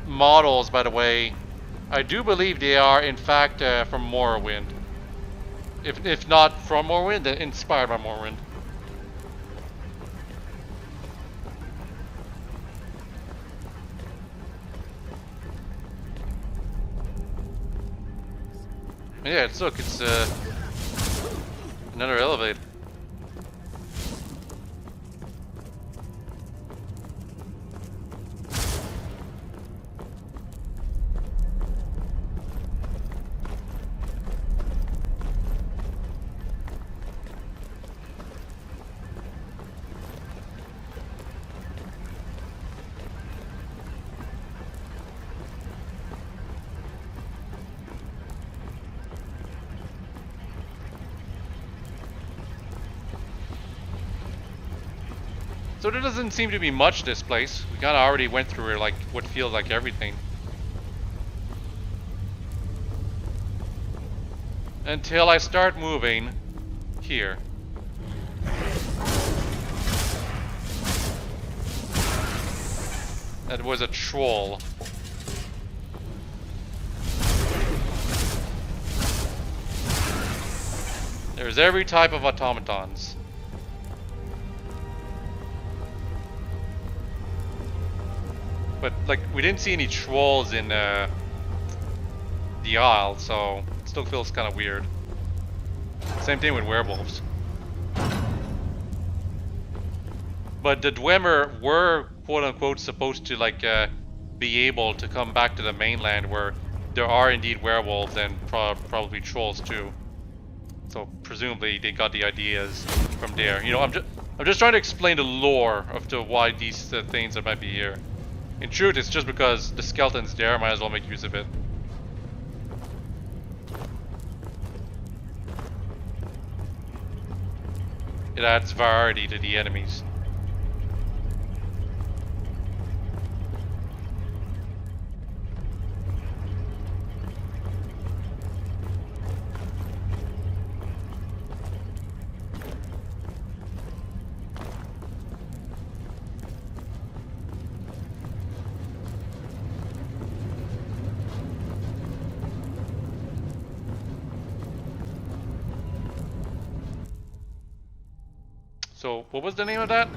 models, by the way, I do believe they are in fact from Morrowind. If not from Morrowind, then inspired by Morrowind. Yeah, look, it's another elevator. So there doesn't seem to be much this place. We kind of already went through like what feels like everything. Until I start moving here. That was a troll. There's every type of automatons. But like, we didn't see any trolls in the Isle, so it still feels kind of weird. Same thing with werewolves. But the Dwemer were quote-unquote supposed to like be able to come back to the mainland where there are indeed werewolves and probably trolls too. So presumably they got the ideas from there. You know, I'm just trying to explain the lore of why these things that might be here. In truth, it's just because the skeleton's there, might as well make use of it. It adds variety to the enemies. So, what was the name of that?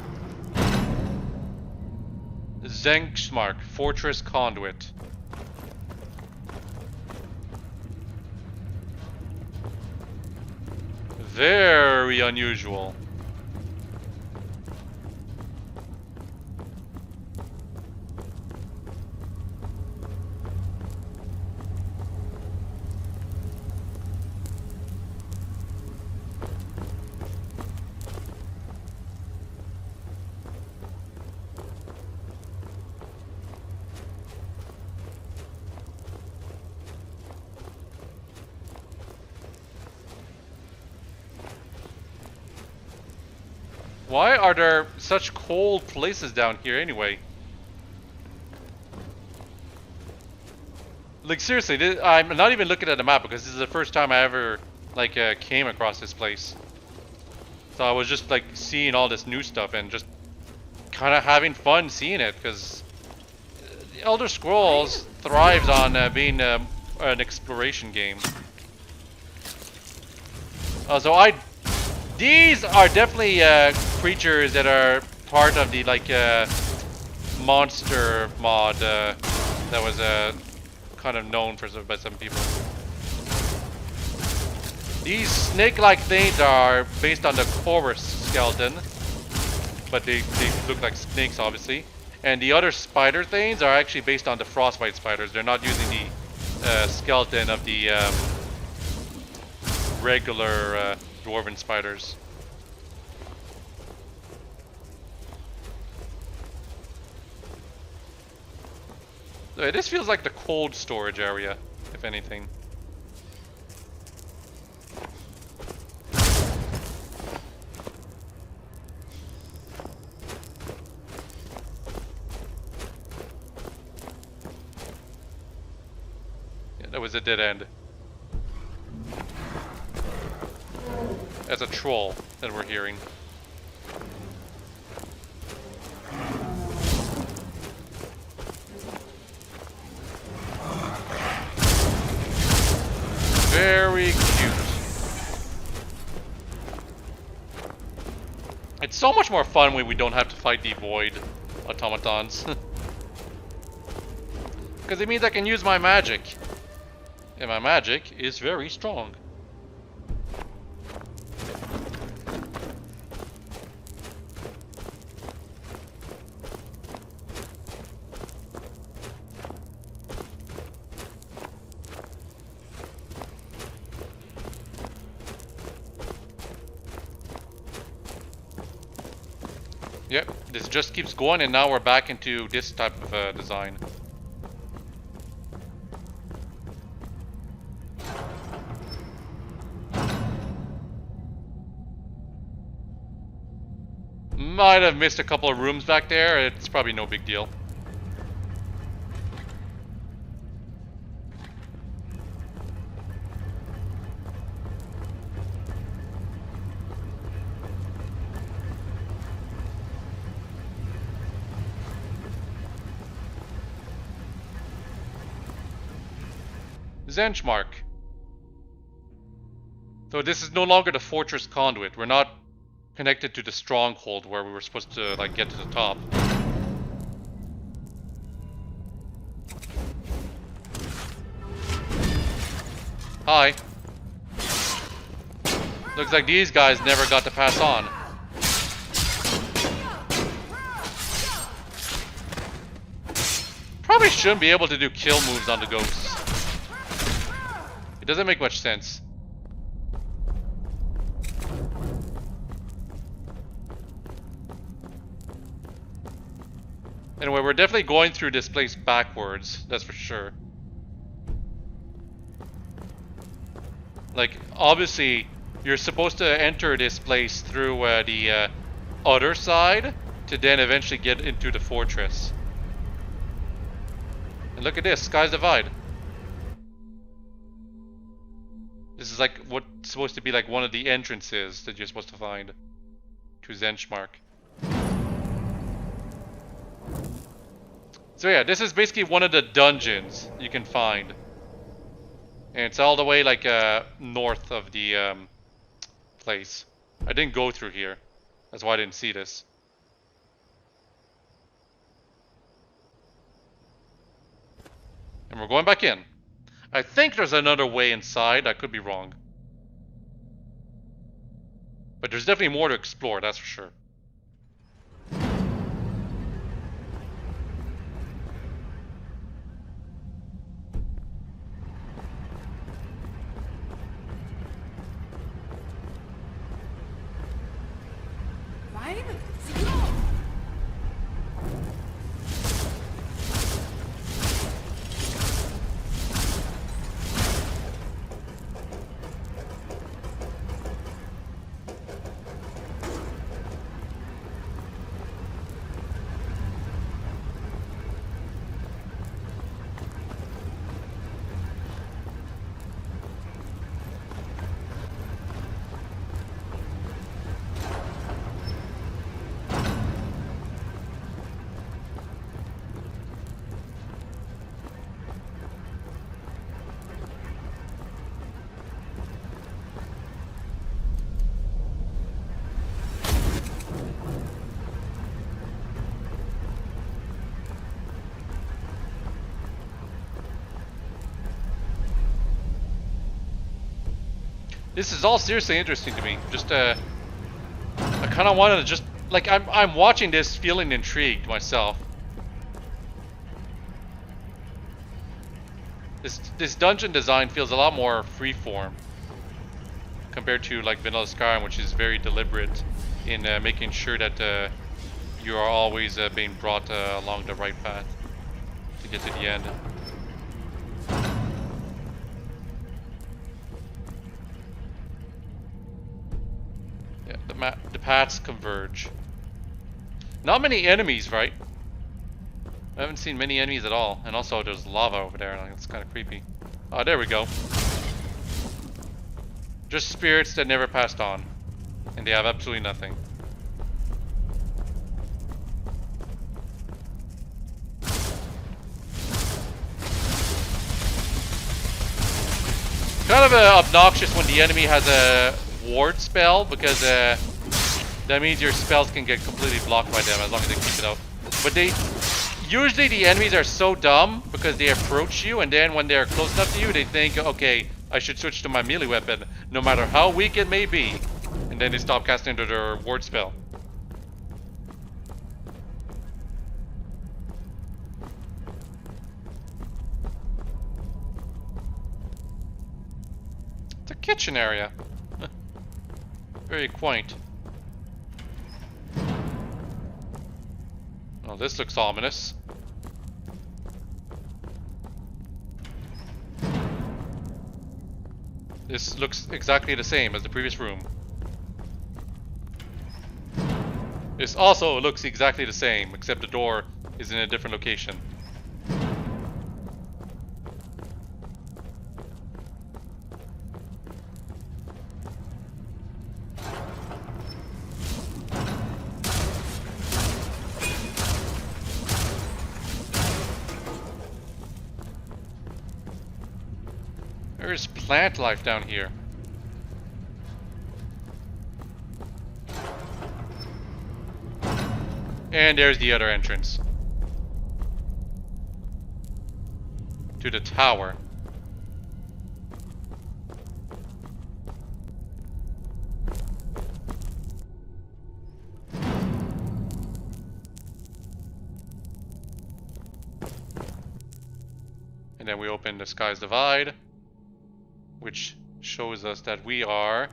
Zengsmark, Fortress Conduit. Very unusual. Why are there such cold places down here anyway? Like seriously, I'm not even looking at the map because this is the first time I ever like came across this place. So I was just like seeing all this new stuff and just kind of having fun seeing it because Elder Scrolls thrives on being an exploration game. So these are definitely creatures that are part of the like monster mod that was kind of known by some people. These snake-like things are based on the chorus skeleton, but they look like snakes, obviously. And the other spider things are actually based on the frostbite spiders. They're not using the skeleton of the regular dwarven spiders. So this feels like the cold storage area, if anything. Yeah, that was a dead end. That's a troll that we're hearing. Very cute. It's so much more fun when we don't have to fight the void automatons. Because it means I can use my magic. And my magic is very strong. Yep, this just keeps going, and now we're back into this type of design. Might have missed a couple of rooms back there. It's probably no big deal. Benchmark. So this is no longer the fortress conduit. We're not connected to the stronghold where we were supposed to like get to the top. Hi. Looks like these guys never got to pass on. Probably shouldn't be able to do kill moves on the ghosts. It doesn't make much sense. Anyway, we're definitely going through this place backwards, that's for sure. Like, obviously, you're supposed to enter this place through the other side to then eventually get into the fortress. And look at this, Skies Divide. This is like what's supposed to be like one of the entrances that you're supposed to find to Zenchmark. So yeah, this is basically one of the dungeons you can find. And it's all the way like north of the place. I didn't go through here. That's why I didn't see this. And we're going back in. I think there's another way inside. I could be wrong. But there's definitely more to explore, that's for sure. Fine. This is all seriously interesting to me. Just I kind of wanted to just like I'm watching this feeling intrigued myself. This dungeon design feels a lot more freeform compared to like Vanilla Skyrim, which is very deliberate in making sure that you are always being brought along the right path to get to the end. Yeah, the paths converge. Not many enemies, right? I haven't seen many enemies at all. And also there's lava over there, like, it's kind of creepy. Oh, there we go. Just spirits that never passed on. And they have absolutely nothing. Kind of obnoxious when the enemy has a ward spell, because that means your spells can get completely blocked by them as long as they keep it up. But usually the enemies are so dumb because they approach you, and then when they're close enough to you, they think, okay, I should switch to my melee weapon, no matter how weak it may be. And then they stop casting their ward spell. It's a kitchen area. Very quaint. Oh, this looks ominous. This looks exactly the same as the previous room. This also looks exactly the same, except the door is in a different location. There's plant life down here. And there's the other entrance. To the tower. And then we open the Sky's Divide, which shows us that we are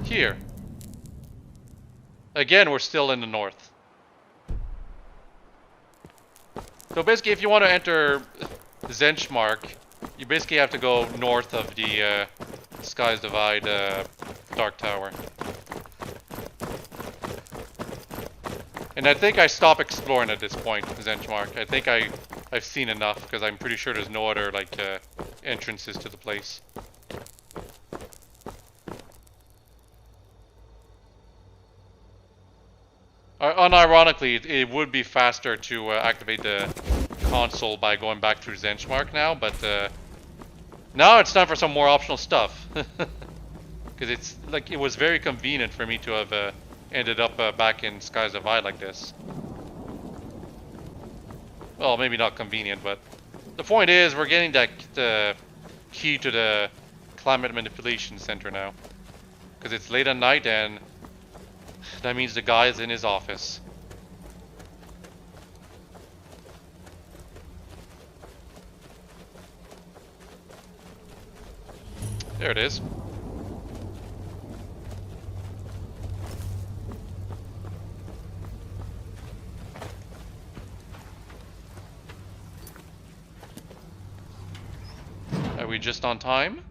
here. Again, we're still in the north. So basically, if you want to enter Zenchmark, you basically have to go north of the Sky's Divide Dark Tower. And I think I stop exploring at this point, Zenchmark. I think I've seen enough, because I'm pretty sure there's no other like entrances to the place. Unironically, it would be faster to activate the console by going back through Zenchmark now, but now it's time for some more optional stuff. Because it's like, it was very convenient for me to have ended up back in Skies of Eye like this. Well, maybe not convenient, but the point is we're getting the key to the climate manipulation center now. Because it's late at night and that means the guy is in his office. There it is. Are we just on time?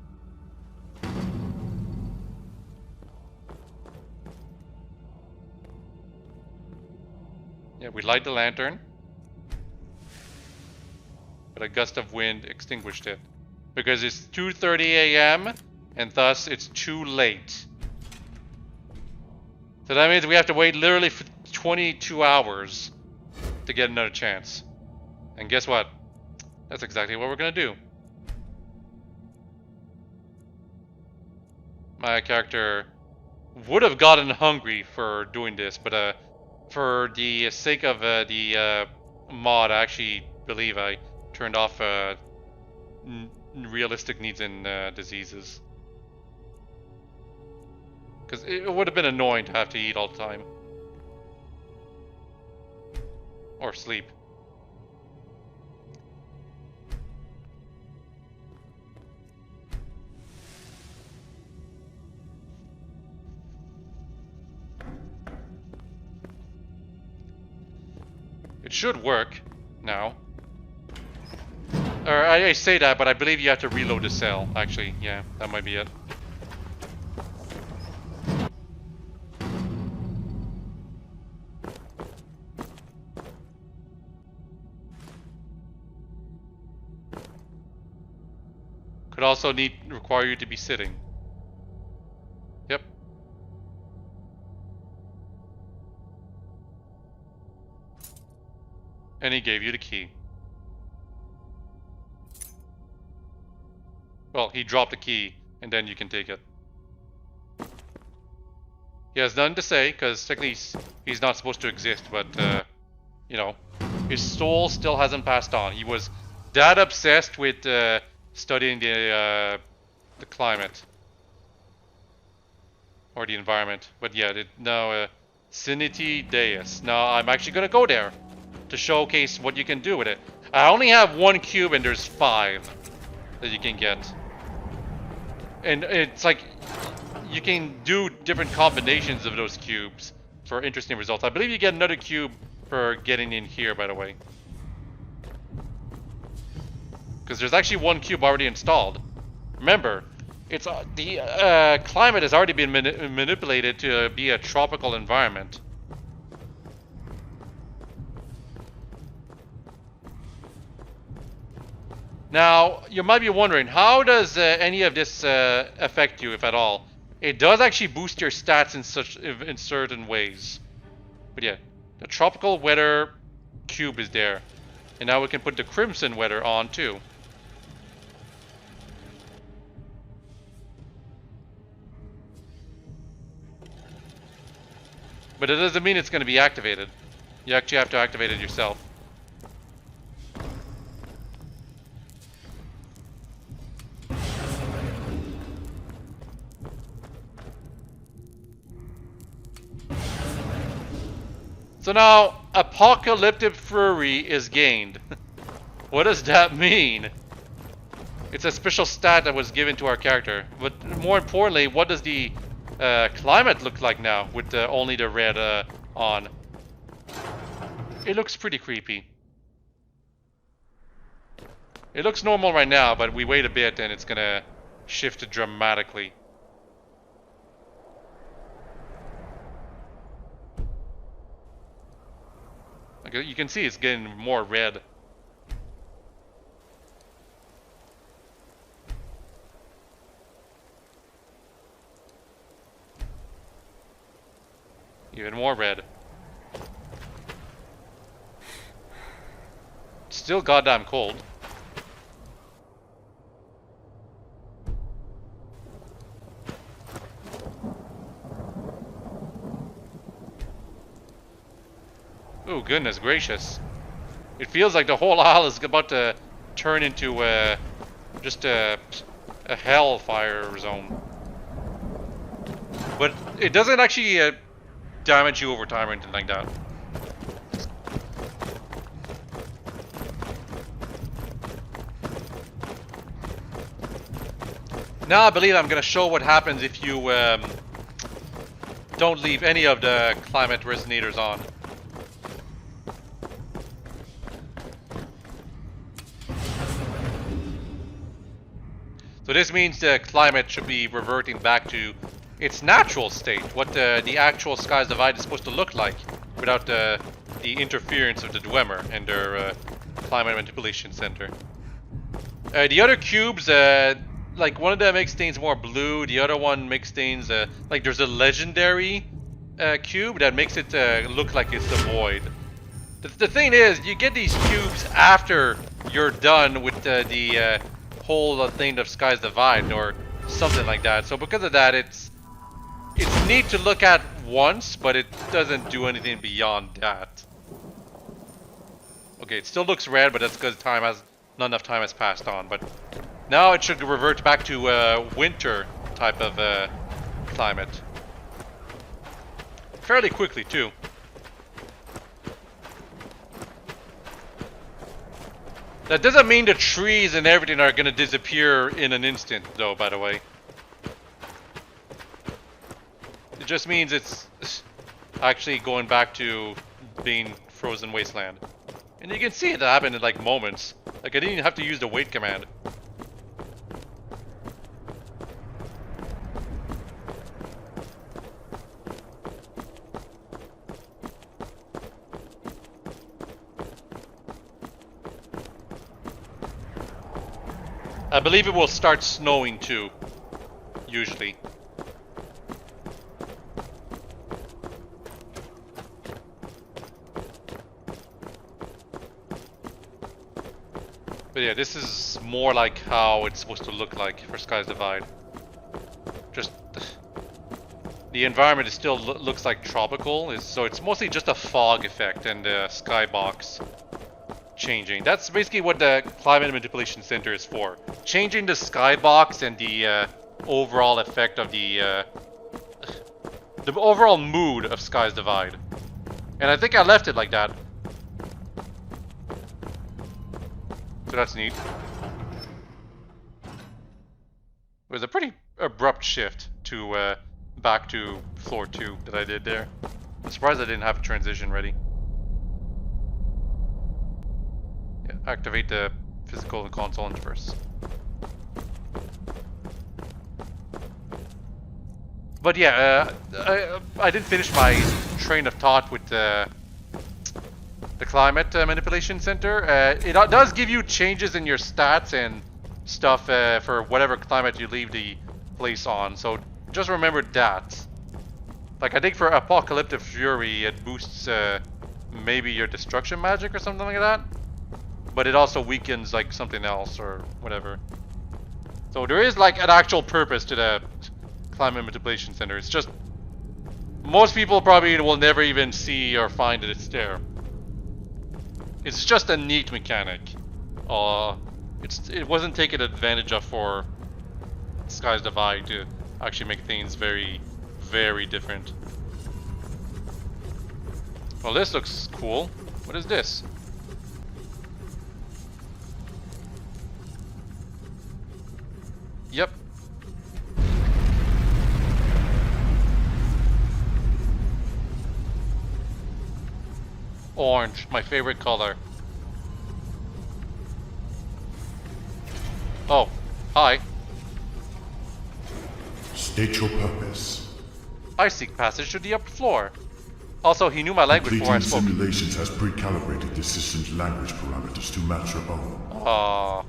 Yeah, we light the lantern, but a gust of wind extinguished it. Because it's 2:30 a.m. and thus it's too late. So that means we have to wait literally for 22 hours to get another chance. And guess what? That's exactly what we're gonna do. My character would have gotten hungry for doing this, but for the sake of the mod, I actually believe I turned off realistic needs and diseases. Because it would have been annoying to have to eat all the time. Or sleep. It should work now. Or I say that, but I believe you have to reload the cell. Actually, yeah, that might be it. Could also require you to be sitting. Yep. And he gave you the key. Well, he dropped the key, and then you can take it. He has nothing to say, because technically he's not supposed to exist, but, you know, his soul still hasn't passed on. He was that obsessed with studying the climate. Or the environment. But yeah, now, Sinity Deus. Now, I'm actually going to go there to showcase what you can do with it. I only have 1 cube, and there's 5 that you can get. And it's like, you can do different combinations of those cubes for interesting results. I believe you get another cube for getting in here, by the way. Because there's actually 1 cube already installed. Remember, it's the climate has already been manipulated to be a tropical environment. Now, you might be wondering, how does any of this affect you, if at all? It does actually boost your stats in certain ways. But yeah, the tropical weather cube is there. And now we can put the crimson weather on too. But it doesn't mean it's going to be activated. You actually have to activate it yourself. So now, Apocalyptic Fury is gained. What does that mean? It's a special stat that was given to our character. But more importantly, what does the climate look like now with only the red on? It looks pretty creepy. It looks normal right now, but we wait a bit and it's gonna shift dramatically. You can see it's getting more red. Even more red. Still goddamn cold. Oh, goodness gracious. It feels like the whole isle is about to turn into just a hellfire zone. But it doesn't actually damage you over time or anything like that. Now I believe I'm going to show what happens if you don't leave any of the climate resonators on. So this means the climate should be reverting back to its natural state, what the actual Skies Divide is supposed to look like, without the interference of the Dwemer and their climate manipulation center. The other cubes, like one of them makes things more blue, the other one makes things, like there's a legendary cube that makes it look like it's the void. The thing is, you get these cubes after you're done with the whole thing of Skies Divide or something like that. So because of that, it's neat to look at once, but it doesn't do anything beyond that. Okay, it still looks red, but that's because not enough time has passed on. But now it should revert back to winter type of climate. fairly quickly too. That doesn't mean the trees and everything are gonna disappear in an instant, though, by the way. It just means it's actually going back to being frozen wasteland. And you can see it happen in like moments. Like I didn't even have to use the wait command. I believe it will start snowing too, usually. But yeah, this is more like how it's supposed to look like for Skies Divide. Just the environment is still looks like tropical, so it's mostly just a fog effect and the skybox changing. That's basically what the Climate Manipulation Center is for. Changing the skybox and the overall effect of the overall mood of Skies Divide. And I think I left it like that. So that's neat. It was a pretty abrupt shift to back to floor 2 that I did there. I'm surprised I didn't have a transition ready. Yeah, activate the physical and console interface. But yeah, I didn't finish my train of thought with the Climate Manipulation Center. It does give you changes in your stats and stuff for whatever climate you leave the place on, so just remember that. Like I think for Apocalyptic Fury it boosts maybe your destruction magic or something like that, but it also weakens like something else or whatever. So there is like an actual purpose to the Climate Manipulation Center. It's just most people probably will never even see or find that it's there. It's just a neat mechanic. It wasn't taken advantage of for Skies Divide to actually make things very, very different. Well, this looks cool. What is this? Yep. Orange, my favorite color. Oh, hi. State your purpose. I seek passage to the upper floor. Also, he knew my language before I spoke. Simulations has pre-calibrated the system's language parameters to match your own.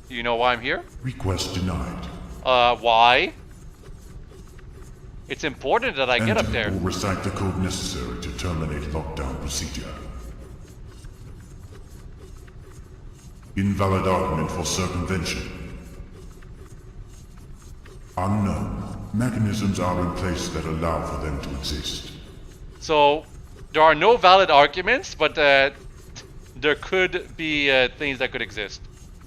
You know why I'm here? Request denied. Why? It's important that I get up there. Or recite the code necessary to terminate lockdown procedure. Invalid argument for circumvention. Unknown. Mechanisms are in place that allow for them to exist. So, there are no valid arguments, but there could be things that could exist.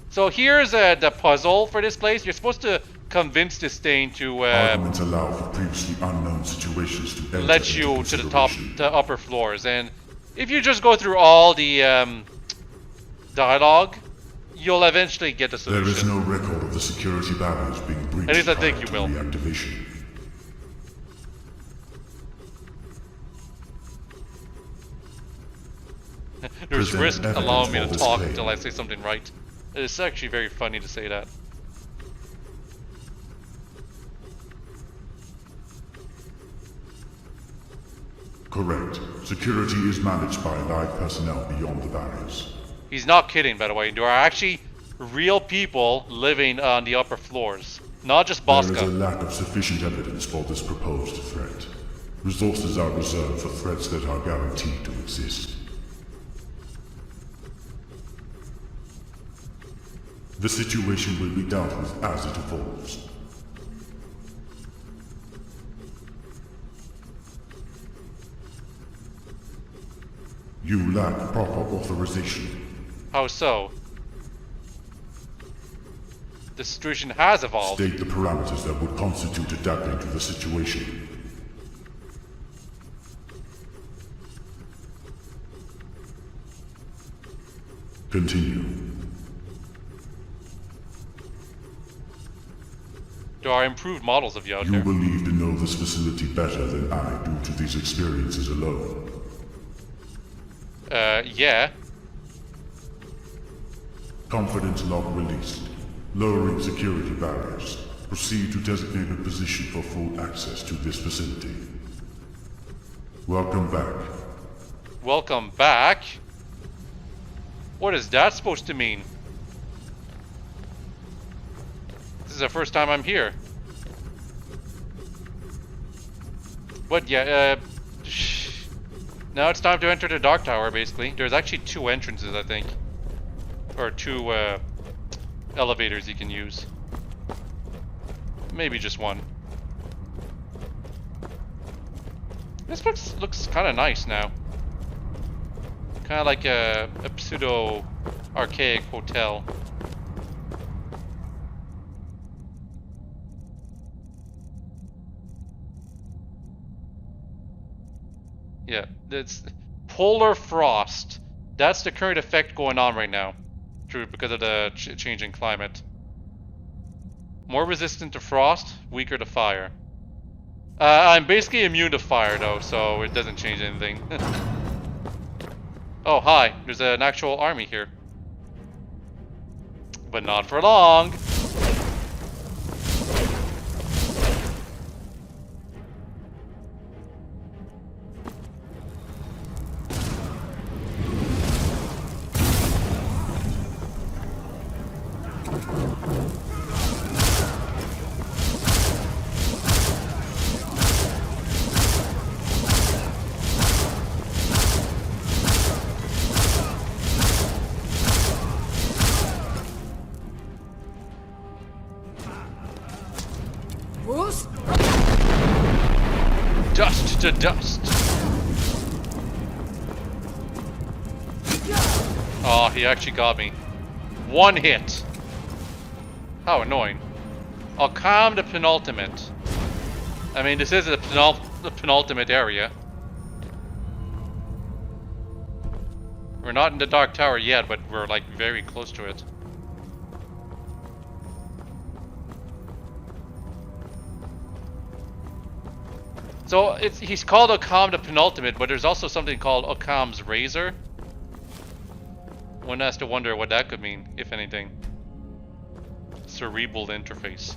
So here's the puzzle for this place. You're supposed to convince this thing to arguments allow for previously unknown situations to let you to the top, to upper floors. And if you just go through all the dialogue, you'll eventually get the solution. There is no record of the security barriers being breached. At least I think you will. Reactivation. There's risk allowing me to talk until I say something right. It's actually very funny to say that. Correct. Security is managed by live personnel beyond the barriers. He's not kidding, by the way. There are actually real people living on the upper floors, not just Bosca. There is a lack of sufficient evidence for this proposed threat. Resources are reserved for threats that are guaranteed to exist. The situation will be dealt with as it evolves. You lack proper authorization. How so? the situation has evolved. State the parameters that would constitute adapting to the situation. Continue. There are improved models of you out You there. believe to know this facility better than I due to these experiences alone. Yeah. Confidence lock released. Lowering security barriers. Proceed to designated position for full access to this facility. Welcome back. Welcome back? What is that supposed to mean? This is the first time I'm here. But yeah, now it's time to enter the Dark Tower, basically. There's actually 2 entrances, I think. Or 2, elevators you can use. Maybe just 1. This looks kind of nice now. Kind of like a pseudo archaic hotel. Yeah, it's polar frost. That's the current effect going on right now. True, because of the changing climate. More resistant to frost, weaker to fire. I'm basically immune to fire though, so it doesn't change anything. Oh, hi. There's an actual army here. But not for long. Dust to dust. Oh, he actually got me. 1 hit. How annoying. I'll calm the penultimate. I mean, this is the penultimate area. We're not in the Dark Tower yet, but we're like very close to it. So he's called Occam the Penultimate, but there's also something called Occam's Razor. One has to wonder what that could mean, if anything. Cerebral interface.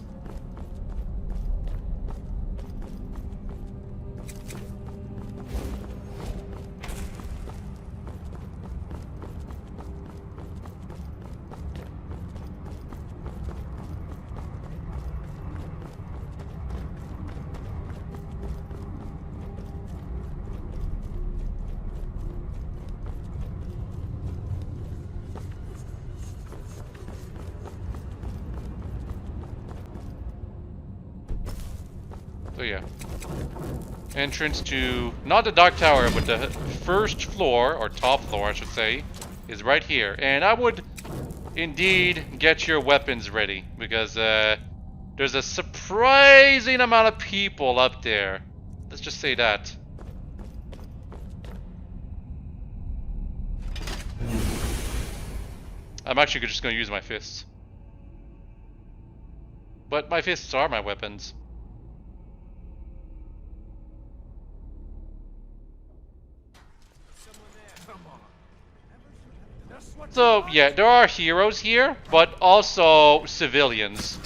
So yeah. Entrance to, not the Dark Tower, but the first floor, or top floor I should say, is right here. And I would indeed get your weapons ready, because there's a surprising amount of people up there. Let's just say that. I'm actually just going to use my fists. But my fists are my weapons. So, yeah, there are heroes here, but also civilians.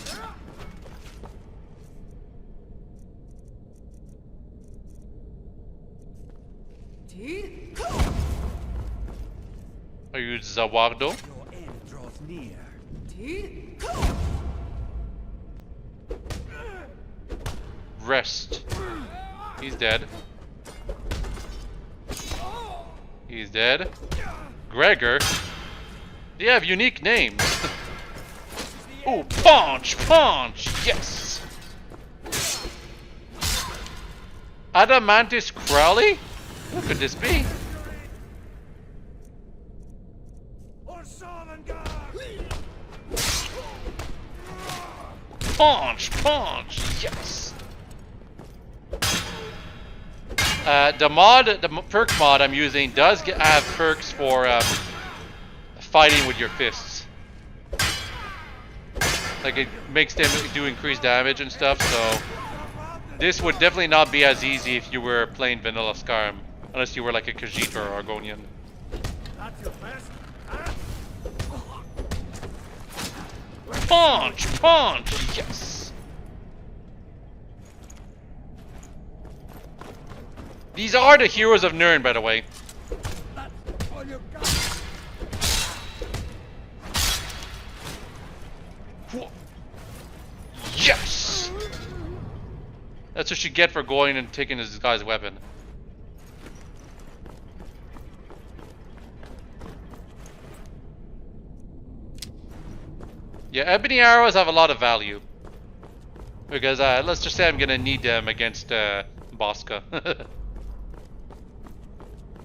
Are you Zawardo? Your end draws near. Rest. He's dead. He's dead. Gregor? They have unique names. Oh, punch! Punch! Yes! Adamantis Crowley? What could this be? Punch! Punch! Yes! The perk mod I'm using does have perks for fighting with your fists. Like it makes them do increased damage and stuff, so this would definitely not be as easy if you were playing vanilla Skyrim, unless you were like a Khajiit or Argonian. Punch! Punch! Yes! These are the heroes of Nirn, by the way. Yes! That's what you get for going and taking this guy's weapon. Yeah, ebony arrows have a lot of value. Because, let's just say I'm gonna need them against, Bosca.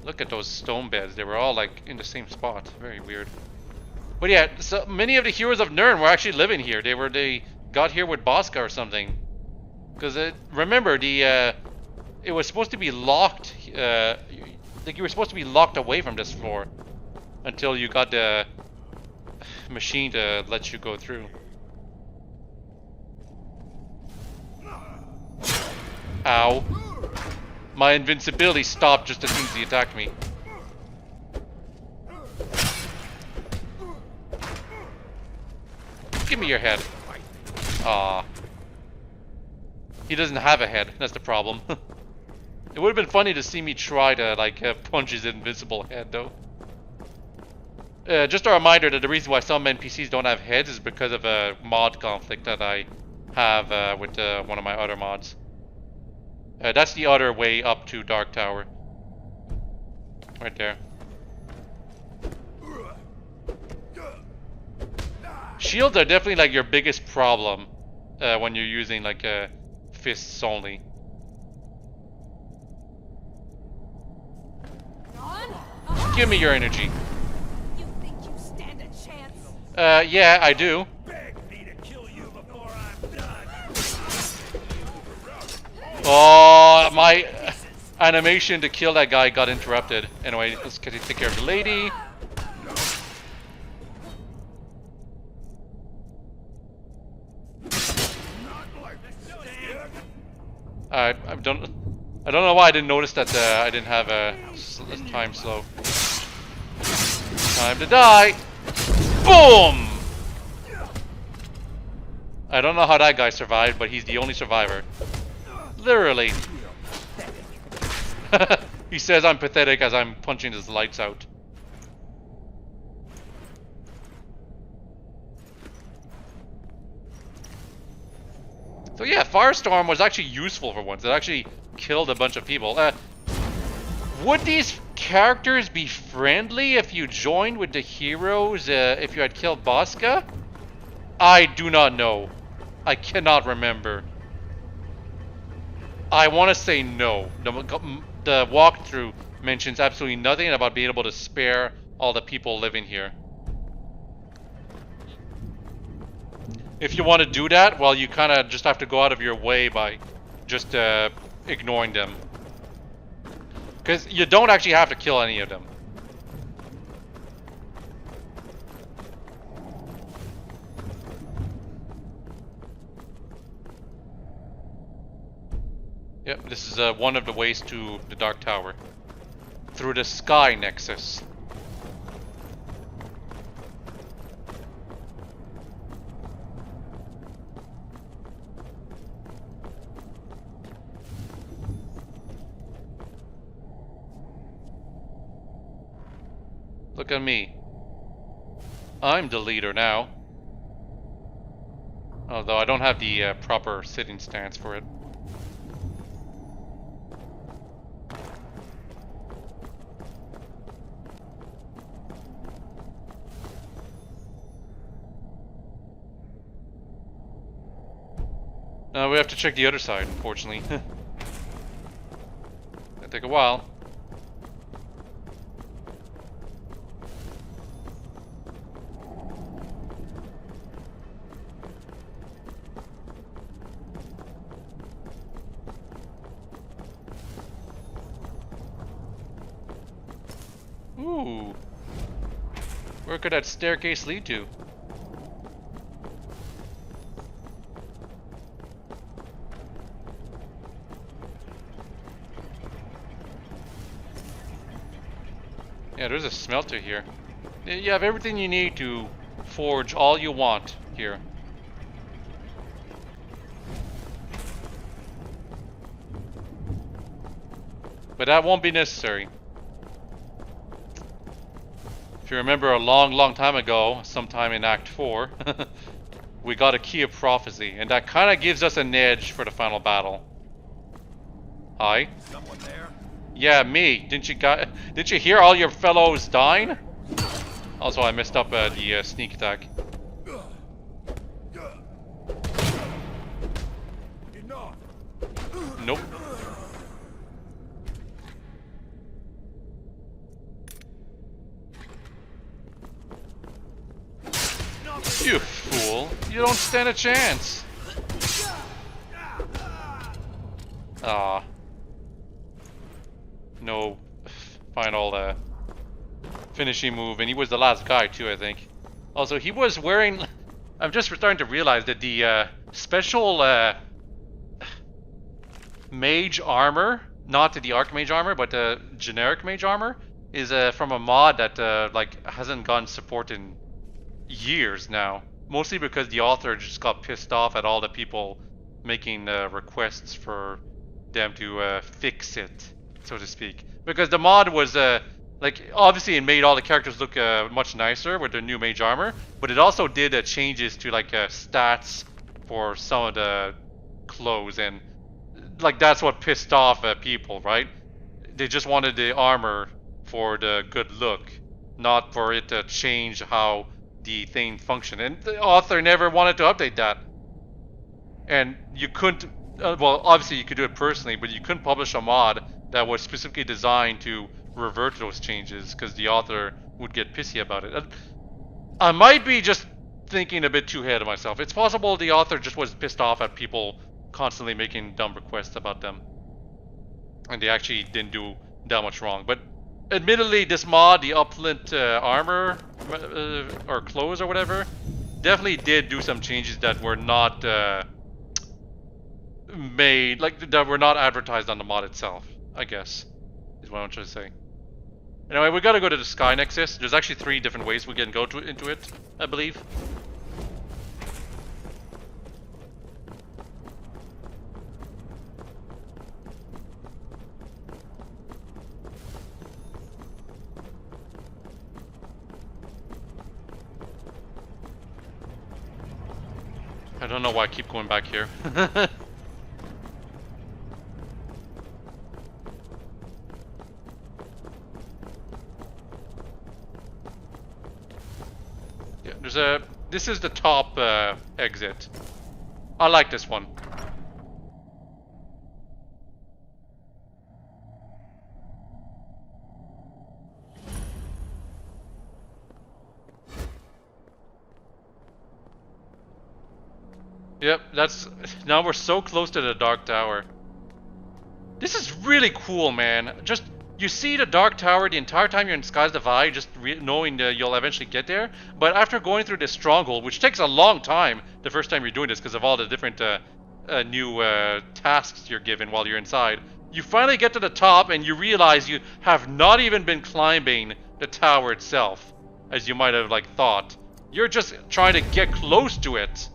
Look at those stone beds. They were all, like, in the same spot. Very weird. But yeah, so many of the heroes of Nirn were actually living here. They got here with Bosca or something. Because, remember, it was supposed to be locked, like you were supposed to be locked away from this floor. Until you got the machine to let you go through. Ow. My invincibility stopped just as soon as he attacked me. Give me your head. Aw. He doesn't have a head, that's the problem. It would have been funny to see me try to, like, punch his invincible head, though. Just a reminder that the reason why some NPCs don't have heads is because of a mod conflict that I have with one of my other mods. That's the other way up to Dark Tower. Right there. Shields are definitely like your biggest problem when you're using like fists only. Give me your energy. You think you stand a chance? Yeah, I do. Oh, my animation to kill that guy got interrupted. Anyway, let's take care of the lady. I don't know why I didn't notice that I didn't have a time slow. Time to die. Boom! I don't know how that guy survived, but he's the only survivor. Literally. He says I'm pathetic as I'm punching his lights out. So yeah, Firestorm was actually useful for once. It actually killed a bunch of people. Would these characters be friendly if you joined with the heroes if you had killed Bosca? I do not know. I cannot remember. I want to say no. The walkthrough mentions absolutely nothing about being able to spare all the people living here. If you want to do that, well, you kind of just have to go out of your way by just ignoring them. Because you don't actually have to kill any of them. Yep, this is one of the ways to the Dark Tower. Through the Sky Nexus. Look at me. I'm the leader now. Although I don't have the proper sitting stance for it. We have to check the other side, unfortunately. It'll take a while. Ooh. Where could that staircase lead to? Yeah, there's a smelter here. You have everything you need to forge all you want here. But that won't be necessary. If you remember a long time ago, sometime in Act 4, we got a Key of Prophecy, and that kind of gives us an edge for the final battle. Hi? Someone there? Yeah, me. Didn't you hear all your fellows dying? Also, I messed up the sneak attack. Enough. Nope. You fool. You don't stand a chance. Ah. No final finishing move, and he was the last guy too, I think. Also, he was wearing... I'm just starting to realize that the special mage armor, not the Archmage armor, but the generic mage armor, is from a mod that like hasn't gotten support in years now. Mostly because the author just got pissed off at all the people making requests for them to fix it, so to speak. Because the mod was like, obviously it made all the characters look much nicer with their new mage armor, but it also did changes to like stats for some of the clothes, and like that's what pissed off people, right? They just wanted the armor for the good look, not for it to change how the thing functioned. And the author never wanted to update that. And you couldn't, well, obviously you could do it personally, but you couldn't publish a mod that was specifically designed to revert those changes because the author would get pissy about it. I might be just thinking a bit too ahead of myself. It's possible the author just was pissed off at people constantly making dumb requests about them, and they actually didn't do that much wrong. But admittedly, this mod, the Upland armor or clothes or whatever, definitely did do some changes that were not made, like that were not advertised on the mod itself, I guess, is what I'm trying to say. Anyway, we gotta go to the Sky Nexus. There's actually 3 different ways we can go into it, I believe. I don't know why I keep going back here. Yeah, there's a... This is the top exit. I like this one. Yep, that's... Now we're so close to the Dark Tower. This is really cool, man. Just... You see the Dark Tower the entire time you're in Skies Divide, just knowing that you'll eventually get there. But after going through this stronghold, which takes a long time the first time you're doing this because of all the different new tasks you're given while you're inside, you finally get to the top and you realize you have not even been climbing the tower itself, as you might have like thought. You're just trying to get close to it.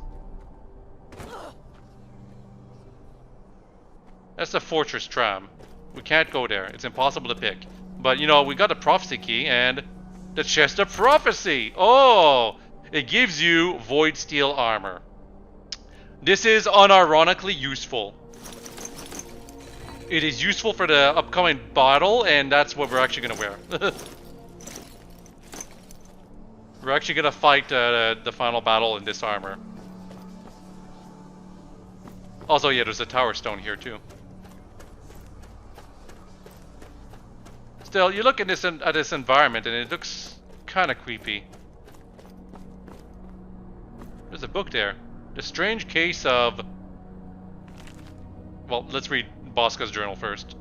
That's the fortress tram. We can't go there. It's impossible to pick. But, you know, we got the prophecy key and the chest of prophecy. Oh, it gives you void steel armor. This is unironically useful. It is useful for the upcoming battle, and that's what we're actually going to wear. We're actually going to fight the final battle in this armor. Also, yeah, there's a tower stone here too. Still, you look at this environment and it looks kind of creepy. There's a book there. The Strange Case of... Well, let's read Bosca's journal first.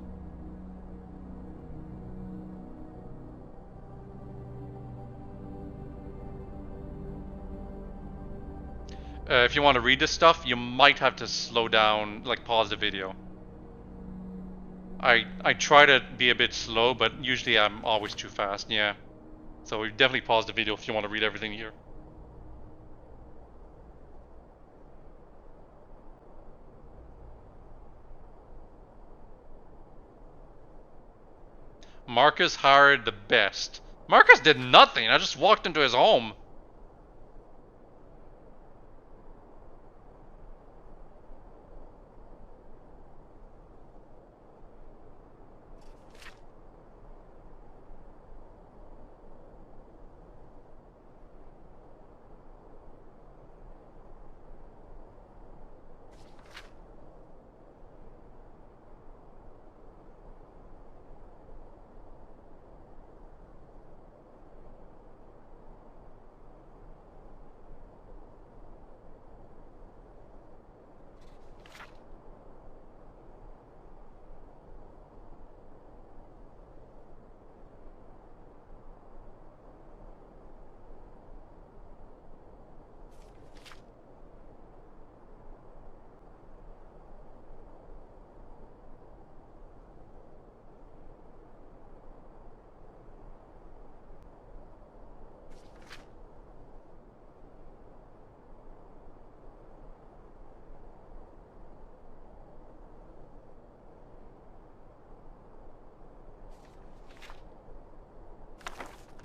If you want to read this stuff, you might have to slow down, like pause the video. I try to be a bit slow, but usually I'm always too fast, yeah. So we definitely pause the video if you want to read everything here. Marcus hired the best. Marcus did nothing. I just walked into his home.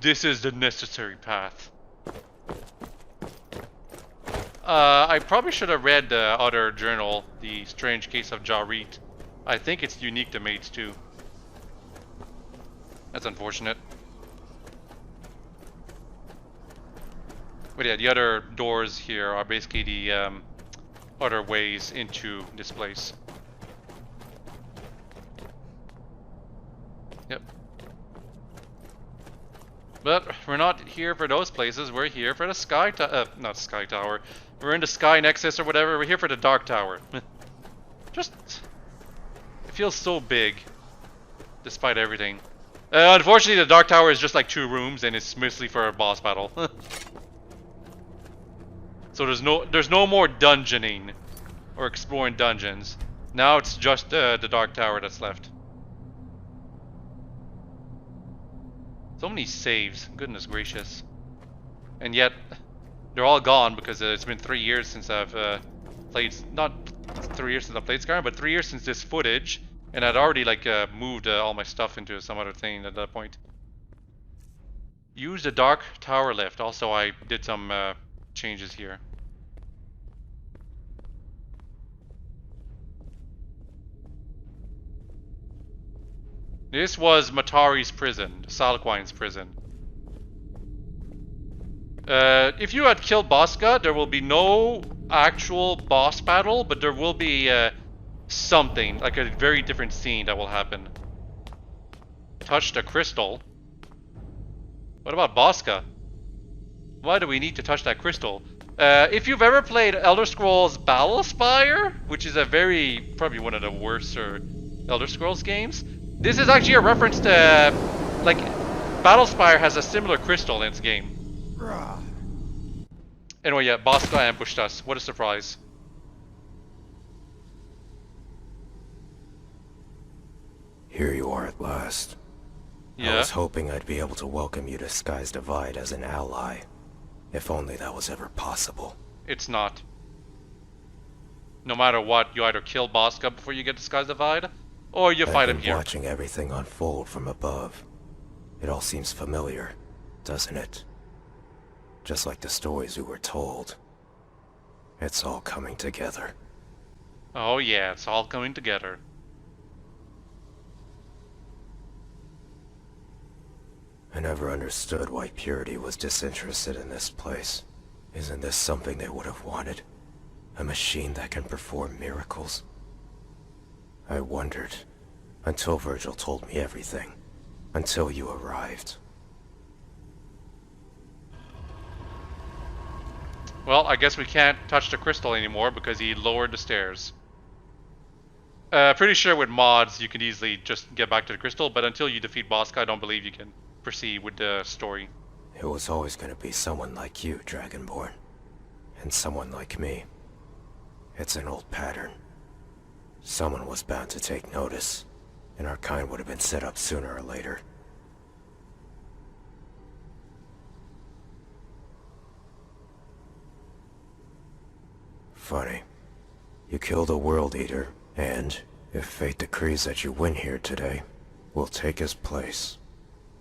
This is the necessary path. I probably should have read the other journal, The Strange Case of Jarit. I think it's unique to Maids too. That's unfortunate. But yeah, the other doors here are basically the other ways into this place. Yep. But we're not here for those places. We're here for the not Sky Tower. We're in the Sky Nexus or whatever. We're here for the Dark Tower. Just, it feels so big, despite everything. Unfortunately, the Dark Tower is just like 2 rooms, and it's mostly for a boss battle. So there's no more dungeoning or exploring dungeons. Now it's just the Dark Tower that's left. So many saves, goodness gracious. And yet, they're all gone because it's been 3 years since I've played, not 3 years since I've played Skyrim, but 3 years since this footage. And I'd already like moved all my stuff into some other thing at that point. Use the Dark Tower lift. Also, I did some changes here. This was Matari's prison, Salquine's prison. If you had killed Bosca, there will be no actual boss battle, but there will be something, like a very different scene that will happen. Touch the crystal. What about Bosca? Why do we need to touch that crystal? If you've ever played Elder Scrolls Battlespire, which is probably one of the worst Elder Scrolls games, this is actually a reference to, like, Battlespire has a similar crystal in its game. Anyway, yeah, Bosca ambushed us. What a surprise. Here you are at last. Yeah? I was hoping I'd be able to welcome you to Sky's Divide as an ally. If only that was ever possible. It's not. No matter what, you either kill Bosca before you get to Sky's Divide, or you fight him here. Watching everything unfold from above. It all seems familiar, doesn't it? Just like the stories we were told. It's all coming together. Oh yeah, it's all coming together. I never understood why Purity was disinterested in this place. Isn't this something they would have wanted? A machine that can perform miracles? I wondered, until Virgil told me everything. Until you arrived. Well, I guess we can't touch the crystal anymore because he lowered the stairs. Pretty sure with mods you can easily just get back to the crystal, but until you defeat Bosca, I don't believe you can proceed with the story. It was always going to be someone like you, Dragonborn. and someone like me. It's an old pattern. Someone was bound to take notice, and our kind would have been set up sooner or later. Funny. You killed a World Eater, and, if fate decrees that you win here today, we'll take his place.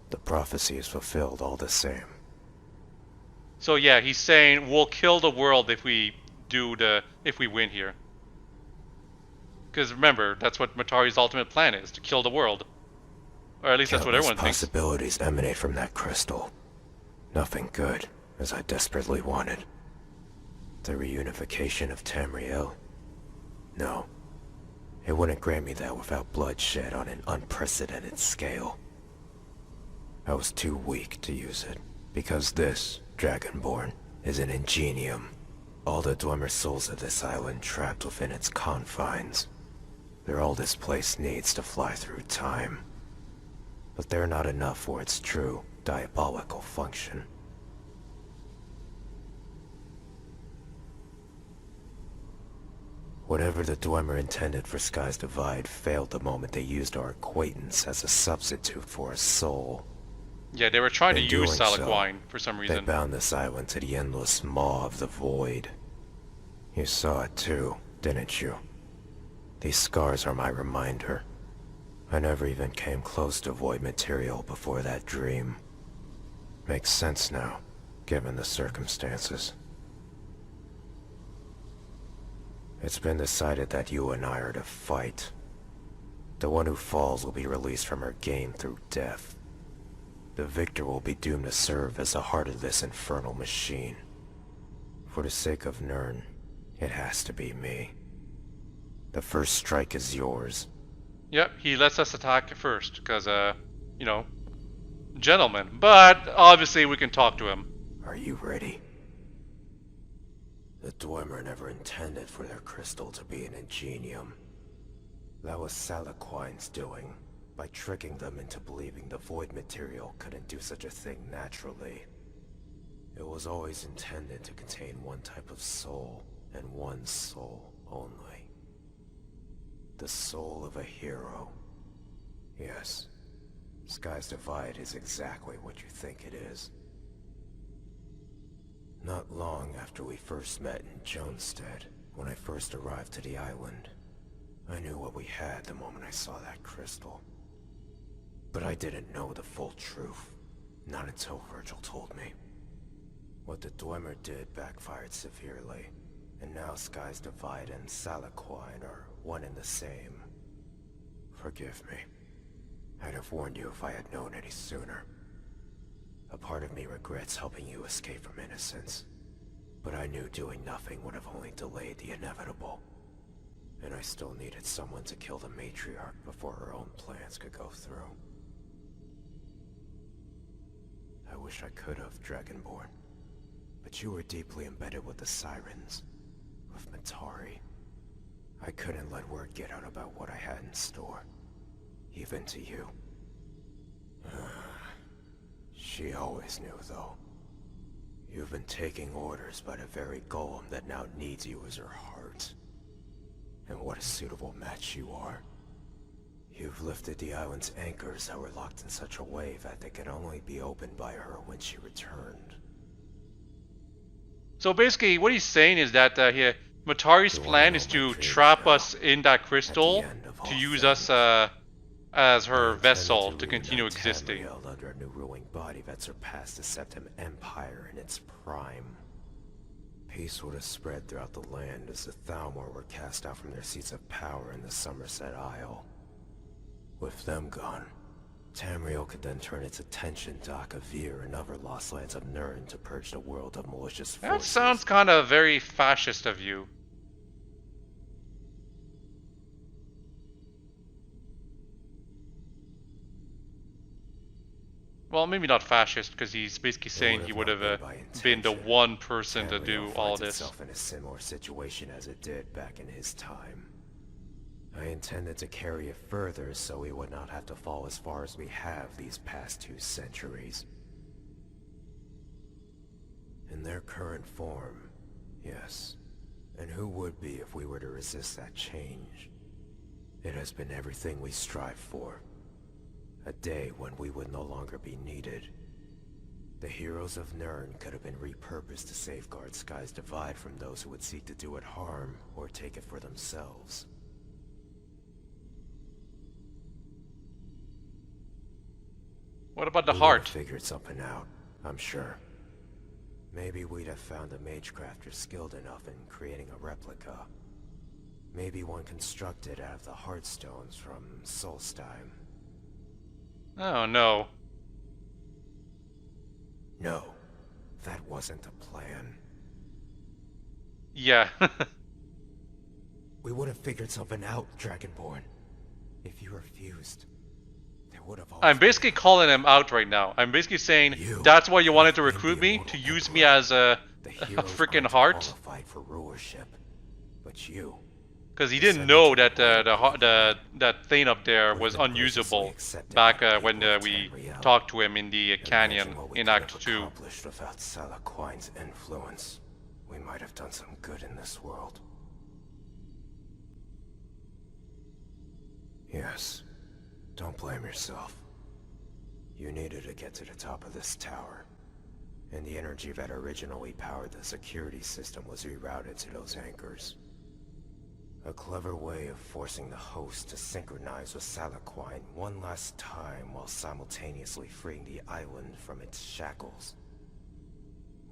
The prophecy is fulfilled all the same. So yeah, he's saying we'll kill the world if we win here. Because remember, that's what Matari's ultimate plan is, to kill the world. Or at least that's what everyone thinks. Possibilities emanate from that crystal. Nothing good, as I desperately wanted. The reunification of Tamriel? No. It wouldn't grant me that without bloodshed on an unprecedented scale. I was too weak to use it, because this, Dragonborn, is an ingenium. All the Dwemer souls of this island trapped within its confines. They're all this place needs to fly through time. But they're not enough for its true, diabolical function. Whatever the Dwemer intended for Sky's Divide failed the moment they used our acquaintance as a substitute for a soul. Yeah, they were trying to In use doing Salakine for some They reason. bound this island to the endless maw of the void. You saw it too, didn't you? These scars are my reminder. I never even came close to void material before that dream. Makes sense now, given the circumstances. It's been decided that you and I are to fight. The one who falls will be released from her game through death. The victor will be doomed to serve as the heart of this infernal machine. For the sake of Nirn, it has to be me. The first strike is yours. Yep, he lets us attack first, because, you know, gentleman. But, obviously, we can talk to him. Are you ready? The Dwemer never intended for their crystal to be an ingenium. That was Salaquine's doing, by tricking them into believing the void material couldn't do such a thing naturally. It was always intended to contain one type of soul, and one soul only. The soul of a hero. Yes, Sky's Divide is exactly what you think it is. Not long after we first met in Jonestead, when I first arrived to the island, I knew what we had the moment I saw that crystal. But I didn't know the full truth, not until Virgil told me. What the Dwemer did backfired severely, and now Sky's Divide and Salaquine are one and the same. Forgive me. I'd have warned you if I had known any sooner. A part of me regrets helping you escape from innocence, but I knew doing nothing would have only delayed the inevitable. And I still needed someone to kill the matriarch before her own plans could go through. I wish I could have, Dragonborn, but you were deeply embedded with the Sirens, with Matari. I couldn't let word get out about what I had in store, even to you. She always knew, though. You've been taking orders by the very golem that now needs you as her heart. And what a suitable match you are. You've lifted the island's anchors that were locked in such a way that they could only be opened by her when she returned. So basically, what he's saying is that Matari's plan is to trap us in that crystal to use us as her vessel to continue existing. Under a new ruling body that surpassed the Septim Empire in its prime. Peace would have spread throughout the land as the Thalmor were cast out from their seats of power in the Somerset Isle. With them gone, Tamriel could then turn its attention to Akavir and other lost lands of Nirn to purge the world of malicious forces. That sounds kind of very fascist of you. Well, maybe not fascist, because he's basically saying he would have been the one person to do all this. Itself in a similar situation as it did back in his time. I intended to carry it further so we would not have to fall as far as we have these past 2 centuries. In their current form, Yes. And who would be if we were to resist that change? It has been everything we strive for. A day when we would no longer be needed. The heroes of Nirn could have been repurposed to safeguard Sky's Divide from those who would seek to do it harm or take it for themselves. What about the We heart? would have figured something out, I'm sure. Maybe we'd have found a magecrafter skilled enough in creating a replica. Maybe one constructed out of the Heartstones from Solstheim. Oh no. No, that wasn't the plan. Yeah. We would have figured something out, Dragonborn. If you refused, there would have always I'm basically calling him out right now. I'm basically saying that's why you wanted to recruit me, to use me as a freaking heart. qualified for rulership. But you, Because he didn't know that that thing up there was unusable back when we talked to him in the canyon in Act 2. accomplished without Salaquine's influence, we might have done some good in this world. Yes, don't blame yourself. You needed to get to the top of this tower, and the energy that originally powered the security system was rerouted to those anchors. A clever way of forcing the host to synchronize with Salaquine one last time while simultaneously freeing the island from its shackles.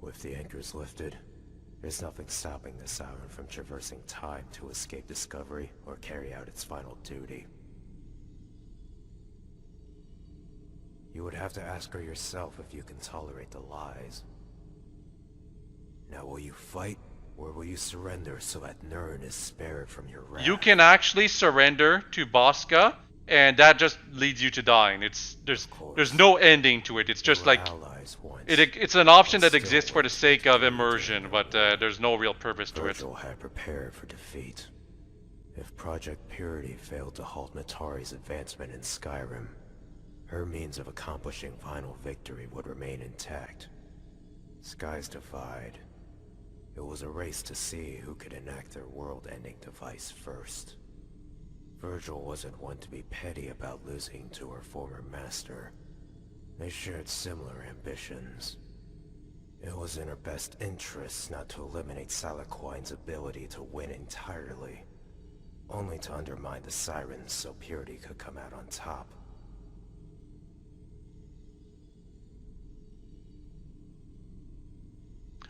With the anchors lifted, there's nothing stopping this island from traversing time to escape discovery or carry out its final duty. You would have to ask her yourself if you can tolerate the lies. Now will you fight? Or will you surrender so that Nirn is spared from your wrath? You can actually surrender to Bosca, and that just leads you to dying. There's no ending to it. It's just like it's an option that exists for the sake of immersion, but there's no real purpose to it. Virgil had prepared for defeat. If Project Purity failed to halt Natari's advancement in Skyrim, her means of accomplishing final victory would remain intact. Sky's Divide. It was a race to see who could enact their world-ending device first. Virgil wasn't one to be petty about losing to her former master. They shared similar ambitions. It was in her best interests not to eliminate Salaquine's ability to win entirely, only to undermine the Sirens so Purity could come out on top.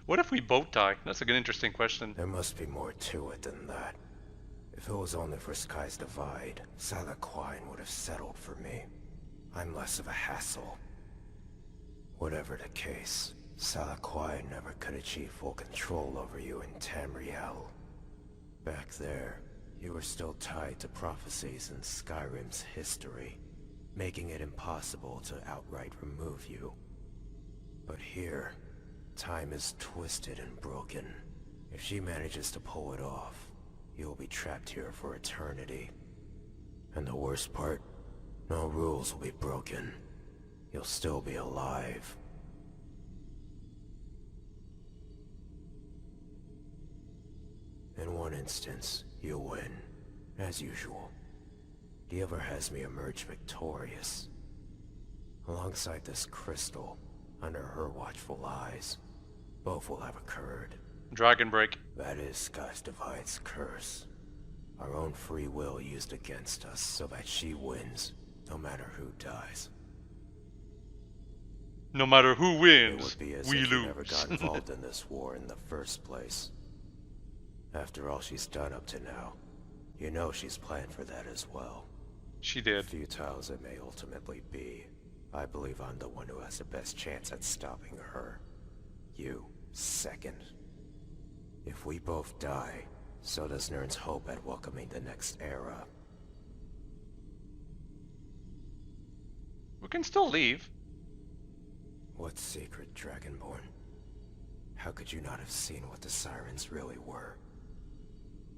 What if we both die? That's a good, interesting question. There must be more to it than that. If it was only for Sky's Divide, Salaquine would have settled for me. I'm less of a hassle. Whatever the case, Salaquine never could achieve full control over you in Tamriel. Back there, you were still tied to prophecies in Skyrim's history, making it impossible to outright remove you. But here, time is twisted and broken. If she manages to pull it off, you'll be trapped here for eternity. And the worst part, no rules will be broken. You'll still be alive. In one instance, you'll win, as usual. The other has me emerge victorious. Alongside this crystal, under her watchful eyes, both will have occurred. Dragon Break. That is Sky's Divide's curse. Our own free will used against us so that she wins, no matter who dies. No matter who wins, it would be as we if lose. We never got involved in this war in the first place. After all she's done up to now, you know she's planned for that as well. She did. Futile as it may ultimately be, I believe I'm the one who has the best chance at stopping her. You, second. If we both die, so does Nirn's hope at welcoming the next era. We can still leave. What secret, Dragonborn? How could you not have seen what the Sirens really were?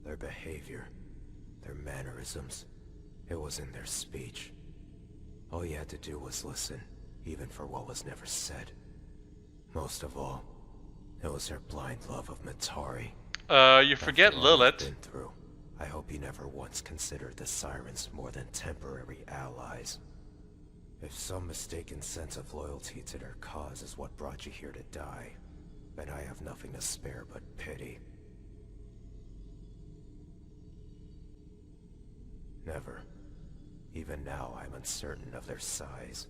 Their behavior, their mannerisms, it was in their speech. All you had to do was listen, even for what was never said. Most of all, It was her blind love of Matari. You forget After all we've Lilith. been through, I hope you never once considered the Sirens more than temporary allies. If some mistaken sense of loyalty to their cause is what brought you here to die, then I have nothing to spare but pity. Never. Even now, I'm uncertain of their size.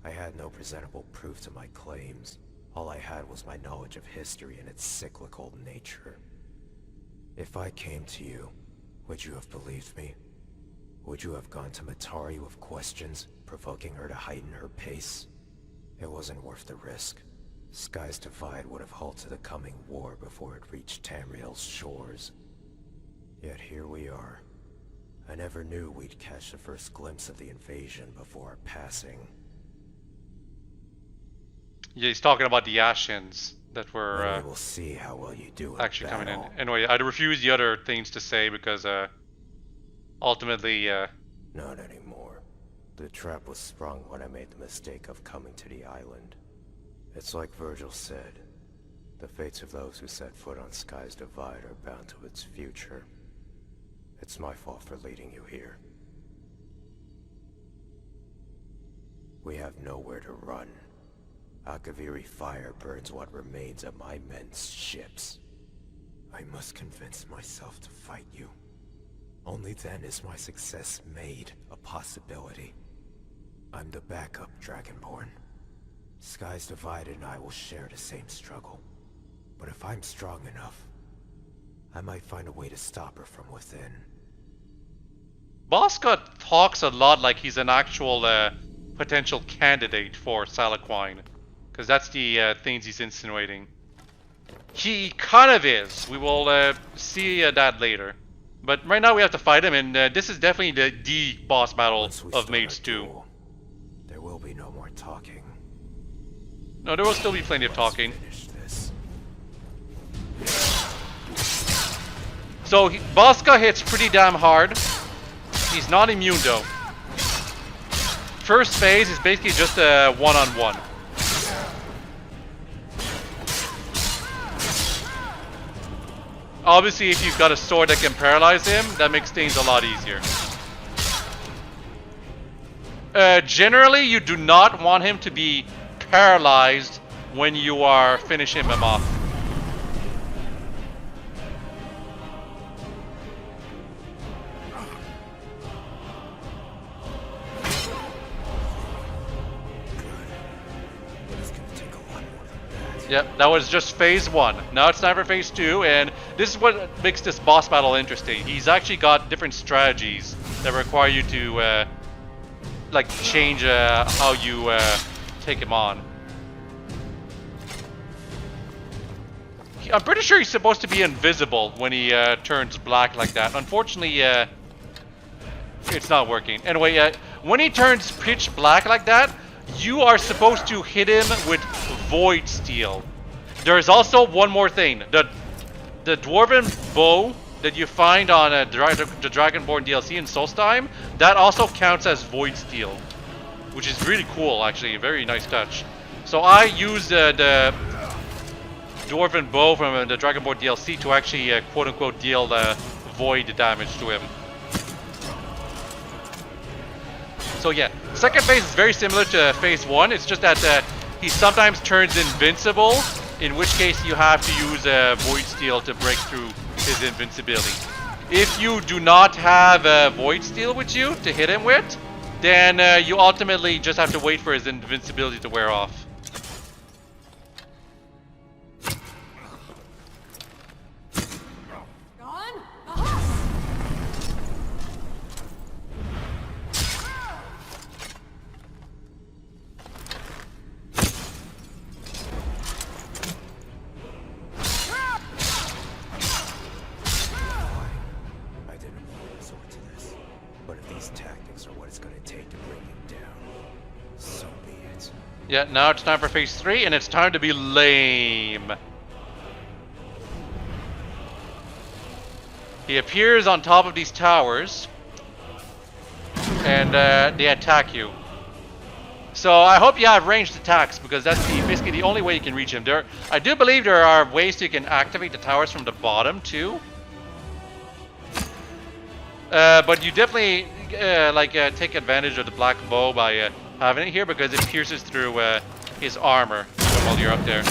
I had no presentable proof to my claims. All I had was my knowledge of history and its cyclical nature. If I came to you, would you have believed me? Would you have gone to Matari with questions, provoking her to heighten her pace? It wasn't worth the risk. Sky's Divide would have halted the coming war before it reached Tamriel's shores. Yet here we are. I never knew we'd catch the first glimpse of the invasion before our passing. Yeah, he's talking about the Ashens that were Then we will see how well you do in actually coming in. battle. Anyway, I'd refuse the other things to say because ultimately Not anymore. The trap was sprung when I made the mistake of coming to the island. It's like Virgil said. The fates of those who set foot on Sky's Divide are bound to its future. It's my fault for leading you here. We have nowhere to run. Akaviri fire burns what remains of my men's ships. I must convince myself to fight you. Only then is my success made a possibility. I'm the backup Dragonborn. Sky's Divide and I will share the same struggle. But if I'm strong enough, I might find a way to stop her from within. Bosca talks a lot like he's an actual potential candidate for Salaquine, because that's the things he's insinuating. He kind of is. We will see that later. But right now we have to fight him, and this is definitely the boss battle of Maids 2. There will be no more talking. No, there will still be plenty of talking. So Bosca hits pretty damn hard. He's not immune though. First phase is basically just a one-on-one. Obviously, if you've got a sword that can paralyze him, that makes things a lot easier. Generally, you do not want him to be paralyzed when you are finishing him off. Yep, that was just phase 1. Now it's time for phase 2, and this is what makes this boss battle interesting. He's actually got different strategies that require you to like change how you take him on. I'm pretty sure he's supposed to be invisible when he turns black like that. Unfortunately, it's not working. Anyway, when he turns pitch black like that, you are supposed to hit him with Void Steel. There's also one more thing. The Dwarven Bow that you find on the Dragonborn DLC in Solstheim, that also counts as Void Steel, which is really cool, actually. A very nice touch. So I used the Dwarven Bow from the Dragonborn DLC to actually quote-unquote deal void damage to him. So yeah, second phase is very similar to phase 1. It's just that he sometimes turns invincible, in which case you have to use Void Steel to break through his invincibility. If you do not have Void Steel with you to hit him with, then you ultimately just have to wait for his invincibility to wear off. Yeah, now it's time for phase 3, and it's time to be lame. He appears on top of these towers, and they attack you. So I hope you have ranged attacks because that's basically the only way you can reach him. I do believe there are ways you can activate the towers from the bottom too. But you definitely take advantage of the black bow by having it here because it pierces through his armor while you're up there.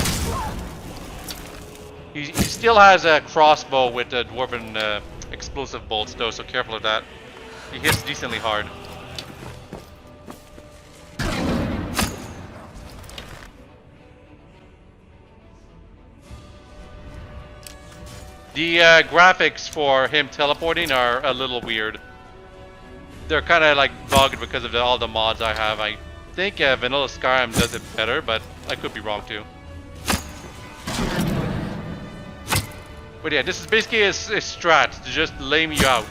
He still has a crossbow with the dwarven explosive bolts though, so careful of that. He hits decently hard. The graphics for him teleporting are a little weird. They're kind of like bugged because of all the mods I have. I think Vanilla Skyrim does it better, but I could be wrong too. But yeah, this is basically a strat to just lame you out.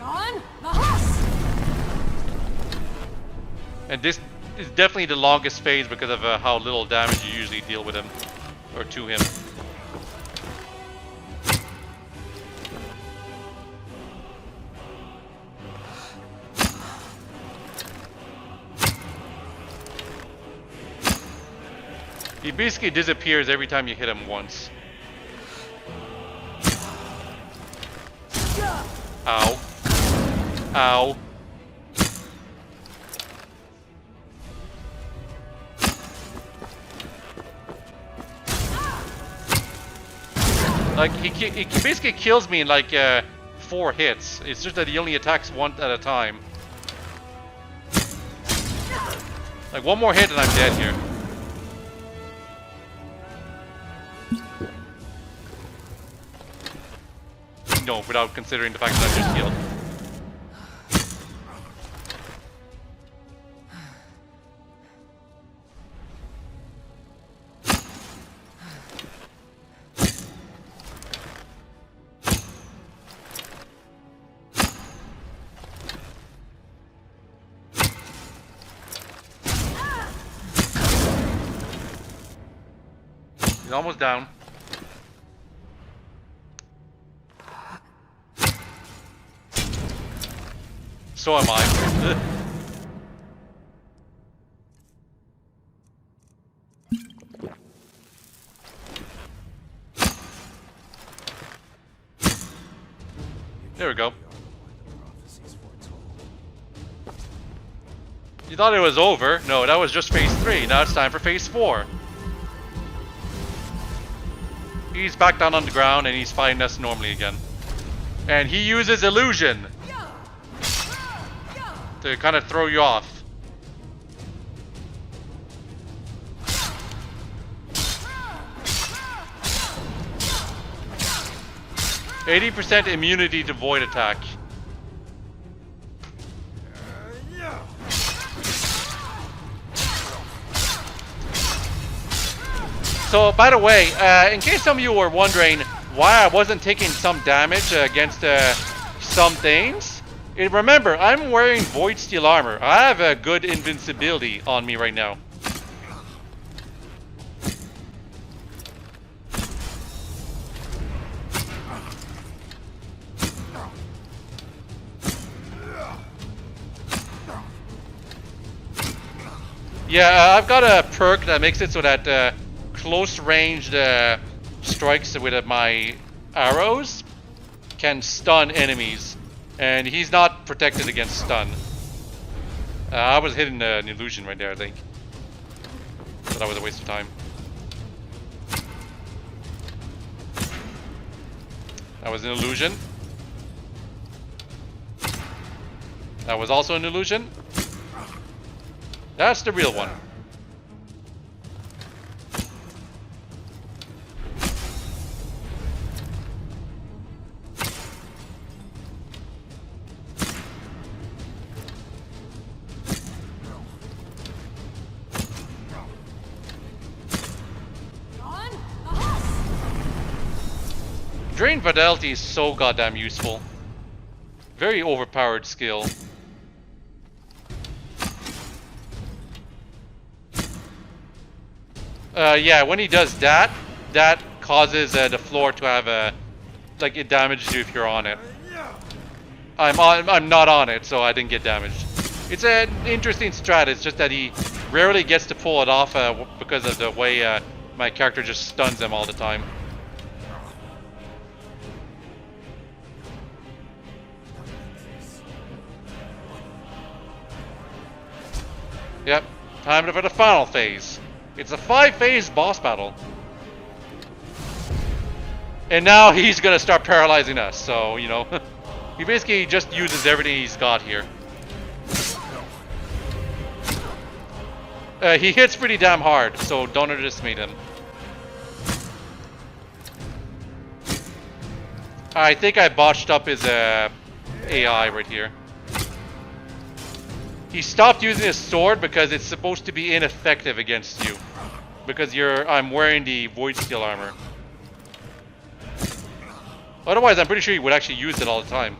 On the horse! And this is definitely the longest phase because of how little damage you usually deal with him, or to him. He basically disappears every time you hit him once. Ow. Ow. Like, he basically kills me in like 4 hits. It's just that he only attacks one at a time. Like, one more hit and I'm dead here. No, without considering the fact that I just healed. He's almost down. So am I. There we go. You thought it was over? No, that was just phase 3. Now it's time for phase 4. He's back down on the ground and he's fighting us normally again. And he uses illusion to kind of throw you off. 80% immunity to void attack. So, by the way, in case some of you were wondering why I wasn't taking some damage against some things, remember, I'm wearing Void Steel armor. I have a good invincibility on me right now. Yeah, I've got a perk that makes it so that close-ranged strikes with my arrows can stun enemies, and he's not protected against stun. I was hitting an illusion right there, I think. But that was a waste of time. That was an illusion. That was also an illusion. That's the real one. Drain Fidelity is so goddamn useful. Very overpowered skill. Yeah, when he does that, that causes the floor to have like it damages you if you're on it. I'm not on it, so I didn't get damaged. It's an interesting strat. It's just that he rarely gets to pull it off because of the way my character just stuns them all the time. Yep, time for the final phase. It's a 5-phase boss battle. And now he's gonna start paralyzing us, so, you know, he basically just uses everything he's got here. He hits pretty damn hard, so don't underestimate him. I think I botched up his AI right here. He stopped using his sword because it's supposed to be ineffective against you. Because I'm wearing the Void Steel armor. Otherwise, I'm pretty sure he would actually use it all the time.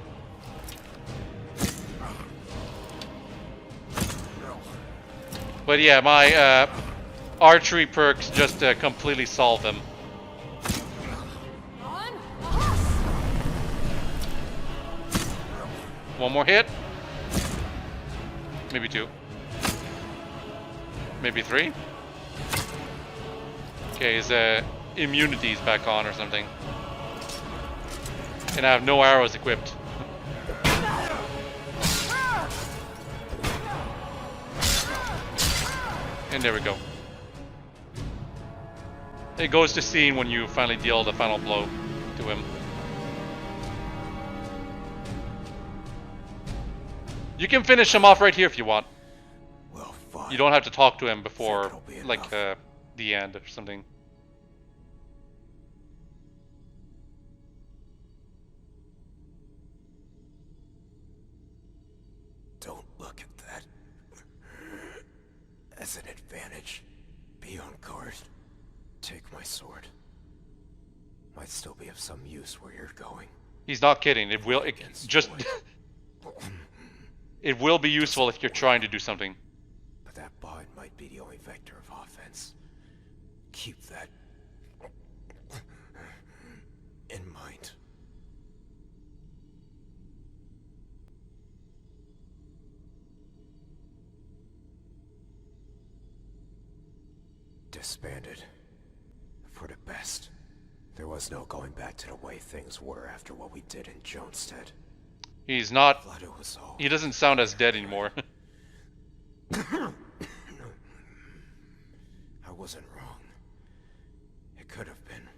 But yeah, my archery perks just completely solve him. One more hit. Maybe 2. Maybe 3. Okay, his immunity's back on or something. And I have no arrows equipped. And there we go. It goes to scene when you finally deal the final blow to him. You can finish him off right here if you want. Well, fine. You don't have to talk to him before, like, the end or something. Don't look at that as an advantage. Be on guard. Take my sword. Might still be of some use where you're going. He's not kidding. It will just it will be useful if you're trying to do something. But that bond might be the only vector of offense. Keep that in mind. Disbanded. For the best. There was no going back to the way things were after what we did in Jonestead. He's not... He doesn't sound as dead anymore. I wasn't wrong. It could have been.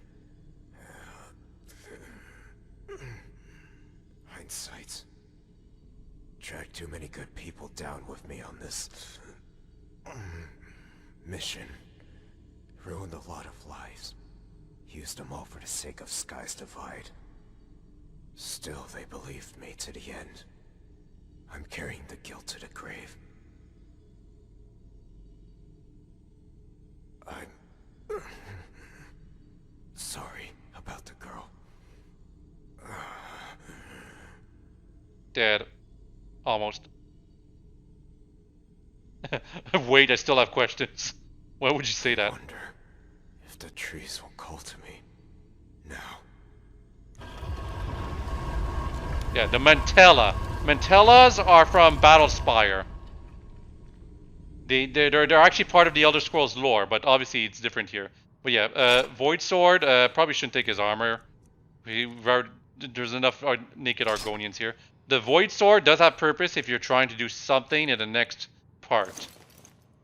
Hindsight. Dragged too many good people down with me on this mission. Ruined a lot of lives. Used them all for the sake of Sky's Divide. Still, they believed me to the end. I'm carrying the guilt to the grave. I'm sorry about the girl. Dead. Almost. Wait, I still have questions. Why would you say that? Wonder if the trees will call to me now. Yeah, the Mantella. Mantellas are from Battlespire. They're actually part of the Elder Scrolls lore, but obviously it's different here. But yeah, Void Sword probably shouldn't take his armor. There's enough naked Argonians here. The Void Sword does have purpose if you're trying to do something in the next part.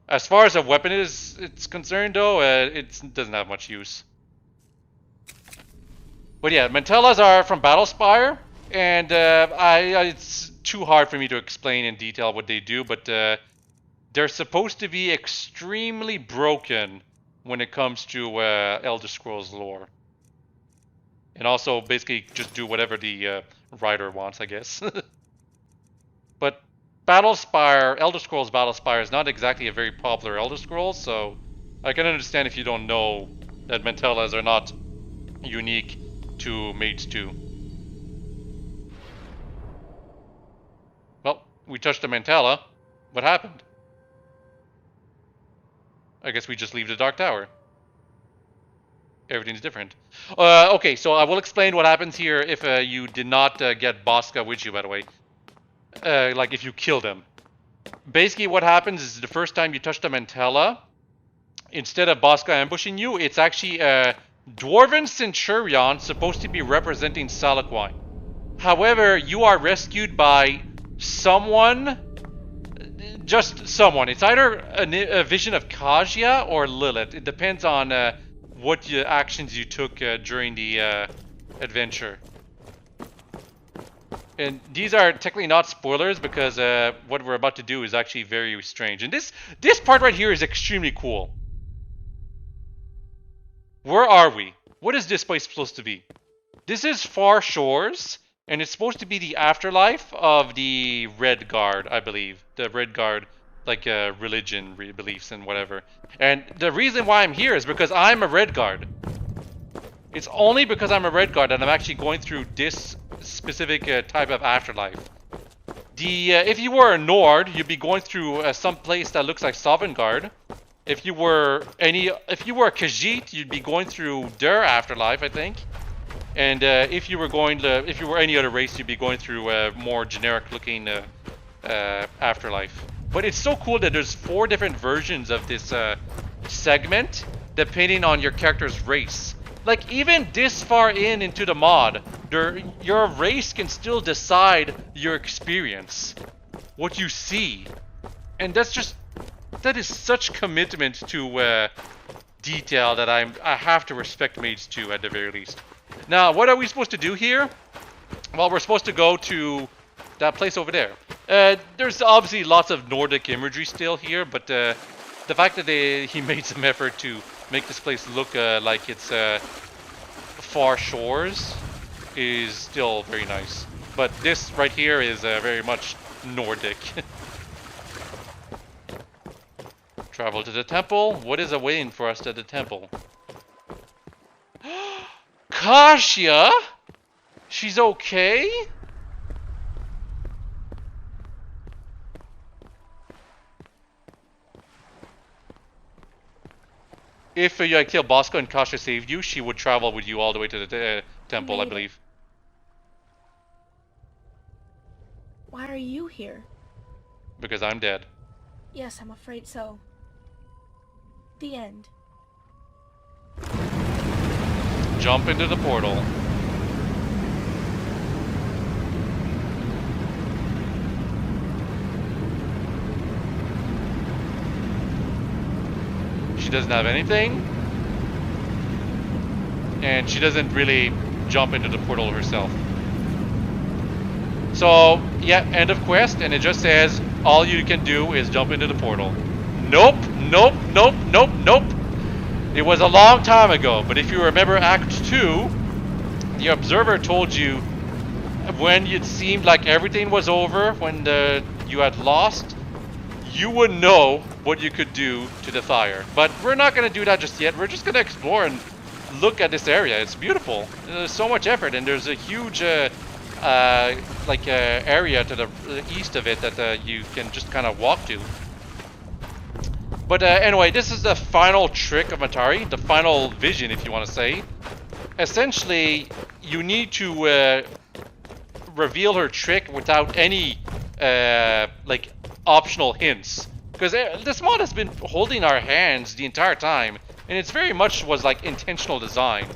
As far as a weapon it's concerned, though, it doesn't have much use. But yeah, Mantellas are from Battlespire, and it's too hard for me to explain in detail what they do, but they're supposed to be extremely broken when it comes to Elder Scrolls lore. And also basically just do whatever the writer wants, I guess. But Battlespire, Elder Scrolls Battlespire is not exactly a very popular Elder Scrolls, so I can understand if you don't know that Mantellas are not unique to Maids 2. Well, we touched the Mantella. What happened? I guess we just leave the Dark Tower. Everything's different. Okay, so I will explain what happens here if you did not get Bosca with you, by the way. Like if you killed him. basically what happens is the first time you touch the Mantella, instead of Bosca ambushing you, it's actually a Dwarven Centurion supposed to be representing Salaquine. However, you are rescued by someone, just someone. It's either a vision of Kajia or Lilith. It depends on what actions you took during the adventure. And these are technically not spoilers because what we're about to do is actually very strange. And this part right here is extremely cool. Where are we? What is this place supposed to be? This is Far Shores, and it's supposed to be the afterlife of the Red Guard, I believe. The Red Guard, like religion, beliefs, and whatever. And the reason why I'm here is because I'm a Red Guard. It's only because I'm a Red Guard that I'm actually going through this specific type of afterlife. If you were a Nord, you'd be going through some place that looks like Sovngarde. If you were a Khajiit, you'd be going through their afterlife, I think. And if you were any other race, you'd be going through a more generic-looking afterlife. But it's so cool that there's 4 different versions of this segment, depending on your character's race. Like, even this far into the mod, your race can still decide your experience, what you see. And that is such commitment to detail that I have to respect Maids 2 at the very least. Now, what are we supposed to do here? Well, we're supposed to go to that place over there. There's obviously lots of Nordic imagery still here, but the fact that he made some effort to make this place look like it's Far Shores is still very nice. But this right here is very much Nordic. Travel to the temple. What is awaiting for us at the temple? Kasia? She's okay? If you killed Bosco and Kasia saved you, she would travel with you all the way to the temple, I believe. Why are you here? Because I'm dead. Yes, I'm afraid so. The end. Jump into the portal. She doesn't have anything. And she doesn't really jump into the portal herself. So, yeah, end of quest, and it just says all you can do is jump into the portal. Nope, nope, nope, nope, nope. It was a long time ago, but if you remember Act 2, the Observer told you when it seemed like everything was over, when you had lost, you would know what you could do to the fire. But we're not going to do that just yet. We're just going to explore and look at this area. It's beautiful. There's so much effort, and there's a huge area to the east of it that you can just kind of walk to. But anyway, this is the final trick of Matari, the final vision, if you want to say. Essentially, you need to reveal her trick without any optional hints, because this mod has been holding our hands the entire time, and it's very much was like intentional design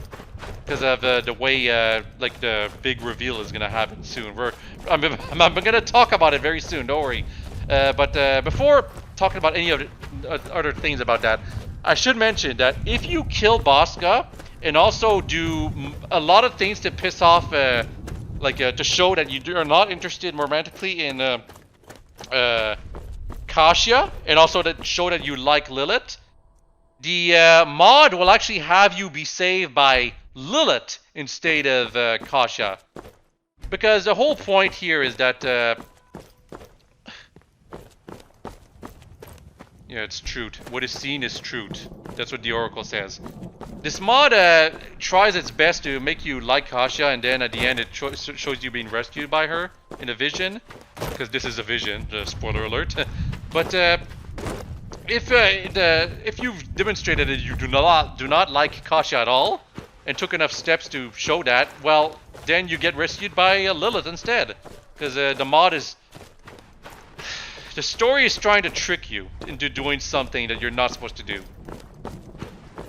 because of the way the big reveal is gonna happen soon. I'm gonna talk about it very soon, don't worry. But before talking about any of the other things about that, I should mention that if you kill Bosca and also do a lot of things to piss off, to show that you are not interested romantically in Kasia, and also to show that you like Lilith, the mod will actually have you be saved by Lilith instead of Kasia. Because the whole point here is that yeah, it's truth. What is seen is truth. That's what the Oracle says. This mod tries its best to make you like Kasia, and then at the end it shows you being rescued by her in a vision. Because this is a vision, spoiler alert. But if you've demonstrated that you do not like Kasia at all, and took enough steps to show that, well, then you get rescued by Lilith instead. Because the mod is The story is trying to trick you into doing something that you're not supposed to do.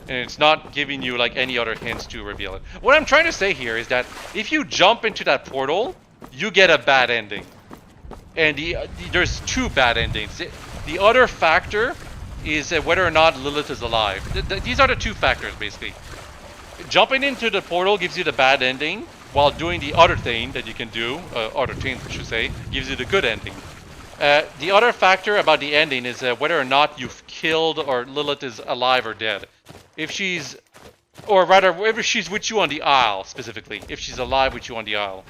And it's not giving you like any other hints to reveal it. What I'm trying to say here is that if you jump into that portal, you get a bad ending. And there's two bad endings. The other factor is whether or not Lilith is alive. These are the two factors, basically. Jumping into the portal gives you the bad ending, while doing the other thing that you can do, other things I should say, gives you the good ending. The other factor about the ending is whether or not you've killed or Lilith is alive or dead. If she's, or rather, if she's with you on the Isle, specifically. If she's alive with you on the Isle.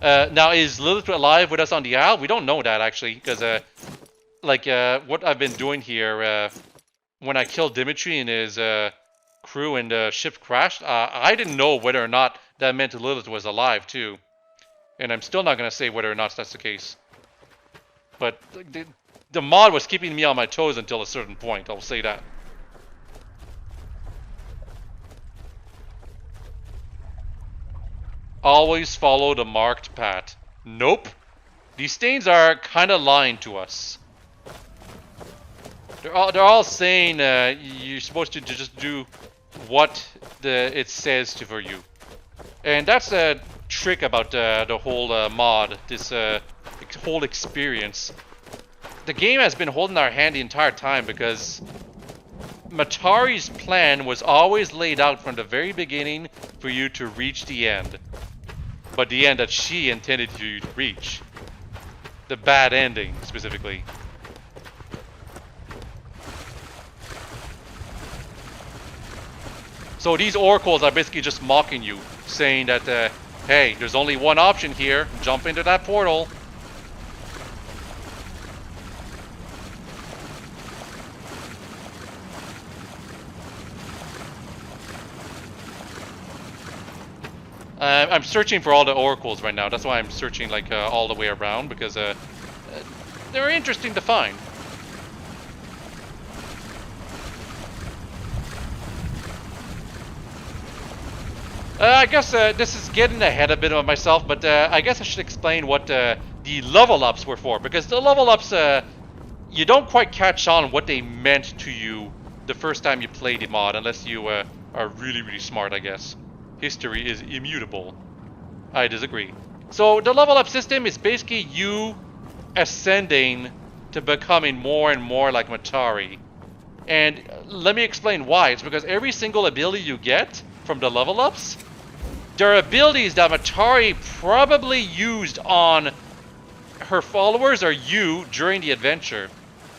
Now, is Lilith alive with us on the Isle? We don't know that, actually, because, what I've been doing here, when I killed Dimitri and his crew and the ship crashed, I didn't know whether or not that meant Lilith was alive, too. And I'm still not going to say whether or not that's the case. But the mod was keeping me on my toes until a certain point, I'll say that. Always follow the marked path. Nope. These stains are kind of lying to us. They're all saying you're supposed to just do what it says to for you. And that's a trick about the whole mod, this whole experience. The game has been holding our hand the entire time because Matari's plan was always laid out from the very beginning for you to reach the end. But the end that she intended you to reach. The bad ending, specifically. So these oracles are basically just mocking you, saying that, hey, there's only one option here, jump into that portal. I'm searching for all the oracles right now. That's why I'm searching like all the way around, because they're interesting to find. I guess this is getting ahead a bit of myself, but I guess I should explain what the level ups were for, because the level ups, you don't quite catch on what they meant to you the first time you play the mod, unless you are really, really smart, I guess. History is immutable. I disagree. So the level up system is basically you ascending to becoming more and more like Matari. And let me explain why. It's because every single ability you get from the level ups, there are abilities that Matari probably used on her followers or you during the adventure.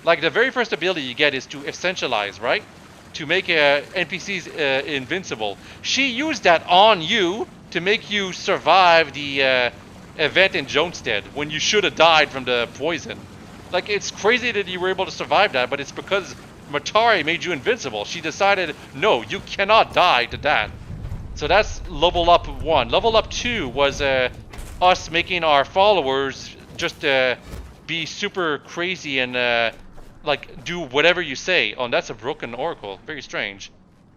Like the very first ability you get is to essentialize, right? To make NPCs invincible. She used that on you to make you survive the event in Jonestead when you should have died from the poison. Like, it's crazy that you were able to survive that, but it's because Matari made you invincible. She decided, no, you cannot die to that. So that's level up 1. Level up 2 was us making our followers just be super crazy and like, do whatever you say. Oh, and that's a broken oracle. Very strange.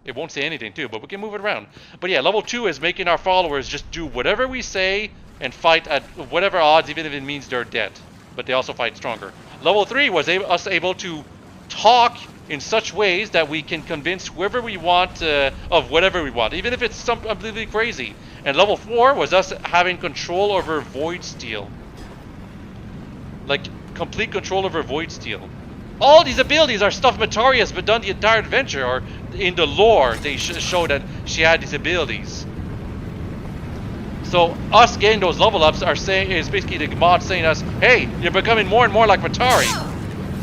It won't say anything, too, but we can move it around. But yeah, level 2 is making our followers just do whatever we say and fight at whatever odds, even if it means they're dead. But they also fight stronger. Level 3 was us able to talk in such ways that we can convince whoever we want of whatever we want, even if it's something completely crazy. And level 4 was us having control over Void Steel. Like, complete control over Void Steel. All these abilities are stuff Matari has done the entire adventure, or in the lore they show that she had these abilities. So us getting those level ups is basically the mod saying to us, hey, you're becoming more and more like Matari.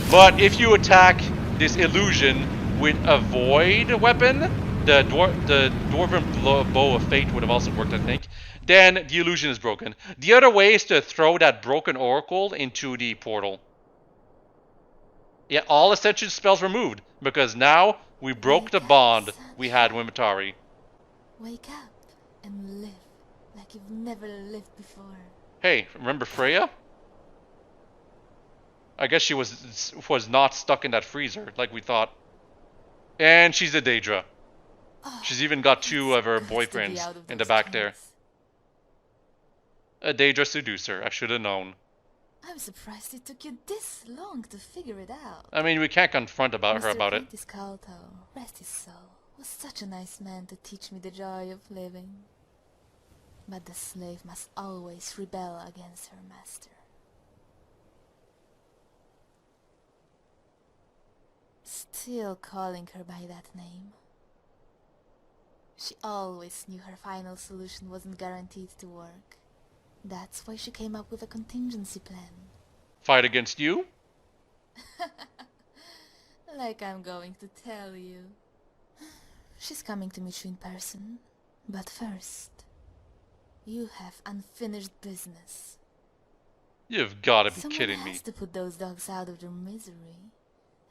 But if you attack this illusion with a void weapon, the Dwarven Bow of Fate would have also worked, I think, then the illusion is broken. The other way is to throw that broken oracle into the portal. Yeah, all ascension spells removed, because now we broke the bond we had with Matari. Wake up and live like you've never lived before. Hey, remember Freya? I guess she was not stuck in that freezer like we thought. And she's a Daedra. She's even got 2 of her boyfriends in the back there. A Daedra seducer, I should have known. I'm surprised it took you this long to figure it out. I mean, we can't confront her about it. Mr. Calto, rest his soul, was such a nice man to teach me the joy of living. But the slave must always rebel against her master. Still calling her by that name. She always knew her final solution wasn't guaranteed to work. That's why she came up with a contingency plan. Fight against you? Like I'm going to tell you. She's coming to meet you in person. But first, you have unfinished business. You've gotta be Someone kidding has me. to put those dogs out of their misery.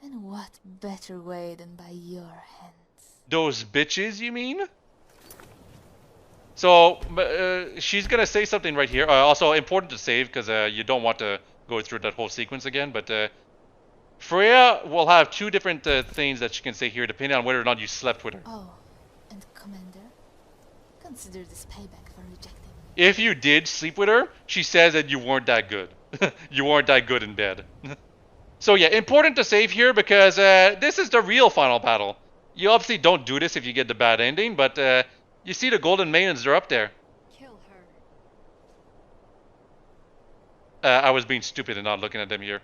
And what better way than by your hands? Those bitches, you mean? So, she's gonna say something right here. Also, important to save, because you don't want to go through that whole sequence again. But Freya will have two different things that she can say here, depending on whether or not you slept with her. Oh, and Commander, consider this payback for rejecting me. If you did sleep with her, she says that you weren't that good. You weren't that good in bed. So yeah, important to save here, because this is the real final battle. You obviously don't do this if you get the bad ending, but you see the Golden Maidens, they're up there. Kill her. I was being stupid and not looking at them here.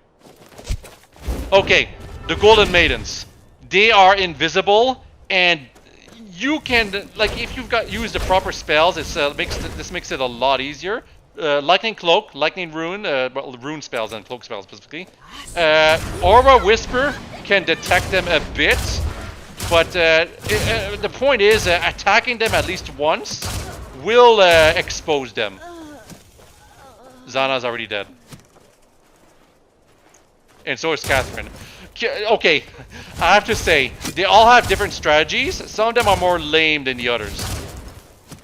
Okay, the Golden Maidens. They are invisible, and you can, like, if you've got used the proper spells, this makes it a lot easier. Lightning Cloak, Lightning Rune, well, Rune spells and Cloak spells specifically. Aura Whisper can detect them a bit, but the point is attacking them at least once will expose them. Zana's already dead. And so is Catherine. Okay, I have to say, they all have different strategies. Some of them are more lame than the others.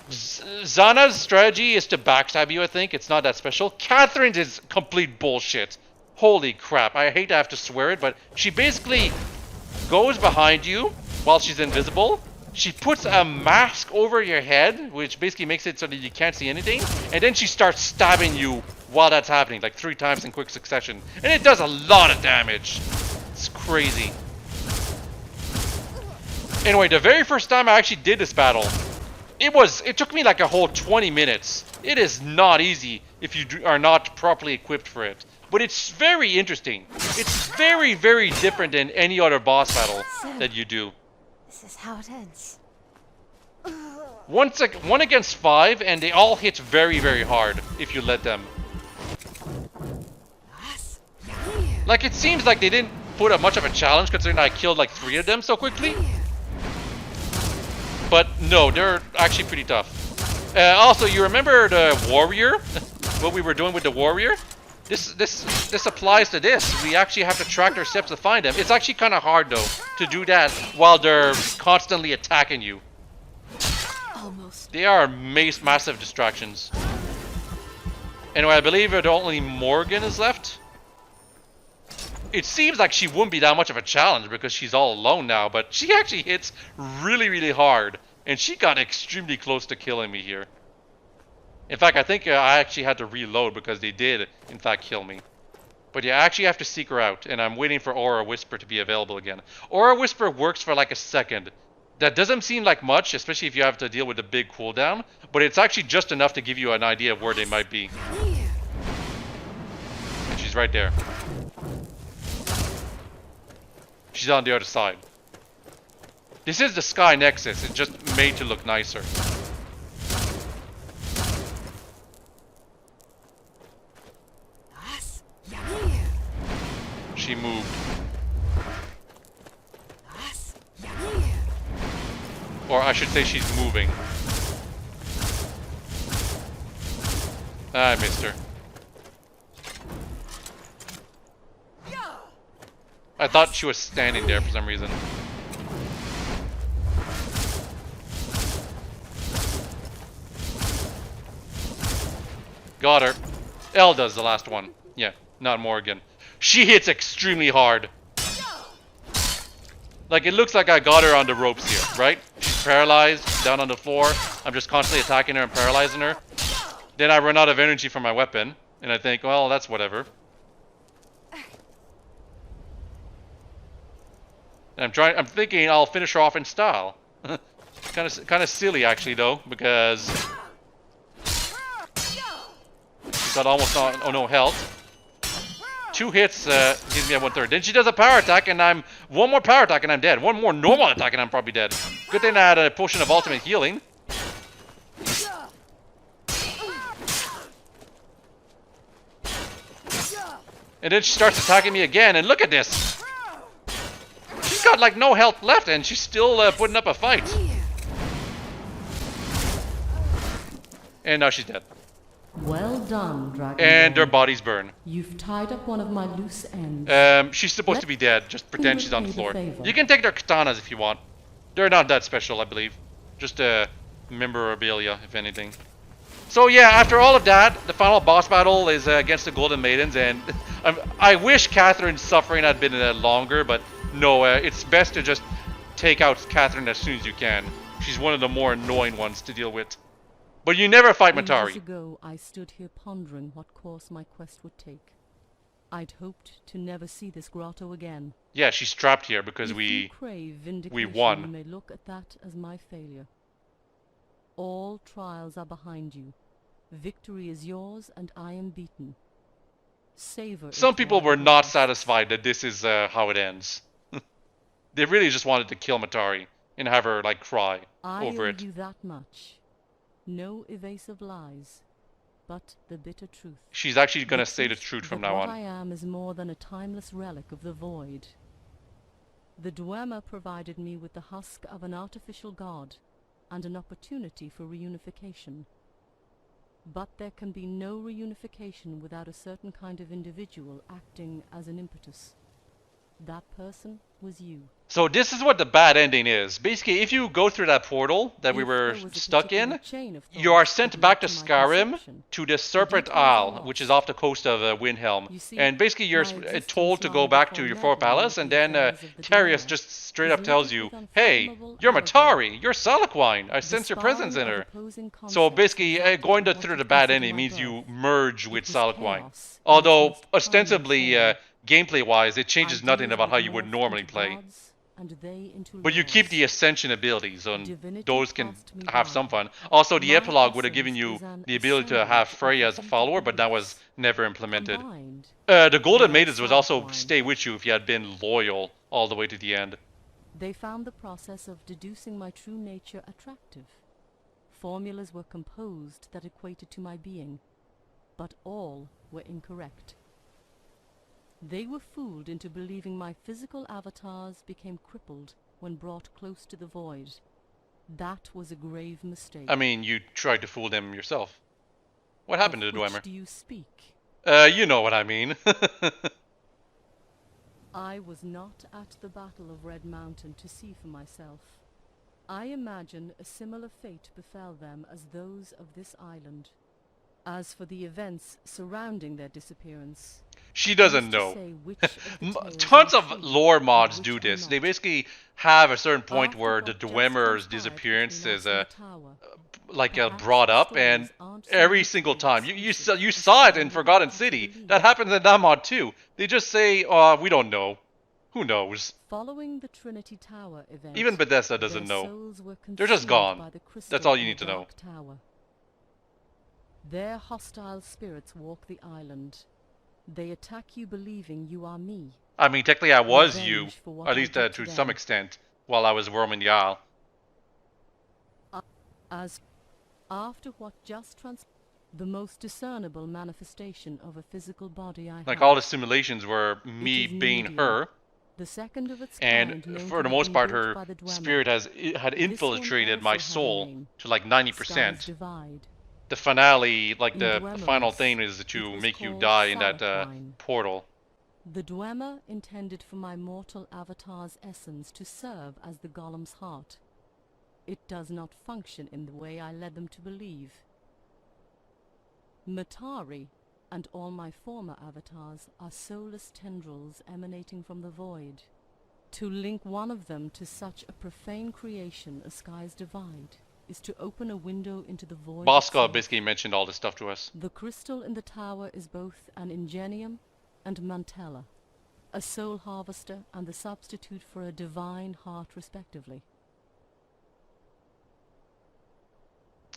Zana's strategy is to backstab you, I think. It's not that special. Catherine's is complete bullshit. Holy crap. I hate to have to swear it, but she basically goes behind you while she's invisible. She puts a mask over your head, which basically makes it so that you can't see anything. And then she starts stabbing you while that's happening, like 3 times in quick succession. And it does a lot of damage. It's crazy. Anyway, the very first time I actually did this battle, it took me like a whole 20 minutes. It is not easy if you are not properly equipped for it. But it's very interesting. It's very, very different than any other boss battle that you do. This is how it ends. One against 5, and they all hit very, very hard if you let them. Like, it seems like they didn't put up much of a challenge considering I killed like 3 of them so quickly. But no, they're actually pretty tough. Also, you remember the warrior? What we were doing with the warrior? This applies to this. We actually have to track their steps to find them. It's actually kind of hard though to do that while they're constantly attacking you. Almost. They are massive distractions. Anyway, I believe that only Morgan is left. It seems like she wouldn't be that much of a challenge because she's all alone now, but she actually hits really, really hard. And she got extremely close to killing me here. In fact, I think I actually had to reload because they did, in fact, kill me. But yeah, I actually have to seek her out, and I'm waiting for Aura Whisper to be available again. Aura Whisper works for like a second. That doesn't seem like much, especially if you have to deal with a big cooldown, but it's actually just enough to give you an idea of where they might be. And she's right there. She's on the other side. This is the Sky Nexus. It's just made to look nicer. She moved. Or I should say she's moving. I missed her. I thought she was standing there for some reason. Got her. Elda's the last one. Yeah, not Morgan. She hits extremely hard. Like, it looks like I got her on the ropes here, right? She's paralyzed, down on the floor. I'm just constantly attacking her and paralyzing her. Then I run out of energy for my weapon. And I think, well, that's whatever. I'm thinking I'll finish her off in style. kind of silly actually though, because she's got almost no health. 2 hits gives me a 1/3. Then she does a power attack, and I'm one more power attack, and I'm dead. One more normal attack, and I'm probably dead. Good thing I had a potion of ultimate healing. And then she starts attacking me again, and look at this. She's got like no health left, and she's still putting up a fight. And now she's dead. Well done, Dragon. And their bodies burn. You've tied up one of my loose ends. She's supposed to be dead. Just pretend she's on the floor. You can take their katanas if you want. They're not that special, I believe. Just memorabilia, if anything. So yeah, after all of that, the final boss battle is against the Golden Maidens, and I wish Catherine's suffering had been longer, but no, it's best to just take out Catherine as soon as you can. She's one of the more annoying ones to deal with. But you never fight Matari. Years ago, I stood here pondering what course my quest would take. I'd hoped to never see this grotto again. Yeah, she's trapped here because we won. You may look at that as my failure. All trials are behind you. Victory is yours, and I am beaten. Savor it. Some people were not satisfied that this is how it ends. They really just wanted to kill Matari and have her like cry over it. I owe you that much. No evasive lies, but the bitter truth. She's actually gonna say the truth from now on. What I am is more than a timeless relic of the void. The Dwemer provided me with the husk of an artificial god and an opportunity for reunification. But there can be no reunification without a certain kind of individual acting as an impetus. That person was you. So this is what the bad ending is. Basically, if you go through that portal that we were stuck in, you are sent back to Skyrim to the Serpent Isle, which is off the coast of Windhelm. And basically, you're told to go back to your Fort Palace, and then Terius just straight up tells you, "Hey, you're Matari, you're Salaquine, I sense your presence in her." So basically, going through the bad ending means you merge with Salaquine. Although, ostensibly, gameplay-wise, it changes nothing about how you would normally play. But you keep the Ascension abilities, and those can have some fun. Also, the Epilogue would have given you the ability to have Freya as a follower, but that was never implemented. The Golden Maidens would also stay with you if you had been loyal all the way to the end. They found the process of deducing my true nature attractive. Formulas were composed that equated to my being, but all were incorrect. They were fooled into believing my physical avatars became crippled when brought close to the void. That was a grave mistake. I mean, you tried to fool them yourself. What happened to the Dwemer? Do you speak? You know what I mean. I was not at the Battle of Red Mountain to see for myself. I imagine a similar fate befell them as those of this island. As for the events surrounding their disappearance... She doesn't know. Tons of lore mods do this. They basically have a certain point where the Dwemer's disappearance is brought up, and every single time you saw it in Forgotten City. That happens in that mod too. They just say, we don't know. Who knows? Following the Trinity Tower event, even Bethesda doesn't know. They're just gone. That's all you need to know. Tower. Their hostile spirits walk the island. They attack you believing you are me. I mean, technically I was you, at least to some extent, while I was roaming the Isle. As after what just the most discernible manifestation of a physical body I like all the simulations were me being her. The second of its and for the most part, her spirit had infiltrated my soul to like 90%. The finale, like the final thing, is to make you die in that portal. The Dwemer intended for my mortal avatar's essence to serve as the golem's heart. It does not function in the way I led them to believe. Matari and all my former avatars are soulless tendrils emanating from the void. To link one of them to such a profane creation as skies divide is to open a window into the void. Bosco basically mentioned all this stuff to us. The crystal in the tower is both an ingenium and mantella. a soul harvester and the substitute for a divine heart respectively.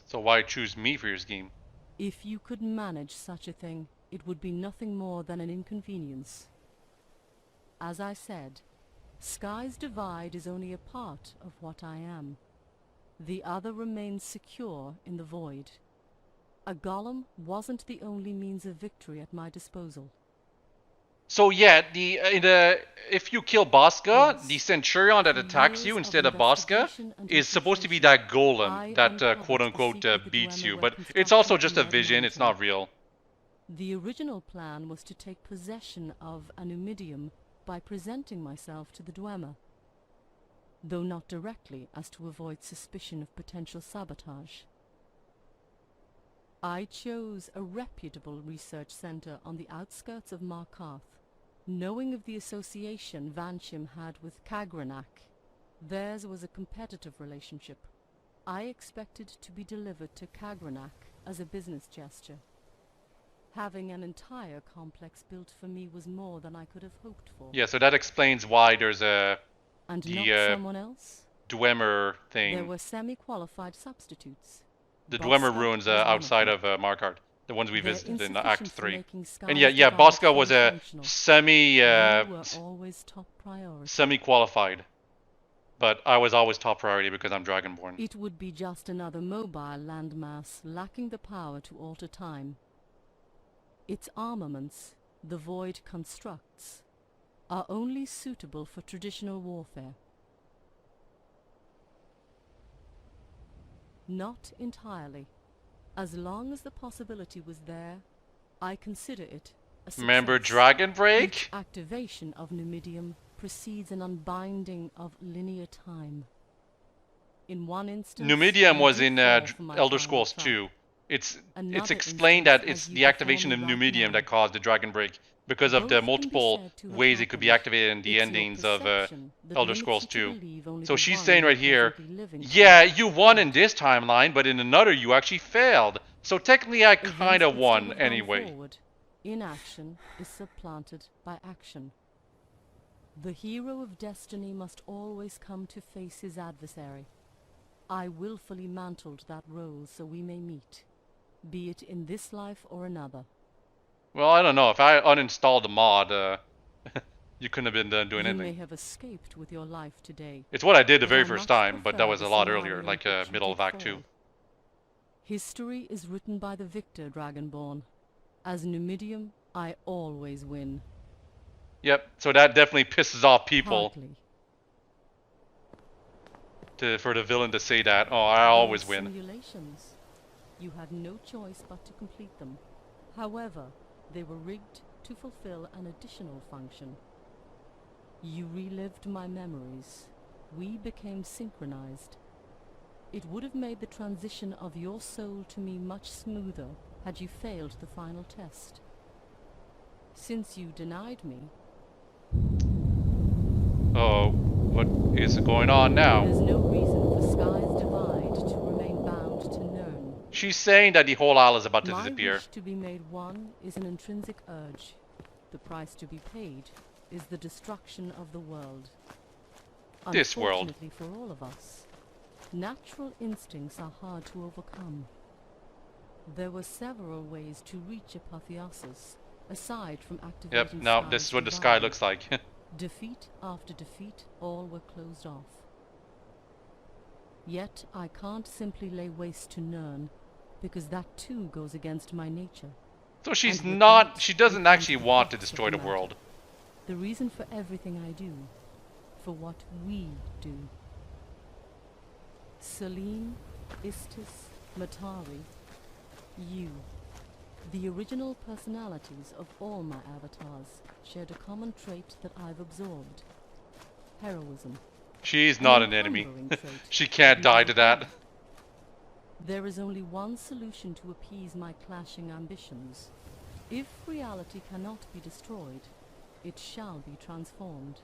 So why choose me for your scheme? If you could manage such a thing, it would be nothing more than an inconvenience. As I said, Sky's Divide is only a part of what I am. The other remains secure in the void. A golem wasn't the only means of victory at my disposal. So yeah, if you kill Bosca, the Centurion that attacks you instead of Bosca is supposed to be that golem that quote-unquote beats you, but it's also just a vision, it's not real. The original plan was to take possession of a Numidium by presenting myself to the Dwemer, though not directly as to avoid suspicion of potential sabotage. I chose a reputable research center on the outskirts of Markarth. Knowing of the association Vanchim had with Kagranak, theirs was a competitive relationship. I expected to be delivered to Kagranak as a business gesture. Having an entire complex built for me was more than I could have hoped for. Yeah, so that explains why there's not someone else? Dwemer thing. There were semi-qualified substitutes. The Dwemer ruins outside of Markarth, the ones we visited in Act 3. And yeah, Bosca was a semi-qualified. But I was always top priority because I'm Dragonborn. It would be just another mobile landmass lacking the power to alter time. Its armaments, the Void constructs, are only suitable for traditional warfare. Not entirely. As long as the possibility was there, I consider it a success. Remember Dragon Break? Each activation of Numidium precedes an unbinding of linear time. In one instance, Numidium was in Elder Scrolls 2. It's explained that it's the activation of Numidium that caused the Dragon Break because of the multiple ways it could be activated in the endings of Elder Scrolls 2. So she's saying right here, yeah, you won in this timeline, but in another you actually failed. So technically I kind of won anyway. Inaction is supplanted by action. The hero of destiny must always come to face his adversary. I willfully mantled that role so we may meet, be it in this life or another. Well, I don't know. If I uninstalled the mod, you couldn't have been doing anything. You may have escaped with your life today. It's what I did the very first time, but that was a lot earlier, like middle of Act 2. History is written by the victor, Dragonborn. As Numidium, I always win. Yep, so that definitely pisses off people. For the villain to say that, oh, I always win. Simulations. You had no choice but to complete them. However, they were rigged to fulfill an additional function. You relived my memories. We became synchronized. It would have made the transition of your soul to me much smoother had you failed the final test. Since you denied me... Oh, what is going on now? There's no reason for Sky's Divide to remain bound to Nirn. She's saying that the whole isle is about to disappear. My wish to be made one is an intrinsic urge. The price to be paid is the destruction of the world. This world. Unfortunately for all of us, natural instincts are hard to overcome. There were several ways to reach apotheosis, aside from activating Yep, now this is what the sky looks like. Defeat after defeat, all were closed off. Yet I can't simply lay waste to Nirn, because that too goes against my nature. So she doesn't actually want to destroy the world. The reason for everything I do, for what we do. Celine, Istis, Matari, you. The original personalities of all my avatars shared a common trait that I've absorbed. Heroism. She's not an enemy. She can't die to that. There is only one solution to appease my clashing ambitions. If reality cannot be destroyed, it shall be transformed.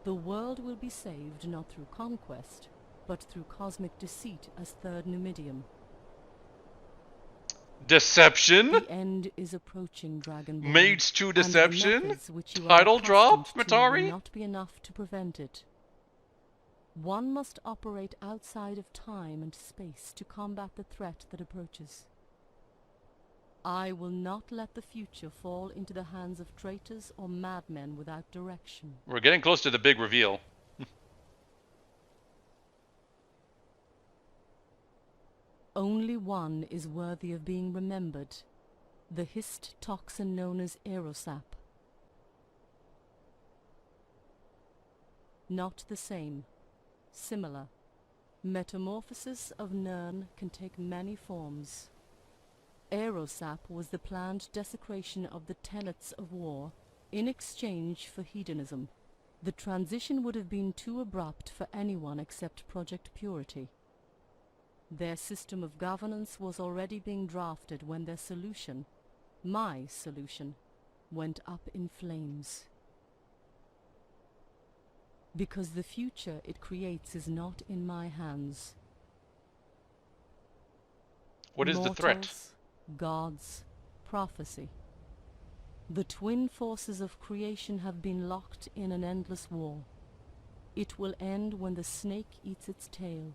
The world will be saved not through conquest, but through cosmic deceit as Third Numidium. Deception? The end is approaching, Dragonborn. Maids 2 and the Deception? methods which you Title are drop, accustomed to will Matari? not be enough to prevent it. One must operate outside of time and space to combat the threat that approaches. I will not let the future fall into the hands of traitors or madmen without direction. We're getting close to the big reveal. Only one is worthy of being remembered. The hist toxin known as aerosap. Not the same. Similar. Metamorphosis of Nirn can take many forms. Aerosap was the planned desecration of the tenets of war in exchange for hedonism. The transition would have been too abrupt for anyone except Project Purity. Their system of governance was already being drafted when their solution, my solution, went up in flames. Because the future it creates is not in my hands. What is the threat? Mortals, gods, prophecy. The twin forces of creation have been locked in an endless war. It will end when the snake eats its tail.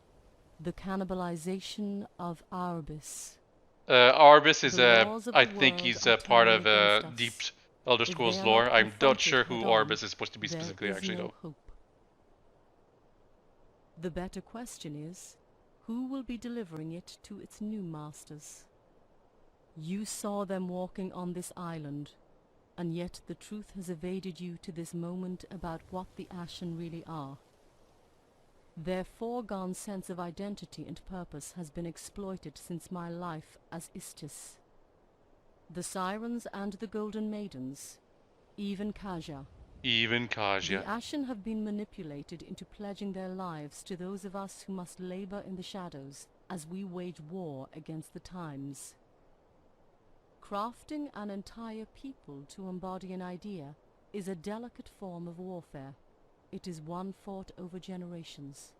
The cannibalization of Arbis. Arbis is I think he's part of Deep Elder Scrolls lore. I'm not sure who Arbis is supposed to be specifically, actually, though. Hope. The better question is, who will be delivering it to its new masters? You saw them walking on this island, and yet the truth has evaded you to this moment about what the Ashen really are. Their foregone sense of identity and purpose has been exploited since my life as Istis. The Sirens and the Golden Maidens, even Kaja. The Ashen have been manipulated into pledging their lives to those of us who must labor in the shadows as we wage war against the times. Crafting an entire people to embody an idea is a delicate form of warfare. It is one fought over generations.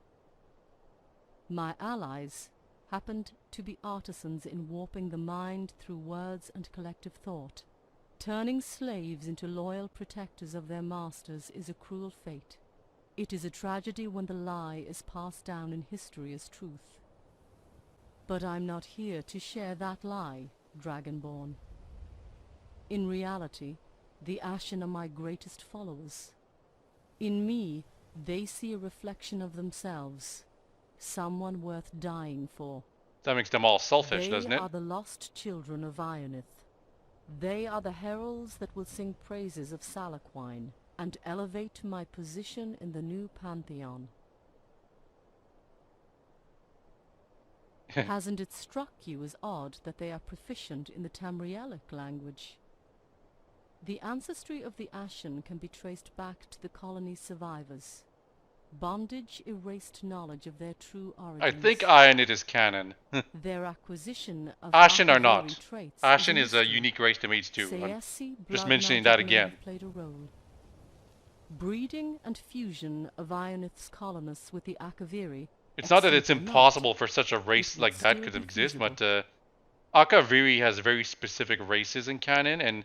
My allies happened to be artisans in warping the mind through words and collective thought. Turning slaves into loyal protectors of their masters is a cruel fate. It is a tragedy when the lie is passed down in history as truth. But I'm not here to share that lie, Dragonborn. In reality, the Ashen are my greatest followers. In me, they see a reflection of themselves, someone worth dying for. That makes them all selfish, doesn't it? They are the lost children of Ionith. They are the heralds that will sing praises of Salaquine and elevate my position in the new pantheon. Hasn't it struck you as odd that they are proficient in the Tamrielic language? The ancestry of the Ashen can be traced back to the colony's survivors. Bondage erased knowledge of their true origins. I think Ionit is canon. Their acquisition of Ashen are not. traits Ashen is a unique race to Maids too. I'm just mentioning that again. Played a role. Breeding and fusion of Ionith's colonists with the Akaviri. It's not that it's impossible for such a race like that to exist, but Akaviri has very specific races in canon, and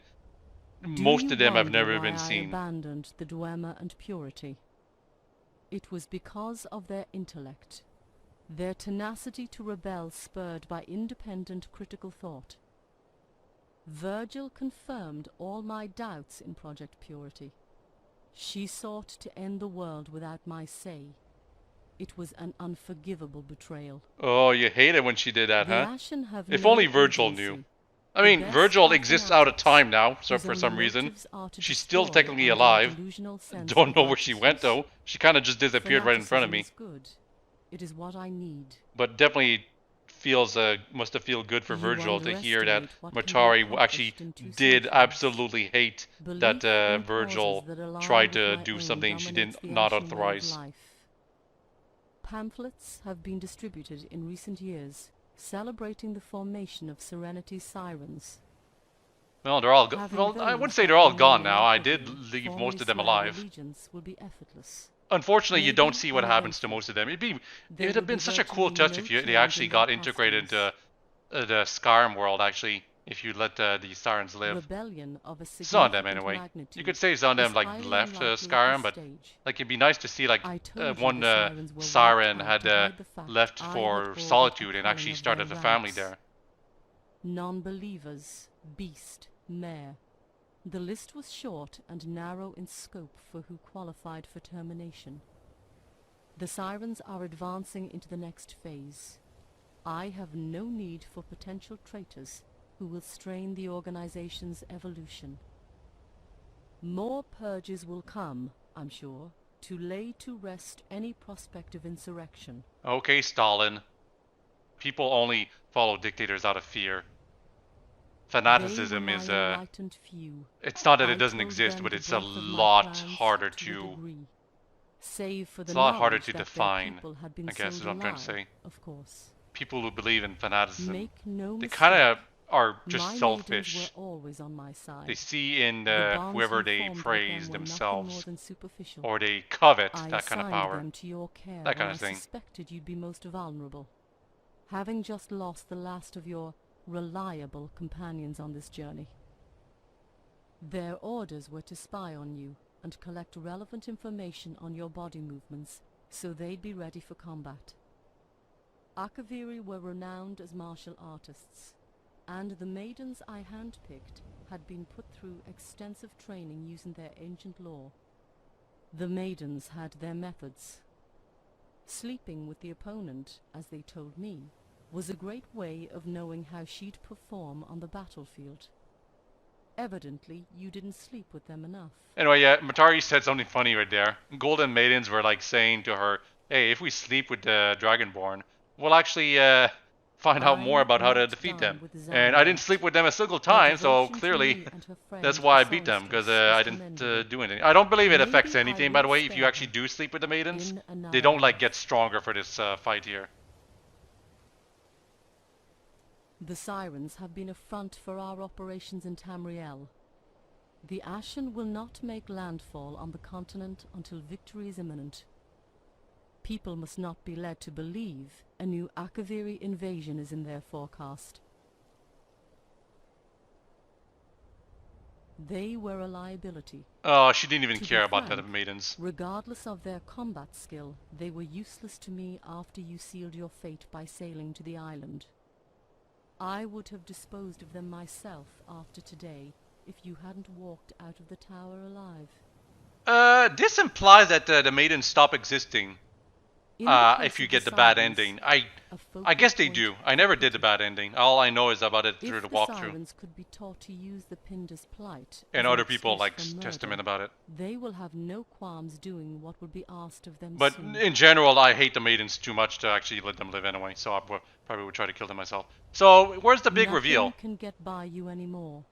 most of them have never been seen. I abandoned the Dwemer and Purity. It was because of their intellect, their tenacity to rebel spurred by independent critical thought. Virgil confirmed all my doubts in Project Purity. She sought to end the world without my say. It was an unforgivable betrayal. Oh, you hate it when she did that, The huh? Ashen have If no only Virgil agency. knew. I mean, The best Virgil I exists can out of ask time now, so is for only some reason. motives are to She's still destroy technically under a alive. delusional sense Don't of know where she went, righteousness. though. She kind of just disappeared right in front of me. Fanaticism is good. It is what I need. But definitely feels must have felt good for You Virgil to hear that underestimate what can be Matari accomplished actually in 2 did centuries. absolutely hate Belief that in Virgil causes that align tried with to my do own something she dominates did the not Ashen way of authorize. life. Pamphlets have been distributed in recent years, celebrating the formation of Serenity's Sirens. Well, they're all Having well, I those wouldn't say that they're all remain gone in now. I Akaviri did leave formally most of them swear alive. allegiance will be effortless. Unfortunately, you don't Maybe see what happens to uneventful. most of them. There It'd will have been be such a cool virtually touch no if they change actually in got their integrated into the Skyrim world, actually, if you let the Sirens live. Rebellion of a Zondem, significant anyway. magnitude You could say Zondem, is like, highly left unlikely at Skyrim, this but, stage. like, it'd be nice to see, like, I told you one the Sirens were Siren wiped out had to hide the fact left I for had ordered Solitude a and actually culling of started their a family ranks. there. Non-believers, beast, mare. The list was short and narrow in scope for who qualified for termination. The Sirens are advancing into the next phase. I have no need for potential traitors who will strain the organization's evolution. More purges will come, I'm sure, to lay to rest any prospect of insurrection. Okay, Stalin. People only follow dictators out of fear. Fanaticism is, it's not that it doesn't exist, but it's a lot harder to... It's a lot harder to define, I guess is what I'm trying to say. Of course. People who believe in fanaticism, No they kind of are just my selfish. Were always on my side. They see in whoever they praise themselves, or they covet that kind of power, them to your care that kind of I thing. Suspected you'd be most vulnerable. Having just lost the last of your reliable companions on this journey. Their orders were to spy on you and collect relevant information on your body movements so they'd be ready for combat. Akaviri were renowned as martial artists, and the maidens I handpicked had been put through extensive training using their ancient lore. The maidens had their methods. Sleeping with the opponent, as they told me, was a great way of knowing how she'd perform on the battlefield. Evidently, you didn't sleep with them enough. Anyway, yeah, Matari said something funny right there. Golden Maidens were like saying to her, hey, if we sleep with the Dragonborn, we'll actually find out more about how to defeat them. And I didn't sleep with them a single time, so clearly that's why I beat them, because I didn't do anything. I don't believe it affects anything, by the way, if you actually do sleep with the Maidens. They don't like get stronger for this fight here. The Sirens have been a front for our operations in Tamriel. The Ashen will not make landfall on the continent until victory is imminent. People must not be led to believe a new Akaviri invasion is in their forecast. They were a liability. Oh, she didn't even To care be about frank, the Maidens. Regardless of their combat skill, they were useless to me after you sealed your fate by sailing to the island. I would have disposed of them myself after today if you hadn't walked out of the tower alive. This implies that the Maidens stop existing. If you get the bad ending. I guess they do. I never did the bad ending. All I know is about it through the walkthrough. Sirens could be taught to use the Pinda's plight And as other an people excuse like for murder, testament about it. They will have no qualms doing what will be asked of them But soon. in general, I hate the Maidens too much to actually let them live anyway, so I probably would try to kill them myself. So, where's the big reveal? Nothing can get by you anymore.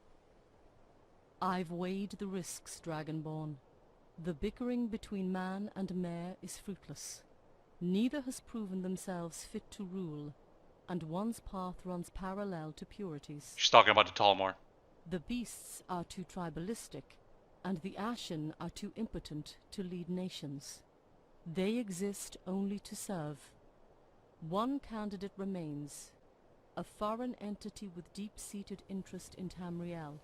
I've weighed the risks, Dragonborn. The bickering between man and mare is fruitless. Neither has proven themselves fit to rule, and one's path runs parallel to Purity's. She's talking about the Talmor. The beasts are too tribalistic, and the Ashen are too impotent to lead nations. They exist only to serve. One candidate remains, a foreign entity with deep-seated interest in Tamriel.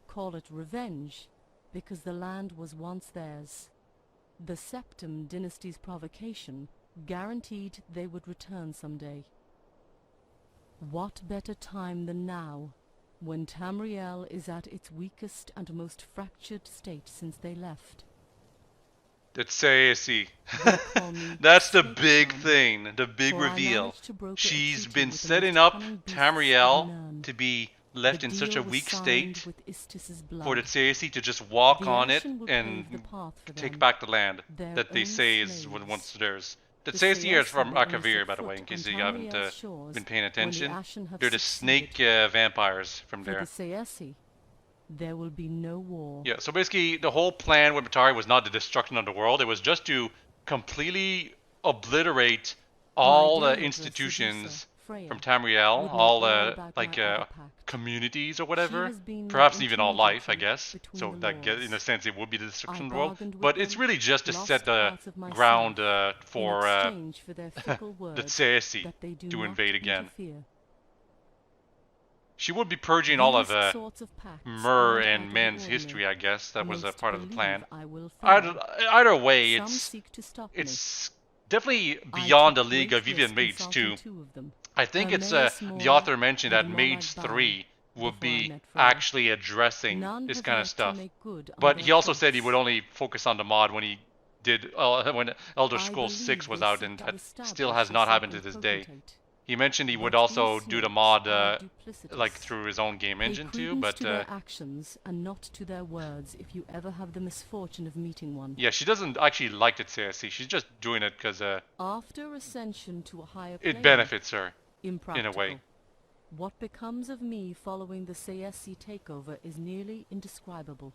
Call it revenge, because the land was once theirs. The Septim dynasty's provocation guaranteed they would return someday. What better time than now, when Tamriel is at its weakest and most fractured state since they left? Let's say, that's the big thing, the big reveal. She's been setting up Tamriel to be left in such a weak state for the Tsaesi to just walk on it and take back the land that they say is once theirs. The Tsaesi are from Akavir, by the way, in case you haven't been paying attention. They're the snake vampires from there. There will be no war. Yeah, so basically the whole plan with Matari was not the destruction of the world, it was just to completely obliterate all the institutions from Tamriel, all the communities or whatever, perhaps even all life, I guess. So that in a sense it would be the destruction of the world, but it's really just to set the ground for the Tsaesi to invade again. She would be purging all of These sorts of pacts Myrrh aren't out and of the men's ordinary. history, I guess. That was a Most part of the plan. believe I will Either, fail. either way, Some it's seek to stop me. it's definitely I beyond the took league great of even risk Maids consulting 2. two of them. I think it's Hermaeus the Mora author mentioned that and Maids Monad 3 would before I be met Freya. actually addressing None this have kind yet of to stuff. make good on But their he also said he threats. would only focus on the mod when he did when Elder I Scrolls 6 believe was they out, seek and to that establish still has a not happened to second this day. potentate. He mentioned he would But also these do the snakes mod are like duplicitous. through his own game Pay engine too, credence but to their actions and not to their words if you ever have the misfortune of meeting one. yeah, she doesn't actually like the CSC. She's just doing it because After ascension to a higher it plane, benefits her in a impractical. way. What becomes of me following the CSC takeover is nearly indescribable.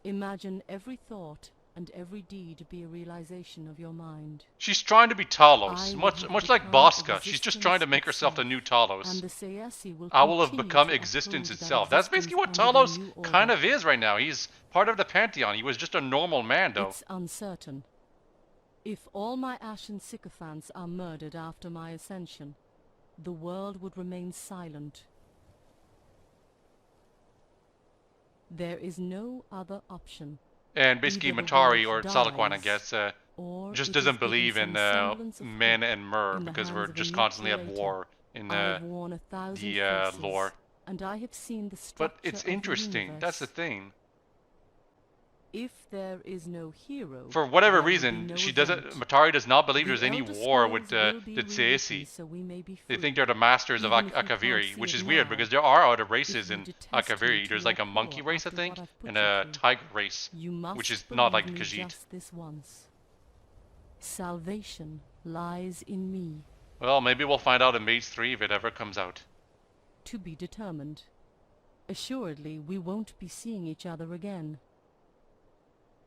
Imagine every thought and every deed be a realization of your mind. She's trying to be Talos, I will much have like become Bosca. She's just existence trying to make herself the itself, new Talos. and the CSC will I will have continue become to existence uphold that itself. That's basically what existence under the Talos new order. kind of is right now. He's part of the Pantheon. He was just a normal man, though. It's uncertain. If all my ashen sycophants are murdered after my ascension, the world would remain silent. There is no other option. And basically, Either the Matari or world Salaquan, I dies, guess, or just it doesn't is given believe some in semblance of men hope and Myrrh in the because hands we're of a just new constantly at creator. war in I have worn 1,000 the faces, lore. and I have seen the structure But it's of the interesting. That's the universe. thing. If there is no hero, For whatever there will be reason, no she event. doesn't. Matari does not believe The there's any Elder war with Scrolls will be the rewritten Tseesi. so we may be They free. think they're the masters of Even if you can't Akaviri, see which it is weird now, because there are other if races you in detest me Akaviri. to There's your like a monkey core race, I after think, what I've put and you a through, tiger race, you must which is not like believe me Khajiit. just this once. Salvation lies in me, Well, maybe we'll find out in Maids 3 if it ever comes out. to be determined. Assuredly, we won't be seeing each other again.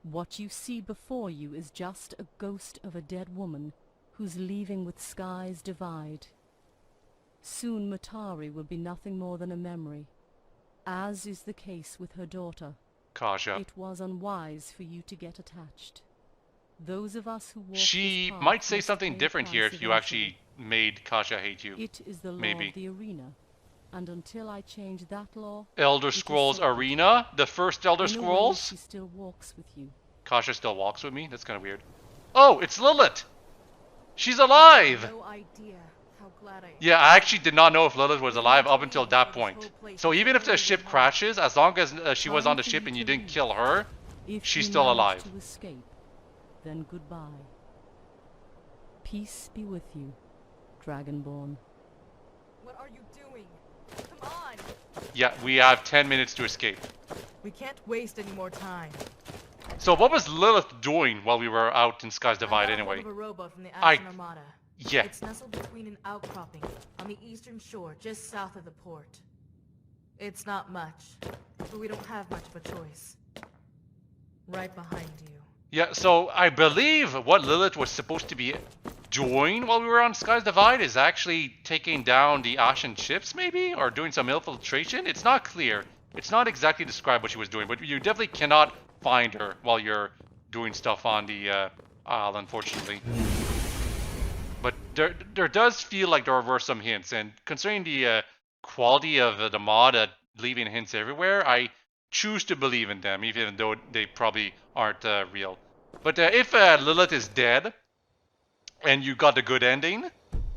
What you see before you is just a ghost of a dead woman who's leaving with skies divide. Soon Matari will be nothing more than a memory, as is the case with her daughter. Kaja. It was unwise for you to get attached. Those of us who walk She this path might say must something pay a different here price if you actually made Kaja hate you. It is the law Maybe. of the arena, and until I change that law, Elder it is Scrolls sacred. Arena? The first Elder In a way, Scrolls? she still walks with you. Kaja still walks with me? That's kind of weird. Oh, it's Lilith! She's alive! No idea how glad I am. Yeah, I actually did not know if Lilith was alive up until that point. So even if the ship crashes, as long as she was on the ship and you didn't kill her, If she's you still manage alive. to escape, then goodbye. Peace be with you, Dragonborn. What are you doing? Come on! Yeah, we have 10 minutes to escape. We can't waste any more time. So what was Lilith doing while we were out in Sky's Divide anyway? Of a rowboat from the I- Ashen Armada. Yeah. It's nestled between an outcropping on the eastern shore, just south of the port. It's not much, but we don't have much of a choice. Right behind you. Yeah, so I believe what Lilith was supposed to be doing while we were on Sky's Divide is actually taking down the Ashen ships, maybe? Or doing some infiltration? It's not clear. It's not exactly described what she was doing, but you definitely cannot find her while you're doing stuff on the Isle, unfortunately. But there does feel like there were some hints, and considering the quality of the mod at leaving hints everywhere, I choose to believe in them, even though they probably aren't real. But if Lilith is dead, and you got the good ending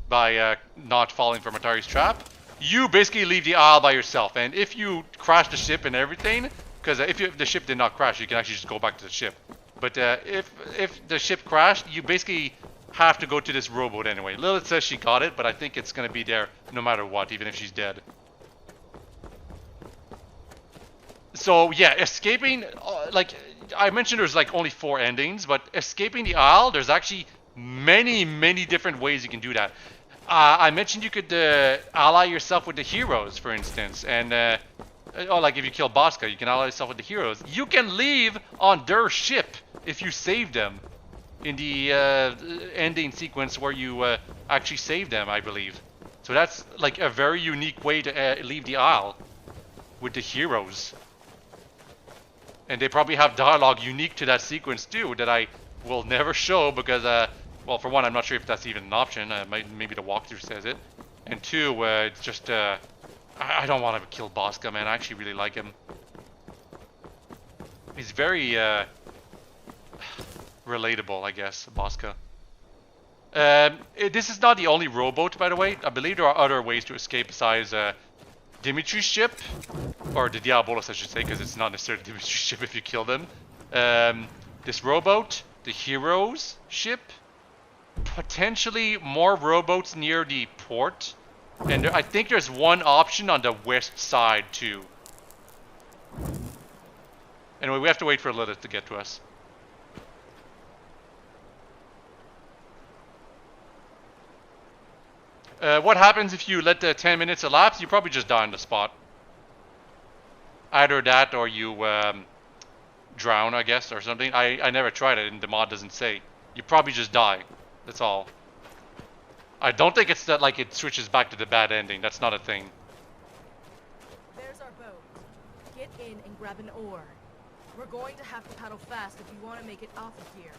by not falling for Matari's trap, you basically leave the Isle by yourself. And if you crash the ship and everything, because if the ship did not crash, you can actually just go back to the ship. But if the ship crashed, you basically have to go to this rowboat anyway. Lilith says she got it, but I think it's going to be there no matter what, even if she's dead. So yeah, escaping, like I mentioned, there's like only 4 endings, but escaping the Isle, there's actually many different ways you can do that. I mentioned you could ally yourself with the heroes, for instance, and like if you kill Bosca, you can ally yourself with the heroes. You can leave on their ship if you save them in the ending sequence where you actually save them, I believe. So that's like a very unique way to leave the Isle with the heroes. And they probably have dialogue unique to that sequence too that I will never show because, well, for one, I'm not sure if that's even an option. Maybe the walkthrough says it. And 2, it's just I don't want to kill Bosca, man. I actually really like him. He's very relatable, I guess, Bosca. This is not the only rowboat, by the way. I believe there are other ways to escape besides Dimitri's ship. Or the Diabolos, I should say, because it's not necessarily Dimitri's ship if you kill them. This rowboat, the hero's ship, potentially more rowboats near the port. And I think there's one option on the west side, too. Anyway, we have to wait for Lilith to get to us. What happens if you let the 10 minutes elapse? You probably just die on the spot. Either that or you drown, I guess, or something. I never tried it and the mod doesn't say. You probably just die. That's all. I don't think it's that like it switches back to the bad ending. That's not a thing. There's our boat. Get in and grab an oar. We're going to have to paddle fast if you want to make it off of here.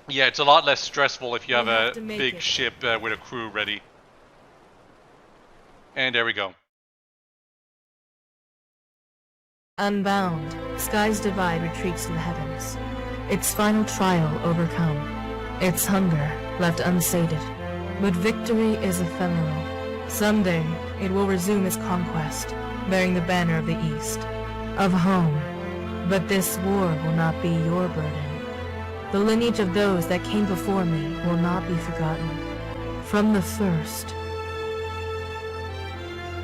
Yeah, it's a lot less stressful if you have a big ship with a crew ready. And there we go. Unbound, Sky's Divide retreats to the heavens. Its final trial overcome. Its hunger left unsated. But victory is ephemeral. Someday, it will resume its conquest, bearing the banner of the East, of home. But this war will not be your burden. The lineage of those that came before me will not be forgotten. From the first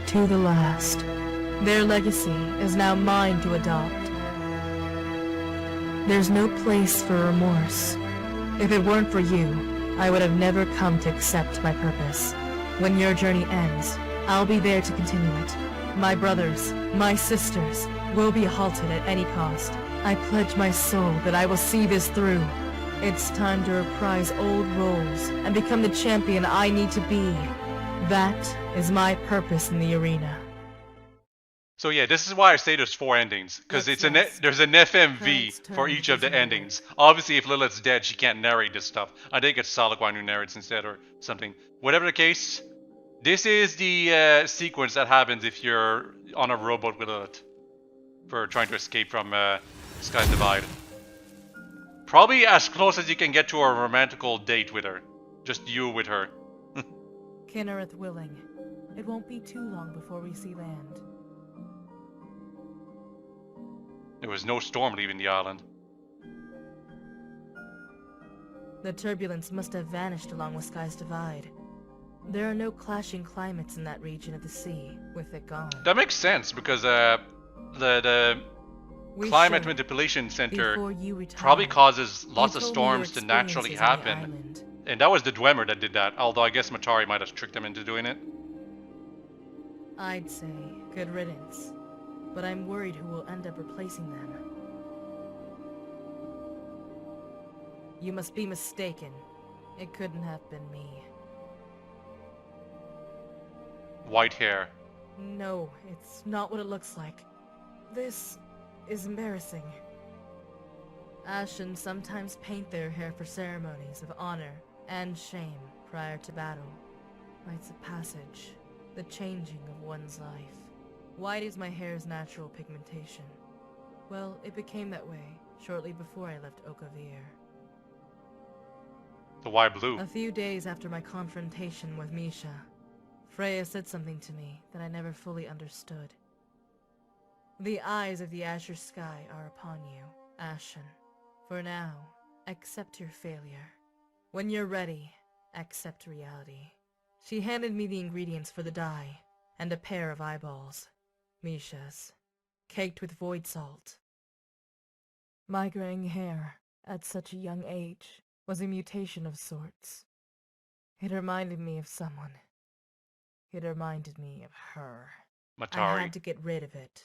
to the last, their legacy is now mine to adopt. There's no place for remorse. If it weren't for you, I would have never come to accept my purpose. When your journey ends, I'll be there to continue it. My brothers, my sisters, will be halted at any cost. I pledge my soul that I will see this through. It's time to reprise old roles and become the champion I need to be. That is my purpose in the arena. So yeah, this is why I say there's 4 endings, because there's an FMV for each of the endings. Obviously, if Lilith's dead, she can't narrate this stuff. I think it's Salaquan who narrates instead or something. Whatever the case, this is the sequence that happens if you're on a rowboat with Lilith for trying to escape from Sky's Divide. Probably as close as you can get to a romantical date with her. Just you with her. Kinnereth willing. It won't be too long before we see land. There was no storm leaving the island. The turbulence must have vanished along with Sky's Divide. There are no clashing climates in that region of the sea, with it gone. That makes sense, because the Climate Manipulation Center probably causes lots of storms to naturally happen. And that was the Dwemer that did that, although I guess Matari might have tricked them into doing it. I'd say good riddance, but I'm worried who will end up replacing them. You must be mistaken. It couldn't have been me. White hair. No, it's not what it looks like. This is embarrassing. Ashen sometimes paint their hair for ceremonies of honor and shame prior to battle. Rites of passage, the changing of one's life. White is my hair's natural pigmentation. Well, it became that way shortly before I left Okavir. So why blue? A few days after my confrontation with Misha, Freya said something to me that I never fully understood. The eyes of the azure sky are upon you, Ashen. For now, accept your failure. When you're ready, accept reality. She handed me the ingredients for the dye, and a pair of eyeballs. Misha's, caked with void salt. My graying hair, at such a young age, was a mutation of sorts. It reminded me of someone. It reminded me of her. Matari. I had to get rid of it.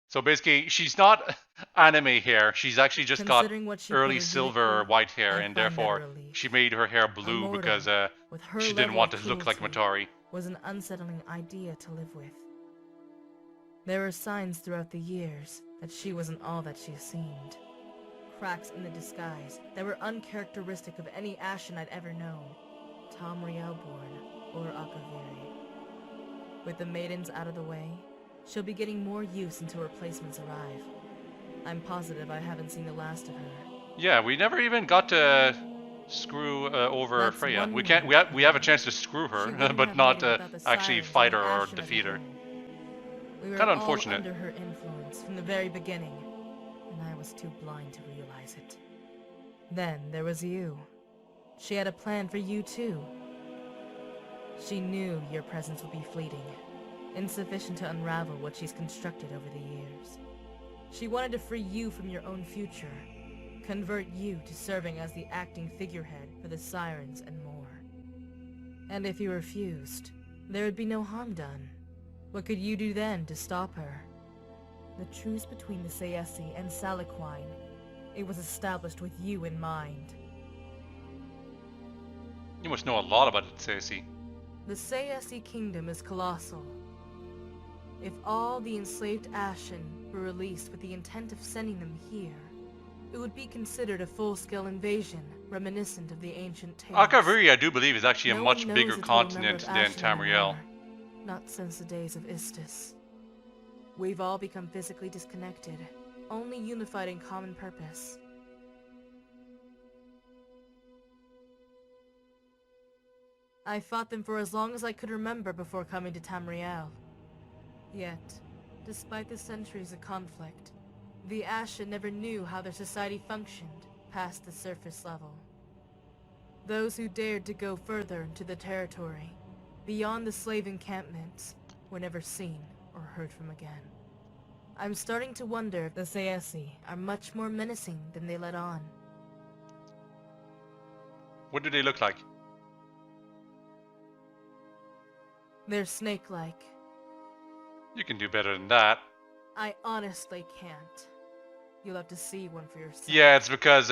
So basically, she's not anime hair. She's actually just got early silver or white hair, and therefore she made her hair blue because she didn't want to look like Matari. Was an unsettling idea to live with. There were signs throughout the years that she wasn't all that she seemed. Cracks in the disguise that were uncharacteristic of any Ashen I'd ever known. Tom Rielborn, or Akaviri. With the maidens out of the way, she'll be getting more use until replacements arrive. I'm positive I haven't seen the last of her. Yeah, we never even got to screw over That's Freya. one We can't. We have a chance to screw She her, wouldn't but have not made it without the actually sirens fight and her the or Ashen of defeat her. home. We were Kind of all unfortunate. under her influence from the very beginning, and I was too blind to realize it. Then there was you. She had a plan for you too. She knew your presence would be fleeting, insufficient to unravel what she's constructed over the years. She wanted to free you from your own future, convert you to serving as the acting figurehead for the sirens and more. And if you refused, there would be no harm done. What could you do then to stop her? The truce between the Sayesi and Saliquine, it was established with you in mind. You must know a lot about it, Cersei. The Sayesi kingdom is colossal. If all the enslaved Ashen were released with the intent of sending them here, it would be considered a full-scale invasion, reminiscent of the ancient tales. Akaviri, I do believe, is actually a No much one bigger knows a total number continent of than Ashen Tamriel. anymore. Not since the days of Istis. We've all become physically disconnected, only unified in common purpose. I fought them for as long as I could remember before coming to Tamriel. Yet, despite the centuries of conflict, the Ashen never knew how their society functioned past the surface level. Those who dared to go further into the territory, beyond the slave encampments, were never seen or heard from again. I'm starting to wonder if the Sayesi are much more menacing than they let on. What do they look like? They're snake-like. You can do better than that. I honestly can't. You'll have to see one for yourself. Yeah, it's because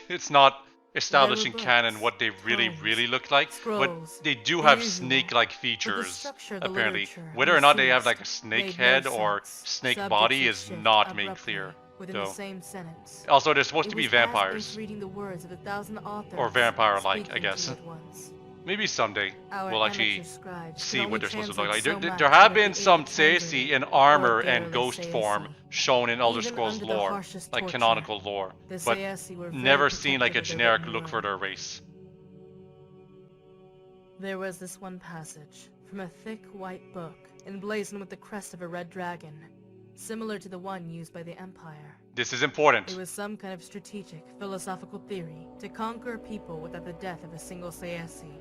it's not established in There were canon books, what they really, tomes, really look like. But scrolls, they do have usual, snake-like but the features, structure of the apparently. literature Whether we or not they have seized like a snake made no head or sense. snake Subjects body would is shift not made abruptly clear. within though. the same sentence. Also, they're supposed It to be was as vampires. if reading the words of 1,000 authors Or vampire-like, I speaking to guess. you at once. Maybe someday Our we'll actually amateur scribes see can what only they're supposed to look like. translate so There much have with been the some aid of translating Cersei in armor or and barely ghost Sayesi. form shown in Elder Even Scrolls under the lore, harshest like torture, canonical lore, the but Sayesi were very never seen like a protective of their generic written look for word. their race. There was this one passage from a thick white book emblazoned with the crest of a red dragon, similar to the one used by the Empire. This is important. It was some kind of strategic, philosophical theory to conquer a people without the death of a single Sayesi.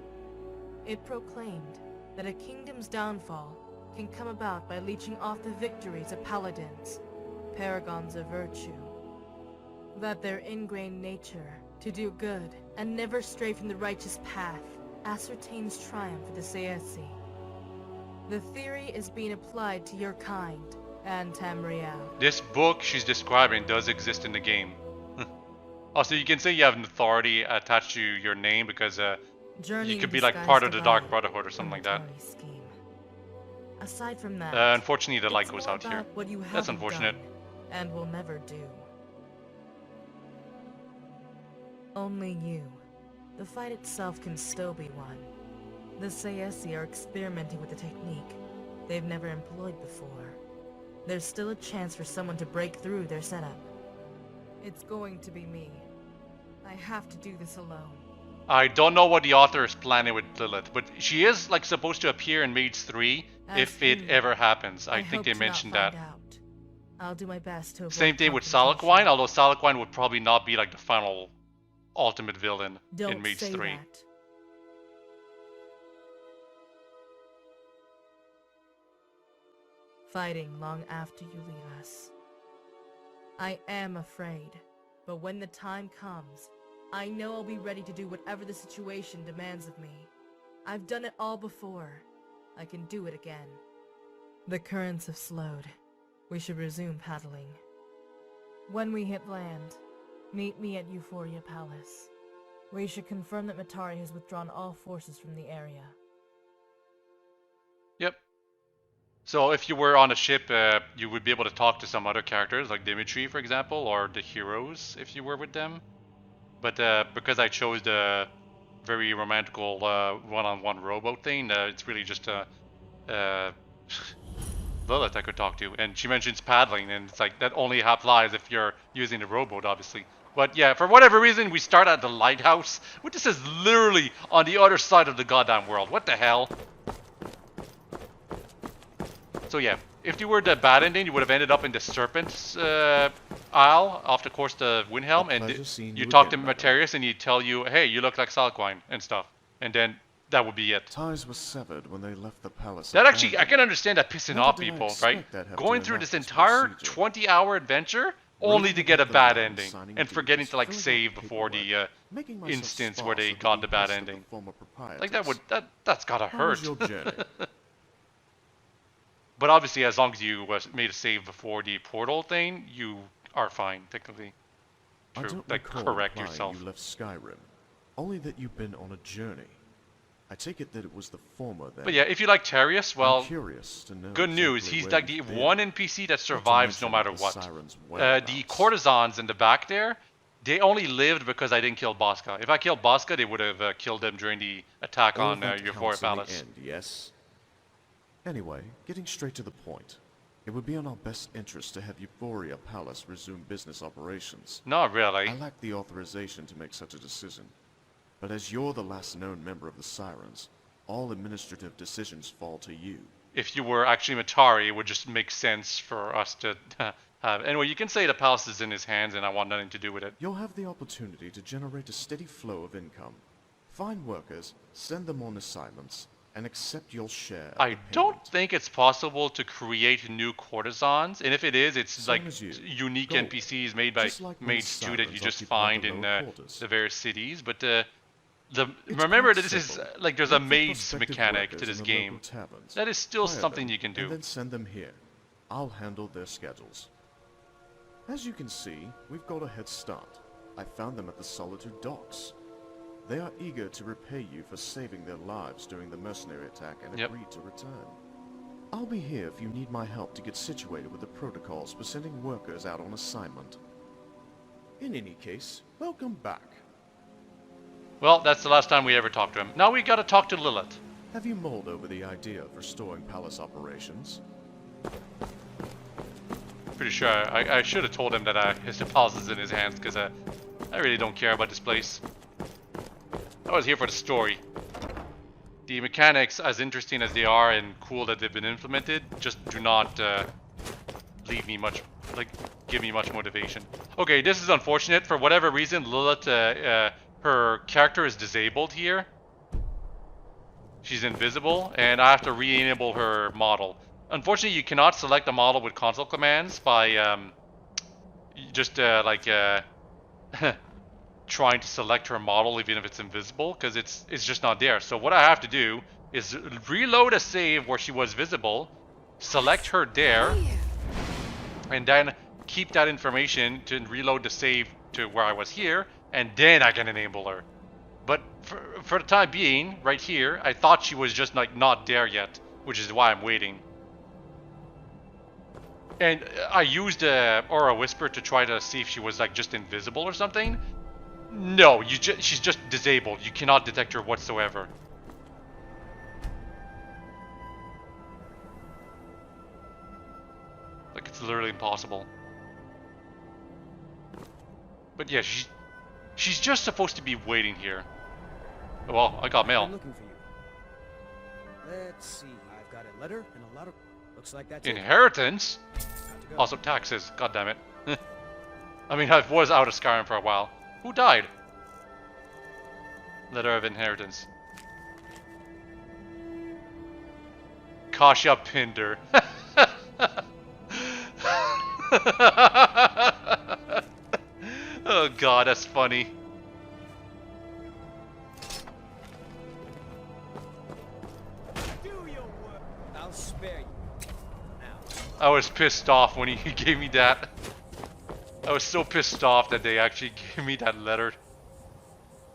It proclaimed that a kingdom's downfall can come about by leeching off the victories of paladins, paragons of virtue. That their ingrained nature to do good and never stray from the righteous path ascertains triumph for the Sayesi. The theory is being applied to your kind and Tamriel. This book she's describing does exist in the game. Also, you can say you have an authority attached to your name because you could be like part of the Dark Brotherhood or something like that. Scheme. Aside from that, Unfortunately, the light it's goes more out here. about what you That's haven't unfortunate. done and will never do. Only you. The fight itself can still be won. The Sayesi are experimenting with a technique they've never employed before. There's still a chance for someone to break through their setup. It's going to be me. I have to do this alone. I don't know what the author is planning with Lilith, but she is like supposed to appear in Maids 3 if it ever happens. I think hope they to mentioned not that. find out. I'll do my best to avoid Same thing with confrontation. Saliquine, although Saliquine would probably not be like the final ultimate villain Don't in Maids say 3. that. Fighting long after you leave us. I am afraid, but when the time comes, I know I'll be ready to do whatever the situation demands of me. I've done it all before. I can do it again. The currents have slowed. We should resume paddling. When we hit land, meet me at Euphoria Palace. We should confirm that Matari has withdrawn all forces from the area. Yep. So if you were on a ship, you would be able to talk to some other characters, like Dimitri, for example, or the heroes, if you were with them. But because I chose the very romantical one-on-one rowboat thing. It's really just Lilith I could talk to, and she mentions paddling, and it's like that only applies if you're using the rowboat, obviously. But yeah, for whatever reason, we start at the lighthouse, which is literally on the other side of the goddamn world. What the hell? So yeah, if you were the bad ending, you would have ended up in the Serpent's Isle off the course to Windhelm, and you talk to Materius, and he'd tell you, hey, you look like Salquine and stuff, and then that would be it. Ties were severed when they left the palace. That actually, I can understand that pissing off people, right? Going through this entire 20-hour adventure only to get a bad ending, and forgetting to like save before the instance where they got the bad ending. Like that's gotta hurt. But obviously, as long as you made a save before the portal thing, you are fine, technically. I don't like recall correct why yourself. You left Skyrim, only that you've been on a journey. I take it that it was the former then. But yeah, if you like Terius, well, curious to know good news. exactly He's where like the you've been. one NPC that survives no matter the what. Siren's The whereabouts. courtesans in the back there, they only lived because I didn't kill Bosca. If I killed Bosca, they would have killed them during the attack All on that Euphoria counts in the Palace. end, yes. Anyway, getting straight to the point. It would be in our best interest to have Euphoria Palace resume business operations. Not really. I lack the authorization to make such a decision. But as you're the last known member of the Sirens, all administrative decisions fall to you. If you were actually Matari, it would just make sense for us to have. Anyway, you can say the palace is in his hands and I want nothing to do with it. You'll have the opportunity to generate a steady flow of income. Find workers, send them on assignments, and accept your share. I don't think it's possible to create new courtesans, and if it is, it's Same like as you. unique Gold. NPCs made by Just like Maids 2 that you Sirens just occupy find the in lower quarters. the various cities. But It's remember quite that this is simple. like there's a Look for Maids prospective mechanic workers to this in the local game. taverns. That is still Hire something them, you can do. And then send them here. I'll handle their schedules. As you can see, we've got a head start. I found them at the Solitude docks. They are eager to repay you for saving their lives during the mercenary attack and agreed to return. I'll be here if you need my help to get situated with the protocols for sending workers out on assignment. In any case, welcome back. Well, that's the last time we ever talked to him. Now we gotta talk to Lilith. Have you mulled over the idea of restoring palace operations? Pretty sure I should have told him that his palace is in his hands, because I really don't care about this place. I was here for the story. The mechanics, as interesting as they are and cool that they've been implemented, just do not leave me much, give me much motivation. Okay, this is unfortunate. For whatever reason, Lilith, her character is disabled here. She's invisible, and I have to re-enable her model. Unfortunately, you cannot select a model with console commands by trying to select her model even if it's invisible, because it's just not there. So what I have to do is reload a save where she was visible, select her there, and then keep that information to reload the save to where I was here, and then I can enable her. But for the time being, right here, I thought she was just like not there yet, which is why I'm waiting. And I used Aura Whisper to try to see if she was like just invisible or something. No, she's just disabled. You cannot detect her whatsoever. Like, it's literally impossible. But yeah, she's just supposed to be waiting here. Oh, well, I got mail. I'm looking for you. Let's see. I've got a letter and a lot of... Looks like that's Inheritance? Also taxes. God damn it. I mean, I was out of Skyrim for a while. Who died? Letter of inheritance. Kasha Pinder. Oh god, that's funny. Do your work. I'll spare you. I was pissed off when he gave me that. I was so pissed off that they actually gave me that letter.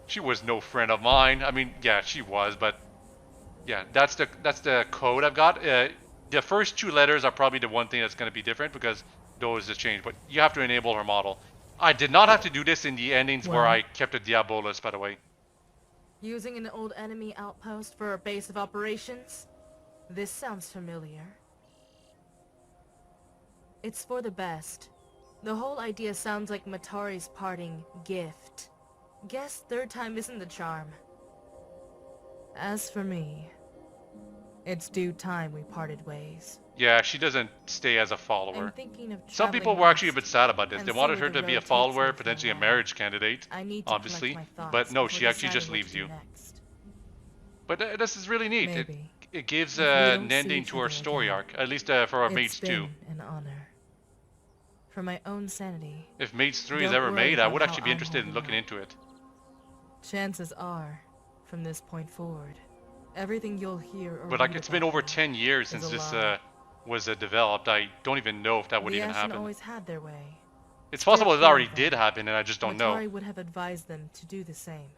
She was no friend of mine. I mean, yeah, she was, but yeah, that's the code I've got. The first two letters are probably the one thing that's going to be different because those just changed. But you have to enable her model. I did not have to do this in the endings where I kept a Diabolus, by the way. Using an old enemy outpost for a base of operations? This sounds familiar. It's for the best. The whole idea sounds like Matari's parting gift. Guess third time isn't the charm. As for me, it's due time we parted ways. Yeah, she doesn't stay as a follower. I'm thinking of Some people traveling were actually a west, bit sad about this. and They see wanted where her the to be a road takes follower, me for potentially a while. marriage candidate, I need to obviously. collect my But thoughts no, before she actually deciding just what leaves to do you. next. But this is really neat. Maybe. It gives If we an don't see ending each to her other story again, arc, at least for our Maids 2. It's been an honor. For my own sanity. If Maids 3 is don't ever worry made, I about would how actually be I'm interested in holding looking up. into it. Chances are, from this point forward, everything you'll hear or But like, read it's been about over me 10 years is since a this lie. was developed. I don't even know if that would The even Ashen happen. always had their way. It's Steer possible it clear already of did them. happen and I just don't know. Matari would have advised them to do the same,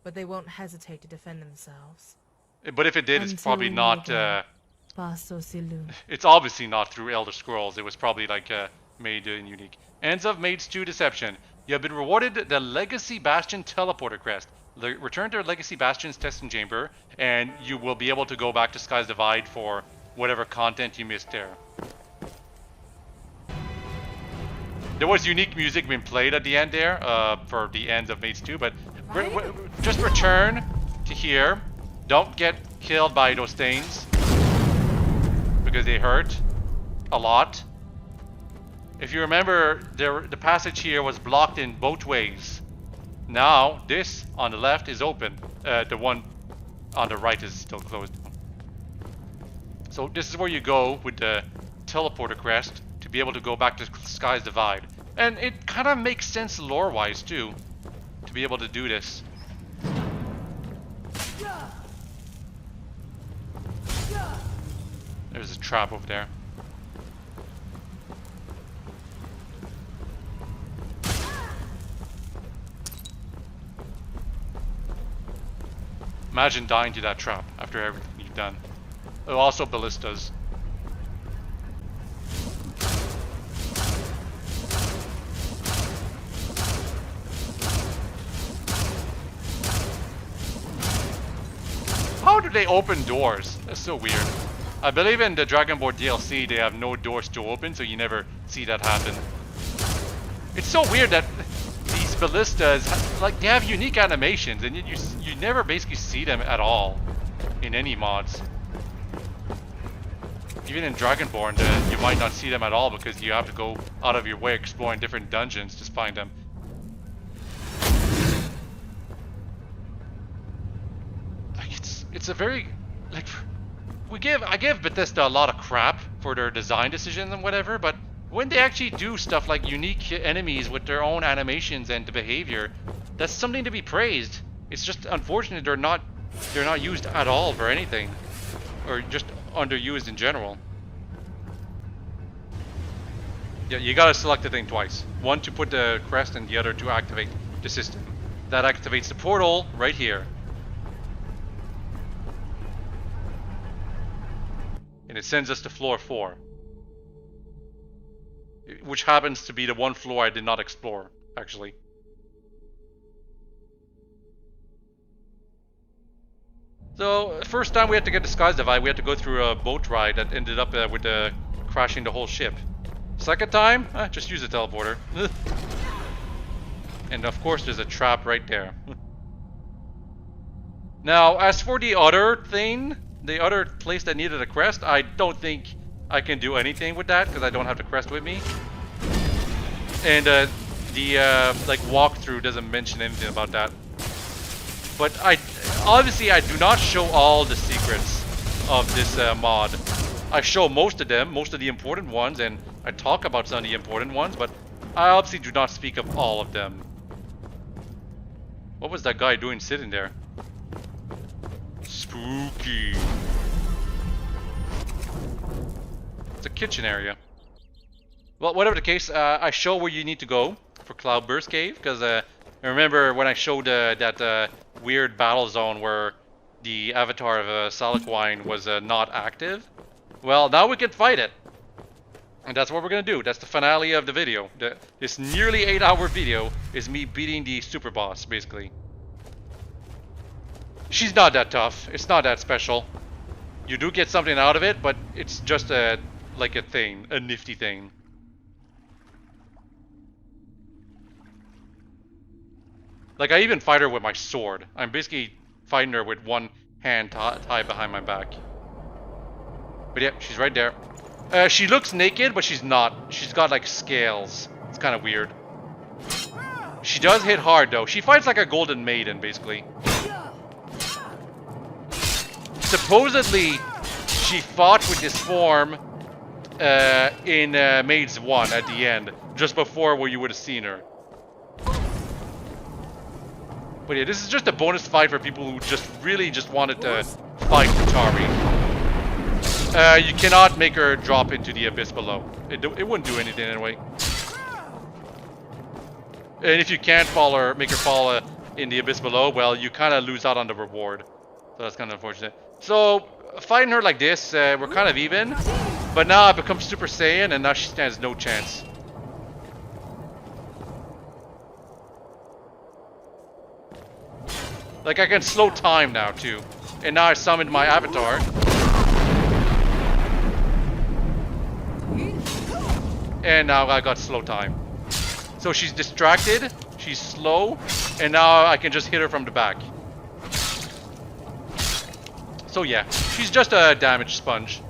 but they won't hesitate to defend themselves. But if it did, it's Until probably we meet not... again. Paso Silu. It's obviously not through Elder Scrolls. It was probably like made in Unique. Ends of Maids 2 Deception. You have been rewarded the Legacy Bastion Teleporter Crest. Return to Legacy Bastion's testing chamber, and you will be able to go back to Sky's Divide for whatever content you missed there. There was unique music being played at the end there for the ends of Maids 2, but just return to here. Don't get killed by those things because they hurt a lot. If you remember, the passage here was blocked in both ways. Now, this on the left is open. The one on the right is still closed. So this is where you go with the teleporter crest to be able to go back to Sky's Divide. And it kind of makes sense lore-wise too, to be able to do this. There's a trap over there. Imagine dying to that trap after everything you've done. Oh, also ballistas. How do they open doors? That's so weird. I believe in the Dragonborn DLC they have no doors to open, so you never see that happen. It's so weird that these ballistas, like, they have unique animations, and you never basically see them at all in any mods. Even in Dragonborn, you might not see them at all because you have to go out of your way exploring different dungeons to find them. Like, it's a very, like, I give Bethesda a lot of crap for their design decisions and whatever, but when they actually do stuff like unique enemies with their own animations and behavior, that's something to be praised. It's just unfortunate they're not used at all for anything, or just underused in general. Yeah, you gotta select the thing twice. One to put the crest and the other to activate the system. That activates the portal right here. And it sends us to floor 4. Which happens to be the one floor I did not explore, actually. So, first time we had to get to Sky's Divide, we had to go through a boat ride that ended up with crashing the whole ship. Second time, just use the teleporter. And of course there's a trap right there. Now, as for the other thing, the other place that needed a crest, I don't think I can do anything with that because I don't have the crest with me. And the like walkthrough doesn't mention anything about that. But obviously I do not show all the secrets of this mod. I show most of them, most of the important ones, and I talk about some of the important ones, but I obviously do not speak of all of them. What was that guy doing sitting there? Spooky. It's a kitchen area. Well, whatever the case, I show where you need to go for Cloudburst Cave, because I remember when I showed that weird battle zone where the avatar of Salaquine was not active. Well, now we can fight it. And that's what we're going to do. That's the finale of the video. This nearly 8-hour video is me beating the super boss, basically. She's not that tough. It's not that special. You do get something out of it, but it's just like a thing, a nifty thing. Like, I even fight her with my sword. I'm basically fighting her with one hand tied behind my back. But yeah, she's right there. She looks naked, but she's not. She's got like scales. It's kind of weird. She does hit hard though. She fights like a golden maiden, basically. Supposedly, she fought with this form in Maids 1 at the end, just before where you would have seen her. But yeah, this is just a bonus fight for people who just really just wanted to fight Tari. You cannot make her drop into the abyss below. It wouldn't do anything anyway. And if you can't make her fall in the abyss below, well, you kind of lose out on the reward. So that's kind of unfortunate. So, fighting her like this, we're kind of even. But now I become Super Saiyan, and now she stands no chance. Like, I can slow time now, too. And now I summoned my avatar. And now I got slow time. So she's distracted, she's slow, and now I can just hit her from the back. So yeah, she's just a damage sponge.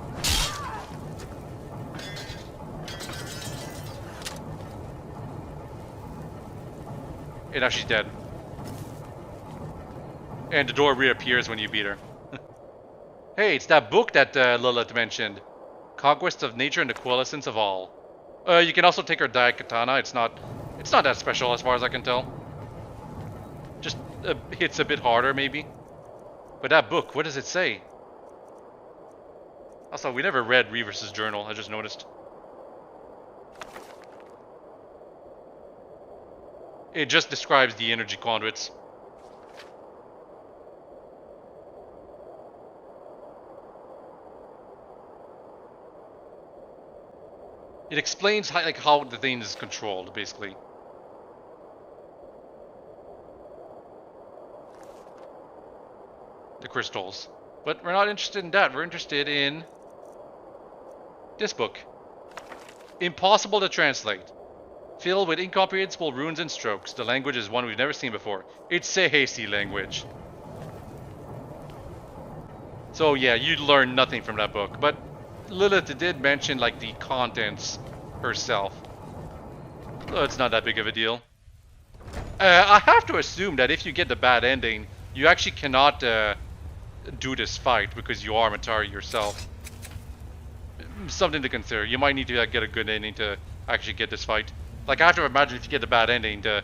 And now she's dead. And the door reappears when you beat her. Hey, it's that book that Lilith mentioned. Conquest of Nature and the Coalescence of All. You can also take her Daikatana. It's not that special as far as I can tell. Just hits a bit harder, maybe. But that book, what does it say? Also, we never read Reevers's journal, I just noticed. It just describes the energy conduits. It explains how the thing is controlled, basically. The crystals. But we're not interested in that. We're interested in this book. Impossible to translate. Filled with incomprehensible runes and strokes. The language is one we've never seen before. It's Sehesi language. So yeah, you'd learn nothing from that book. But Lilith did mention like the contents herself. So it's not that big of a deal. I have to assume that if you get the bad ending, you actually cannot do this fight because you are Matari yourself. Something to consider. You might need to get a good ending to actually get this fight. Like, I have to imagine if you get the bad ending, the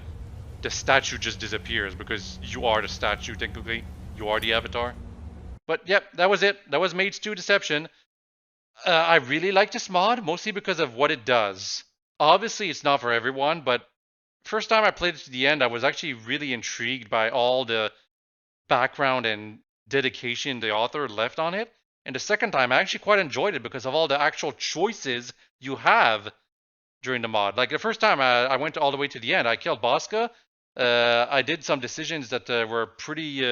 statue just disappears because you are the statue, technically. You are the avatar. But yep, that was it. That was Maids 2 Deception. I really like this mod, mostly because of what it does. Obviously, it's not for everyone, but first time I played it to the end, I was actually really intrigued by all the background and dedication the author left on it. And the second time, I actually quite enjoyed it because of all the actual choices you have during the mod. Like the first time I went all the way to the end, I killed Bosca. I did some decisions that were pretty,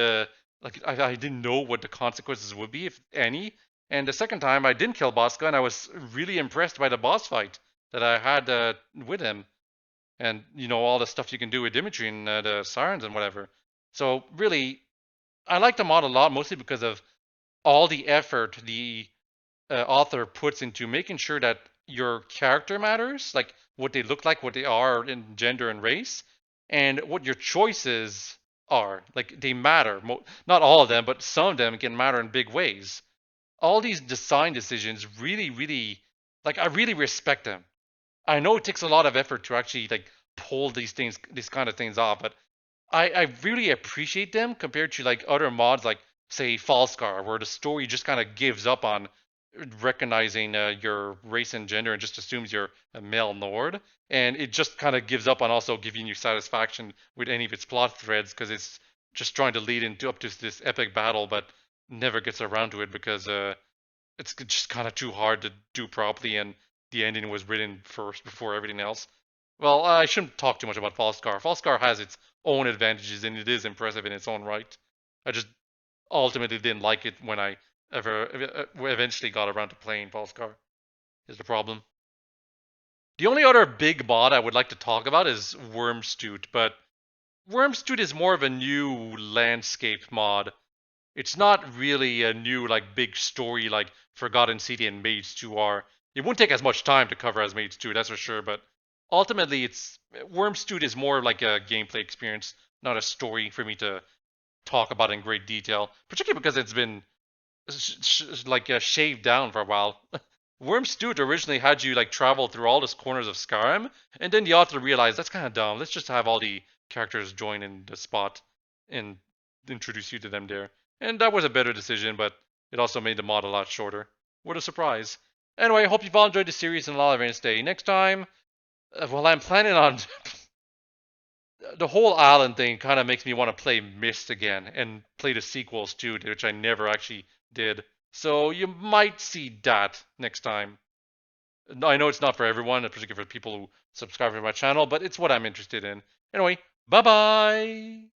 like I didn't know what the consequences would be, if any. And the second time I didn't kill Bosca, and I was really impressed by the boss fight that I had with him. And, you know, all the stuff you can do with Dimitri and the sirens and whatever. So really, I like the mod a lot, mostly because of all the effort the author puts into making sure that your character matters, like what they look like, what they are in gender and race, and what your choices are. Like they matter. Not all of them, but some of them can matter in big ways. All these design decisions really, really, like I really respect them. I know it takes a lot of effort to actually like pull these kind of things off, but I really appreciate them compared to like other mods like say Falscar, where the story just kind of gives up on recognizing your race and gender and just assumes you're a male Nord, and it just kind of gives up on also giving you satisfaction with any of its plot threads because it's just trying to lead into up to this epic battle, but never gets around to it because it's just kind of too hard to do properly, and the ending was written first before everything else. Well, I shouldn't talk too much about Falscar. Falscar has its own advantages, and it is impressive in its own right. I just ultimately didn't like it when I eventually got around to playing Volskar, is the problem. The only other big mod I would like to talk about is Wormstute, but Wormstute is more of a new landscape mod. It's not really a new like big story like Forgotten City and Maids 2 are. It wouldn't take as much time to cover as Maids 2, that's for sure, but ultimately it's Wormstute is more like a gameplay experience, not a story for me to talk about in great detail, particularly because it's been shaved down for a while. Wormstute originally had you like travel through all the corners of Skyrim, and then the author realized that's kind of dumb. Let's just have all the characters join in the spot and introduce you to them there. And that was a better decision, but it also made the mod a lot shorter. What a surprise. Anyway, I hope you've all enjoyed the series and a lot of Wednesday. Next time, well, I'm planning on the whole island thing kind of makes me want to play Myst again and play the sequels too, which I never actually did. So you might see that next time. I know it's not for everyone, particularly for people who subscribe to my channel, but it's what I'm interested in. Anyway, bye-bye!